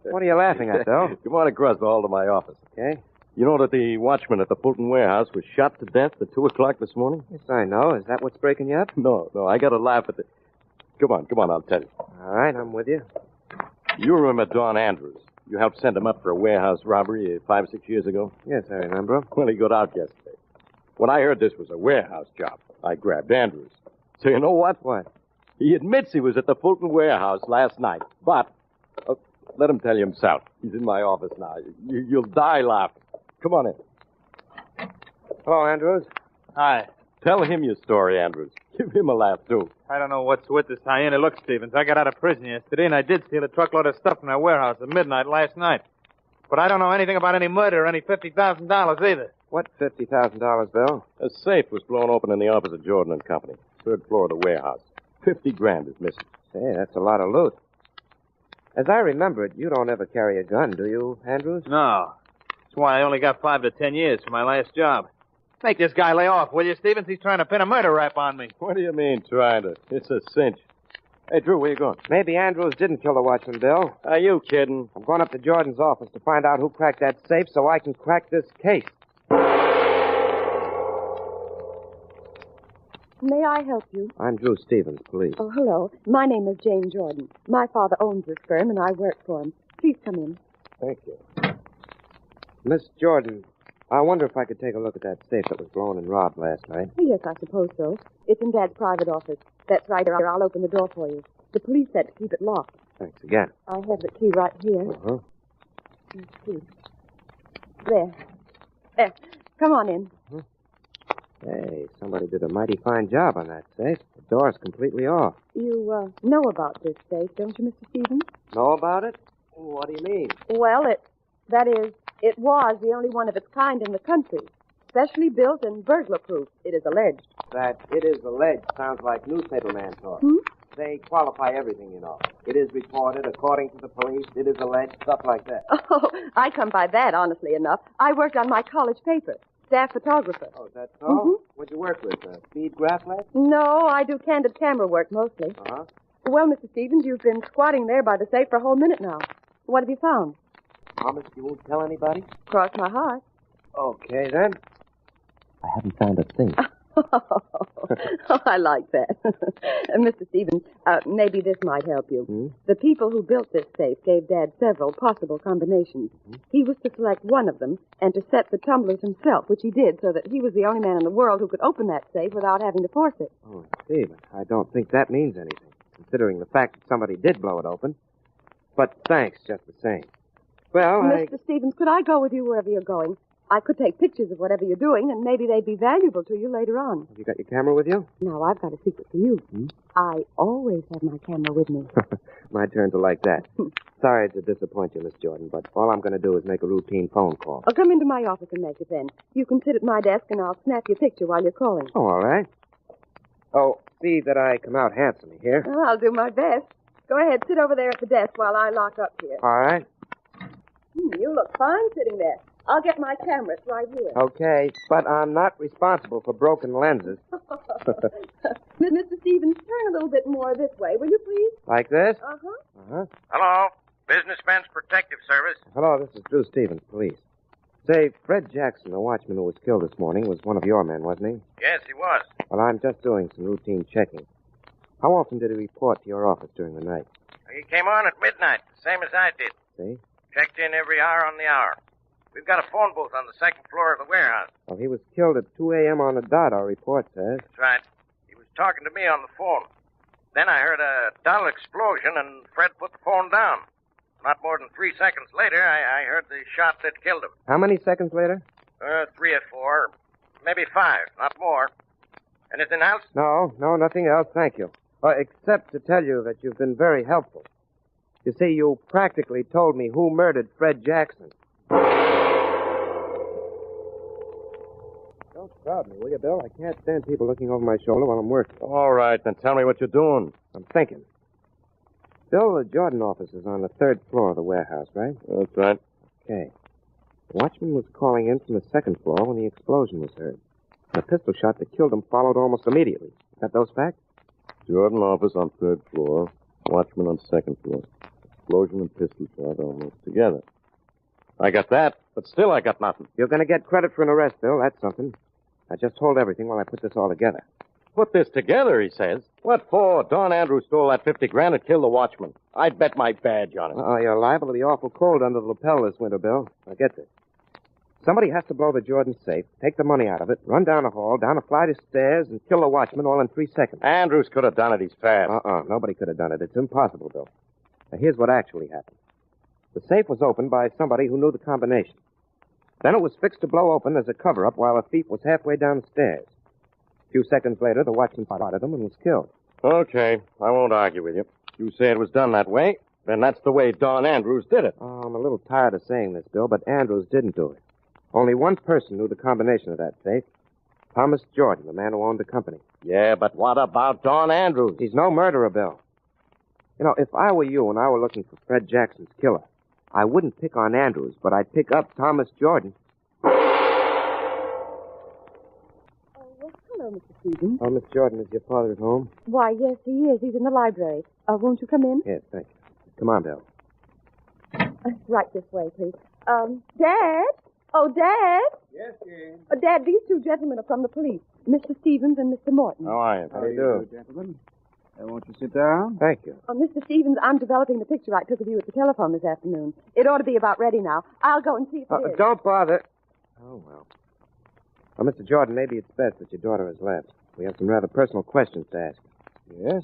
S15: What are you laughing at, Bill?
S10: Come on across the hall to my office.
S15: Okay.
S10: You know that the watchman at the Fulton warehouse was shot to death at 2 o'clock this morning?
S15: Yes, I know. Is that what's breaking you up?
S10: No, I gotta laugh at the... Come on, I'll tell you.
S15: All right, I'm with you.
S10: You remember Don Andrews? You helped send him up for a warehouse robbery 5 or 6 years ago?
S15: Yes, I remember.
S10: Well, he got out yesterday. When I heard this was a warehouse job, I grabbed Andrews. So you know what?
S15: What?
S10: He admits he was at the Fulton warehouse last night, but let him tell you himself. He's in my office now. You'll die laughing. Come on in.
S15: Hello, Andrews.
S10: Hi. Tell him your story, Andrews. Give him a laugh, too. I don't know what's with this hyena. Look, Stevens, I got out of prison yesterday, and I did steal a truckload of stuff from their warehouse at midnight last night. But I don't know anything about any murder or any $50,000 either.
S15: What $50,000, Bill?
S10: A safe was blown open in the office of Jordan and Company. Third floor of the warehouse. $50,000 is missing.
S15: Say, that's a lot of loot. As I remember it, you don't ever carry a gun, do you, Andrews?
S10: No. That's why I only got 5 to 10 years for my last job. Make this guy lay off, will you, Stevens? He's trying to pin a murder rap on me.
S9: What do you mean, trying to? It's a cinch. Hey, Drew, where you going?
S15: Maybe Andrews didn't kill the watchman, Bill.
S9: Are you kidding?
S15: I'm going up to Jordan's office to find out who cracked that safe so I can crack this case.
S20: May I help you?
S15: I'm Drew Stevens, police.
S20: Oh, hello. My name is Jane Jordan. My father owns this firm, and I work for him. Please come in.
S15: Thank you. Miss Jordan, I wonder if I could take a look at that safe that was blown and robbed last night.
S20: Oh, yes, I suppose so. It's in Dad's private office. That's right here. I'll open the door for you. The police said to keep it locked.
S15: Thanks again.
S20: I have the key right here.
S15: Uh-huh.
S20: Let's see. There. Come on in.
S15: Hey, somebody did a mighty fine job on that safe. The door's completely off.
S20: You, know about this safe, don't you, Mr. Stevens?
S15: Know about it? What do you mean?
S20: Well, it was the only one of its kind in the country. Specially built and burglar-proof, it is alleged.
S15: That it is alleged sounds like newspaperman talk. They qualify everything, you know. It is reported, according to the police, it is alleged, stuff like that.
S20: Oh, I come by that, honestly enough. I worked on my college paper. Staff photographer.
S15: Oh, is that so? What'd you work with? Speed graph lab?
S20: No, I do candid camera work mostly.
S15: Uh-huh.
S20: Well, Mr. Stevens, you've been squatting there by the safe for a whole minute now. What have you found?
S15: Promise you won't tell anybody?
S20: Cross my heart.
S15: Okay, then. I haven't found a thing.
S20: Oh, I like that. Mr. Stevens, maybe this might help you. The people who built this safe gave Dad several possible combinations. He was to select one of them and to set the tumblers himself, which he did, so that he was the only man in the world who could open that safe without having to force it.
S15: Oh, Steve, I don't think that means anything, considering the fact that somebody did blow it open. But thanks, just the same. Well,
S20: Mr. Stevens, could I go with you wherever you're going? I could take pictures of whatever you're doing, and maybe they'd be valuable to you later on.
S15: Have you got your camera with you?
S20: Now, I've got a secret for you. I always have my camera with me.
S15: My turn to like that. Sorry to disappoint you, Miss Jordan, but all I'm going to do is make a routine phone call.
S20: I'll come into my office and make it then. You can sit at my desk, and I'll snap your picture while you're calling.
S15: Oh, all right. Oh, see that I come out handsomely here.
S20: Oh, I'll do my best. Go ahead, sit over there at the desk while I lock up here.
S15: All right.
S20: You look fine sitting there. I'll get my camera. It's right here.
S15: Okay, but I'm not responsible for broken lenses.
S20: Mr. Stevens, turn a little bit more this way, will you please?
S15: Like this?
S20: Uh-huh.
S15: Uh-huh.
S23: Hello, Businessmen's Protective Service.
S15: Hello, this is Drew Stevens, police. Say, Fred Jackson, the watchman who was killed this morning, was one of your men, wasn't he?
S23: Yes, he was.
S15: Well, I'm just doing some routine checking. How often did he report to your office during the night?
S23: He came on at midnight, the same as I did.
S15: See?
S23: Checked in every hour on the hour. We've got a phone booth on the second floor of the warehouse.
S15: Well, he was killed at 2 a.m. on the dot, our report says.
S23: That's right. He was talking to me on the phone. Then I heard a dull explosion, and Fred put the phone down. Not more than 3 seconds later, I heard the shot that killed him.
S15: How many seconds later?
S23: 3 or 4, maybe 5, not more. Anything else?
S15: No, nothing else, thank you. Except to tell you that you've been very helpful. You see, you practically told me who murdered Fred Jackson. Don't crowd me, will you, Bill? I can't stand people looking over my shoulder while I'm working.
S9: All right, then tell me what you're doing.
S15: I'm thinking. Bill, the Jordan office is on the third floor of the warehouse, right?
S9: That's right.
S15: Okay. The watchman was calling in from the second floor when the explosion was heard. The pistol shot that killed him followed almost immediately. Got those facts?
S9: Jordan office on third floor. Watchman on second floor. Explosion and pistol shot almost together. I got that, but still I got nothing.
S15: You're going to get credit for an arrest, Bill. That's something. Now just hold everything while I put this all together.
S9: Put this together, he says. What for? Don Andrews stole that $50,000 and killed the watchman. I'd bet my badge on it.
S15: You're liable to be awful cold under the lapel this winter, Bill. Now get this. Somebody has to blow the Jordan safe, take the money out of it, run down a hall, down a flight of stairs, and kill the watchman all in 3 seconds.
S9: Andrews could have done it. He's fast.
S15: Nobody could have done it. It's impossible, Bill. Now, here's what actually happened. The safe was opened by somebody who knew the combination. Then it was fixed to blow open as a cover-up while a thief was halfway down the stairs. A few seconds later, the watchman spotted him and was killed.
S9: Okay, I won't argue with you. You say it was done that way, then that's the way Don Andrews did it.
S15: Oh, I'm a little tired of saying this, Bill, but Andrews didn't do it. Only one person knew the combination of that safe. Thomas Jordan, the man who owned the company.
S9: Yeah, but what about Don Andrews?
S15: He's no murderer, Bill. You know, if I were you and I were looking for Fred Jackson's killer, I wouldn't pick on Andrews, but I'd pick up Thomas Jordan.
S20: Hello, Mr. Stevens.
S15: Oh, Miss Jordan, is your father at home?
S20: Why, yes, he is. He's in the library. Won't you come in?
S15: Yes, thank you. Come on, Bill.
S20: Right this way, please. Dad? Oh, Dad?
S21: Yes, Jane.
S20: Dad, these two gentlemen are from the police. Mr. Stevens and Mr. Morton.
S9: How are you?
S15: How do you do?
S21: Gentlemen. Won't you sit down?
S15: Thank you.
S20: Oh, Mr. Stevens, I'm developing the picture I took of you at the telephone this afternoon. It ought to be about ready now. I'll go and see if it is.
S15: Don't bother. Oh, well. Well, Mr. Jordan, maybe it's best that your daughter has left. We have some rather personal questions to ask.
S21: Yes?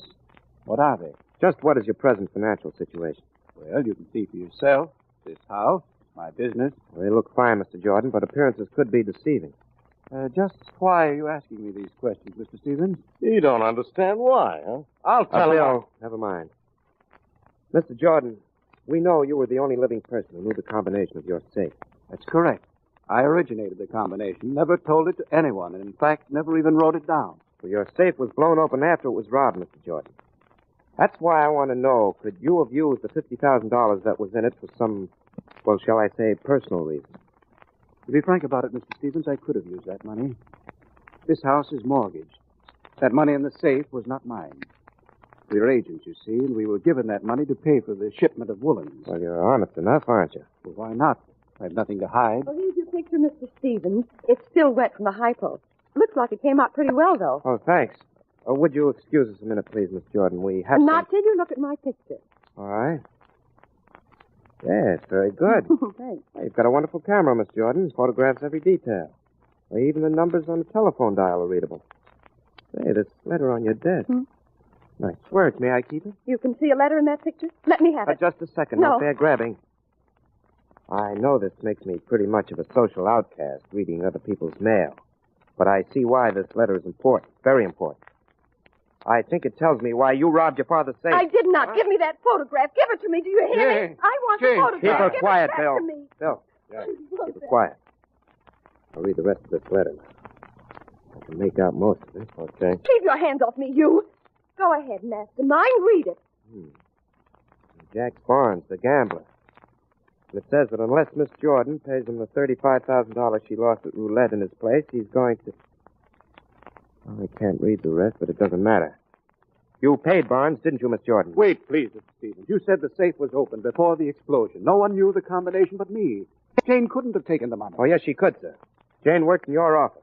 S21: What are they?
S15: Just what is your present financial situation?
S21: Well, you can see for yourself. This house, my business.
S15: Well, they look fine, Mr. Jordan, but appearances could be deceiving.
S21: Just why are you asking me these questions, Mr. Stevens?
S9: You don't understand why, huh? I'll tell you.
S15: Bill, never mind. Mr. Jordan, we know you were the only living person who knew the combination of your safe.
S21: That's correct. I originated the combination, never told it to anyone, and in fact, never even wrote it down.
S15: Well, your safe was blown open after it was robbed, Mr. Jordan. That's why I want to know, could you have used the $50,000 that was in it for some, well, shall I say, personal reason?
S21: To be frank about it, Mr. Stevens, I could have used that money. This house is mortgaged. That money in the safe was not mine. We were agents, you see, and we were given that money to pay for the shipment of woolens.
S15: Well, you're honest enough, aren't you?
S21: Well, why not? I have nothing to hide.
S20: Well, here's your picture, Mr. Stevens. It's still wet from the hypo. Looks like it came out pretty well, though.
S15: Oh, thanks. Would you excuse us a minute, please, Miss Jordan? We have
S20: Not till you look at my picture.
S15: All right. Yes, very good.
S20: Thanks.
S15: Well, you've got a wonderful camera, Miss Jordan. Photographs every detail. Well, even the numbers on the telephone dial are readable. Say, this letter on your desk. Nice work. May I keep it?
S20: You can see a letter in that picture? Let me have it.
S15: Just a second.
S20: No.
S15: Not fair grabbing. I know this makes me pretty much of a social outcast, reading other people's mail. But I see why this letter is important. Very important. I think it tells me why you robbed your father's safe.
S20: I did not. Give me that photograph. Give it to me. Do you hear me? I want the photograph.
S15: Keep her
S20: Give
S15: quiet,
S20: it back
S15: Bill.
S20: to me.
S15: Bill. Keep her quiet. I'll read the rest of this letter. I can make out most of it. Okay.
S20: Keep your hands off me, you. Go ahead, mastermind. Read it.
S15: Jack Barnes, the gambler. And it says that unless Miss Jordan pays him the $35,000 she lost at roulette in his place, he's going to... Well, I can't read the rest, but it doesn't matter. You paid Barnes, didn't you, Miss Jordan?
S21: Wait, please, Mr. Stevens. You said the safe was open before the explosion. No one knew the combination but me. Jane couldn't have taken the money.
S15: Oh, yes, she could, sir. Jane worked in your office.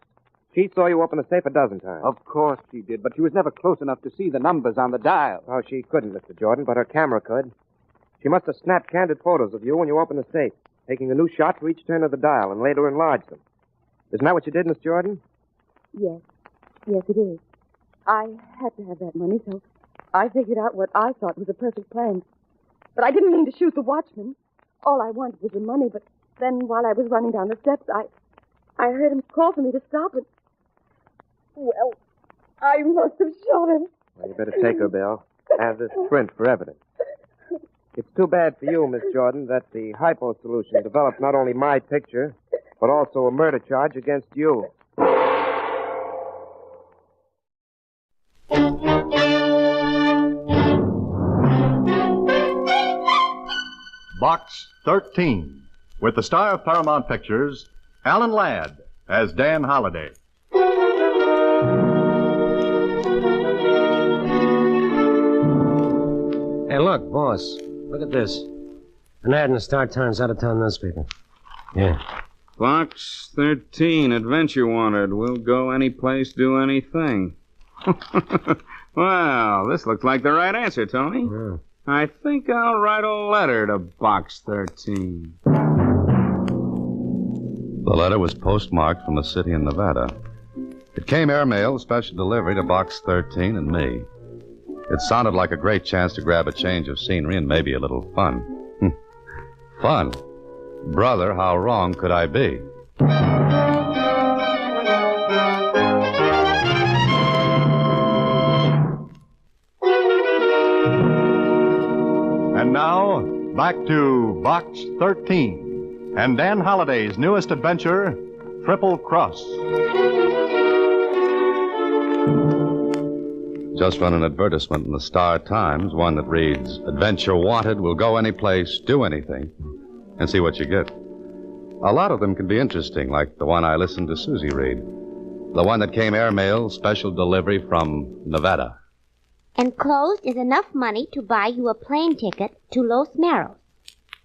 S15: She saw you open the safe a dozen times.
S21: Of course she did, but she was never close enough to see the numbers on the dial.
S15: Oh, she couldn't, Mr. Jordan, but her camera could. She must have snapped candid photos of you when you opened the safe, taking a new shot for each turn of the dial and later enlarged them. Isn't that what you did, Miss Jordan?
S20: Yes. Yes, it is. I had to have that money, so I figured out what I thought was a perfect plan. But I didn't mean to shoot the watchman. All I wanted was the money, but then while I was running down the steps, I heard him call for me to stop it. Well, I must have shot him.
S15: Well, you better take her, Bill. Have this print for evidence. It's too bad for you, Miss Jordan, that the hypo solution developed not only my picture, but also a murder charge against you.
S6: Box 13, with the star of Paramount Pictures, Alan Ladd, as Dan Holliday.
S14: Hey, look, boss. Look at this. An ad in the Star Times out-of-town newspaper. Yeah.
S19: Box 13, Adventure Wanted. We'll go any place, do anything. Well, this looks like the right answer, Tony.
S14: Yeah.
S19: I think I'll write a letter to Box 13.
S24: The letter was postmarked from a city in Nevada. It came airmail, special delivery to Box 13 and me. It sounded like a great chance to grab a change of scenery and maybe a little fun. Fun? Brother, how wrong could I be?
S6: And now, back to Box 13 and Dan Holliday's newest adventure, Triple Cross.
S24: Just run an advertisement in the Star Times, one that reads, Adventure Wanted, will go any place, do anything, and see what you get. A lot of them can be interesting, like the one I listened to Susie read. The one that came airmail, special delivery from Nevada.
S1: Enclosed is enough money to buy you a plane ticket to Los Meros.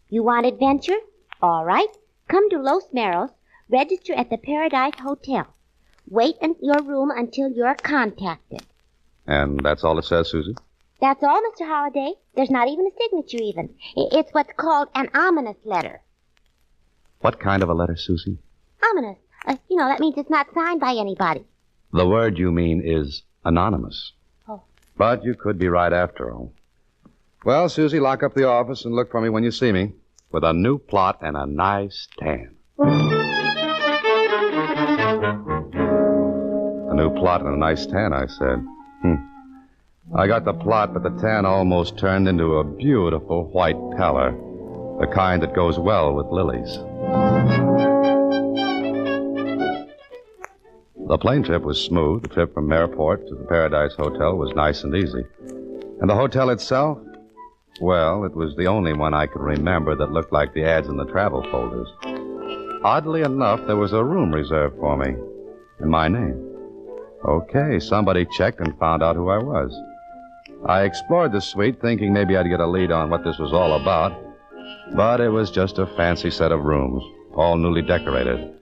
S1: You want adventure? All right. Come to Los Meros, register at the Paradise Hotel. Wait in your room until you're contacted.
S24: And that's all it says, Susie?
S1: That's all, Mr. Holliday. There's not even a signature even. It's what's called an ominous letter.
S24: What kind of a letter, Susie?
S1: Ominous. That means it's not signed by anybody.
S24: The word you mean is anonymous.
S1: Oh.
S24: But you could be right after all. Well, Susie, lock up the office and look for me when you see me with a new plot and a nice tan. A new plot and a nice tan, I said. I got the plot, but the tan almost turned into a beautiful white pallor, the kind that goes well with lilies. The plane trip was smooth. The trip from Airport to the Paradise Hotel was nice and easy. And the hotel itself? Well, it was the only one I could remember that looked like the ads in the travel folders. Oddly enough, there was a room reserved for me in my name. Okay, somebody checked and found out who I was. I explored the suite, thinking maybe I'd get a lead on what this was all about. But it was just a fancy set of rooms, all newly decorated.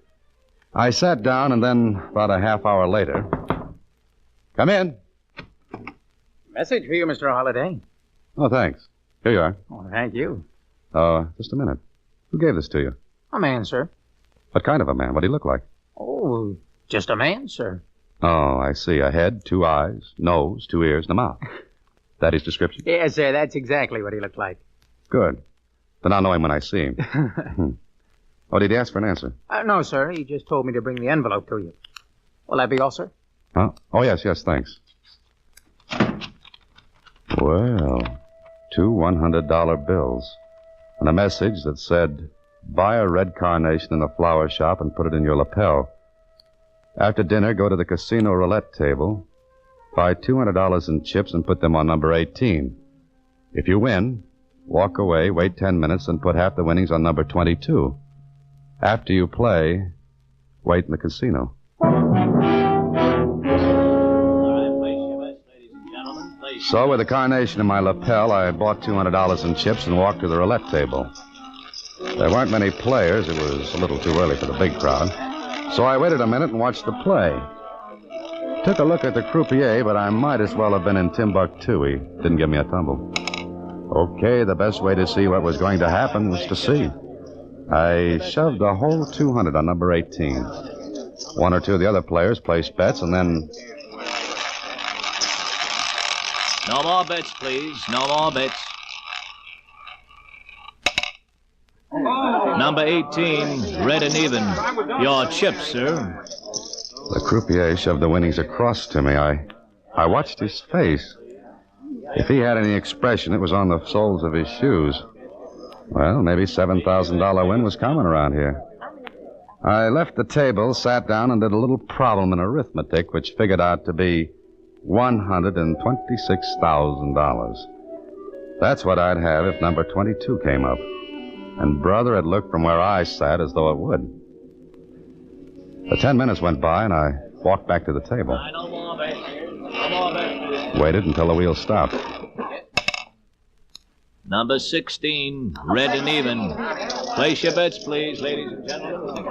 S24: I sat down, and then, about a half hour later... Come in.
S3: Message for you, Mr. Holliday.
S24: Oh, thanks. Here you are.
S3: Oh, thank you.
S24: Just a minute. Who gave this to you?
S3: A man, sir.
S24: What kind of a man? What did he look like?
S3: Oh, just a man, sir.
S24: Oh, I see. A head, 2 eyes, nose, 2 ears, and a mouth. That his description?
S3: Yes, sir. That's exactly what he looked like.
S24: Good. Then I'll know him when I see him. Oh, did he ask for an answer?
S3: No, sir. He just told me to bring the envelope to you. Will that be all, sir?
S24: Huh? Oh, yes, thanks. Well, 2 $100 bills. And a message that said, buy a red carnation in the flower shop and put it in your lapel. After dinner, go to the casino roulette table, buy $200 in chips and put them on number 18. If you win, walk away, wait 10 minutes, and put half the winnings on number 22. After you play, wait in the casino. So, with the carnation in my lapel, I bought $200 in chips and walked to the roulette table. There weren't many players. It was a little too early for the big crowd. So I waited a minute and watched the play. Took a look at the croupier, but I might as well have been in Timbuktu. He didn't give me a tumble. Okay, the best way to see what was going to happen was to see. I shoved the whole 200 on number 18. 1 or 2 of the other players placed bets, and then...
S12: No more bets, please. No more bets. Number 18, red and even. Your chip, sir.
S24: The croupier shoved the winnings across to me. I watched his face. If he had any expression, it was on the soles of his shoes. Well, maybe $7,000 win was common around here. I left the table, sat down, and did a little problem in arithmetic, which figured out to be $126,000. That's what I'd have if number 22 came up. And, brother, it looked from where I sat as though it would. The 10 minutes went by, and I walked back to the table.
S12: No more bets. No more bets.
S24: Waited until the wheel stopped.
S12: Number 16, red and even. Place your bets, please, ladies and gentlemen.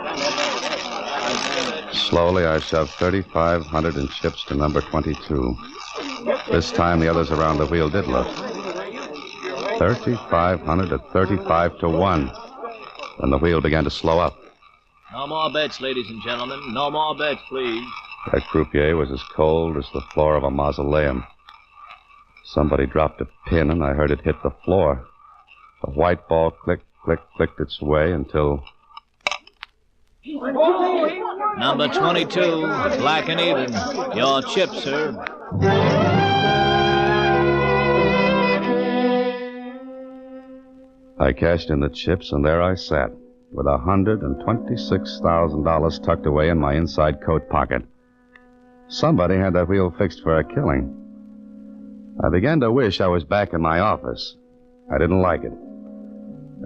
S24: Slowly, I shoved 3,500 in chips to number 22. This time, the others around the wheel did look. 3,500 at 35 to 1. Then the wheel began to slow up.
S12: No more bets, ladies and gentlemen. No more bets, please.
S24: That croupier was as cold as the floor of a mausoleum. Somebody dropped a pin, and I heard it hit the floor. The white ball clicked, clicked its way until...
S12: Number 22, black and even. Your chip, sir.
S24: I cashed in the chips, and there I sat, with $126,000 tucked away in my inside coat pocket. Somebody had that wheel fixed for a killing. I began to wish I was back in my office. I didn't like it.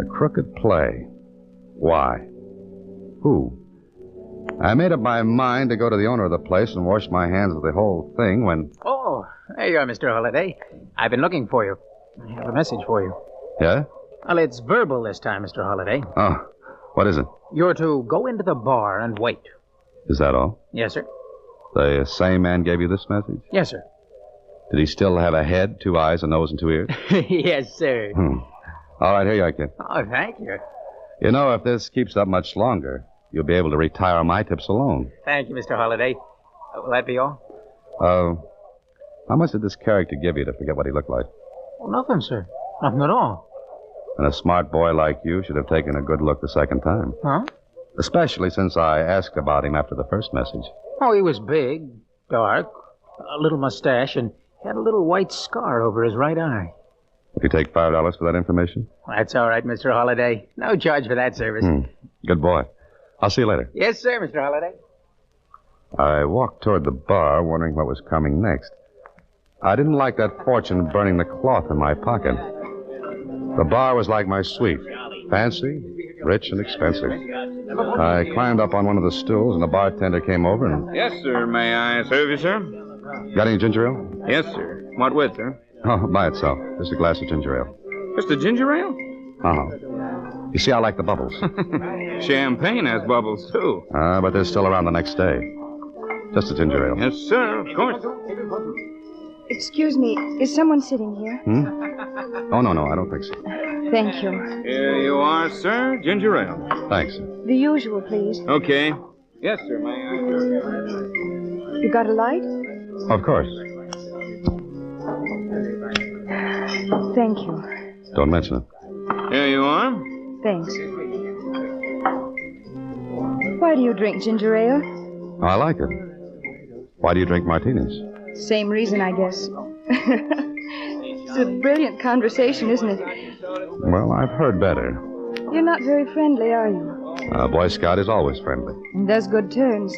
S24: A crooked play. Why? Who? I made up my mind to go to the owner of the place and wash my hands of the whole thing when...
S3: Oh, there you are, Mr. Holliday. I've been looking for you. I have a message for you.
S24: Yeah?
S3: Well, it's verbal this time, Mr. Holliday.
S24: Oh, what is it?
S3: You're to go into the bar and wait.
S24: Is that all?
S3: Yes, sir.
S24: The same man gave you this message?
S3: Yes, sir.
S24: Did he still have a head, 2 eyes, a nose, and 2 ears?
S3: Yes, sir.
S24: All right, here you are, kid.
S3: Oh, thank you.
S24: You know, if this keeps up much longer, you'll be able to retire my tips alone.
S3: Thank you, Mr. Holliday. Will that be all?
S24: How much did this character give you to forget what he looked like?
S3: Oh, nothing, sir. Nothing at all.
S24: And a smart boy like you should have taken a good look the second time.
S3: Huh?
S24: Especially since I asked about him after the first message.
S3: Oh, he was big, dark, a little mustache, and had a little white scar over his right eye.
S24: Would you take $5 for that information?
S3: That's all right, Mr. Holliday. No charge for that service.
S24: Good boy. I'll see you later.
S3: Yes, sir, Mr. Holliday.
S24: I walked toward the bar, wondering what was coming next. I didn't like that fortune burning the cloth in my pocket. The bar was like my suite. Fancy, rich, and expensive. I climbed up on one of the stools, and the bartender came over and...
S19: Yes, sir. May I serve you, sir?
S24: Got any ginger ale?
S19: Yes, sir. What with, sir?
S24: Oh, by itself. Just a glass of ginger ale.
S19: Just a ginger ale?
S24: Uh-huh. You see, I like the bubbles.
S19: Champagne has bubbles, too.
S24: But they're still around the next day. Just a ginger ale.
S19: Yes, sir, of course.
S4: Excuse me, is someone sitting here?
S24: Oh, no, I don't think so.
S4: Thank you.
S19: Here you are, sir. Ginger ale.
S24: Thanks.
S4: The usual, please.
S19: Okay. Yes, sir, may I?
S4: You got a light?
S24: Of course.
S4: Thank you.
S24: Don't mention it.
S19: Here you are.
S4: Thanks. Why do you drink ginger ale?
S24: I like it. Why do you drink martinis?
S4: Same reason, I guess. It's a brilliant conversation, isn't it?
S24: Well, I've heard better.
S4: You're not very friendly, are you?
S24: A Boy Scout is always friendly.
S4: And does good turns.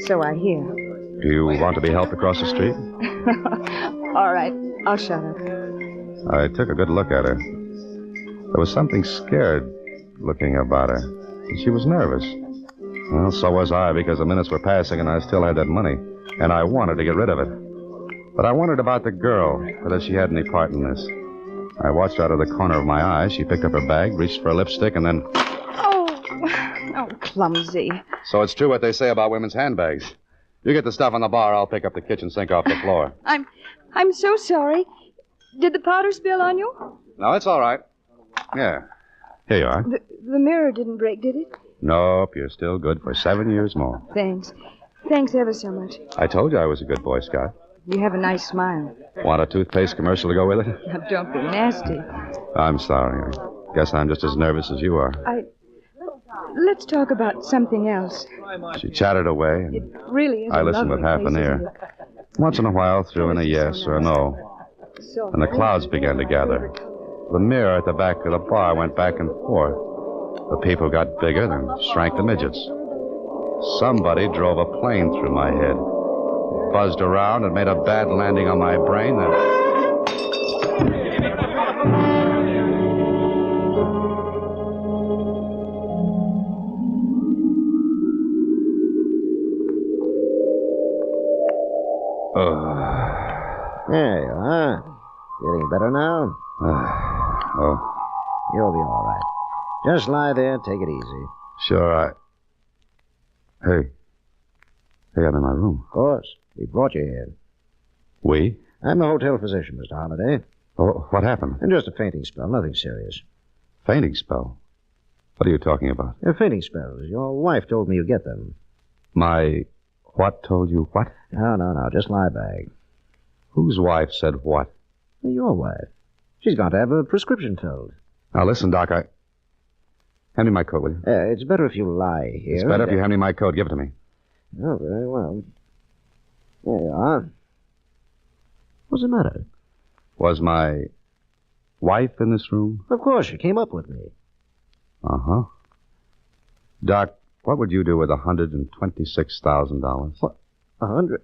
S4: So I hear.
S24: Do you want to be helped across the street?
S4: All right, I'll shut up.
S24: I took a good look at her. There was something scared looking about her. She was nervous. Well, so was I, because the minutes were passing and I still had that money. And I wanted to get rid of it. But I wondered about the girl, whether she had any part in this. I watched her out of the corner of my eye. She picked up her bag, reached for a lipstick, and then...
S4: Oh, clumsy.
S24: So it's true what they say about women's handbags. You get the stuff on the bar, I'll pick up the kitchen sink off the floor.
S4: I'm so sorry. Did the powder spill on you?
S24: No, it's all right. Yeah. Here you are.
S4: The mirror didn't break, did it?
S24: Nope, you're still good for 7 years more.
S4: Thanks. Thanks ever so much.
S24: I told you I was a good Boy Scout.
S4: You have a nice smile.
S24: Want a toothpaste commercial to go with it?
S4: Now, don't be nasty.
S24: I'm sorry. I guess I'm just as nervous as you are.
S4: Let's talk about something else.
S24: She chattered away, and
S4: Really is
S24: I
S4: a
S24: listened with
S4: lovely
S24: half an
S4: place,
S24: ear.
S4: isn't it?
S24: Once in a while, threw in a yes or a no. And the clouds began to gather. The mirror at the back of the bar went back and forth. The people got bigger, then shrank to midgets. Somebody drove a plane through my head. It buzzed around and made a bad landing on my brain, then...
S16: There you are. Feeling better now? You'll be all right. Just lie there, take it easy.
S24: Sure, Hey, I'm in my room.
S16: Of course. We brought you here.
S24: We?
S16: I'm the hotel physician, Mr. Holliday.
S24: Oh, what happened?
S16: And just a fainting spell, nothing serious.
S24: Fainting spell? What are you talking about?
S16: Fainting spells. Your wife told me you get them.
S24: My what told you what?
S16: No. Just lie back.
S24: Whose wife said what?
S16: Your wife. She's got to have a prescription filled.
S24: Now, listen, Doc, Hand me my coat, will you?
S16: It's better if you lie here.
S24: It's better if you hand me my coat. Give it to me.
S16: Oh, very well. There you are. What's the matter?
S24: Was my wife in this room?
S14: Of course, she came up with me.
S24: Uh-huh. Doc, what would you do with $126,000?
S16: What? 100?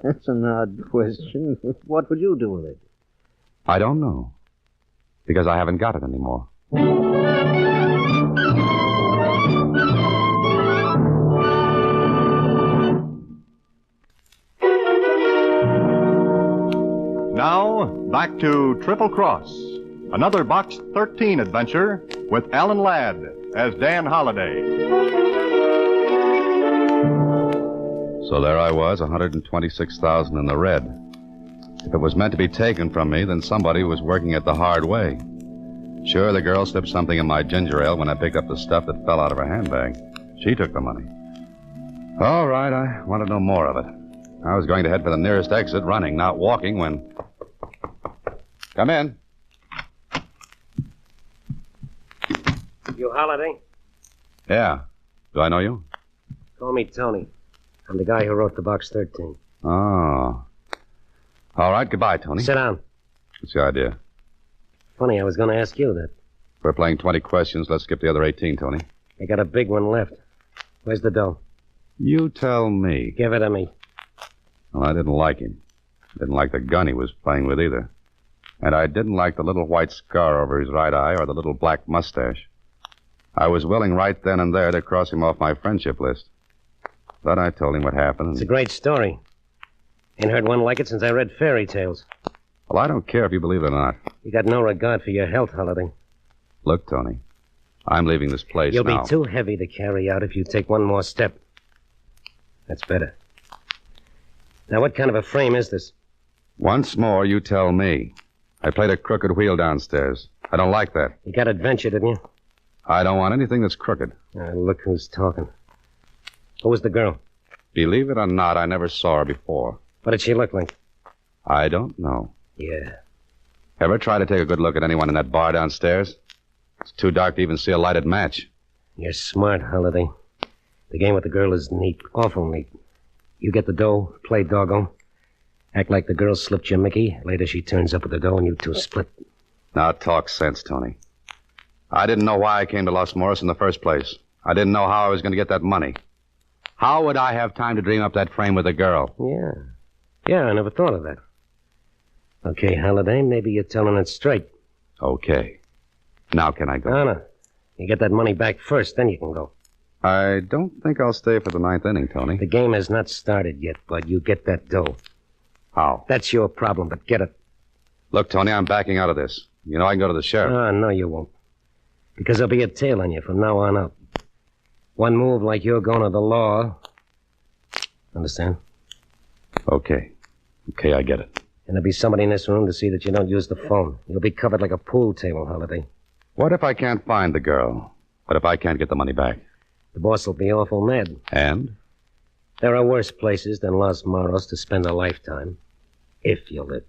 S16: That's an odd question. What would you do with it?
S24: I don't know. Because I haven't got it anymore.
S6: Now, back to Triple Cross, another Box 13 adventure with Alan Ladd as Dan Holliday.
S24: So there I was, $126,000 in the red. If it was meant to be taken from me, then somebody was working it the hard way. Sure, the girl slipped something in my ginger ale when I picked up the stuff that fell out of her handbag. She took the money. All right, I wanted no more of it. I was going to head for the nearest exit, running, not walking, when... Come in.
S14: You Holiday?
S24: Yeah. Do I know you?
S14: Call me Tony. I'm the guy who wrote the Box 13.
S24: Oh. All right, goodbye, Tony.
S14: Sit down.
S24: What's your idea?
S14: Funny, I was going to ask you that.
S24: We're playing 20 questions. Let's skip the other 18, Tony.
S14: I got a big one left. Where's the dough?
S24: You tell me.
S14: Give it to me.
S24: Well, I didn't like him. Didn't like the gun he was playing with either. And I didn't like the little white scar over his right eye or the little black mustache. I was willing right then and there to cross him off my friendship list. But I told him what happened.
S14: It's a great story. Ain't heard one like it since I read fairy tales.
S24: Well, I don't care if you believe it or not.
S14: You got no regard for your health, Holiday.
S24: Look, Tony, I'm leaving this place
S14: You'll
S24: now.
S14: be too heavy to carry out if you take one more step. That's better. Now, what kind of a frame is this?
S24: Once more, you tell me. I played a crooked wheel downstairs. I don't like that.
S14: You got adventure, didn't you?
S24: I don't want anything that's crooked.
S14: Look who's talking. Who was the girl?
S24: Believe it or not, I never saw her before.
S14: What did she look like?
S24: I don't know.
S14: Yeah.
S24: Ever try to take a good look at anyone in that bar downstairs? It's too dark to even see a lighted match.
S14: You're smart, Holiday. The game with the girl is neat. Awful neat. You get the dough, play doggo. Act like the girl slipped you Mickey. Later she turns up with the dough and you two split.
S24: Now talk sense, Tony. I didn't know why I came to Los Morris in the first place. I didn't know how I was going to get that money. How would I have time to dream up that frame with a girl?
S14: Yeah, I never thought of that. Okay, Holiday, maybe you're telling it straight.
S24: Okay. Now can I go?
S14: No. You get that money back first, then you can go.
S24: I don't think I'll stay for the ninth inning, Tony.
S14: The game has not started yet, but you get that dough.
S24: How?
S14: That's your problem, but get it.
S24: Look, Tony, I'm backing out of this. You know I can go to the sheriff.
S14: No, you won't. Because there'll be a tail on you from now on out. One move like you're going to the law. Understand?
S24: Okay, I get it.
S14: And there'll be somebody in this room to see that you don't use the phone. You'll be covered like a pool table, Holiday.
S24: What if I can't find the girl? What if I can't get the money back?
S14: The boss will be awful mad.
S24: And?
S14: There are worse places than Los Morros to spend a lifetime. If you live.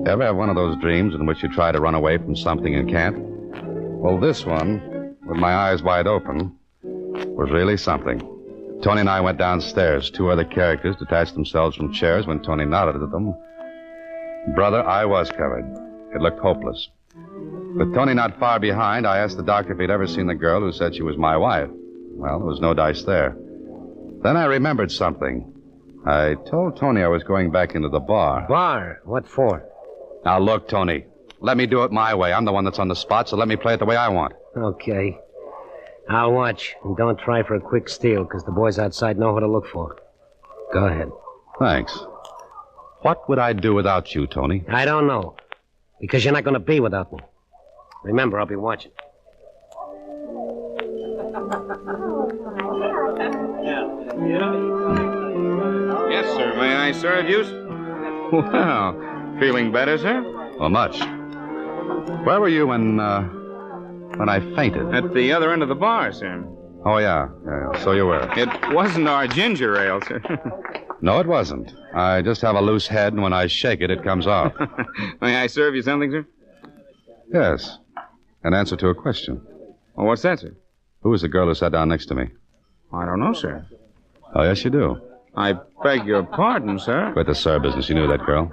S24: Ever have one of those dreams in which you try to run away from something and can't? Well, this one, with my eyes wide open, was really something. Tony and I went downstairs. Two other characters detached themselves from chairs when Tony nodded at them. Brother, I was covered. It looked hopeless. With Tony not far behind, I asked the doctor if he'd ever seen the girl who said she was my wife. Well, there was no dice there. Then I remembered something. I told Tony I was going back into the bar.
S14: Bar? What for?
S24: Now, look, Tony. Let me do it my way. I'm the one that's on the spot, so let me play it the way I want.
S14: Okay. I'll watch. And don't try for a quick steal, because the boys outside know what to look for. Go ahead.
S24: Thanks. What would I do without you, Tony?
S14: I don't know. Because you're not going to be without me. Remember, I'll be watching.
S19: Yes, sir. May I serve you? Well, feeling better, sir?
S24: Well, much. Where were you when I fainted?
S19: At the other end of the bar, sir.
S24: Oh, yeah. So you were.
S19: It wasn't our ginger ale, sir.
S24: No, it wasn't. I just have a loose head, and when I shake it, it comes off.
S19: May I serve you something, sir?
S24: Yes. An answer to a question.
S19: Well, what's that, sir?
S24: Who was the girl who sat down next to me?
S19: I don't know, sir.
S24: Oh, yes, you do.
S19: I beg your pardon, sir.
S24: Quit the sir business. You knew that girl.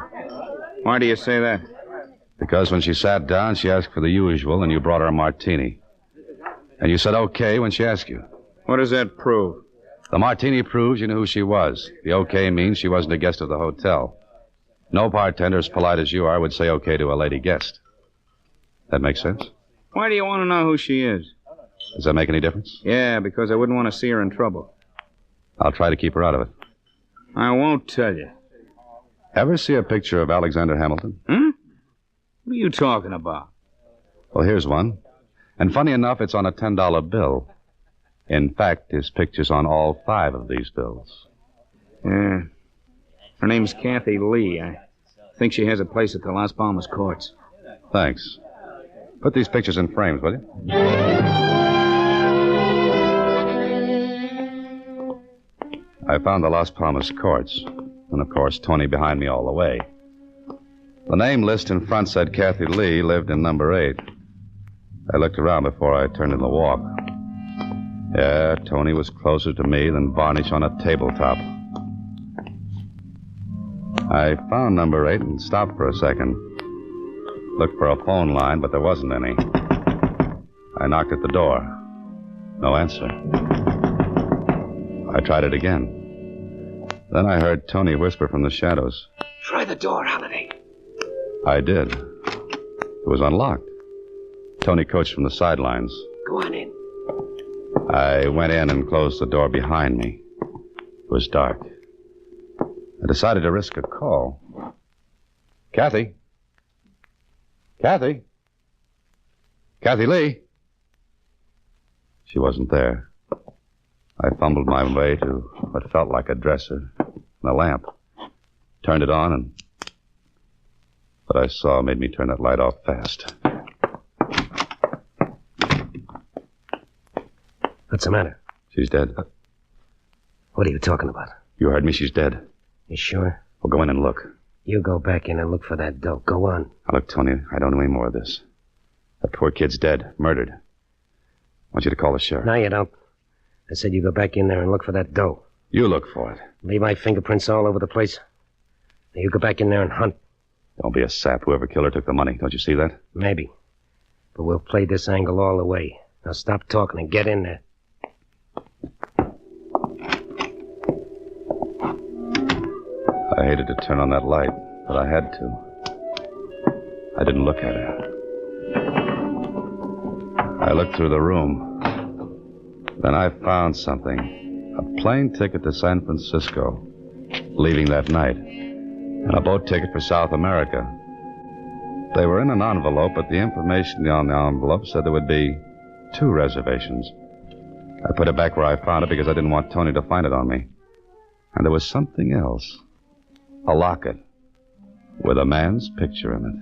S19: Why do you say that?
S24: Because when she sat down, she asked for the usual, and you brought her a martini. And you said okay when she asked you.
S19: What does that prove?
S24: The martini proves you knew who she was. The okay means she wasn't a guest of the hotel. No bartender as polite as you are would say okay to a lady guest. That makes sense?
S19: Why do you want to know who she is?
S24: Does that make any difference?
S19: Yeah, because I wouldn't want to see her in trouble.
S24: I'll try to keep her out of it.
S19: I won't tell you.
S24: Ever see a picture of Alexander Hamilton?
S19: What are you talking about?
S24: Well, here's one. And funny enough, it's on a $10 bill. In fact, his picture's on all 5 of these bills.
S19: Yeah. Her name's Kathy Lee. I think she has a place at the Las Palmas courts.
S24: Thanks. Put these pictures in frames, will you? I found the Las Palmas courts. And, of course, Tony behind me all the way. The name list in front said Kathy Lee lived in number 8. I looked around before I turned in the walk. Yeah, Tony was closer to me than varnish on a tabletop. I found number 8 and stopped for a second. Looked for a phone line, but there wasn't any. I knocked at the door. No answer. I tried it again. Then I heard Tony whisper from the shadows.
S14: Try the door, Holiday.
S24: I did. It was unlocked. Tony coached from the sidelines.
S14: Go on in.
S24: I went in and closed the door behind me. It was dark. I decided to risk a call. Kathy? Kathy? Kathy Lee? She wasn't there. I fumbled my way to what felt like a dresser and a lamp. Turned it on, and what I saw made me turn that light off fast.
S14: What's the matter?
S24: She's dead.
S14: What are you talking about?
S24: You heard me. She's dead.
S14: You sure?
S24: Well, go in and look.
S14: You go back in and look for that dope. Go on.
S24: Now, look, Tony, I don't know any more of this. That poor kid's dead. Murdered. I want you to call the sheriff.
S14: No, you don't. I said you go back in there and look for that dough.
S24: You look for it.
S14: Leave my fingerprints all over the place. Now you go back in there and hunt.
S24: Don't be a sap. Whoever killed her took the money. Don't you see that?
S14: Maybe. But we'll play this angle all the way. Now stop talking and get in there.
S24: I hated to turn on that light, but I had to. I didn't look at her. I looked through the room. Then I found something. A plane ticket to San Francisco, leaving that night, and a boat ticket for South America. They were in an envelope, but the information on the envelope said there would be 2 reservations. I put it back where I found it because I didn't want Tony to find it on me. And there was something else. A locket with a man's picture in it.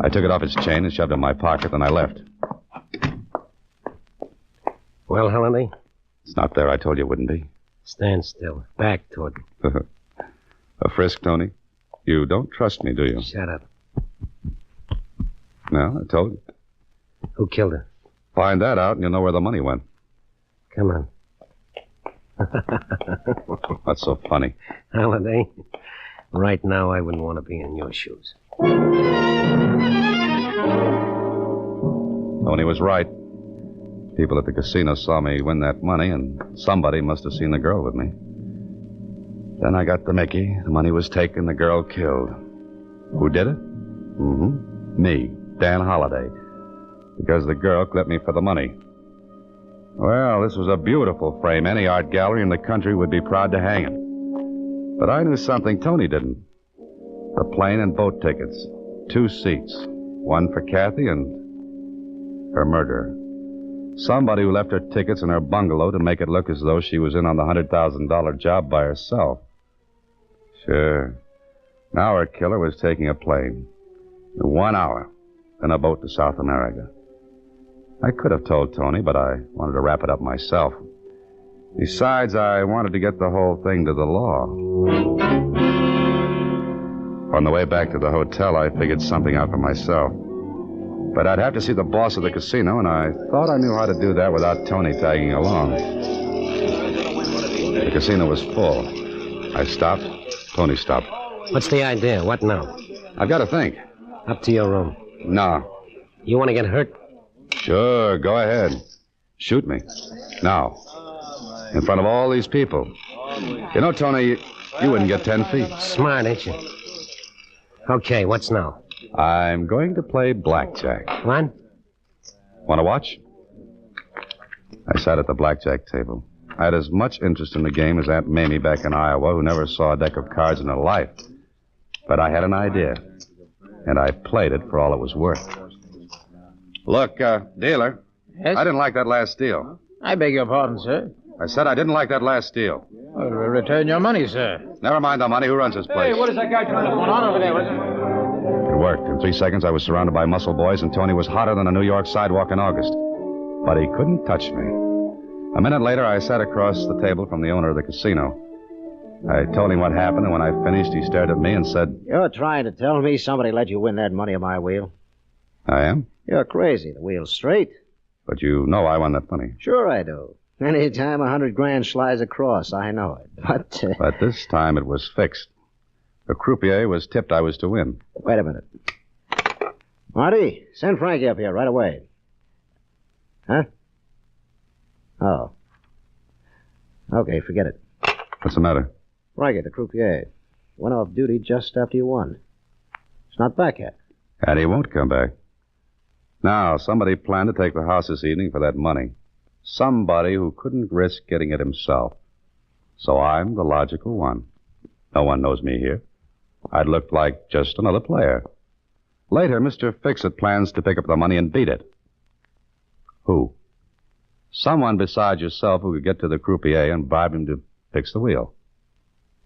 S24: I took it off its chain and shoved it in my pocket, then I left.
S14: Well, Holiday?
S24: It's not there. I told you it wouldn't be.
S14: Stand still. Back toward me.
S24: A frisk, Tony? You don't trust me, do you?
S14: Shut up.
S24: No, I told you.
S14: Who killed her?
S24: Find that out and you'll know where the money went.
S14: Come on.
S24: What's so funny?
S14: Holiday, right now I wouldn't want to be in your shoes.
S24: Tony was right. People at the casino saw me win that money, and somebody must have seen the girl with me. Then I got the Mickey. The money was taken, the girl killed. Who did it? Me, Dan Holiday. Because the girl clipped me for the money. Well, this was a beautiful frame. Any art gallery in the country would be proud to hang it. But I knew something Tony didn't. The plane and boat tickets. 2 seats. One for Kathy and her murderer. Somebody who left her tickets in her bungalow to make it look as though she was in on the $100,000 job by herself. Sure. Now her killer was taking a plane. In 1 hour. Then a boat to South America. I could have told Tony, but I wanted to wrap it up myself. Besides, I wanted to get the whole thing to the law. On the way back to the hotel, I figured something out for myself. But I'd have to see the boss of the casino, and I thought I knew how to do that without Tony tagging along. The casino was full. I stopped. Tony stopped.
S14: What's the idea? What now?
S24: I've got to think.
S14: Up to your room.
S24: No.
S14: You want to get hurt?
S24: Sure, go ahead. Shoot me. Now. In front of all these people. You know, Tony, you wouldn't get 10 feet.
S14: Smart, ain't you? Okay, what's now?
S24: I'm going to play blackjack.
S14: What?
S24: Want to watch? I sat at the blackjack table. I had as much interest in the game as Aunt Mamie back in Iowa, who never saw a deck of cards in her life. But I had an idea, and I played it for all it was worth. Look, dealer.
S3: Yes?
S24: I didn't like that last deal.
S3: I beg your pardon, sir.
S24: I said I didn't like that last deal.
S3: Well, return your money, sir.
S24: Never mind the money. Who runs this place?
S3: Hey, what is that guy trying to put on over there? What's it?
S24: It worked. In 3 seconds, I was surrounded by muscle boys, and Tony was hotter than a New York sidewalk in August. But he couldn't touch me. A minute later, I sat across the table from the owner of the casino. I told him what happened, and when I finished, he stared at me and said,
S16: You're trying to tell me somebody let you win that money on my wheel?
S24: I am?
S16: You're crazy. The wheel's straight.
S24: But you know I won that money.
S16: Sure I do. Any time 100 grand slides across, I know it. But...
S24: But this time it was fixed. The croupier was tipped I was to win.
S16: Wait a minute. Marty, send Frankie up here right away. Huh? Oh. Okay, forget it.
S24: What's the matter?
S16: Frankie, the croupier, went off duty just after you won. It's not back yet.
S24: And he won't come back. Now, somebody planned to take the house this evening for that money. Somebody who couldn't risk getting it himself. So I'm the logical one. No one knows me here. I'd look like just another player. Later, Mr. Fix-It plans to pick up the money and beat it. Who? Someone besides yourself who could get to the croupier and bribe him to fix the wheel.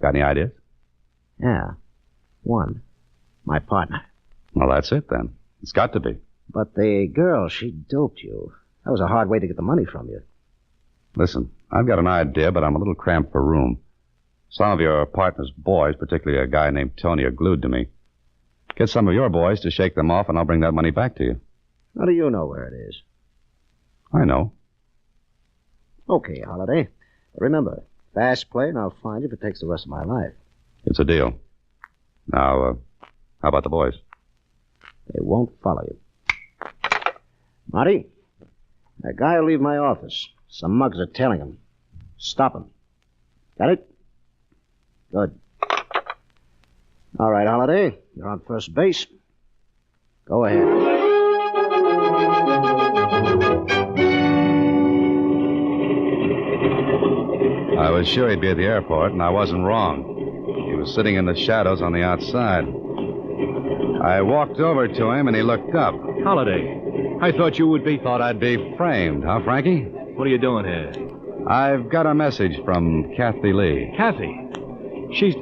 S24: Got any ideas?
S16: Yeah. One. My partner.
S24: Well, that's it then. It's got to be.
S16: But the girl, she doped you. That was a hard way to get the money from you.
S24: Listen, I've got an idea, but I'm a little cramped for room. Some of your partner's boys, particularly a guy named Tony, are glued to me. Get some of your boys to shake them off, and I'll bring that money back to you.
S16: How do you know where it is?
S24: I know.
S16: Okay, Holiday. Remember, fast play, and I'll find you if it takes the rest of my life.
S24: It's a deal. Now, how about the boys?
S16: They won't follow you. Marty, that guy will leave my office. Some mugs are tailing him. Stop him. Got it? Good. All right, Holiday. You're on first base. Go ahead.
S24: I was sure he'd be at the airport, and I wasn't wrong. He was sitting in the shadows on the outside. I walked over to him, and he looked up.
S12: Holiday, I thought you would be...
S24: Thought I'd be framed, huh, Frankie?
S12: What are you doing here?
S24: I've got a message from Kathy Lee.
S12: Kathy? She's...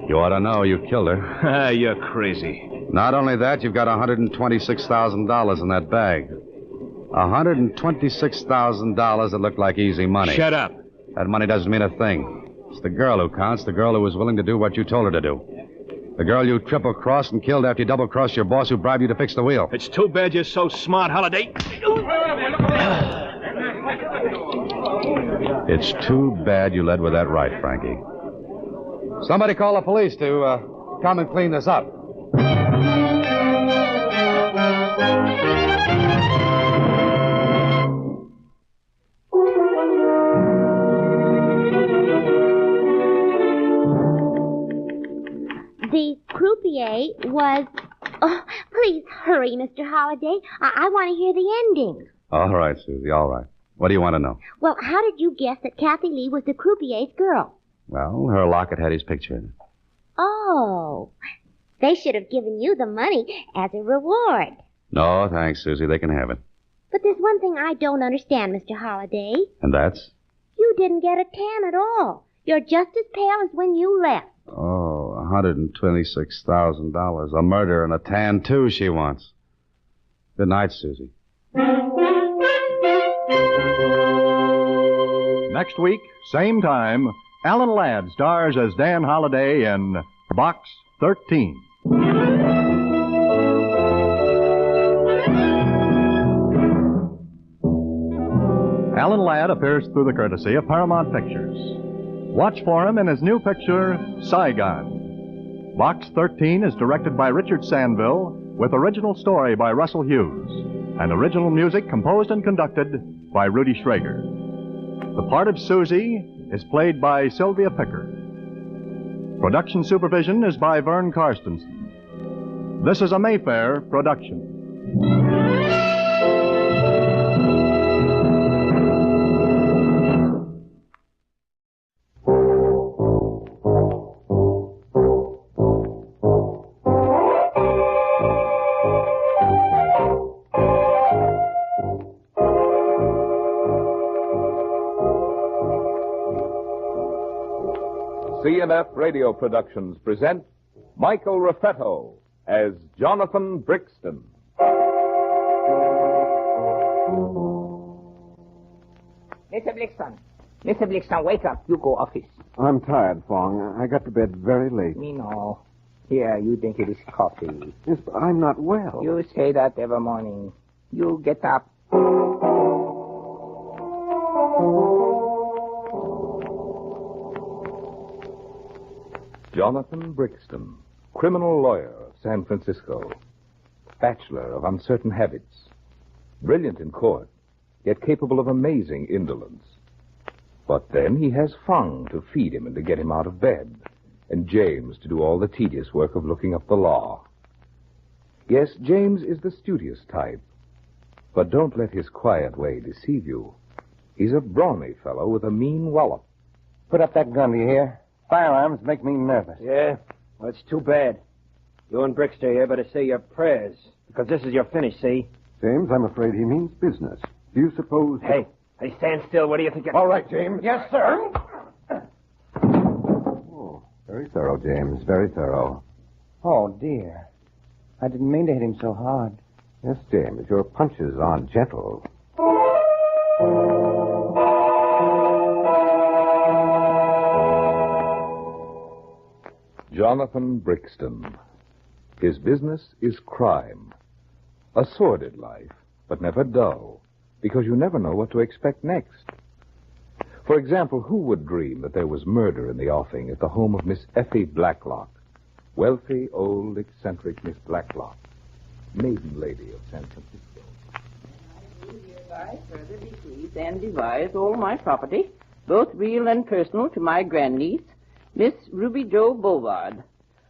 S24: You ought to know you killed her.
S12: Ah, you're crazy.
S24: Not only that, you've got $126,000 in that bag. $126,000 that looked like easy money.
S12: Shut up.
S24: That money doesn't mean a thing. It's the girl who counts, the girl who was willing to do what you told her to do. The girl you triple-crossed and killed after you double-crossed your boss who bribed you to fix the wheel.
S12: It's too bad you're so smart, Holiday.
S24: It's too bad you led with that right, Frankie. Somebody call the police to come and clean this up.
S1: The croupier was... Oh, please hurry, Mr. Holliday. I want to hear the ending.
S24: All right, Susie, all right. What do you want to know?
S1: Well, how did you guess that Kathy Lee was the croupier's girl?
S24: Well, her locket had his picture in it.
S1: Oh, they should have given you the money as a reward.
S24: No, thanks, Susie. They can have it.
S1: But there's one thing I don't understand, Mr. Holliday.
S24: And that's?
S1: You didn't get a tan at all. You're just as pale as when you left.
S24: Oh, $126,000. A murder and a tan, too, she wants. Good night, Susie.
S6: Next week, same time, Alan Ladd stars as Dan Holliday in Box 13. Alan Ladd appears through the courtesy of Paramount Pictures. Watch for him in his new picture, Saigon. Box 13 is directed by Richard Sandville, with original story by Russell Hughes, and original music composed and conducted by Rudy Schrager. The part of Susie is played by Sylvia Picker. Production supervision is by Vern Karstensen. This is a Mayfair production.
S2: CNF Radio Productions present Michael Raffetto as Jonathan Brixton.
S5: Mr. Blixton, wake up. You go office.
S17: I'm tired, Fong. I got to bed very late.
S5: Me know. Here, you drink this coffee.
S17: Yes, but I'm not well.
S5: You say that every morning. You get up.
S2: Jonathan Brixton, criminal lawyer of San Francisco, bachelor of uncertain habits, brilliant in court, yet capable of amazing indolence. But then he has Fung to feed him and to get him out of bed, and James to do all the tedious work of looking up the law. Yes, James is the studious type, but don't let his quiet way deceive you. He's a brawny fellow with a mean wallop.
S15: Put up that gun, do you hear? Firearms make me nervous.
S22: Yeah? Well, it's too bad. You and Brickster here better say your prayers, because this is your finish, see?
S17: James, I'm afraid he means business. Do you suppose...
S22: Hey, stand still. What do you think?
S17: All right, James.
S22: Yes, sir.
S17: Oh, very thorough, James. Very thorough.
S15: Oh, dear. I didn't mean to hit him so hard.
S17: Yes, James, your punches aren't gentle.
S2: Jonathan Brixton. His business is crime. A sordid life, but never dull, because you never know what to expect next. For example, who would dream that there was murder in the offing at the home of Miss Effie Blacklock? Wealthy, old, eccentric Miss Blacklock, maiden lady of San Francisco.
S25: I do hereby further bequeath and devise all my property, both real and personal, to my grandniece, Miss Ruby Jo Boulevard,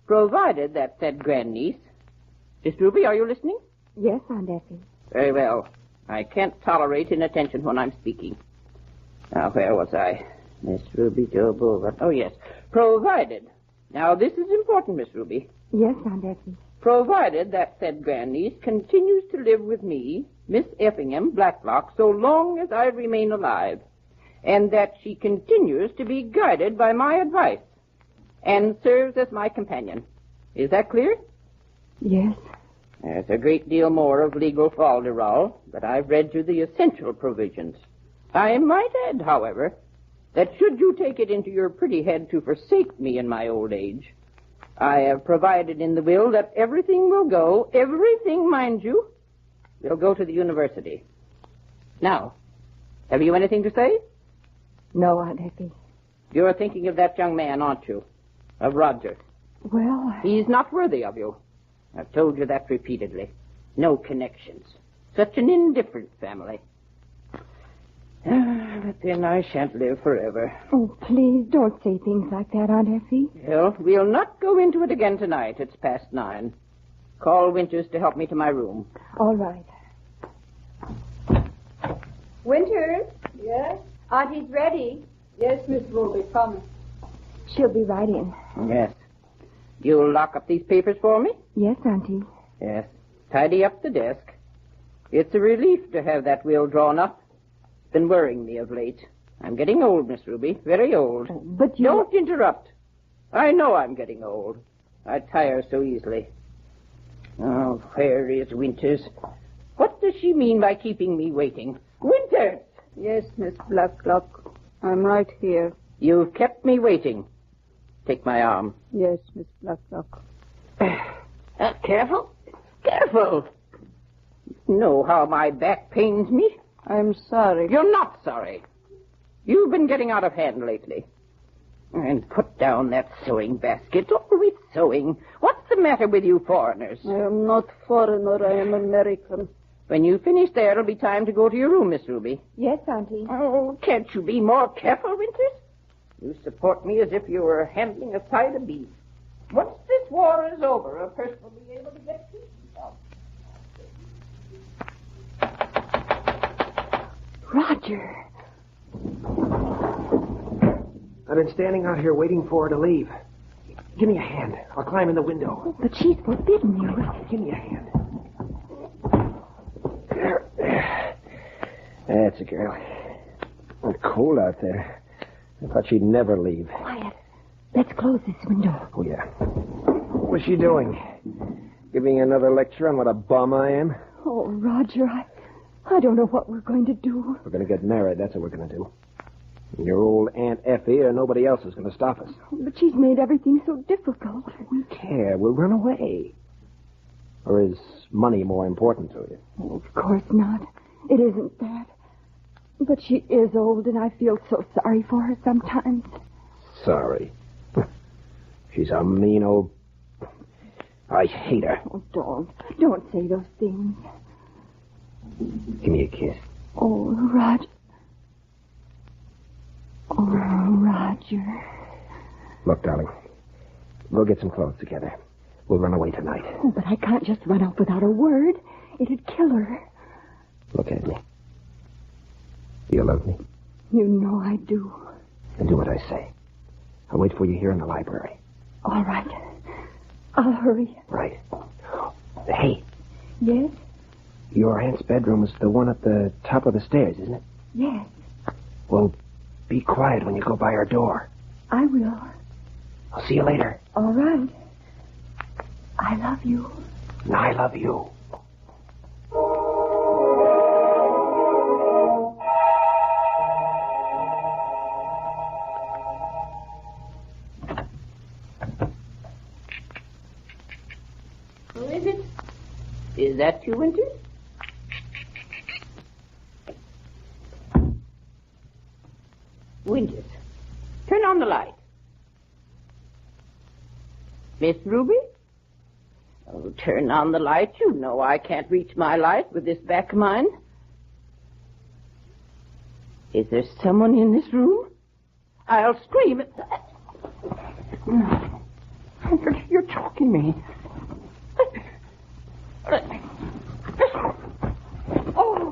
S25: provided that said grandniece... Miss Ruby, are you listening?
S20: Yes, Aunt Effie.
S25: Very well. I can't tolerate inattention when I'm speaking. Now, where was I? Miss Ruby Jo Boulevard. Oh, yes. Provided. Now, this is important, Miss Ruby.
S20: Yes, Aunt Effie.
S25: Provided that said grandniece continues to live with me, Miss Effingham Blacklock, so long as I remain alive, and that she continues to be guided by my advice and serves as my companion. Is that clear?
S20: Yes.
S25: There's a great deal more of legal falderall, but I've read you the essential provisions. I might add, however, that should you take it into your pretty head to forsake me in my old age, I have provided in the will that everything will go, everything, mind you, will go to the university. Now, have you anything to say?
S20: No, Aunt Effie.
S25: You're thinking of that young man, aren't you? Of Roger.
S20: Well...
S25: He's not worthy of you. I've told you that repeatedly. No connections. Such an indifferent family. But then I shan't live forever.
S20: Oh, please, don't say things like that, Aunt Effie.
S25: Well, we'll not go into it again tonight. It's past 9. Call Winters to help me to my room.
S20: All right.
S26: Winters?
S25: Yes?
S26: Auntie's ready. Yes, Miss Ruby, come.
S20: She'll be right in.
S25: Yes. You'll lock up these papers for me?
S20: Yes, Auntie.
S25: Yes. Tidy up the desk. It's a relief to have that will drawn up. It's been worrying me of late. I'm getting old, Miss Ruby. Very old.
S20: But you...
S25: Don't interrupt. I know I'm getting old. I tire so easily. Oh, where is Winters? What does she mean by keeping me waiting? Winters!
S26: Yes, Miss Blacklock. I'm right here.
S25: You've kept me waiting. Take my arm.
S26: Yes, Miss Blacklock.
S25: Careful. Careful. You know how my back pains me.
S26: I'm sorry.
S25: You're not sorry. You've been getting out of hand lately. And put down that sewing basket. Always sewing. What's the matter with you foreigners?
S26: I am not foreigner. I am American.
S25: When you finish there, it'll be time to go to your room, Miss Ruby.
S20: Yes, Auntie.
S25: Oh, can't you be more careful, Winters? You support me as if you were handling a side of beef. Once this war is over, a person will be able to get to himself.
S20: Roger.
S7: I've been standing out here waiting for her to leave. Give me a hand. I'll climb in the window.
S20: But she's forbidden you.
S7: Give me a hand. There. That's a girl. It's cold out there. I thought she'd never leave.
S20: Quiet. Let's close this window.
S7: Oh, yeah. What's she doing? Giving another lecture on what a bum I am?
S20: Oh, Roger, I don't know what we're going to do.
S7: We're going to get married. That's what we're going to do. And your old Aunt Effie or nobody else is going to stop us.
S20: But she's made everything so difficult.
S7: We care. We'll run away. Or is money more important to you?
S20: Oh, of course not. It isn't that. But she is old, and I feel so sorry for her sometimes.
S7: Sorry. She's a mean old... I hate her.
S20: Oh, don't say those things.
S7: Give me a kiss.
S20: Oh, Roger. Oh, Roger.
S7: Look, darling, we'll get some clothes together. We'll run away tonight.
S20: Oh, but I can't just run off without a word. It'd kill her.
S7: Look at me. Do you love me?
S20: You know I do.
S7: Then do what I say. I'll wait for you here in the library.
S20: All right. I'll hurry.
S7: Right. Hey.
S20: Yes?
S7: Your aunt's bedroom is the one at the top of the stairs, isn't it?
S20: Yes.
S7: Well, be quiet when you go by her door.
S20: I will.
S7: I'll see you later.
S20: All right. I love you.
S7: And I love you.
S25: Who is it? Is that you, Winters? Winters, turn on the light. Miss Ruby? Oh, turn on the light. You know I can't reach my light with this back of mine. Is there someone in this room? I'll scream at... No. You're choking me. Oh.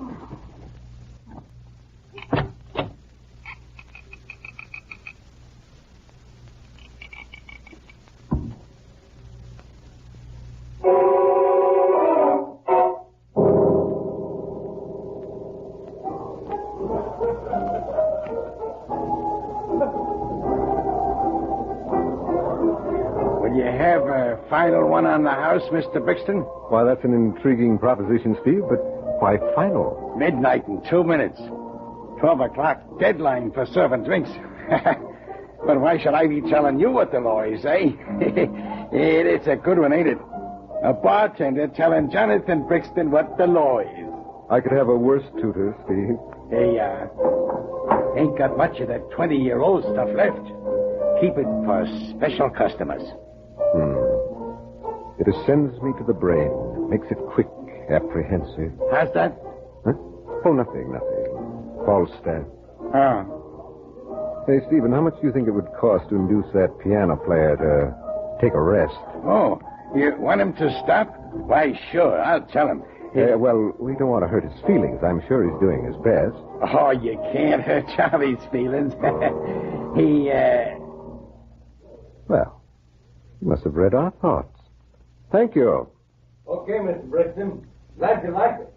S21: Will you have a final one on the house, Mr. Brixton?
S17: Why, that's an intriguing proposition, Steve, but why final?
S21: Midnight in 2 minutes. 12 o'clock deadline for serving drinks. But why should I be telling you what the law is, eh? It's a good one, ain't it? A bartender telling Jonathan Brixton what the law is.
S17: I could have a worse tutor, Steve.
S21: Hey, ain't got much of that 20-year-old stuff left. Keep it for special customers.
S17: It ascends me to the brain, makes it quick, apprehensive.
S21: How's that?
S17: Huh? Oh, nothing. Falstaff.
S21: Oh.
S17: Hey, Stephen, how much do you think it would cost to induce that piano player to take a rest?
S21: Oh, you want him to stop? Why, sure, I'll tell him.
S17: Well, we don't want to hurt his feelings. I'm sure he's doing his best.
S21: Oh, you can't hurt Charlie's feelings. He,
S17: Well, you must have read our thoughts. Thank you.
S21: Okay, Mr. Brixton. Glad you like it.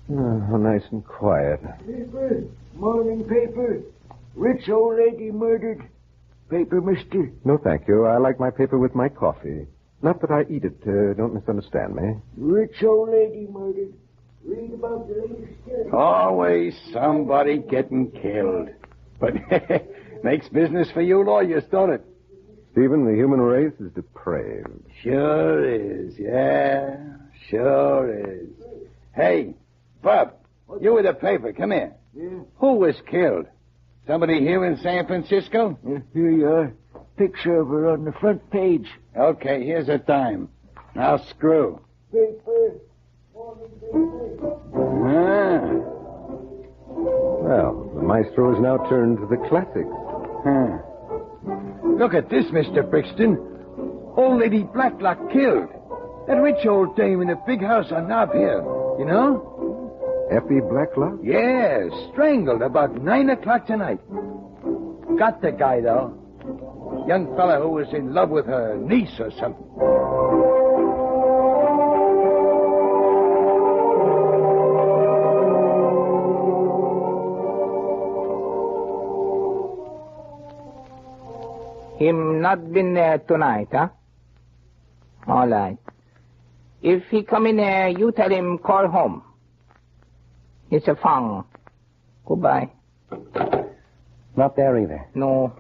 S17: How nice and quiet.
S8: Paper, morning paper. Rich old lady murdered. Paper, mister.
S17: No, thank you. I like my paper with my coffee. Not that I eat it. Don't misunderstand me.
S8: Rich old lady murdered. Read about the latest case.
S21: Always somebody getting killed. But makes business for you lawyers, don't it?
S17: Stephen, the human race is depraved.
S21: Sure is, yeah. Sure is. Hey, Bob, you with the paper, come here.
S8: Yeah?
S21: Who was killed?
S8: Somebody here in San Francisco?
S22: Here you are. Picture of her on the front page.
S8: Okay, here's her dime. Now screw.
S22: Paper.
S8: Ah.
S17: Well, the maestro has now turned to the classics.
S8: Huh. Look at this, Mr. Brixton. Old Lady Blacklock killed. That rich old dame in the big house on Nob Hill. You know?
S17: Effie Blacklock?
S8: Yes, strangled about 9 o'clock tonight. Got the guy, though. Young fella who was in love with her niece or something.
S5: Him not been there tonight, huh? All right. If he come in there, you tell him call home. It's a fang. Goodbye.
S14: Not there either.
S5: No.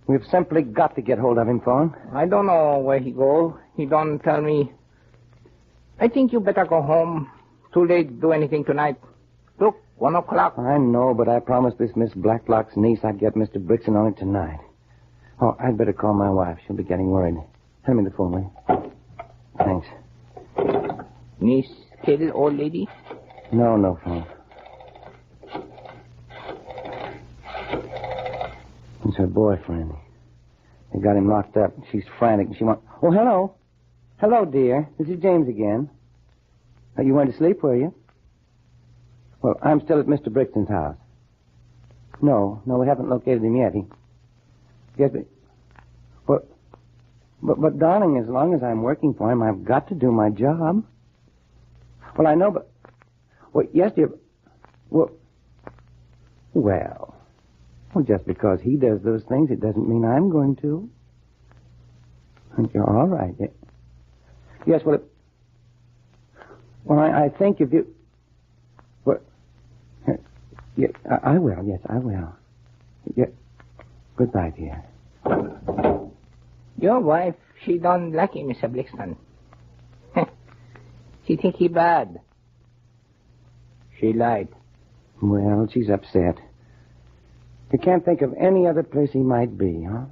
S14: We've simply got to get hold of him, Fawn.
S5: I don't know where he go. He don't tell me. I think you better go home. Too late to do anything tonight. Look, 1 o'clock.
S14: I know, but I promised this Miss Blacklock's niece I'd get Mr. Brixton on it tonight. Oh, I'd better call my wife. She'll be getting worried. Hand me the phone, will you? Thanks.
S5: Niece kill old lady?
S14: No phone. It's her boyfriend. They got him locked up. She's frantic. And she wants... Oh, hello. Hello, dear. This is James again. You went to sleep, were you? Well, I'm still at Mr. Brixton's house. No, we haven't located him yet. Yes, but, darling, as long as I'm working for him, I've got to do my job. Well, I know, but... Well, yes, dear. Well, just because he does those things, it doesn't mean I'm going to. You're all right. Yes, well, I think if you... Well, yeah, I will. Yes, I will. Yeah. Goodbye, dear.
S5: Your wife, she don't like him, Mr. Brixton. She think he bad. She lied.
S14: Well, she's upset. You can't think of any other place he might be, huh?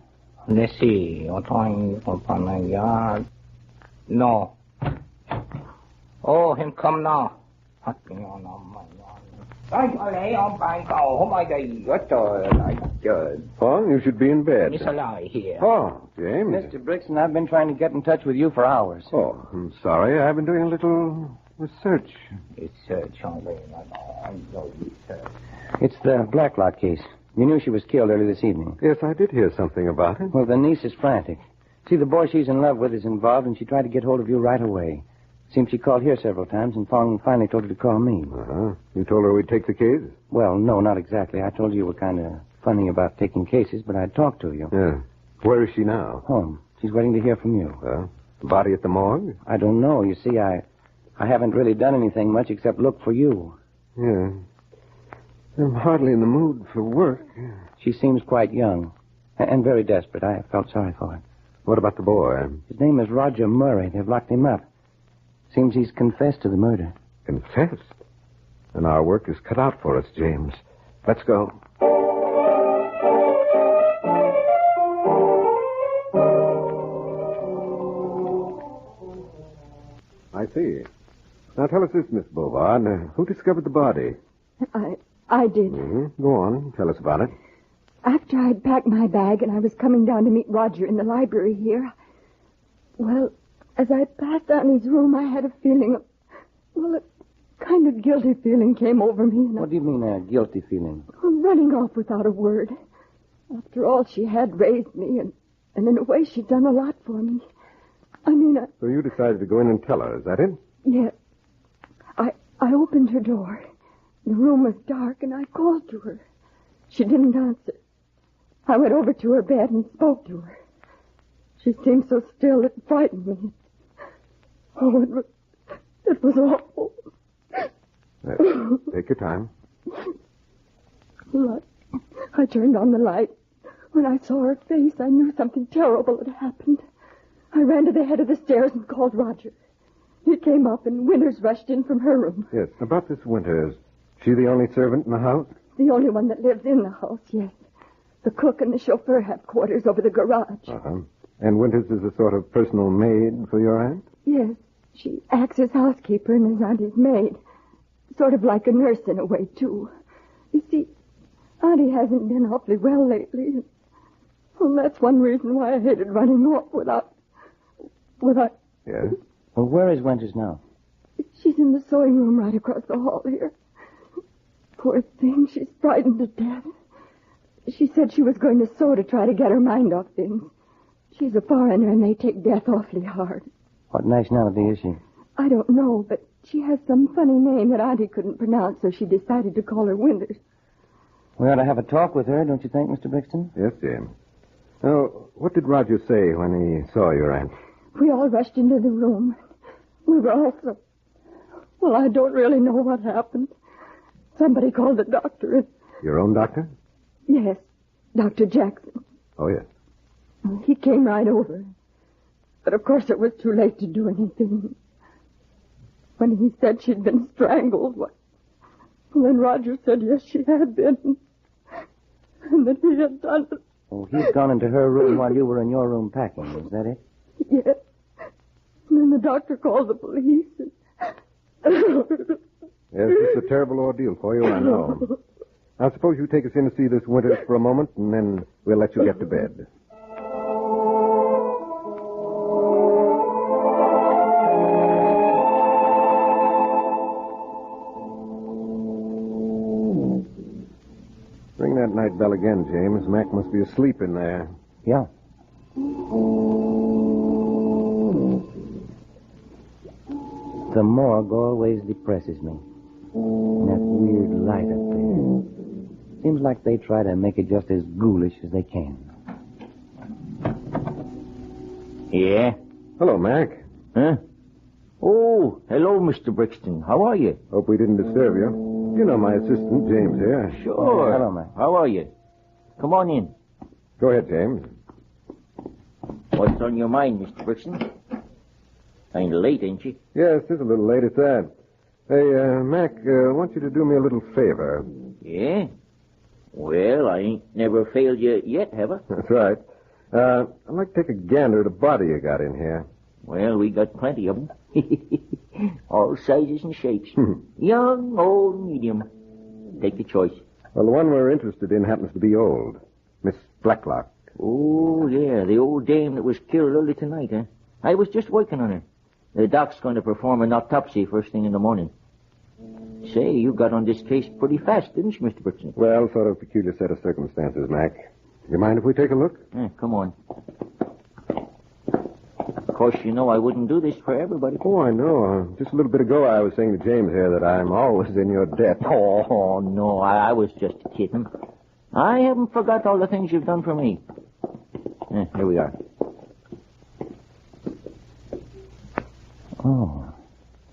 S5: Let's see. Open a yard. No. Oh, him come now.
S17: Oh, you should be in bed.
S5: Miss Ally here.
S17: Oh, James.
S14: Mr. Brixton, I've been trying to get in touch with you for hours.
S17: Oh, I'm sorry. I've been doing a little research.
S5: Research.
S14: It's the Blacklock case. You knew she was killed early this evening.
S17: Yes, I did hear something about it.
S14: Well, the niece is frantic. See, the boy she's in love with is involved, and she tried to get hold of you right away. Seems she called here several times, and Fong finally told her to call me.
S17: Uh-huh. You told her we'd take the case?
S14: Well, no, not exactly. I told you were kind of funny about taking cases, but I'd talk to you.
S17: Yeah. Where is she now?
S14: Home. She's waiting to hear from you.
S17: The body at the morgue?
S14: I don't know. You see, I haven't really done anything much except look for you.
S17: Yeah. I'm hardly in the mood for work.
S14: She seems quite young and very desperate. I felt sorry for her.
S17: What about the boy?
S14: His name is Roger Murray. They've locked him up. Seems he's confessed to the murder.
S17: Confessed? Then our work is cut out for us, James. Let's go. I see. Now tell us this, Miss Bovard. Who discovered the body?
S4: I did.
S17: Mm-hmm. Go on. Tell us about it.
S4: After I'd packed my bag and I was coming down to meet Roger in the library here, well, as I passed down his room, I had a feeling of, a kind of guilty feeling came over me. And
S14: what do you mean, a guilty feeling?
S4: Running off without a word. After all, she had raised me, and in a way, she'd done a lot for me.
S17: So you decided to go in and tell her, is that it?
S4: Yes. I opened her door. The room was dark, and I called to her. She didn't answer. I went over to her bed and spoke to her. She seemed so still, it frightened me. Oh, it was awful.
S17: Take your time.
S4: Look, I turned on the light. When I saw her face, I knew something terrible had happened. I ran to the head of the stairs and called Roger. He came up, and Winters rushed in from her room.
S17: Yes, about this Winters. She the only servant in the house?
S4: The only one that lives in the house, yes. The cook and the chauffeur have quarters over the garage.
S17: Uh-huh. And Winters is a sort of personal maid for your aunt?
S4: Yes, she acts as housekeeper and is Auntie's maid. Sort of like a nurse in a way, too. You see, Auntie hasn't been awfully well lately. Well, that's one reason why I hated running off without...
S17: Yes?
S14: Well, where is Winters now?
S4: She's in the sewing room right across the hall here. Poor thing, she's frightened to death. She said she was going to sew to try to get her mind off things. She's a foreigner, and they take death awfully hard.
S14: What nationality is she?
S4: I don't know, but she has some funny name that Auntie couldn't pronounce, so she decided to call her Winters.
S14: We ought to have a talk with her, don't you think, Mr. Brixton?
S17: Yes, James. Now, what did Roger say when he saw your aunt?
S4: We all rushed into the room. We were all so... Well, I don't really know what happened. Somebody called the doctor and...
S17: Your own doctor?
S4: Yes, Dr. Jackson.
S17: Oh, yes.
S4: He came right over. But of course it was too late to do anything. When he said she'd been strangled, well, then Roger said yes, she had been. And that he had done it.
S14: Oh, he'd gone into her room while you were in your room packing, is that it?
S4: Yes. And then the doctor called the police.
S17: Yes, it's a terrible ordeal for you, I know. Now, suppose you take us in to see this Winters for a moment, and then we'll let you get to bed. Ring that night bell again, James. Mac must be asleep in there.
S14: Yeah. The morgue always depresses me. And that weird light up there. Seems like they try to make it just as ghoulish as they can.
S9: Yeah?
S17: Hello, Mac.
S9: Huh? Oh, hello, Mr. Brixton. How are you?
S17: Hope we didn't disturb you. You know my assistant, James, here.
S9: Sure.
S14: Hello, Mac.
S9: How are you? Come on in.
S17: Go ahead, James.
S9: What's on your mind, Mr. Brixton? Kind of late, ain't you?
S17: Yes, it's a little late at that. Hey, Mac, I want you to do me a little favor.
S9: Yeah? Well, I ain't never failed you yet, have I?
S17: That's right. I'd like to take a gander at a body you got in here.
S9: Well, we got plenty of them. All sizes and shapes. Young, old, medium. Take your choice.
S17: Well, the one we're interested in happens to be old. Miss Blacklock.
S9: Oh, yeah, the old dame that was killed early tonight, huh? I was just working on her. The doc's going to perform an autopsy first thing in the morning. Say, you got on this case pretty fast, didn't you, Mr. Brixton?
S17: Well, sort of peculiar set of circumstances, Mac. You mind if we take a look?
S9: Come on. Of course, you know I wouldn't do this for everybody.
S17: Oh, I know. Just a little bit ago, I was saying to James here that I'm always in your debt.
S9: Oh, no, I was just kidding. I haven't forgot all the things you've done for me. Here we are.
S14: Oh.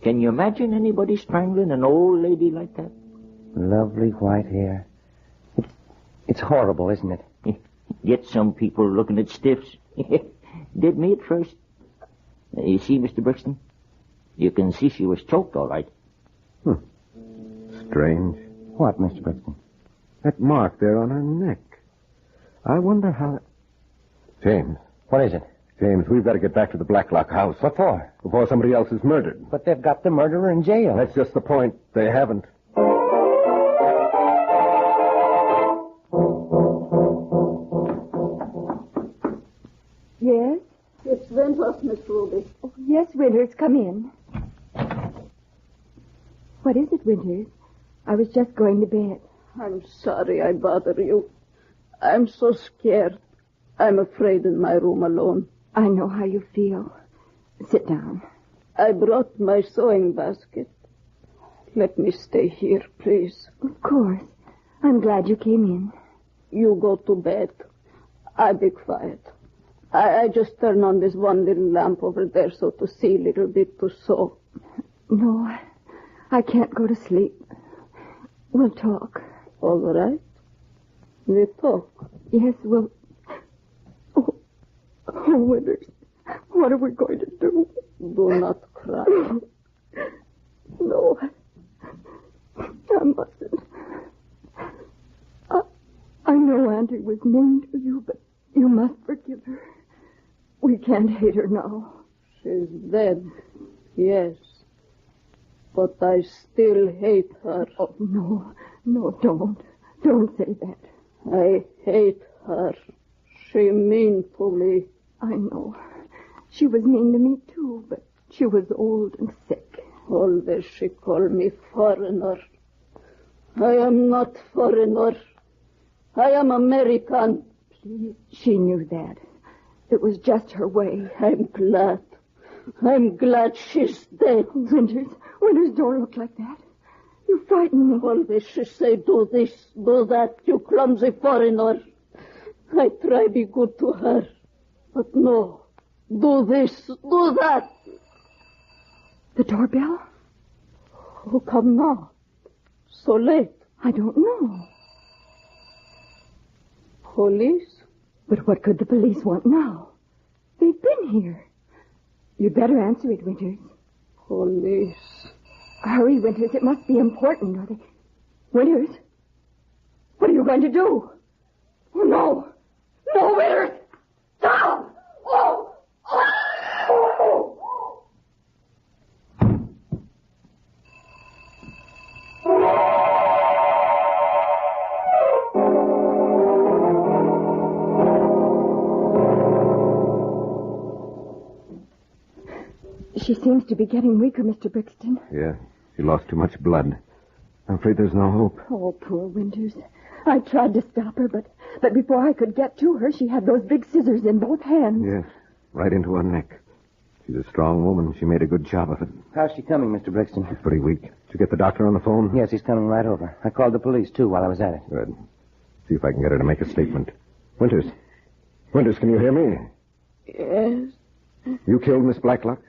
S9: Can you imagine anybody strangling an old lady like that?
S14: Lovely white hair. It's horrible, isn't it?
S9: Get some people looking at stiffs. Did me at first. You see, Mr. Brixton? You can see she was choked, all right.
S17: Strange.
S14: What, Mr. Brixton?
S17: That mark there on her neck. I wonder how... James.
S14: What is it?
S17: James, we've got to get back to the Blacklock house.
S14: What for?
S17: Before somebody else is murdered.
S14: But they've got the murderer in jail.
S17: That's just the point. They haven't.
S4: Yes?
S26: It's Winters, Miss Ruby.
S4: Oh, yes, Winters, come in. What is it, Winters? I was just going to bed.
S26: I'm sorry I bother you. I'm so scared. I'm afraid in my room alone.
S4: I know how you feel. Sit down.
S26: I brought my sewing basket. Let me stay here, please.
S4: Of course. I'm glad you came in.
S26: You go to bed. I'll be quiet. I just turn on this one little lamp over there so to see a little bit to sew.
S4: No, I can't go to sleep. We'll talk.
S26: All right. We talk.
S4: Yes, we'll... Oh, Winters, what are we going to do?
S26: Do not cry.
S4: No, I mustn't. I know Auntie was mean can't hate her now.
S26: She's dead, yes. But I still hate her.
S4: Oh, no. No, don't. Don't say that.
S26: I hate her. She mean to me.
S4: I know. She was mean to me, too, but she was old and sick.
S26: Always she call me foreigner. I am not foreigner. I am American.
S4: Please, she knew that. It was just her way.
S26: I'm glad. I'm glad she's dead.
S4: Winters, don't look like that. You frighten me.
S26: Always she say, do this, do that, you clumsy foreigner. I try be good to her. But no, do this, do that.
S4: The doorbell?
S26: Who come now? So late.
S4: I don't know.
S26: Police?
S4: But what could the police want now? They've been here. You'd better answer it, Winters.
S26: Police.
S4: Hurry, Winters. It must be important, or they... Winters? What are you going to do? Oh, no. No, Winters! Stop! Oh! Oh! She seems to be getting weaker, Mr. Brixton.
S17: Yeah, she lost too much blood. I'm afraid there's no hope.
S4: Oh, poor Winters. I tried to stop her, but before I could get to her, she had those big scissors in both hands.
S17: Yes, right into her neck. She's a strong woman. She made a good job of it.
S14: How's she coming, Mr. Brixton?
S17: She's pretty weak. Did you get the doctor on the phone?
S14: Yes, he's coming right over. I called the police, too, while I was at it.
S17: Good. See if I can get her to make a statement. Winters. Winters, can you hear me?
S26: Yes.
S17: You killed Miss Blacklock?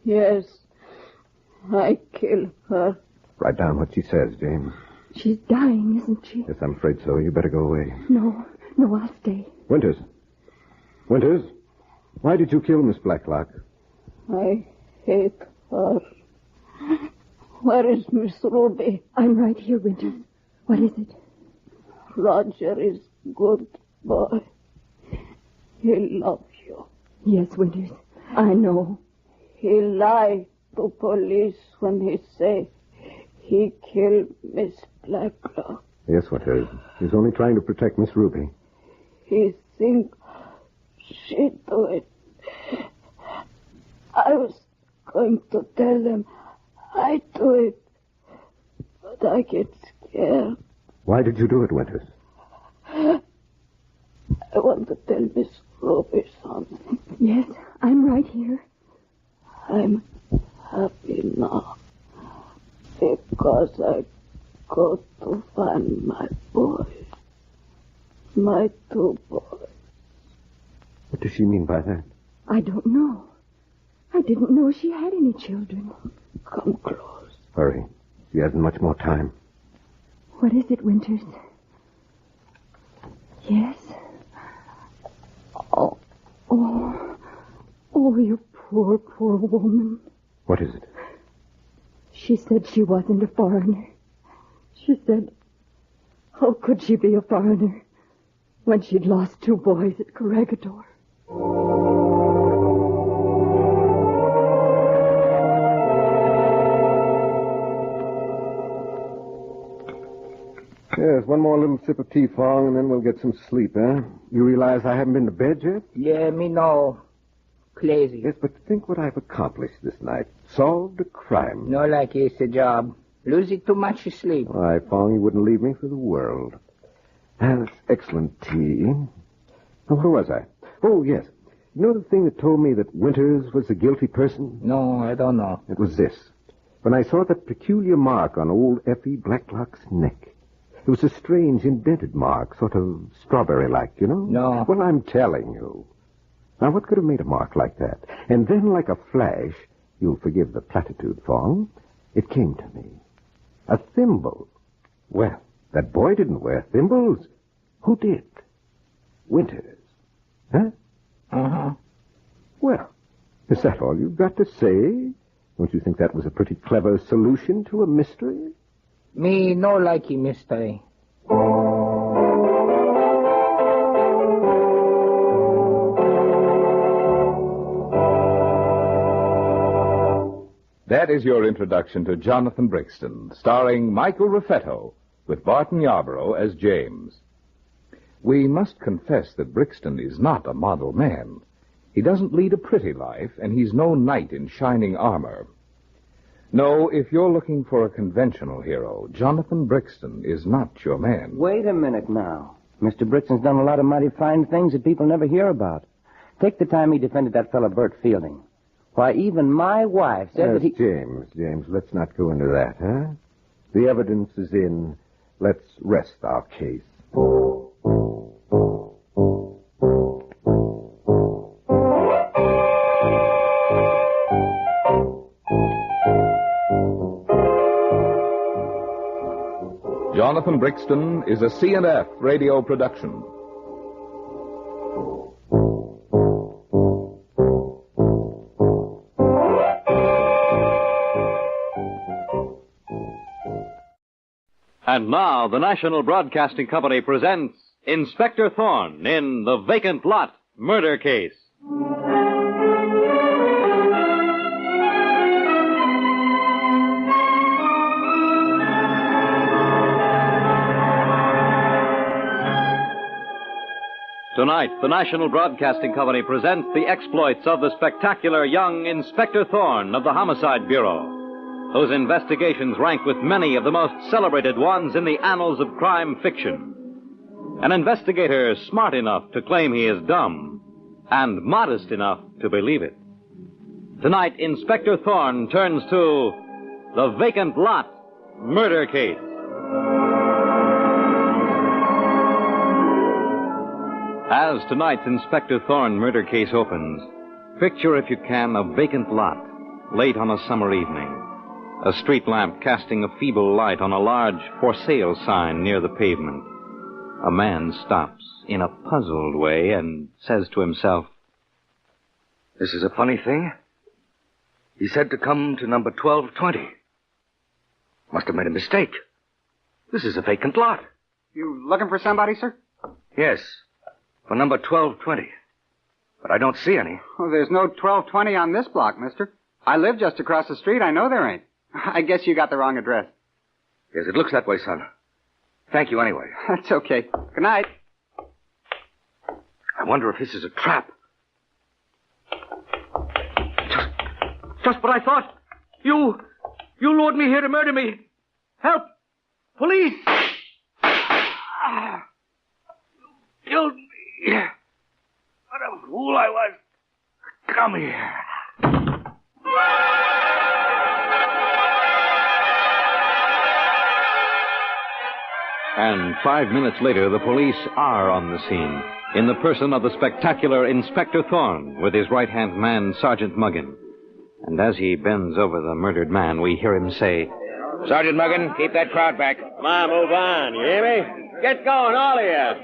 S26: Yes. I killed her.
S17: Write down what she says, James.
S4: She's dying, isn't she?
S17: Yes, I'm afraid so. You better go away.
S4: No, I'll stay.
S17: Winters. Winters, why did you kill Miss Blacklock?
S26: I hate her. Where is Miss Ruby?
S4: I'm right here, Winters. What is it?
S26: Roger is good boy. He loves you.
S4: Yes, Winters. I know.
S26: He lied to police when he say he killed Miss Blacklock.
S17: Yes, Winters. He's only trying to protect Miss Ruby.
S26: He think she do it. I was going to tell them I do it, but I get scared.
S17: Why did you do it, Winters?
S26: I want to tell Miss Ruby something.
S4: Yes, I'm right here.
S26: I'm happy now because I go to find my boys. My 2 boys.
S17: What does she mean by that?
S4: I don't know. I didn't know she had any children.
S26: Come close.
S17: Hurry. She hasn't much more time.
S4: What is it, Winters? Yes? Oh, you poor woman.
S17: What is it?
S4: She said she wasn't a foreigner. She said, how could she be a foreigner when she'd lost 2 boys at Corregidor?
S17: Yes, one more little sip of tea, Fong, and then we'll get some sleep, eh? You realize I haven't been to bed yet?
S5: Yeah, me know. Crazy.
S17: Yes, but think what I've accomplished this night. Solved a crime.
S5: No like it's a job. Losing too much sleep.
S17: Why, Fong, you wouldn't leave me for the world. That's excellent tea. Now, where was I? Oh, yes. You know the thing that told me that Winters was the guilty person?
S5: No, I don't know.
S17: It was this. When I saw that peculiar mark on old Effie Blacklock's neck. It was a strange indented mark, sort of strawberry-like, you know?
S5: No.
S17: Well, I'm telling you. Now, what could have made a mark like that? And then, like a flash, you'll forgive the platitude, Fong, it came to me. A thimble. Well, that boy didn't wear thimbles. Who did? Winters. Huh?
S5: Uh-huh.
S17: Well, is that all you've got to say? Don't you think that was a pretty clever solution to a mystery?
S5: Me no likey mystery.
S2: That is your introduction to Jonathan Brixton, starring Michael Raffetto, with Barton Yarborough as James. We must confess that Brixton is not a model man. He doesn't lead a pretty life, and he's no knight in shining armor. No, if you're looking for a conventional hero, Jonathan Brixton is not your man.
S14: Wait a minute now. Mr. Brixton's done a lot of mighty fine things that people never hear about. Take the time he defended that fellow Bert Fielding. Why, even my wife said that he...
S17: James, let's not go into that, huh? The evidence is in. Let's rest our case.
S2: Jonathan Brixton is a C&F radio production.
S10: And now, the National Broadcasting Company presents Inspector Thorne in The Vacant Lot Murder Case. Tonight, the National Broadcasting Company presents the exploits of the spectacular young Inspector Thorne of the Homicide Bureau, whose investigations rank with many of the most celebrated ones in the annals of crime fiction. An investigator smart enough to claim he is dumb, and modest enough to believe it. Tonight, Inspector Thorne turns to The Vacant Lot Murder Case. As tonight's Inspector Thorne murder case opens, picture, if you can, a vacant lot, late on a summer evening. A street lamp casting a feeble light on a large for sale sign near the pavement. A man stops in a puzzled way and says to himself,
S11: "This is a funny thing. He said to come to number 1220. Must have made a mistake. This is a vacant lot."
S13: You looking for somebody, sir?
S11: "Yes, for number 1220. But I don't see any."
S13: Oh, there's no 1220 on this block, mister. I live just across the street. I know there ain't. I guess you got the wrong address.
S11: "Yes, it looks that way, son. Thank you anyway."
S13: That's okay. Good night.
S11: I wonder if this is a trap. Just what I thought. You lured me here to murder me. Help! Police! Killed me. What a fool I was. Come here.
S10: And 5 minutes later, the police are on the scene, in the person of the spectacular Inspector Thorne, with his right-hand man, Sergeant Muggin. And as he bends over the murdered man, we hear him say,
S18: "Sergeant Muggin, keep that crowd back."
S19: Come on, move on, you hear me? Get going, all of you.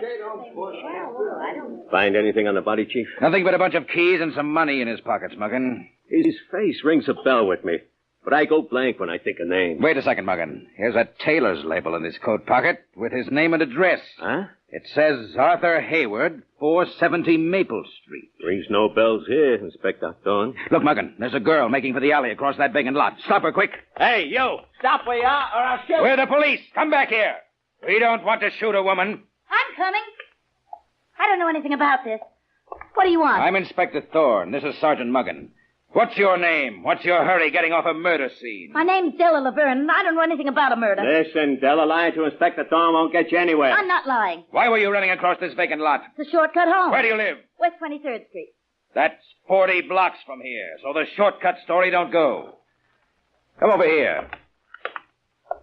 S19: Find anything on the body, Chief?
S18: Nothing but a bunch of keys and some money in his pockets, Muggin.
S19: His face rings a bell with me, but I go blank when I think of names.
S18: Wait a second, Muggin. Here's a tailor's label in his coat pocket with his name and address.
S19: Huh?
S18: It says Arthur Hayward, 470 Maple Street.
S19: Rings no bells here, Inspector Thorne.
S18: Look, Muggin, there's a girl making for the alley across that vacant lot. Stop her, quick.
S19: Hey, you! Stop where you are, or I'll shoot!
S18: We're the police. Come back here. We don't want to shoot a woman.
S23: I'm coming. I don't know anything about this. What do you want?
S18: I'm Inspector Thorne. This is Sergeant Muggin. What's your name? What's your hurry getting off a murder scene?
S23: My name's Della Laverne, and I don't know anything about a murder.
S19: Listen, Della, lying to Inspector Thorne won't get you anywhere.
S23: I'm not lying.
S18: Why were you running across this vacant lot?
S23: It's a shortcut home.
S18: Where do you live?
S23: West 23rd Street.
S18: That's 40 blocks from here, so the shortcut story don't go. Come over here.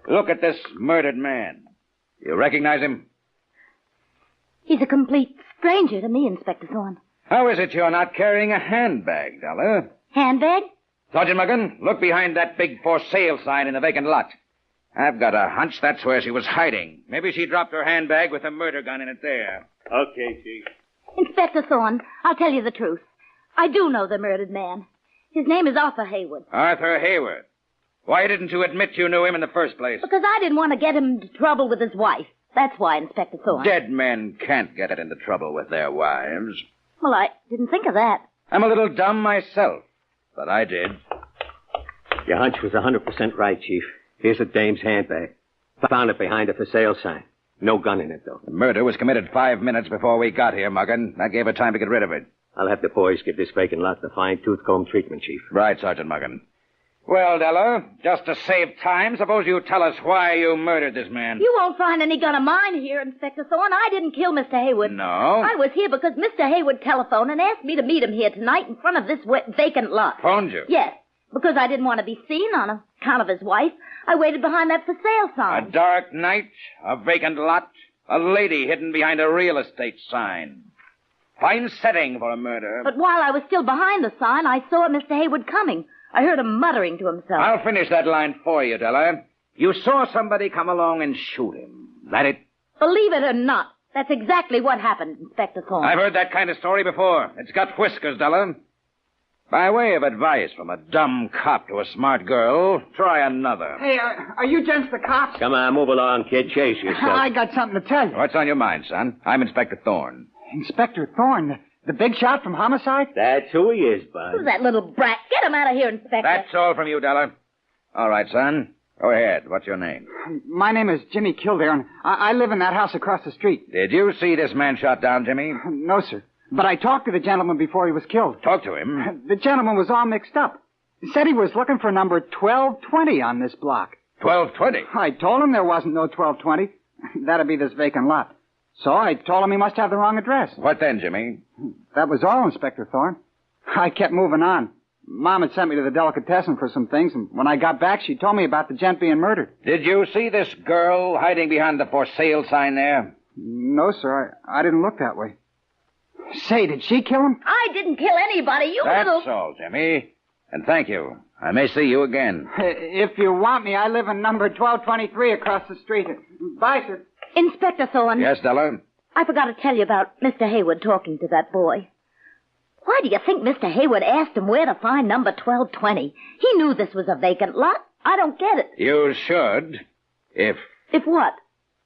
S18: Look at this murdered man. You recognize him?
S23: He's a complete stranger to me, Inspector Thorne.
S18: How is it you're not carrying a handbag, Della?
S23: Handbag?
S18: Sergeant Muggin, look behind that big for sale sign in the vacant lot. I've got a hunch that's where she was hiding. Maybe she dropped her handbag with the murder gun in it there.
S19: Okay, Chief.
S23: Inspector Thorne, I'll tell you the truth. I do know the murdered man. His name is Arthur Hayward.
S18: Arthur Hayward. Why didn't you admit you knew him in the first place?
S23: Because I didn't want to get him into trouble with his wife. That's why, Inspector Thorne.
S18: Dead men can't get it into trouble with their wives.
S23: Well, I didn't think of that.
S18: I'm a little dumb myself, but I did.
S19: Your hunch was 100% right, Chief. Here's the dame's handbag. Found it behind a for sale sign. No gun in it, though.
S18: The murder was committed 5 minutes before we got here, Muggin. That gave her time to get rid of it.
S19: I'll have the boys give this vacant lot the fine-tooth comb treatment, Chief.
S18: Right, Sergeant Muggin. Well, Della, just to save time, suppose you tell us why you murdered this man.
S23: You won't find any gun of mine here, Inspector Thorne. I didn't kill Mr. Haywood.
S18: No?
S23: I was here because Mr. Haywood telephoned and asked me to meet him here tonight in front of this vacant lot.
S18: Phoned you?
S23: Yes, because I didn't want to be seen on account of his wife. I waited behind that for sale sign.
S18: A dark night, a vacant lot, a lady hidden behind a real estate sign. Fine setting for a murder.
S23: But while I was still behind the sign, I saw Mr. Haywood coming. I heard him muttering to himself.
S18: I'll finish that line for you, Della. You saw somebody come along and shoot him. That it?
S23: Believe it or not, that's exactly what happened, Inspector Thorne.
S18: I've heard that kind of story before. It's got whiskers, Della. By way of advice from a dumb cop to a smart girl, try another.
S13: Hey, are you gents the cops?
S19: Come on, move along, kid. Chase yourself.
S13: I got something to tell you.
S18: What's on your mind, son? I'm Inspector Thorne.
S13: Inspector Thorne, the big shot from homicide?
S19: That's who he is, Bud.
S23: Who's that little brat? Get him out of here, Inspector.
S18: That's all from you, Della. All right, son. Go ahead. What's your name?
S13: My name is Jimmy Kildare, and I live in that house across the street.
S18: Did you see this man shot down, Jimmy?
S13: No, sir. But I talked to the gentleman before he was killed.
S18: Talk to him?
S13: The gentleman was all mixed up. He said he was looking for number 1220 on this block.
S18: 1220?
S13: I told him there wasn't no 1220. That'd be this vacant lot. So I told him he must have the wrong address.
S18: What then, Jimmy?
S13: That was all, Inspector Thorne. I kept moving on. Mom had sent me to the delicatessen for some things, and when I got back, she told me about the gent being murdered.
S18: Did you see this girl hiding behind the for sale sign there?
S13: No, sir. I didn't look that way. Say, did she kill him?
S23: I didn't kill anybody, you
S18: That's
S23: little...
S18: all, Jimmy. And thank you. I may see you again.
S13: If you want me, I live in number 1223 across the street. Bye, sir.
S23: Inspector Thorne.
S18: Yes, Della?
S23: I forgot to tell you about Mr. Haywood talking to that boy. Why do you think Mr. Haywood asked him where to find number 1220? He knew this was a vacant lot. I don't get it.
S18: You should. If
S23: what?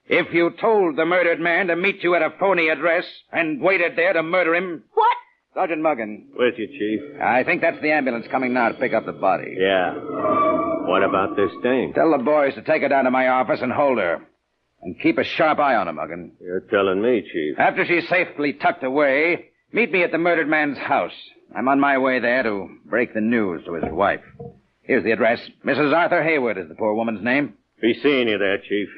S18: If you told the murdered man to meet you at a phony address and waited there to murder him...
S23: What?
S18: Sergeant Muggin.
S19: With you, Chief.
S18: I think that's the ambulance coming now to pick up the body.
S19: Yeah. What about this dame?
S18: Tell the boys to take her down to my office and hold her. And keep a sharp eye on her, Muggin.
S19: You're telling me, Chief.
S18: After she's safely tucked away, meet me at the murdered man's house. I'm on my way there to break the news to his wife. Here's the address. Mrs. Arthur Haywood is the poor woman's name.
S19: Be seeing you there, Chief.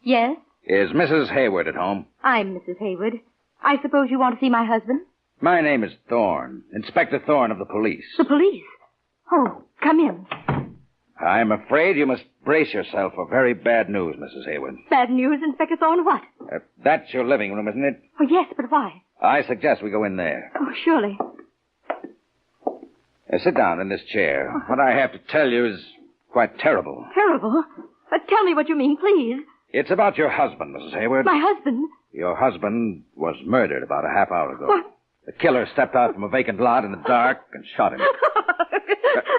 S23: Yes?
S18: Is Mrs. Hayward at home?
S23: I'm Mrs. Haywood. I suppose you want to see my husband?
S18: My name is Thorne, Inspector Thorne of the police.
S23: The police? Oh, come in.
S18: I'm afraid you must brace yourself for very bad news, Mrs. Hayward.
S23: Bad news, Inspector Thorne? What?
S18: That's your living room, isn't it?
S23: Oh, yes, but why?
S18: I suggest we go in there.
S23: Oh, surely.
S18: Sit down in this chair. What I have to tell you is quite terrible.
S23: Terrible? Tell me what you mean, please.
S18: It's about your husband, Mrs. Hayward.
S23: My husband?
S18: Your husband was murdered about a half hour ago.
S23: What?
S18: The killer stepped out from a vacant lot in the dark and shot him.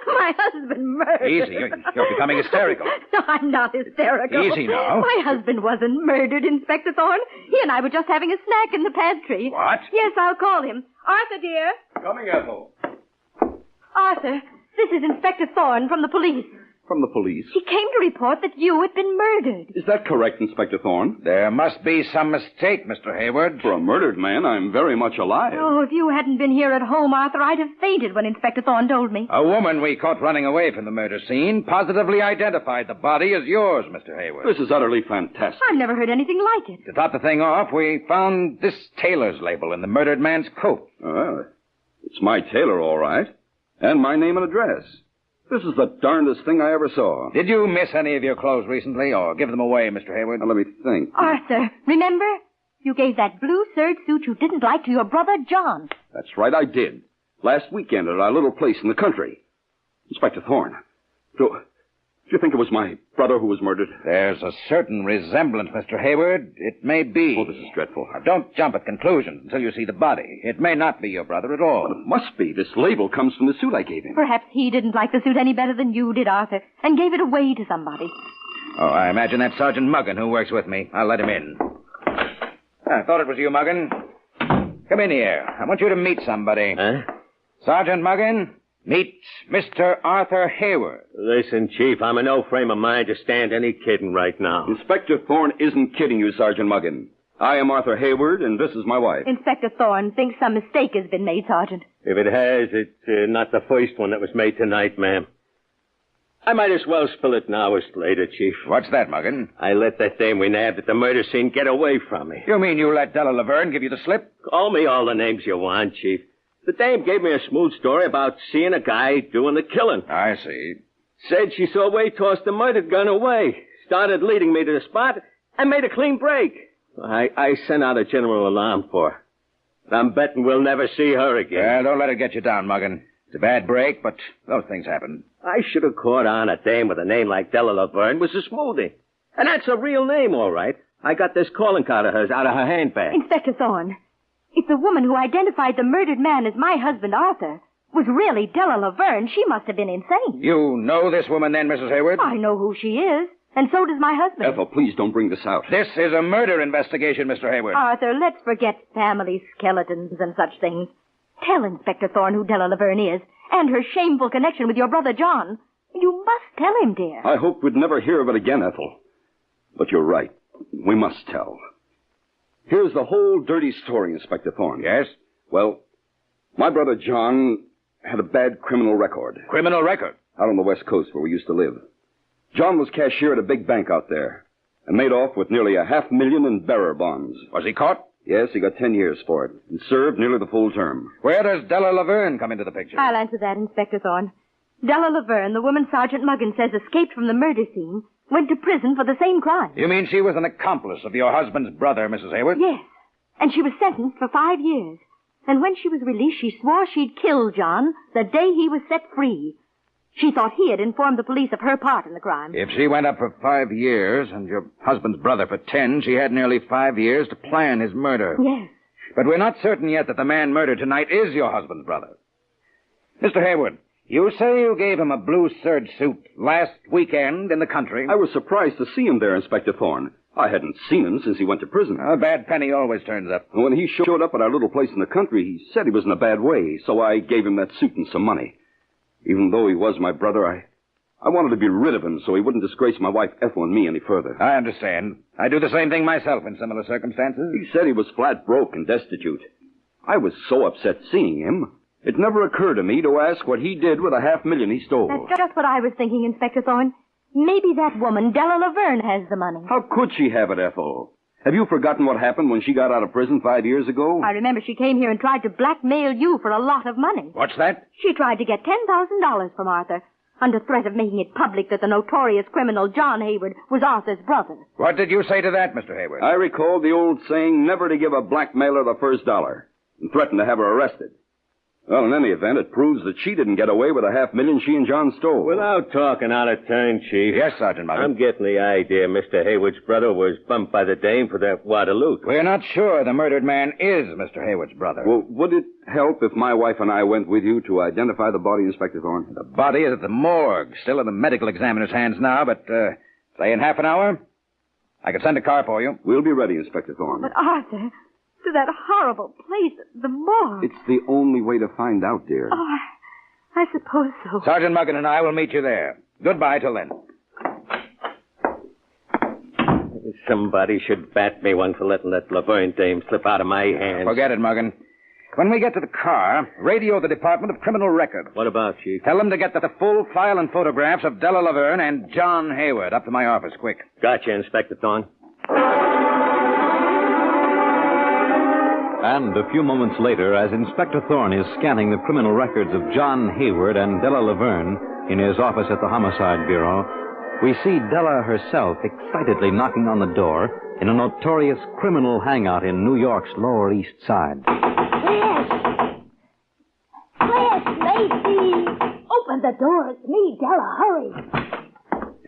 S23: My husband murdered.
S18: Easy. You're becoming hysterical.
S23: No, I'm not hysterical.
S18: Easy now.
S23: My husband wasn't murdered, Inspector Thorne. He and I were just having a snack in the pantry.
S18: What?
S23: Yes, I'll call him. Arthur, dear.
S1: Coming, Ethel.
S23: Arthur, this is Inspector Thorne from the police.
S1: From the police?
S23: He came to report that you had been murdered.
S1: Is that correct, Inspector Thorne?
S18: There must be some mistake, Mr. Hayward.
S1: For a murdered man, I'm very much alive.
S23: Oh, if you hadn't been here at home, Arthur, I'd have fainted when Inspector Thorne told me.
S18: A woman we caught running away from the murder scene positively identified the body as yours, Mr. Hayward.
S1: This is utterly fantastic.
S23: I've never heard anything like it.
S18: To top the thing off, we found this tailor's label in the murdered man's coat.
S1: It's my tailor, all right. And my name and address. This is the darndest thing I ever saw.
S18: Did you miss any of your clothes recently, or give them away, Mr. Hayward?
S1: Now, let me think.
S23: Arthur, remember? You gave that blue serge suit you didn't like to your brother, John.
S1: That's right, I did. Last weekend at our little place in the country. Inspector Thorne, do you think it was my brother who was murdered?
S18: There's a certain resemblance, Mr. Hayward. It may be.
S1: Oh, this is dreadful.
S18: Now, don't jump at conclusions until you see the body. It may not be your brother at all.
S1: But it must be. This label comes from the suit I gave him.
S23: Perhaps he didn't like the suit any better than you did, Arthur, and gave it away to somebody.
S18: Oh, I imagine that's Sergeant Muggin who works with me. I'll let him in. I thought it was you, Muggin. Come in here. I want you to meet somebody.
S19: Huh?
S18: Sergeant Muggin, meet Mr. Arthur Hayward.
S19: Listen, Chief, I'm in no frame of mind to stand any kidding right now.
S1: Inspector Thorne isn't kidding you, Sergeant Muggin. I am Arthur Hayward, and this is my wife.
S4: Inspector Thorne thinks some mistake has been made, Sergeant.
S19: If it has, it's not the first one that was made tonight, ma'am. I might as well spill it now as later, Chief.
S18: What's that, Muggin?
S19: I let that dame we nabbed at the murder scene get away from me.
S18: You mean you let Della Laverne give you the slip?
S19: Call me all the names you want, Chief. The dame gave me a smooth story about seeing a guy doing the killing.
S18: I see.
S19: Said she saw Wade toss the murdered gun away. Started leading me to the spot and made a clean break. I sent out a general alarm for her. I'm betting we'll never see her again.
S18: Well, don't let it get you down, Muggin. It's a bad break, but those things happen.
S19: I should have caught on a dame with a name like Della Laverne was a smoothie. And that's a real name, all right. I got this calling card of hers out of her handbag.
S4: Inspector Thorne, if the woman who identified the murdered man as my husband, Arthur, was really Della Laverne, she must have been insane.
S18: You know this woman then, Mrs. Hayward?
S4: I know who she is, and so does my husband.
S1: Ethel, please don't bring this out.
S18: This is a murder investigation, Mr. Hayward.
S4: Arthur, let's forget family skeletons and such things. Tell Inspector Thorne who Della Laverne is, and her shameful connection with your brother John. You must tell him, dear.
S1: I hoped we'd never hear of it again, Ethel. But you're right. We must tell. Here's the whole dirty story, Inspector Thorne.
S18: Yes?
S1: Well, my brother John had a bad criminal record.
S18: Criminal record?
S1: Out on the West Coast where we used to live. John was cashier at a big bank out there and made off with nearly $500,000 in bearer bonds.
S18: Was he caught?
S1: Yes, he got 10 years for it and served nearly the full term.
S18: Where does Della Laverne come into the picture?
S4: I'll answer that, Inspector Thorne. Della Laverne, the woman Sergeant Muggin says escaped from the murder scene, went to prison for the same crime.
S18: You mean she was an accomplice of your husband's brother, Mrs. Hayward?
S4: Yes, and she was sentenced for 5 years. And when she was released, she swore she'd kill John the day he was set free. She thought he had informed the police of her part in the crime.
S18: If she went up for 5 years and your husband's brother for 10, she had nearly 5 years to plan his murder.
S4: Yes.
S18: But we're not certain yet that the man murdered tonight is your husband's brother. Mr. Hayward, you say you gave him a blue serge suit last weekend in the country.
S1: I was surprised to see him there, Inspector Thorne. I hadn't seen him since he went to prison.
S18: A bad penny always turns up.
S1: When he showed up at our little place in the country, he said he was in a bad way, so I gave him that suit and some money. Even though he was my brother, I wanted to be rid of him so he wouldn't disgrace my wife Ethel and me any further.
S18: I understand. I do the same thing myself in similar circumstances.
S1: He said he was flat broke and destitute. I was so upset seeing him, it never occurred to me to ask what he did with $500,000 he stole.
S4: That's just what I was thinking, Inspector Thorne. Maybe that woman, Della Laverne, has the money.
S1: How could she have it, Ethel? Have you forgotten what happened when she got out of prison 5 years ago?
S4: I remember she came here and tried to blackmail you for a lot of money.
S18: What's that?
S4: She tried to get $10,000 from Arthur, under threat of making it public that the notorious criminal John Hayward was Arthur's brother.
S18: What did you say to that, Mr. Hayward?
S1: I recalled the old saying, never to give a blackmailer the first dollar, and threatened to have her arrested. Well, in any event, it proves that she didn't get away with $500,000 she and John stole.
S19: Without talking out of turn, Chief.
S18: Yes, Sergeant Muggin.
S19: I'm getting the idea Mr. Hayward's brother was bumped by the dame for that wad of loot.
S18: We're not sure the murdered man is Mr. Hayward's brother.
S1: Well, would it help if my wife and I went with you to identify the body, Inspector Thorne?
S18: The body is at the morgue, still in the medical examiner's hands now, but, say in half an hour, I could send a car for you.
S1: We'll be ready, Inspector Thorne.
S4: But Arthur, to that horrible place, the morgue.
S1: It's the only way to find out, dear.
S4: Oh, I suppose so.
S18: Sergeant Muggin and I will meet you there. Goodbye till then.
S19: Somebody should bat me one for letting that Laverne dame slip out of my hands.
S18: Forget it, Muggin. When we get to the car, radio the Department of Criminal Records.
S19: What about, Chief?
S18: Tell them to get the full file and photographs of Della Laverne and John Hayward up to my office, quick.
S19: Gotcha, Inspector Thorne.
S10: And a few moments later, as Inspector Thorne is scanning the criminal records of John Hayward and Della Laverne in his office at the Homicide Bureau, we see Della herself excitedly knocking on the door in a notorious criminal hangout in New York's Lower East Side.
S23: Class, Lacey! Open the door. It's me, Della. Hurry.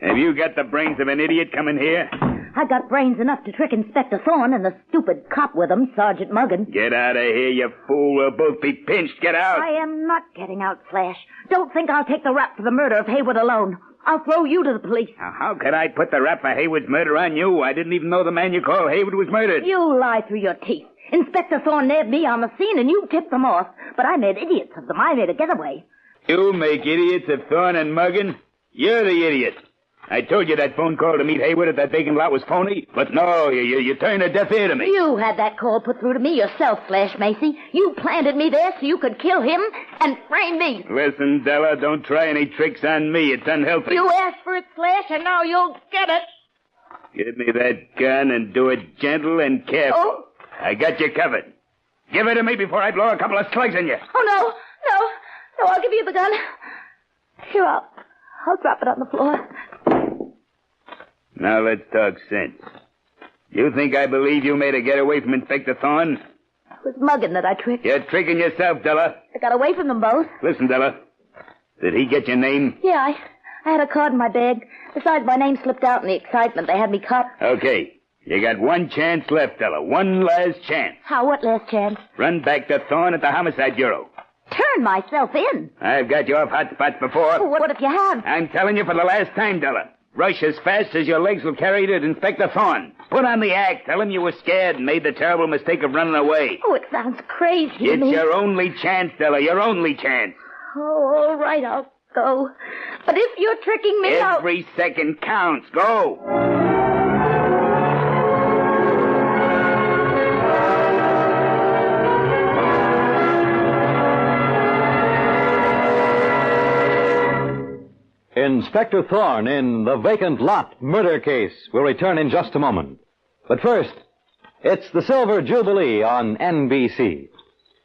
S3: Have you got the brains of an idiot coming here?
S23: I got brains enough to trick Inspector Thorne and the stupid cop with him, Sergeant Muggin.
S3: Get out of here, you fool. We'll both be pinched. Get out.
S23: I am not getting out, Flash. Don't think I'll take the rap for the murder of Hayward alone. I'll throw you to the police.
S3: Now, how could I put the rap for Haywood's murder on you? I didn't even know the man you call Haywood was murdered.
S23: You lie through your teeth. Inspector Thorne nabbed me on the scene, and you tipped them off. But I made idiots of them. I made a getaway.
S3: You make idiots of Thorne and Muggin? You're the idiot. I told you that phone call to meet Haywood at that vacant lot was phony, but no, you turned a deaf ear to me.
S23: You had that call put through to me yourself, Flash Macy. You planted me there so you could kill him and frame me.
S3: Listen, Della, don't try any tricks on me. It's unhealthy.
S23: You asked for it, Flash, and now you'll get it.
S3: Give me that gun and do it gentle and careful.
S23: Oh?
S3: I got you covered. Give it to me before I blow a couple of slugs in you.
S23: Oh, no, I'll give you the gun. Here, I'll drop it on the floor.
S3: Now let's talk sense. You think I believe you made a getaway from Inspector Thorne?
S23: It was Muggin that I tricked.
S3: You're tricking yourself, Della.
S23: I got away from them both.
S3: Listen, Della. Did he get your name?
S23: Yeah, I had a card in my bag. Besides, my name slipped out in the excitement. They had me caught.
S3: Okay. You got one chance left, Della. One last chance.
S23: How? What last chance?
S3: Run back to Thorne at the Homicide Bureau.
S23: Turn myself in.
S3: I've got you off hot spots before.
S23: Oh, what if you have?
S3: I'm telling you for the last time, Della. Rush as fast as your legs will carry you to Inspector Thorne. Put on the act. Tell him you were scared and made the terrible mistake of running away.
S23: Oh, it sounds crazy to
S3: It's
S23: me.
S3: your only chance, Della. Your only chance.
S23: Oh, all right, I'll go. But if you're tricking me out...
S3: Every second counts. Go.
S10: Inspector Thorne in The Vacant Lot Murder Case will return in just a moment. But first, it's the Silver Jubilee on NBC.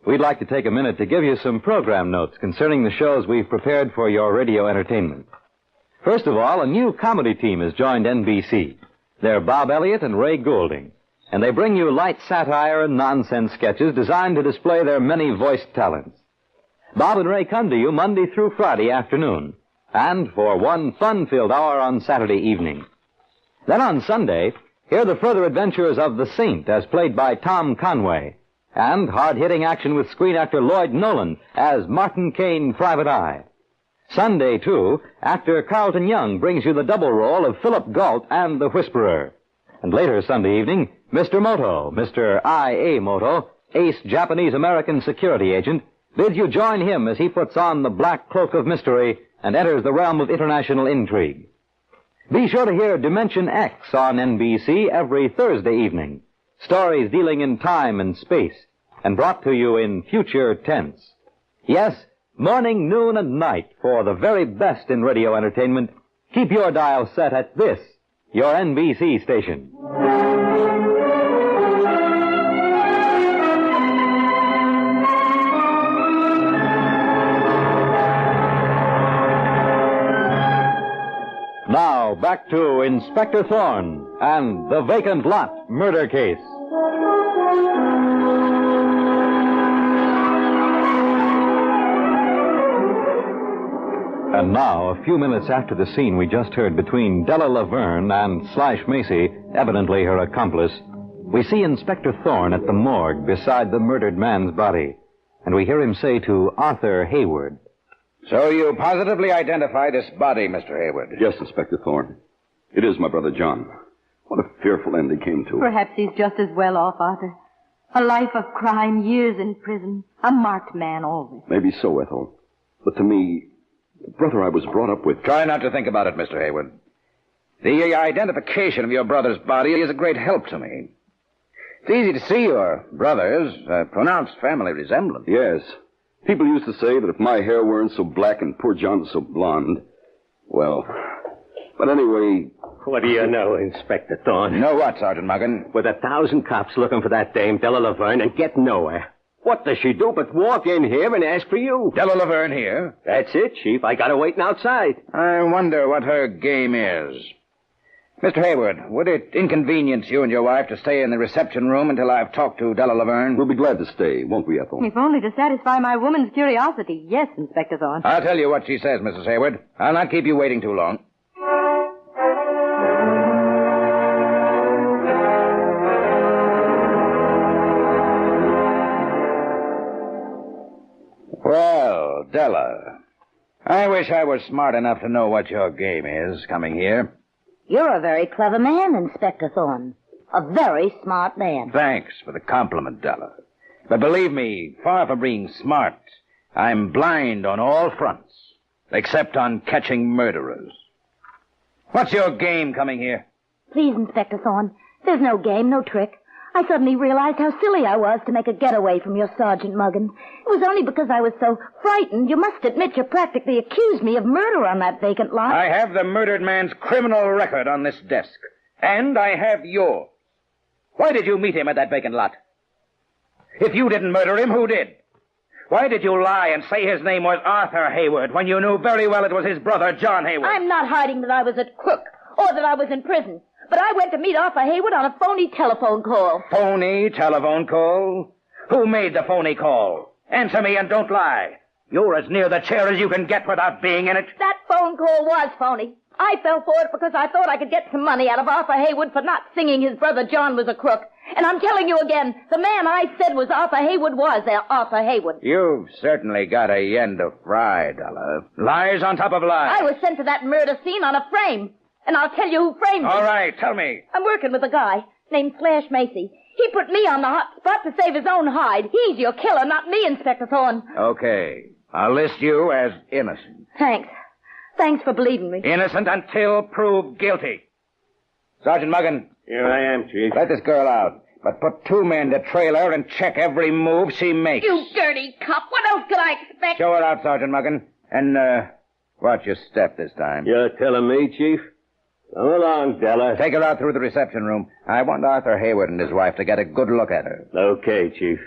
S10: We'd like to take a minute to give you some program notes concerning the shows we've prepared for your radio entertainment. First of all, a new comedy team has joined NBC. They're Bob Elliott and Ray Goulding, and they bring you light satire and nonsense sketches designed to display their many voiced talents. Bob and Ray come to you Monday through Friday afternoon, and for one fun-filled hour on Saturday evening. Then on Sunday, hear the further adventures of the Saint as played by Tom Conway, and hard-hitting action with screen actor Lloyd Nolan as Martin Kane, Private Eye. Sunday, too, actor Carlton Young brings you the double role of Philip Galt and the Whisperer. And later Sunday evening, Mr. Moto, Mr. I.A. Moto, ace Japanese-American security agent, bids you join him as he puts on the black cloak of mystery and enters the realm of international intrigue. Be sure to hear Dimension X on NBC every Thursday evening. Stories dealing in time and space, and brought to you in future tense. Yes, morning, noon, and night for the very best in radio entertainment. Keep your dial set at this, your NBC station. Now, back to Inspector Thorne and The Vacant Lot Murder Case. And now, a few minutes after the scene we just heard between Della Laverne and Slash Macy, evidently her accomplice, we see Inspector Thorne at the morgue beside the murdered man's body, and we hear him say to Arthur Hayward,
S18: "So you positively identify this body, Mr. Hayward?"
S1: Yes, Inspector Thorne. It is my brother John. What a fearful end he came to.
S4: Perhaps he's just as well off, Arthur. A life of crime, years in prison. A marked man always.
S1: Maybe so, Ethel. But to me, the brother I was brought up with...
S18: Try not to think about it, Mr. Hayward. The identification of your brother's body is a great help to me. It's easy to see your brothers, a pronounced family resemblance.
S1: Yes. People used to say that if my hair weren't so black and poor John was so blonde, well... But anyway...
S19: What do you know, Inspector Thorne?
S18: You know what, Sergeant Muggin?
S19: With 1,000 cops looking for that dame, Della Laverne, and get nowhere. What does she do but walk in here and ask for you?
S18: Della Laverne here?
S19: That's it, Chief. I got her waiting outside.
S18: I wonder what her game is. Mr. Hayward, would it inconvenience you and your wife to stay in the reception room until I've talked to Della Laverne?
S1: We'll be glad to stay, won't we, Ethel?
S4: If only to satisfy my woman's curiosity. Yes, Inspector Thorne.
S18: I'll tell you what she says, Mrs. Hayward. I'll not keep you waiting too long. Well, Della, I wish I was smart enough to know what your game is coming here.
S23: You're a very clever man, Inspector Thorne. A very smart man.
S18: Thanks for the compliment, Della. But believe me, far from being smart, I'm blind on all fronts, except on catching murderers. What's your game coming here?
S23: Please, Inspector Thorne, there's no game, no trick. I suddenly realized how silly I was to make a getaway from your Sergeant Muggin. It was only because I was so frightened. You must admit you practically accused me of murder on that vacant lot.
S18: I have the murdered man's criminal record on this desk, and I have yours. Why did you meet him at that vacant lot? If you didn't murder him, who did? Why did you lie and say his name was Arthur Hayward when you knew very well it was his brother, John Hayward?
S23: I'm not hiding that I was at Crook or that I was in prison. But I went to meet Arthur Hayward on a phony telephone call.
S18: Phony telephone call? Who made the phony call? Answer me and don't lie. You're as near the chair as you can get without being in it.
S23: That phone call was phony. I fell for it because I thought I could get some money out of Arthur Hayward for not singing his brother John was a crook. And I'm telling you again, the man I said was Arthur Hayward was Arthur Hayward.
S18: You've certainly got a yen to fry, Della. Lies on top of lies.
S23: I was sent to that murder scene on a frame. And I'll tell you who framed me.
S18: All right, tell me.
S23: I'm working with a guy named Slash Macy. He put me on the hot spot to save his own hide. He's your killer, not me, Inspector Thorne.
S18: Okay. I'll list you as innocent.
S23: Thanks. Thanks for believing me.
S18: Innocent until proved guilty. Sergeant Muggin.
S19: Here I am, Chief.
S18: Let this girl out. But put 2 men to trail her and check every move she makes.
S23: You dirty cop. What else could I expect?
S18: Show her out, Sergeant Muggin. And, watch your step this time.
S19: You're telling me, Chief? Come along, Della.
S18: Take her out through the reception room. I want Arthur Hayward and his wife to get a good look at her.
S19: Okay, Chief.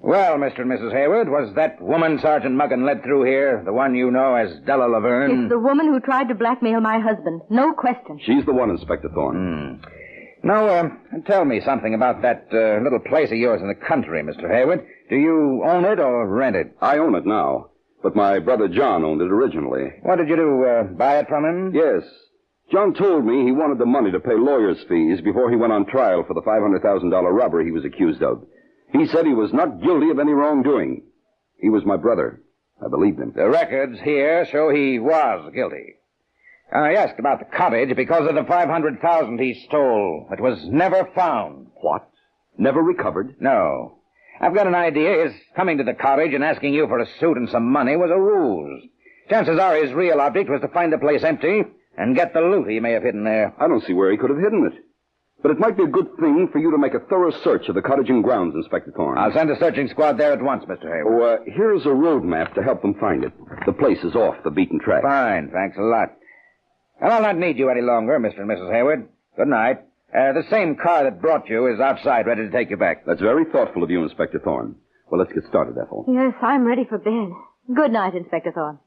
S18: Well, Mr. and Mrs. Hayward, was that woman Sergeant Muggin led through here the one you know as Della Laverne?
S4: It's the woman who tried to blackmail my husband. No question.
S1: She's the one, Inspector Thorne.
S18: Now, tell me something about that little place of yours in the country, Mr. Hayward. Do you own it or rent it?
S1: I own it now, but my brother John owned it originally.
S18: What did you do, buy it from him?
S1: Yes. John told me he wanted the money to pay lawyer's fees before he went on trial for the $500,000 robbery he was accused of. He said he was not guilty of any wrongdoing. He was my brother. I believed him.
S18: The records here show he was guilty. I asked about the cottage because of the $500,000 he stole. It was never found.
S1: What? Never recovered?
S18: No. I've got an idea his coming to the cottage and asking you for a suit and some money was a ruse. Chances are his real object was to find the place empty and get the loot he may have hidden there.
S1: I don't see where he could have hidden it. But it might be a good thing for you to make a thorough search of the cottage and grounds, Inspector Thorne.
S18: I'll send a searching squad there at once, Mr. Hayward.
S1: Here's a road map to help them find it. The place is off the beaten track.
S18: Fine, thanks a lot. Well, I'll not need you any longer, Mr. and Mrs. Hayward. Good night. The same car that brought you is outside, ready to take you back.
S1: That's very thoughtful of you, Inspector Thorne. Well, let's get started, Ethel.
S4: Yes, I'm ready for bed. Good night, Inspector Thorne.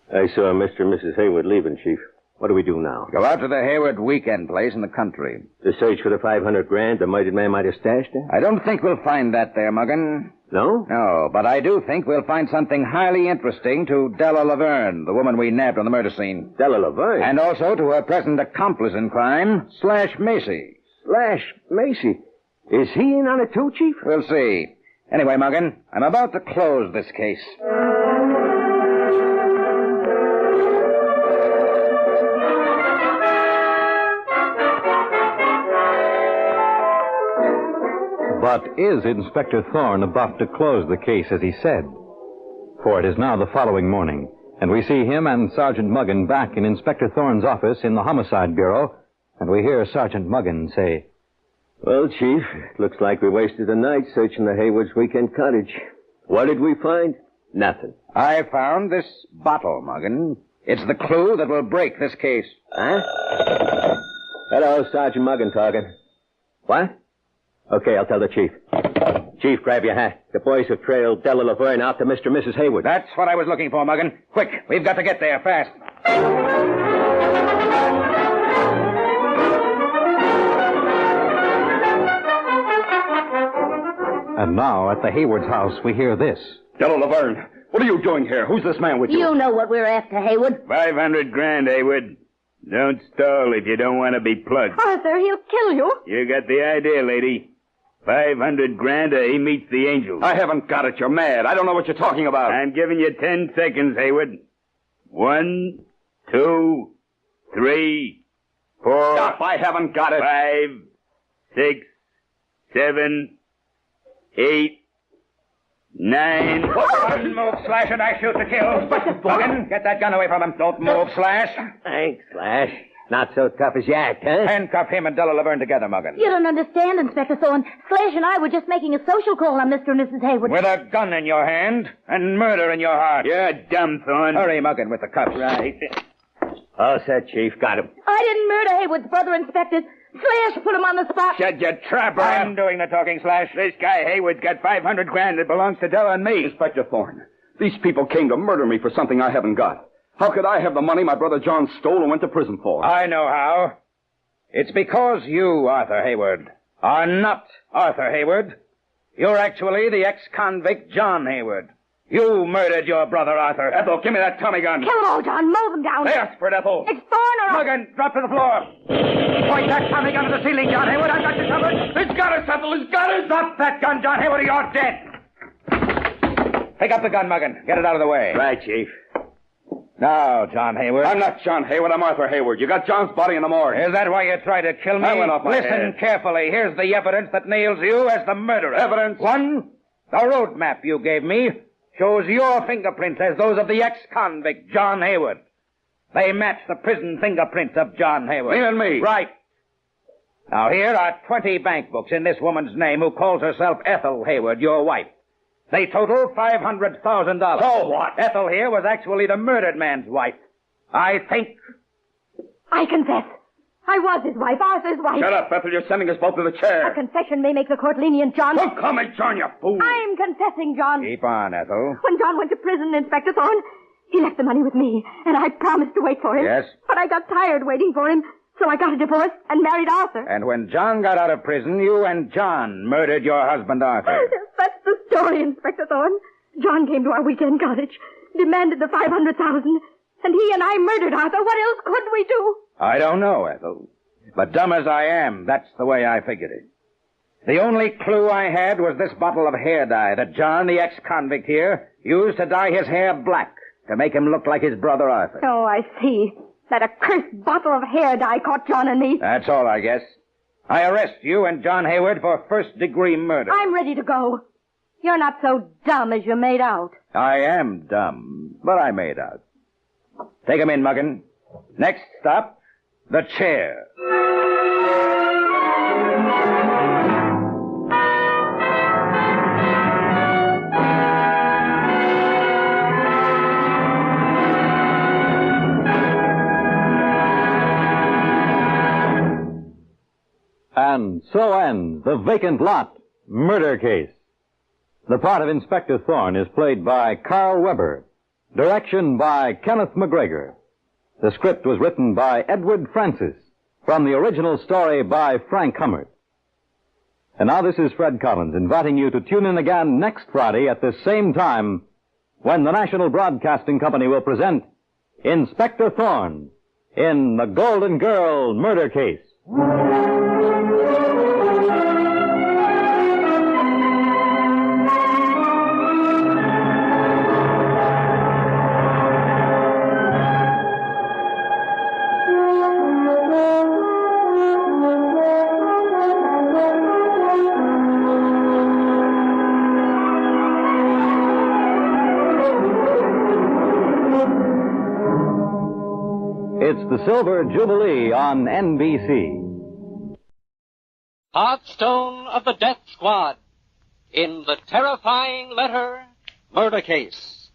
S19: I saw Mr. and Mrs. Hayward leaving, Chief. What do we do now?
S18: Go out to the Hayward weekend place in the country.
S19: To search for the $500,000 the murdered man might have stashed there?
S18: I don't think we'll find that there, Muggin.
S19: No?
S18: No, but I do think we'll find something highly interesting to Della Laverne, the woman we nabbed on the murder scene.
S19: Della Laverne?
S18: And also to her present accomplice in crime, Slash Macy.
S19: Slash Macy? Is he in on it too, Chief?
S18: We'll see. Anyway, Muggin, I'm about to close this case.
S10: But is Inspector Thorne about to close the case as he said? For it is now the following morning, and we see him and Sergeant Muggin back in Inspector Thorne's office in the Homicide Bureau, and we hear Sergeant Muggin say,
S19: Well, Chief, it looks like we wasted a night searching the Hayward's weekend cottage. What did we find? Nothing.
S18: I found this bottle, Muggin. It's the clue that will break this case.
S19: Huh? Hello, Sergeant Muggin talking. What? Okay, I'll tell the Chief. Chief, grab your hat. The boys have trailed Della Laverne out to Mr. and Mrs. Hayward.
S18: That's what I was looking for, Muggin. Quick, we've got to get there fast.
S2: And now, at the Hayward's house, we hear this.
S1: Della Laverne, what are you doing here? Who's this man with you?
S23: You know what we're after, Hayward.
S3: 500 grand, Haywood. Don't stall if you don't want to be plugged.
S4: Arthur, he'll kill you.
S3: You got the idea, lady. 500 grand or he meets the angels.
S1: I haven't got it. You're mad. I don't know what you're talking about.
S3: I'm giving you 10 seconds, Haywood. 1, 2, 3, 4.
S1: Stop. I haven't got it.
S3: 5, 6, 7, 8, 9. Don't move, Slash, and I shoot to kill. Muggin, get that gun away from him. Don't move, Slash.
S19: Thanks, Slash. Not so tough as you act, huh?
S3: Handcuff him and Della Laverne together, Muggin.
S23: You don't understand, Inspector Thorne. Slash and I were just making a social call on Mr. and Mrs. Hayward.
S3: With a gun in your hand and murder in your heart. You're dumb, Thorne. Hurry, Muggin, with the cuffs.
S19: Right. All set, Chief. Got him.
S23: I didn't murder Hayward's brother, Inspector. Slash put him on the spot.
S3: Shut your trap. I'm doing the talking, Slash. This guy Hayward's got 500 grand that belongs to Della and me.
S1: Inspector Thorne, these people came to murder me for something I haven't got. How could I have the money my brother John stole and went to prison for?
S3: I know how. It's because you, Arthur Hayward, are not Arthur Hayward. You're actually the ex-convict John Hayward. You murdered your brother, Arthur. Ethel, give me that Tommy gun.
S23: Kill them all, John. Mow them down.
S3: There, Spurt, Ethel.
S23: It's Thorne or...
S3: Muggin, drop to the floor. Point that Tommy gun to the ceiling, John Hayward. I've got you covered. He's got us, Ethel. He's got us. Drop that gun, John Hayward, or you're dead. Pick up the gun, Muggin. Get it out of the way.
S19: Right, Chief.
S3: Now, John Hayward.
S1: I'm not John Hayward. I'm Arthur Hayward. You got John's body in the morgue.
S3: Is that why you tried to kill me?
S1: I went off my
S3: Listen
S1: head.
S3: carefully. Here's the evidence that nails you as the murderer.
S1: Evidence?
S3: 1, the road map you gave me shows your fingerprints as those of the ex-convict, John Hayward. They match the prison fingerprints of John Hayward.
S1: Me and me.
S3: Right. Now, here are 20 bank books in this woman's name who calls herself Ethel Hayward, your wife. They total $500,000.
S1: So what?
S3: Ethel here was actually the murdered man's wife. I think...
S4: I confess. I was his wife, Arthur's wife.
S1: Shut up, Ethel. You're sending us both to the
S4: A
S1: chair.
S4: confession may make the court lenient, John.
S1: Don't call me John, you fool.
S4: I'm confessing, John.
S3: Keep on, Ethel.
S4: When John went to prison, Inspector Thorne, he left the money with me, and I promised to wait for him.
S3: Yes?
S4: But I got tired waiting for him, so I got a divorce and married Arthur.
S3: And when John got out of prison, you and John murdered your husband, Arthur.
S4: That's the story, Inspector Thorne. John came to our weekend cottage, demanded the $500,000, and he and I murdered Arthur. What else could we do?
S3: I don't know, Ethel. But dumb as I am, that's the way I figured it. The only clue I had was this bottle of hair dye that John, the ex-convict here, used to dye his hair black to make him look like his brother Arthur.
S4: Oh, I see. That accursed bottle of hair dye caught John and me.
S3: That's all, I guess. I arrest you and John Hayward for first-degree murder.
S4: I'm ready to go. You're not so dumb as you made out.
S3: I am dumb, but I made out. Take him in, Muggin. Next stop, the chair.
S10: And so ends The Vacant Lot Murder Case. The part of Inspector Thorne is played by Carl Weber. Direction by Kenneth McGregor. The script was written by Edward Francis from the original story by Frank Hummert. And now this is Fred Collins inviting you to tune in again next Friday at this same time when the National Broadcasting Company will present Inspector Thorne in The Golden Girl Murder Case. It's the Silver Jubilee on NBC.
S6: Hearthstone of the Death Squad in The Terrifying Letter Murder Case.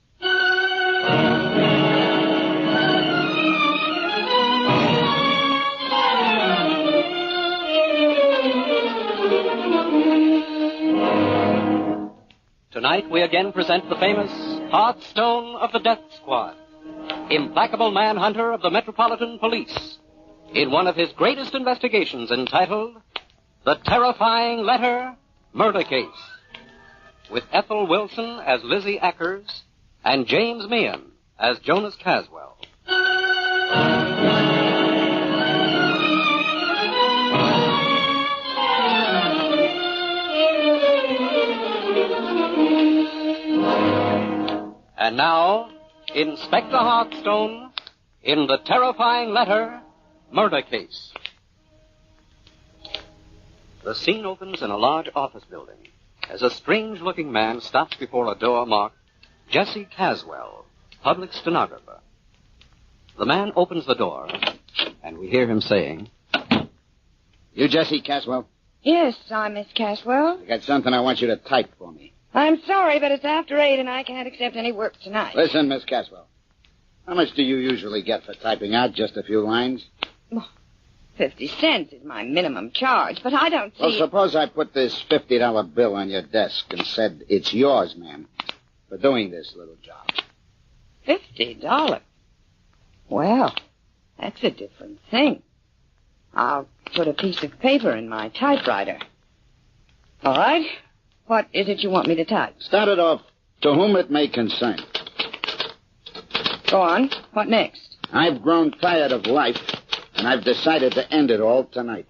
S6: Tonight we again present the famous Hearthstone of the Death Squad, implacable manhunter of the Metropolitan Police, in one of his greatest investigations entitled The Terrifying Letter Murder Case. with Ethel Wilson as Lizzie Ackers and James Meehan as Jonas Caswell. And now, Inspector Hearthstone in the terrifying letter murder case. The scene opens in a large office building as a strange-looking man stops before a door marked Jesse Caswell, public stenographer. The man opens the door, and we hear him saying,
S7: You Jesse Caswell?
S12: Yes, I'm Miss Caswell.
S7: I got something I want you to type for me.
S12: I'm sorry, but it's after 8 and I can't accept any work tonight.
S7: Listen, Miss Caswell. How much do you usually get for typing out just a few lines?
S12: 50 cents is my minimum charge, but I don't see...
S7: Well, suppose I put this $50 bill on your desk and said, it's yours, ma'am, for doing this little job.
S12: $50? Well, that's a different thing. I'll put a piece of paper in my typewriter. All right. What is it you want me to type?
S7: Start it off, to whom it may concern.
S12: Go on. What next?
S7: I've grown tired of life, and I've decided to end it all tonight.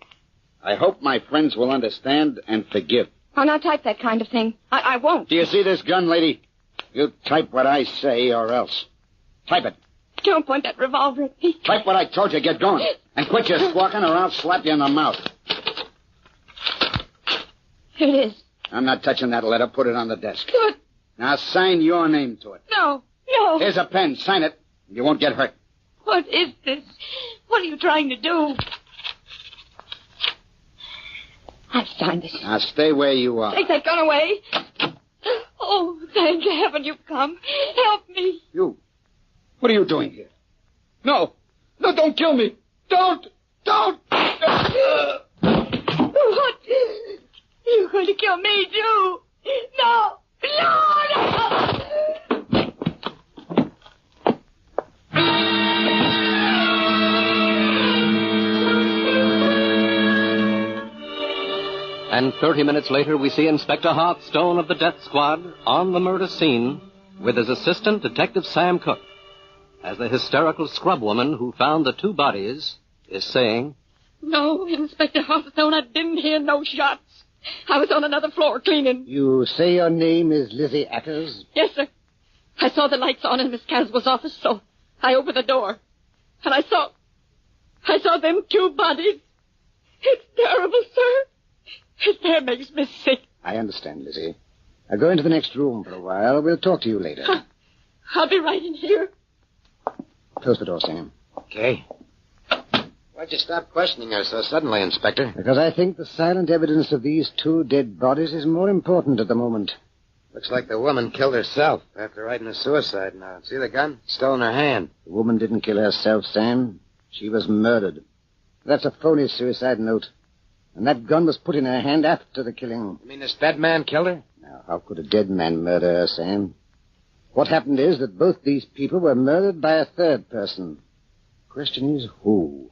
S7: I hope my friends will understand and forgive.
S12: I'll not type that kind of thing. I won't.
S7: Do you see this gun, lady? You type what I say or else. Type it.
S12: Don't point that revolver at me.
S7: Type what I told you. Get going. And quit your squawking or I'll slap you in the mouth.
S12: Here it is.
S7: I'm not touching that letter. Put it on the desk.
S12: Good.
S7: Now sign your name to it.
S12: No.
S7: Here's a pen. Sign it. You won't get hurt.
S12: What is this? What are you trying to do? I've signed this.
S7: Now stay where you are.
S12: Take that gun away. Oh, thank heaven you've come. Help me.
S7: You. What are you doing here? No. No, don't kill me. Don't.
S12: What? You're going to kill me, too. No.
S6: And 30 minutes later, we see Inspector Hearthstone of the Death Squad on the murder scene with his assistant, Detective Sam Cook, as the hysterical scrub woman who found the two bodies is saying,
S12: No, Inspector Hearthstone, I didn't hear no shots. I was on another floor cleaning.
S7: You say your name is Lizzie Ackers?
S12: Yes, sir. I saw the lights on in Miss Caswell's office, so I opened the door. And I saw them two bodies. It's terrible, sir. His hair makes me sick.
S7: I understand, Lizzie. Now go into the next room for a while. We'll talk to you later.
S12: I'll be right in here.
S7: Close the door, Sam.
S15: Okay. Why'd you stop questioning her so suddenly, Inspector?
S7: Because I think the silent evidence of these two dead bodies is more important at the moment.
S15: Looks like the woman killed herself after writing a suicide note. See the gun? Still in her hand.
S7: The woman didn't kill herself, Sam. She was murdered. That's a phony suicide note. And that gun was put in her hand after the killing.
S15: You mean this dead man killed her?
S7: Now, how could a dead man murder her, Sam? What happened is that both these people were murdered by a third person. The question is, who?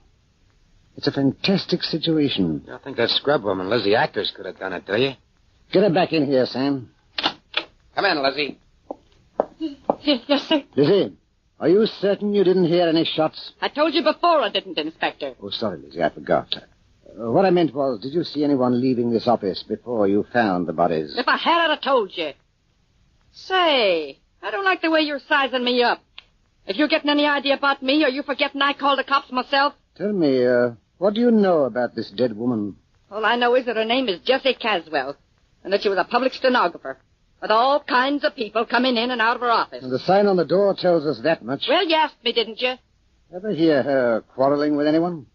S7: It's a fantastic situation.
S15: You don't think that scrub woman, Lizzie Ackers, could have done it, do you?
S7: Get her back in here, Sam.
S15: Come in, Lizzie.
S12: Yes, sir.
S7: Lizzie, are you certain you didn't hear any shots?
S12: I told you before I didn't, Inspector.
S7: Oh, sorry, Lizzie, I forgot. What I meant was, did you see anyone leaving this office before you found the bodies?
S12: If I had, I'd have told you. Say, I don't like the way you're sizing me up. If you're getting any idea about me, are you forgetting I called the cops myself?
S7: Tell me, what do you know about this dead woman?
S12: All I know is that her name is Jessie Caswell, and that she was a public stenographer, with all kinds of people coming in and out of her office.
S7: And the sign on the door tells us that much.
S12: Well, you asked me, didn't you?
S7: Ever hear her quarreling with anyone?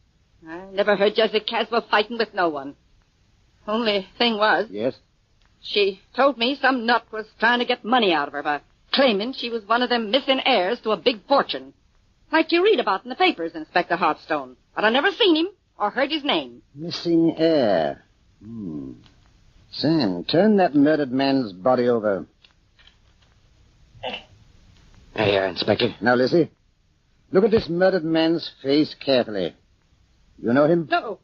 S12: I never heard Jessie Caswell fighting with no one. Only thing was...
S7: Yes?
S12: She told me some nut was trying to get money out of her by claiming she was one of them missing heirs to a big fortune. Like you read about in the papers, Inspector Hearthstone. But I never seen him or heard his name.
S7: Missing heir. Sam, turn that murdered man's body over.
S15: There you are, Inspector.
S7: Now, Lizzie, look at this murdered man's face carefully. You know him?
S12: No,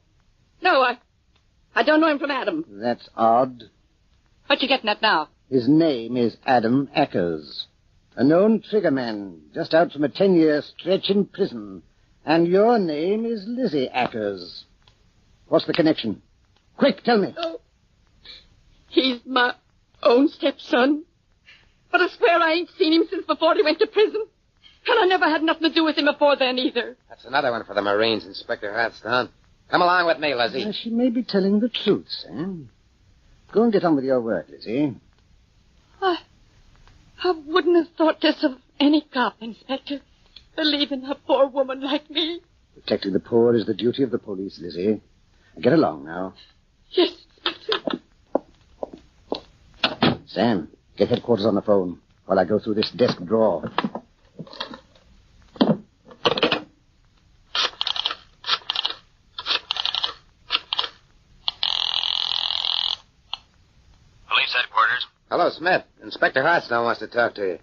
S12: I don't know him from Adam.
S7: That's odd.
S12: What you getting at now?
S7: His name is Adam Ackers, a known triggerman just out from a 10-year stretch in prison. And your name is Lizzie Ackers. What's the connection? Quick, tell me.
S16: Oh, he's my own stepson. But I swear I ain't seen him since before he went to prison. And I never had nothing to do with him before then either.
S15: That's another one for the Marines, Inspector Hearthstone. Come along with me, Lizzie.
S7: She may be telling the truth, Sam. Go and get on with your work, Lizzie.
S16: I wouldn't have thought this of any cop, Inspector. Believing a poor woman like me.
S7: Protecting the poor is the duty of the police, Lizzie. Get along now.
S16: Yes.
S7: Sam, get headquarters on the phone while I go through this desk drawer.
S15: Police headquarters. Hello, Smith. Inspector Hearthstone wants to talk to you.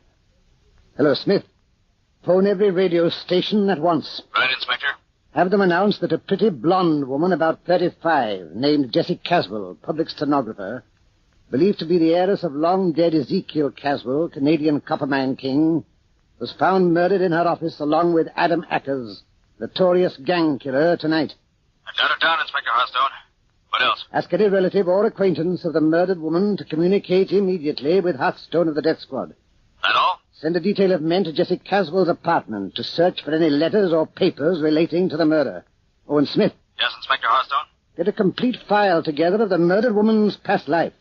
S7: Hello, Smith. Phone every radio station at once.
S15: Right, Inspector.
S7: Have them announce that a pretty blonde woman about 35, named Jessie Caswell, public stenographer, believed to be the heiress of long-dead Ezekiel Caswell, Canadian coppermine king, was found murdered in her office along with Adam Ackers, notorious gang killer, tonight.
S15: I've got it down, Inspector Hearthstone. What else?
S7: Ask any relative or acquaintance of the murdered woman to communicate immediately with Hearthstone of the Death Squad.
S15: That all?
S7: Send a detail of men to Jessie Caswell's apartment to search for any letters or papers relating to the murder. Oh, and Smith.
S15: Yes, Inspector Hearthstone?
S7: Get a complete file together of the murdered woman's past life.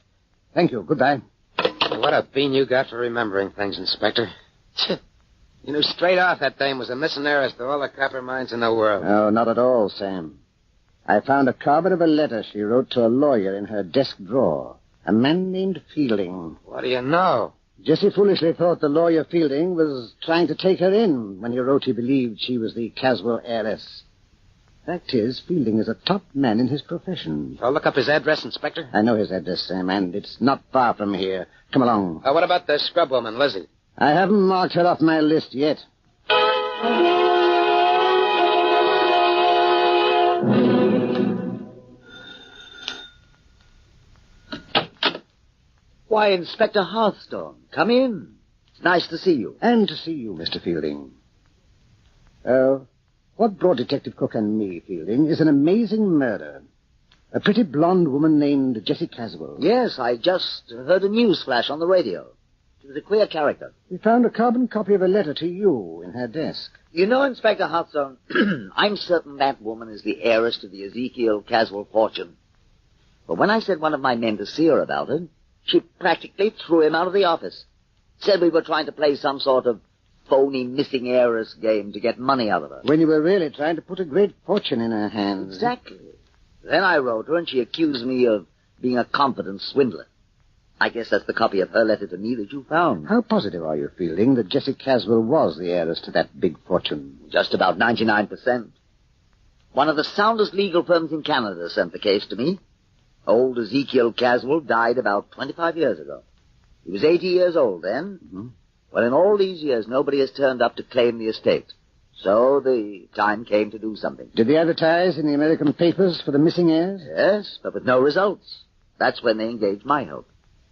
S7: Thank you. Goodbye.
S15: What a bean you got for remembering things, Inspector. You knew straight off that dame was a missing heiress to all the copper mines in the world.
S7: No, not at all, Sam. I found a carbon of a letter she wrote to a lawyer in her desk drawer. A man named Fielding.
S15: What do you know?
S7: Jessie foolishly thought the lawyer Fielding was trying to take her in when he wrote he believed she was the Caswell heiress. Fact is, Fielding is a top man in his profession.
S15: I'll look up his address, Inspector.
S7: I know his address, Sam, and it's not far from here. Come along.
S15: What about the scrub woman, Lizzie?
S7: I haven't marked her off my list yet.
S20: Why, Inspector Hearthstone, come in. It's nice to see you.
S7: And to see you, Mr. Fielding. What brought Detective Cook and me, Fielding, is an amazing murder. A pretty blonde woman named Jessie Caswell.
S20: Yes, I just heard a news flash on the radio. She was a queer character.
S7: We found a carbon copy of a letter to you in her desk.
S20: You know, Inspector Hearthstone, I'm certain that woman is the heiress to the Ezekiel Caswell fortune. But when I sent one of my men to see her about it, she practically threw him out of the office. Said we were trying to play some sort of phony missing heiress game to get money out of her.
S7: When you were really trying to put a great fortune in her hands.
S20: Exactly. Then I wrote her and she accused me of being a confident swindler. I guess that's the copy of her letter to me that you found.
S7: How positive are you, Fielding, that Jessie Caswell was the heiress to that big fortune?
S20: Just about 99%. One of the soundest legal firms in Canada sent the case to me. Old Ezekiel Caswell died about 25 years ago. He was 80 years old then.
S7: Mm-hmm.
S20: Well, in all these years, nobody has turned up to claim the estate. So the time came to do something.
S7: Did they advertise in the American papers for the missing heirs?
S20: Yes, but with no results. That's when they engaged my help.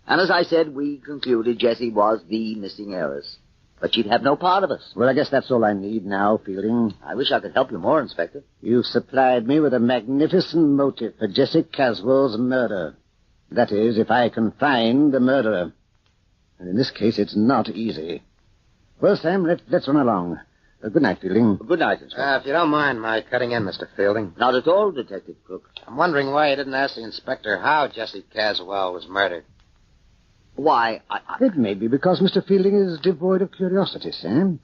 S20: And as I said, we concluded Jessie was the missing heiress. But she'd have no part of us.
S7: Well, I guess that's all I need now, Fielding.
S20: I wish I could help you more, Inspector.
S7: You've supplied me with a magnificent motive for Jessie Caswell's murder. That is, if I can find the murderer. And in this case, it's not easy. Well, Sam, let's run along. Good night, Fielding.
S20: Good night, Inspector.
S15: If you don't mind my cutting in, Mr. Fielding.
S20: Not at all, Detective Cook.
S15: I'm wondering why you didn't ask the inspector how Jessie Caswell was murdered.
S20: Why,
S7: It may be because Mr. Fielding is devoid of curiosity, Sam.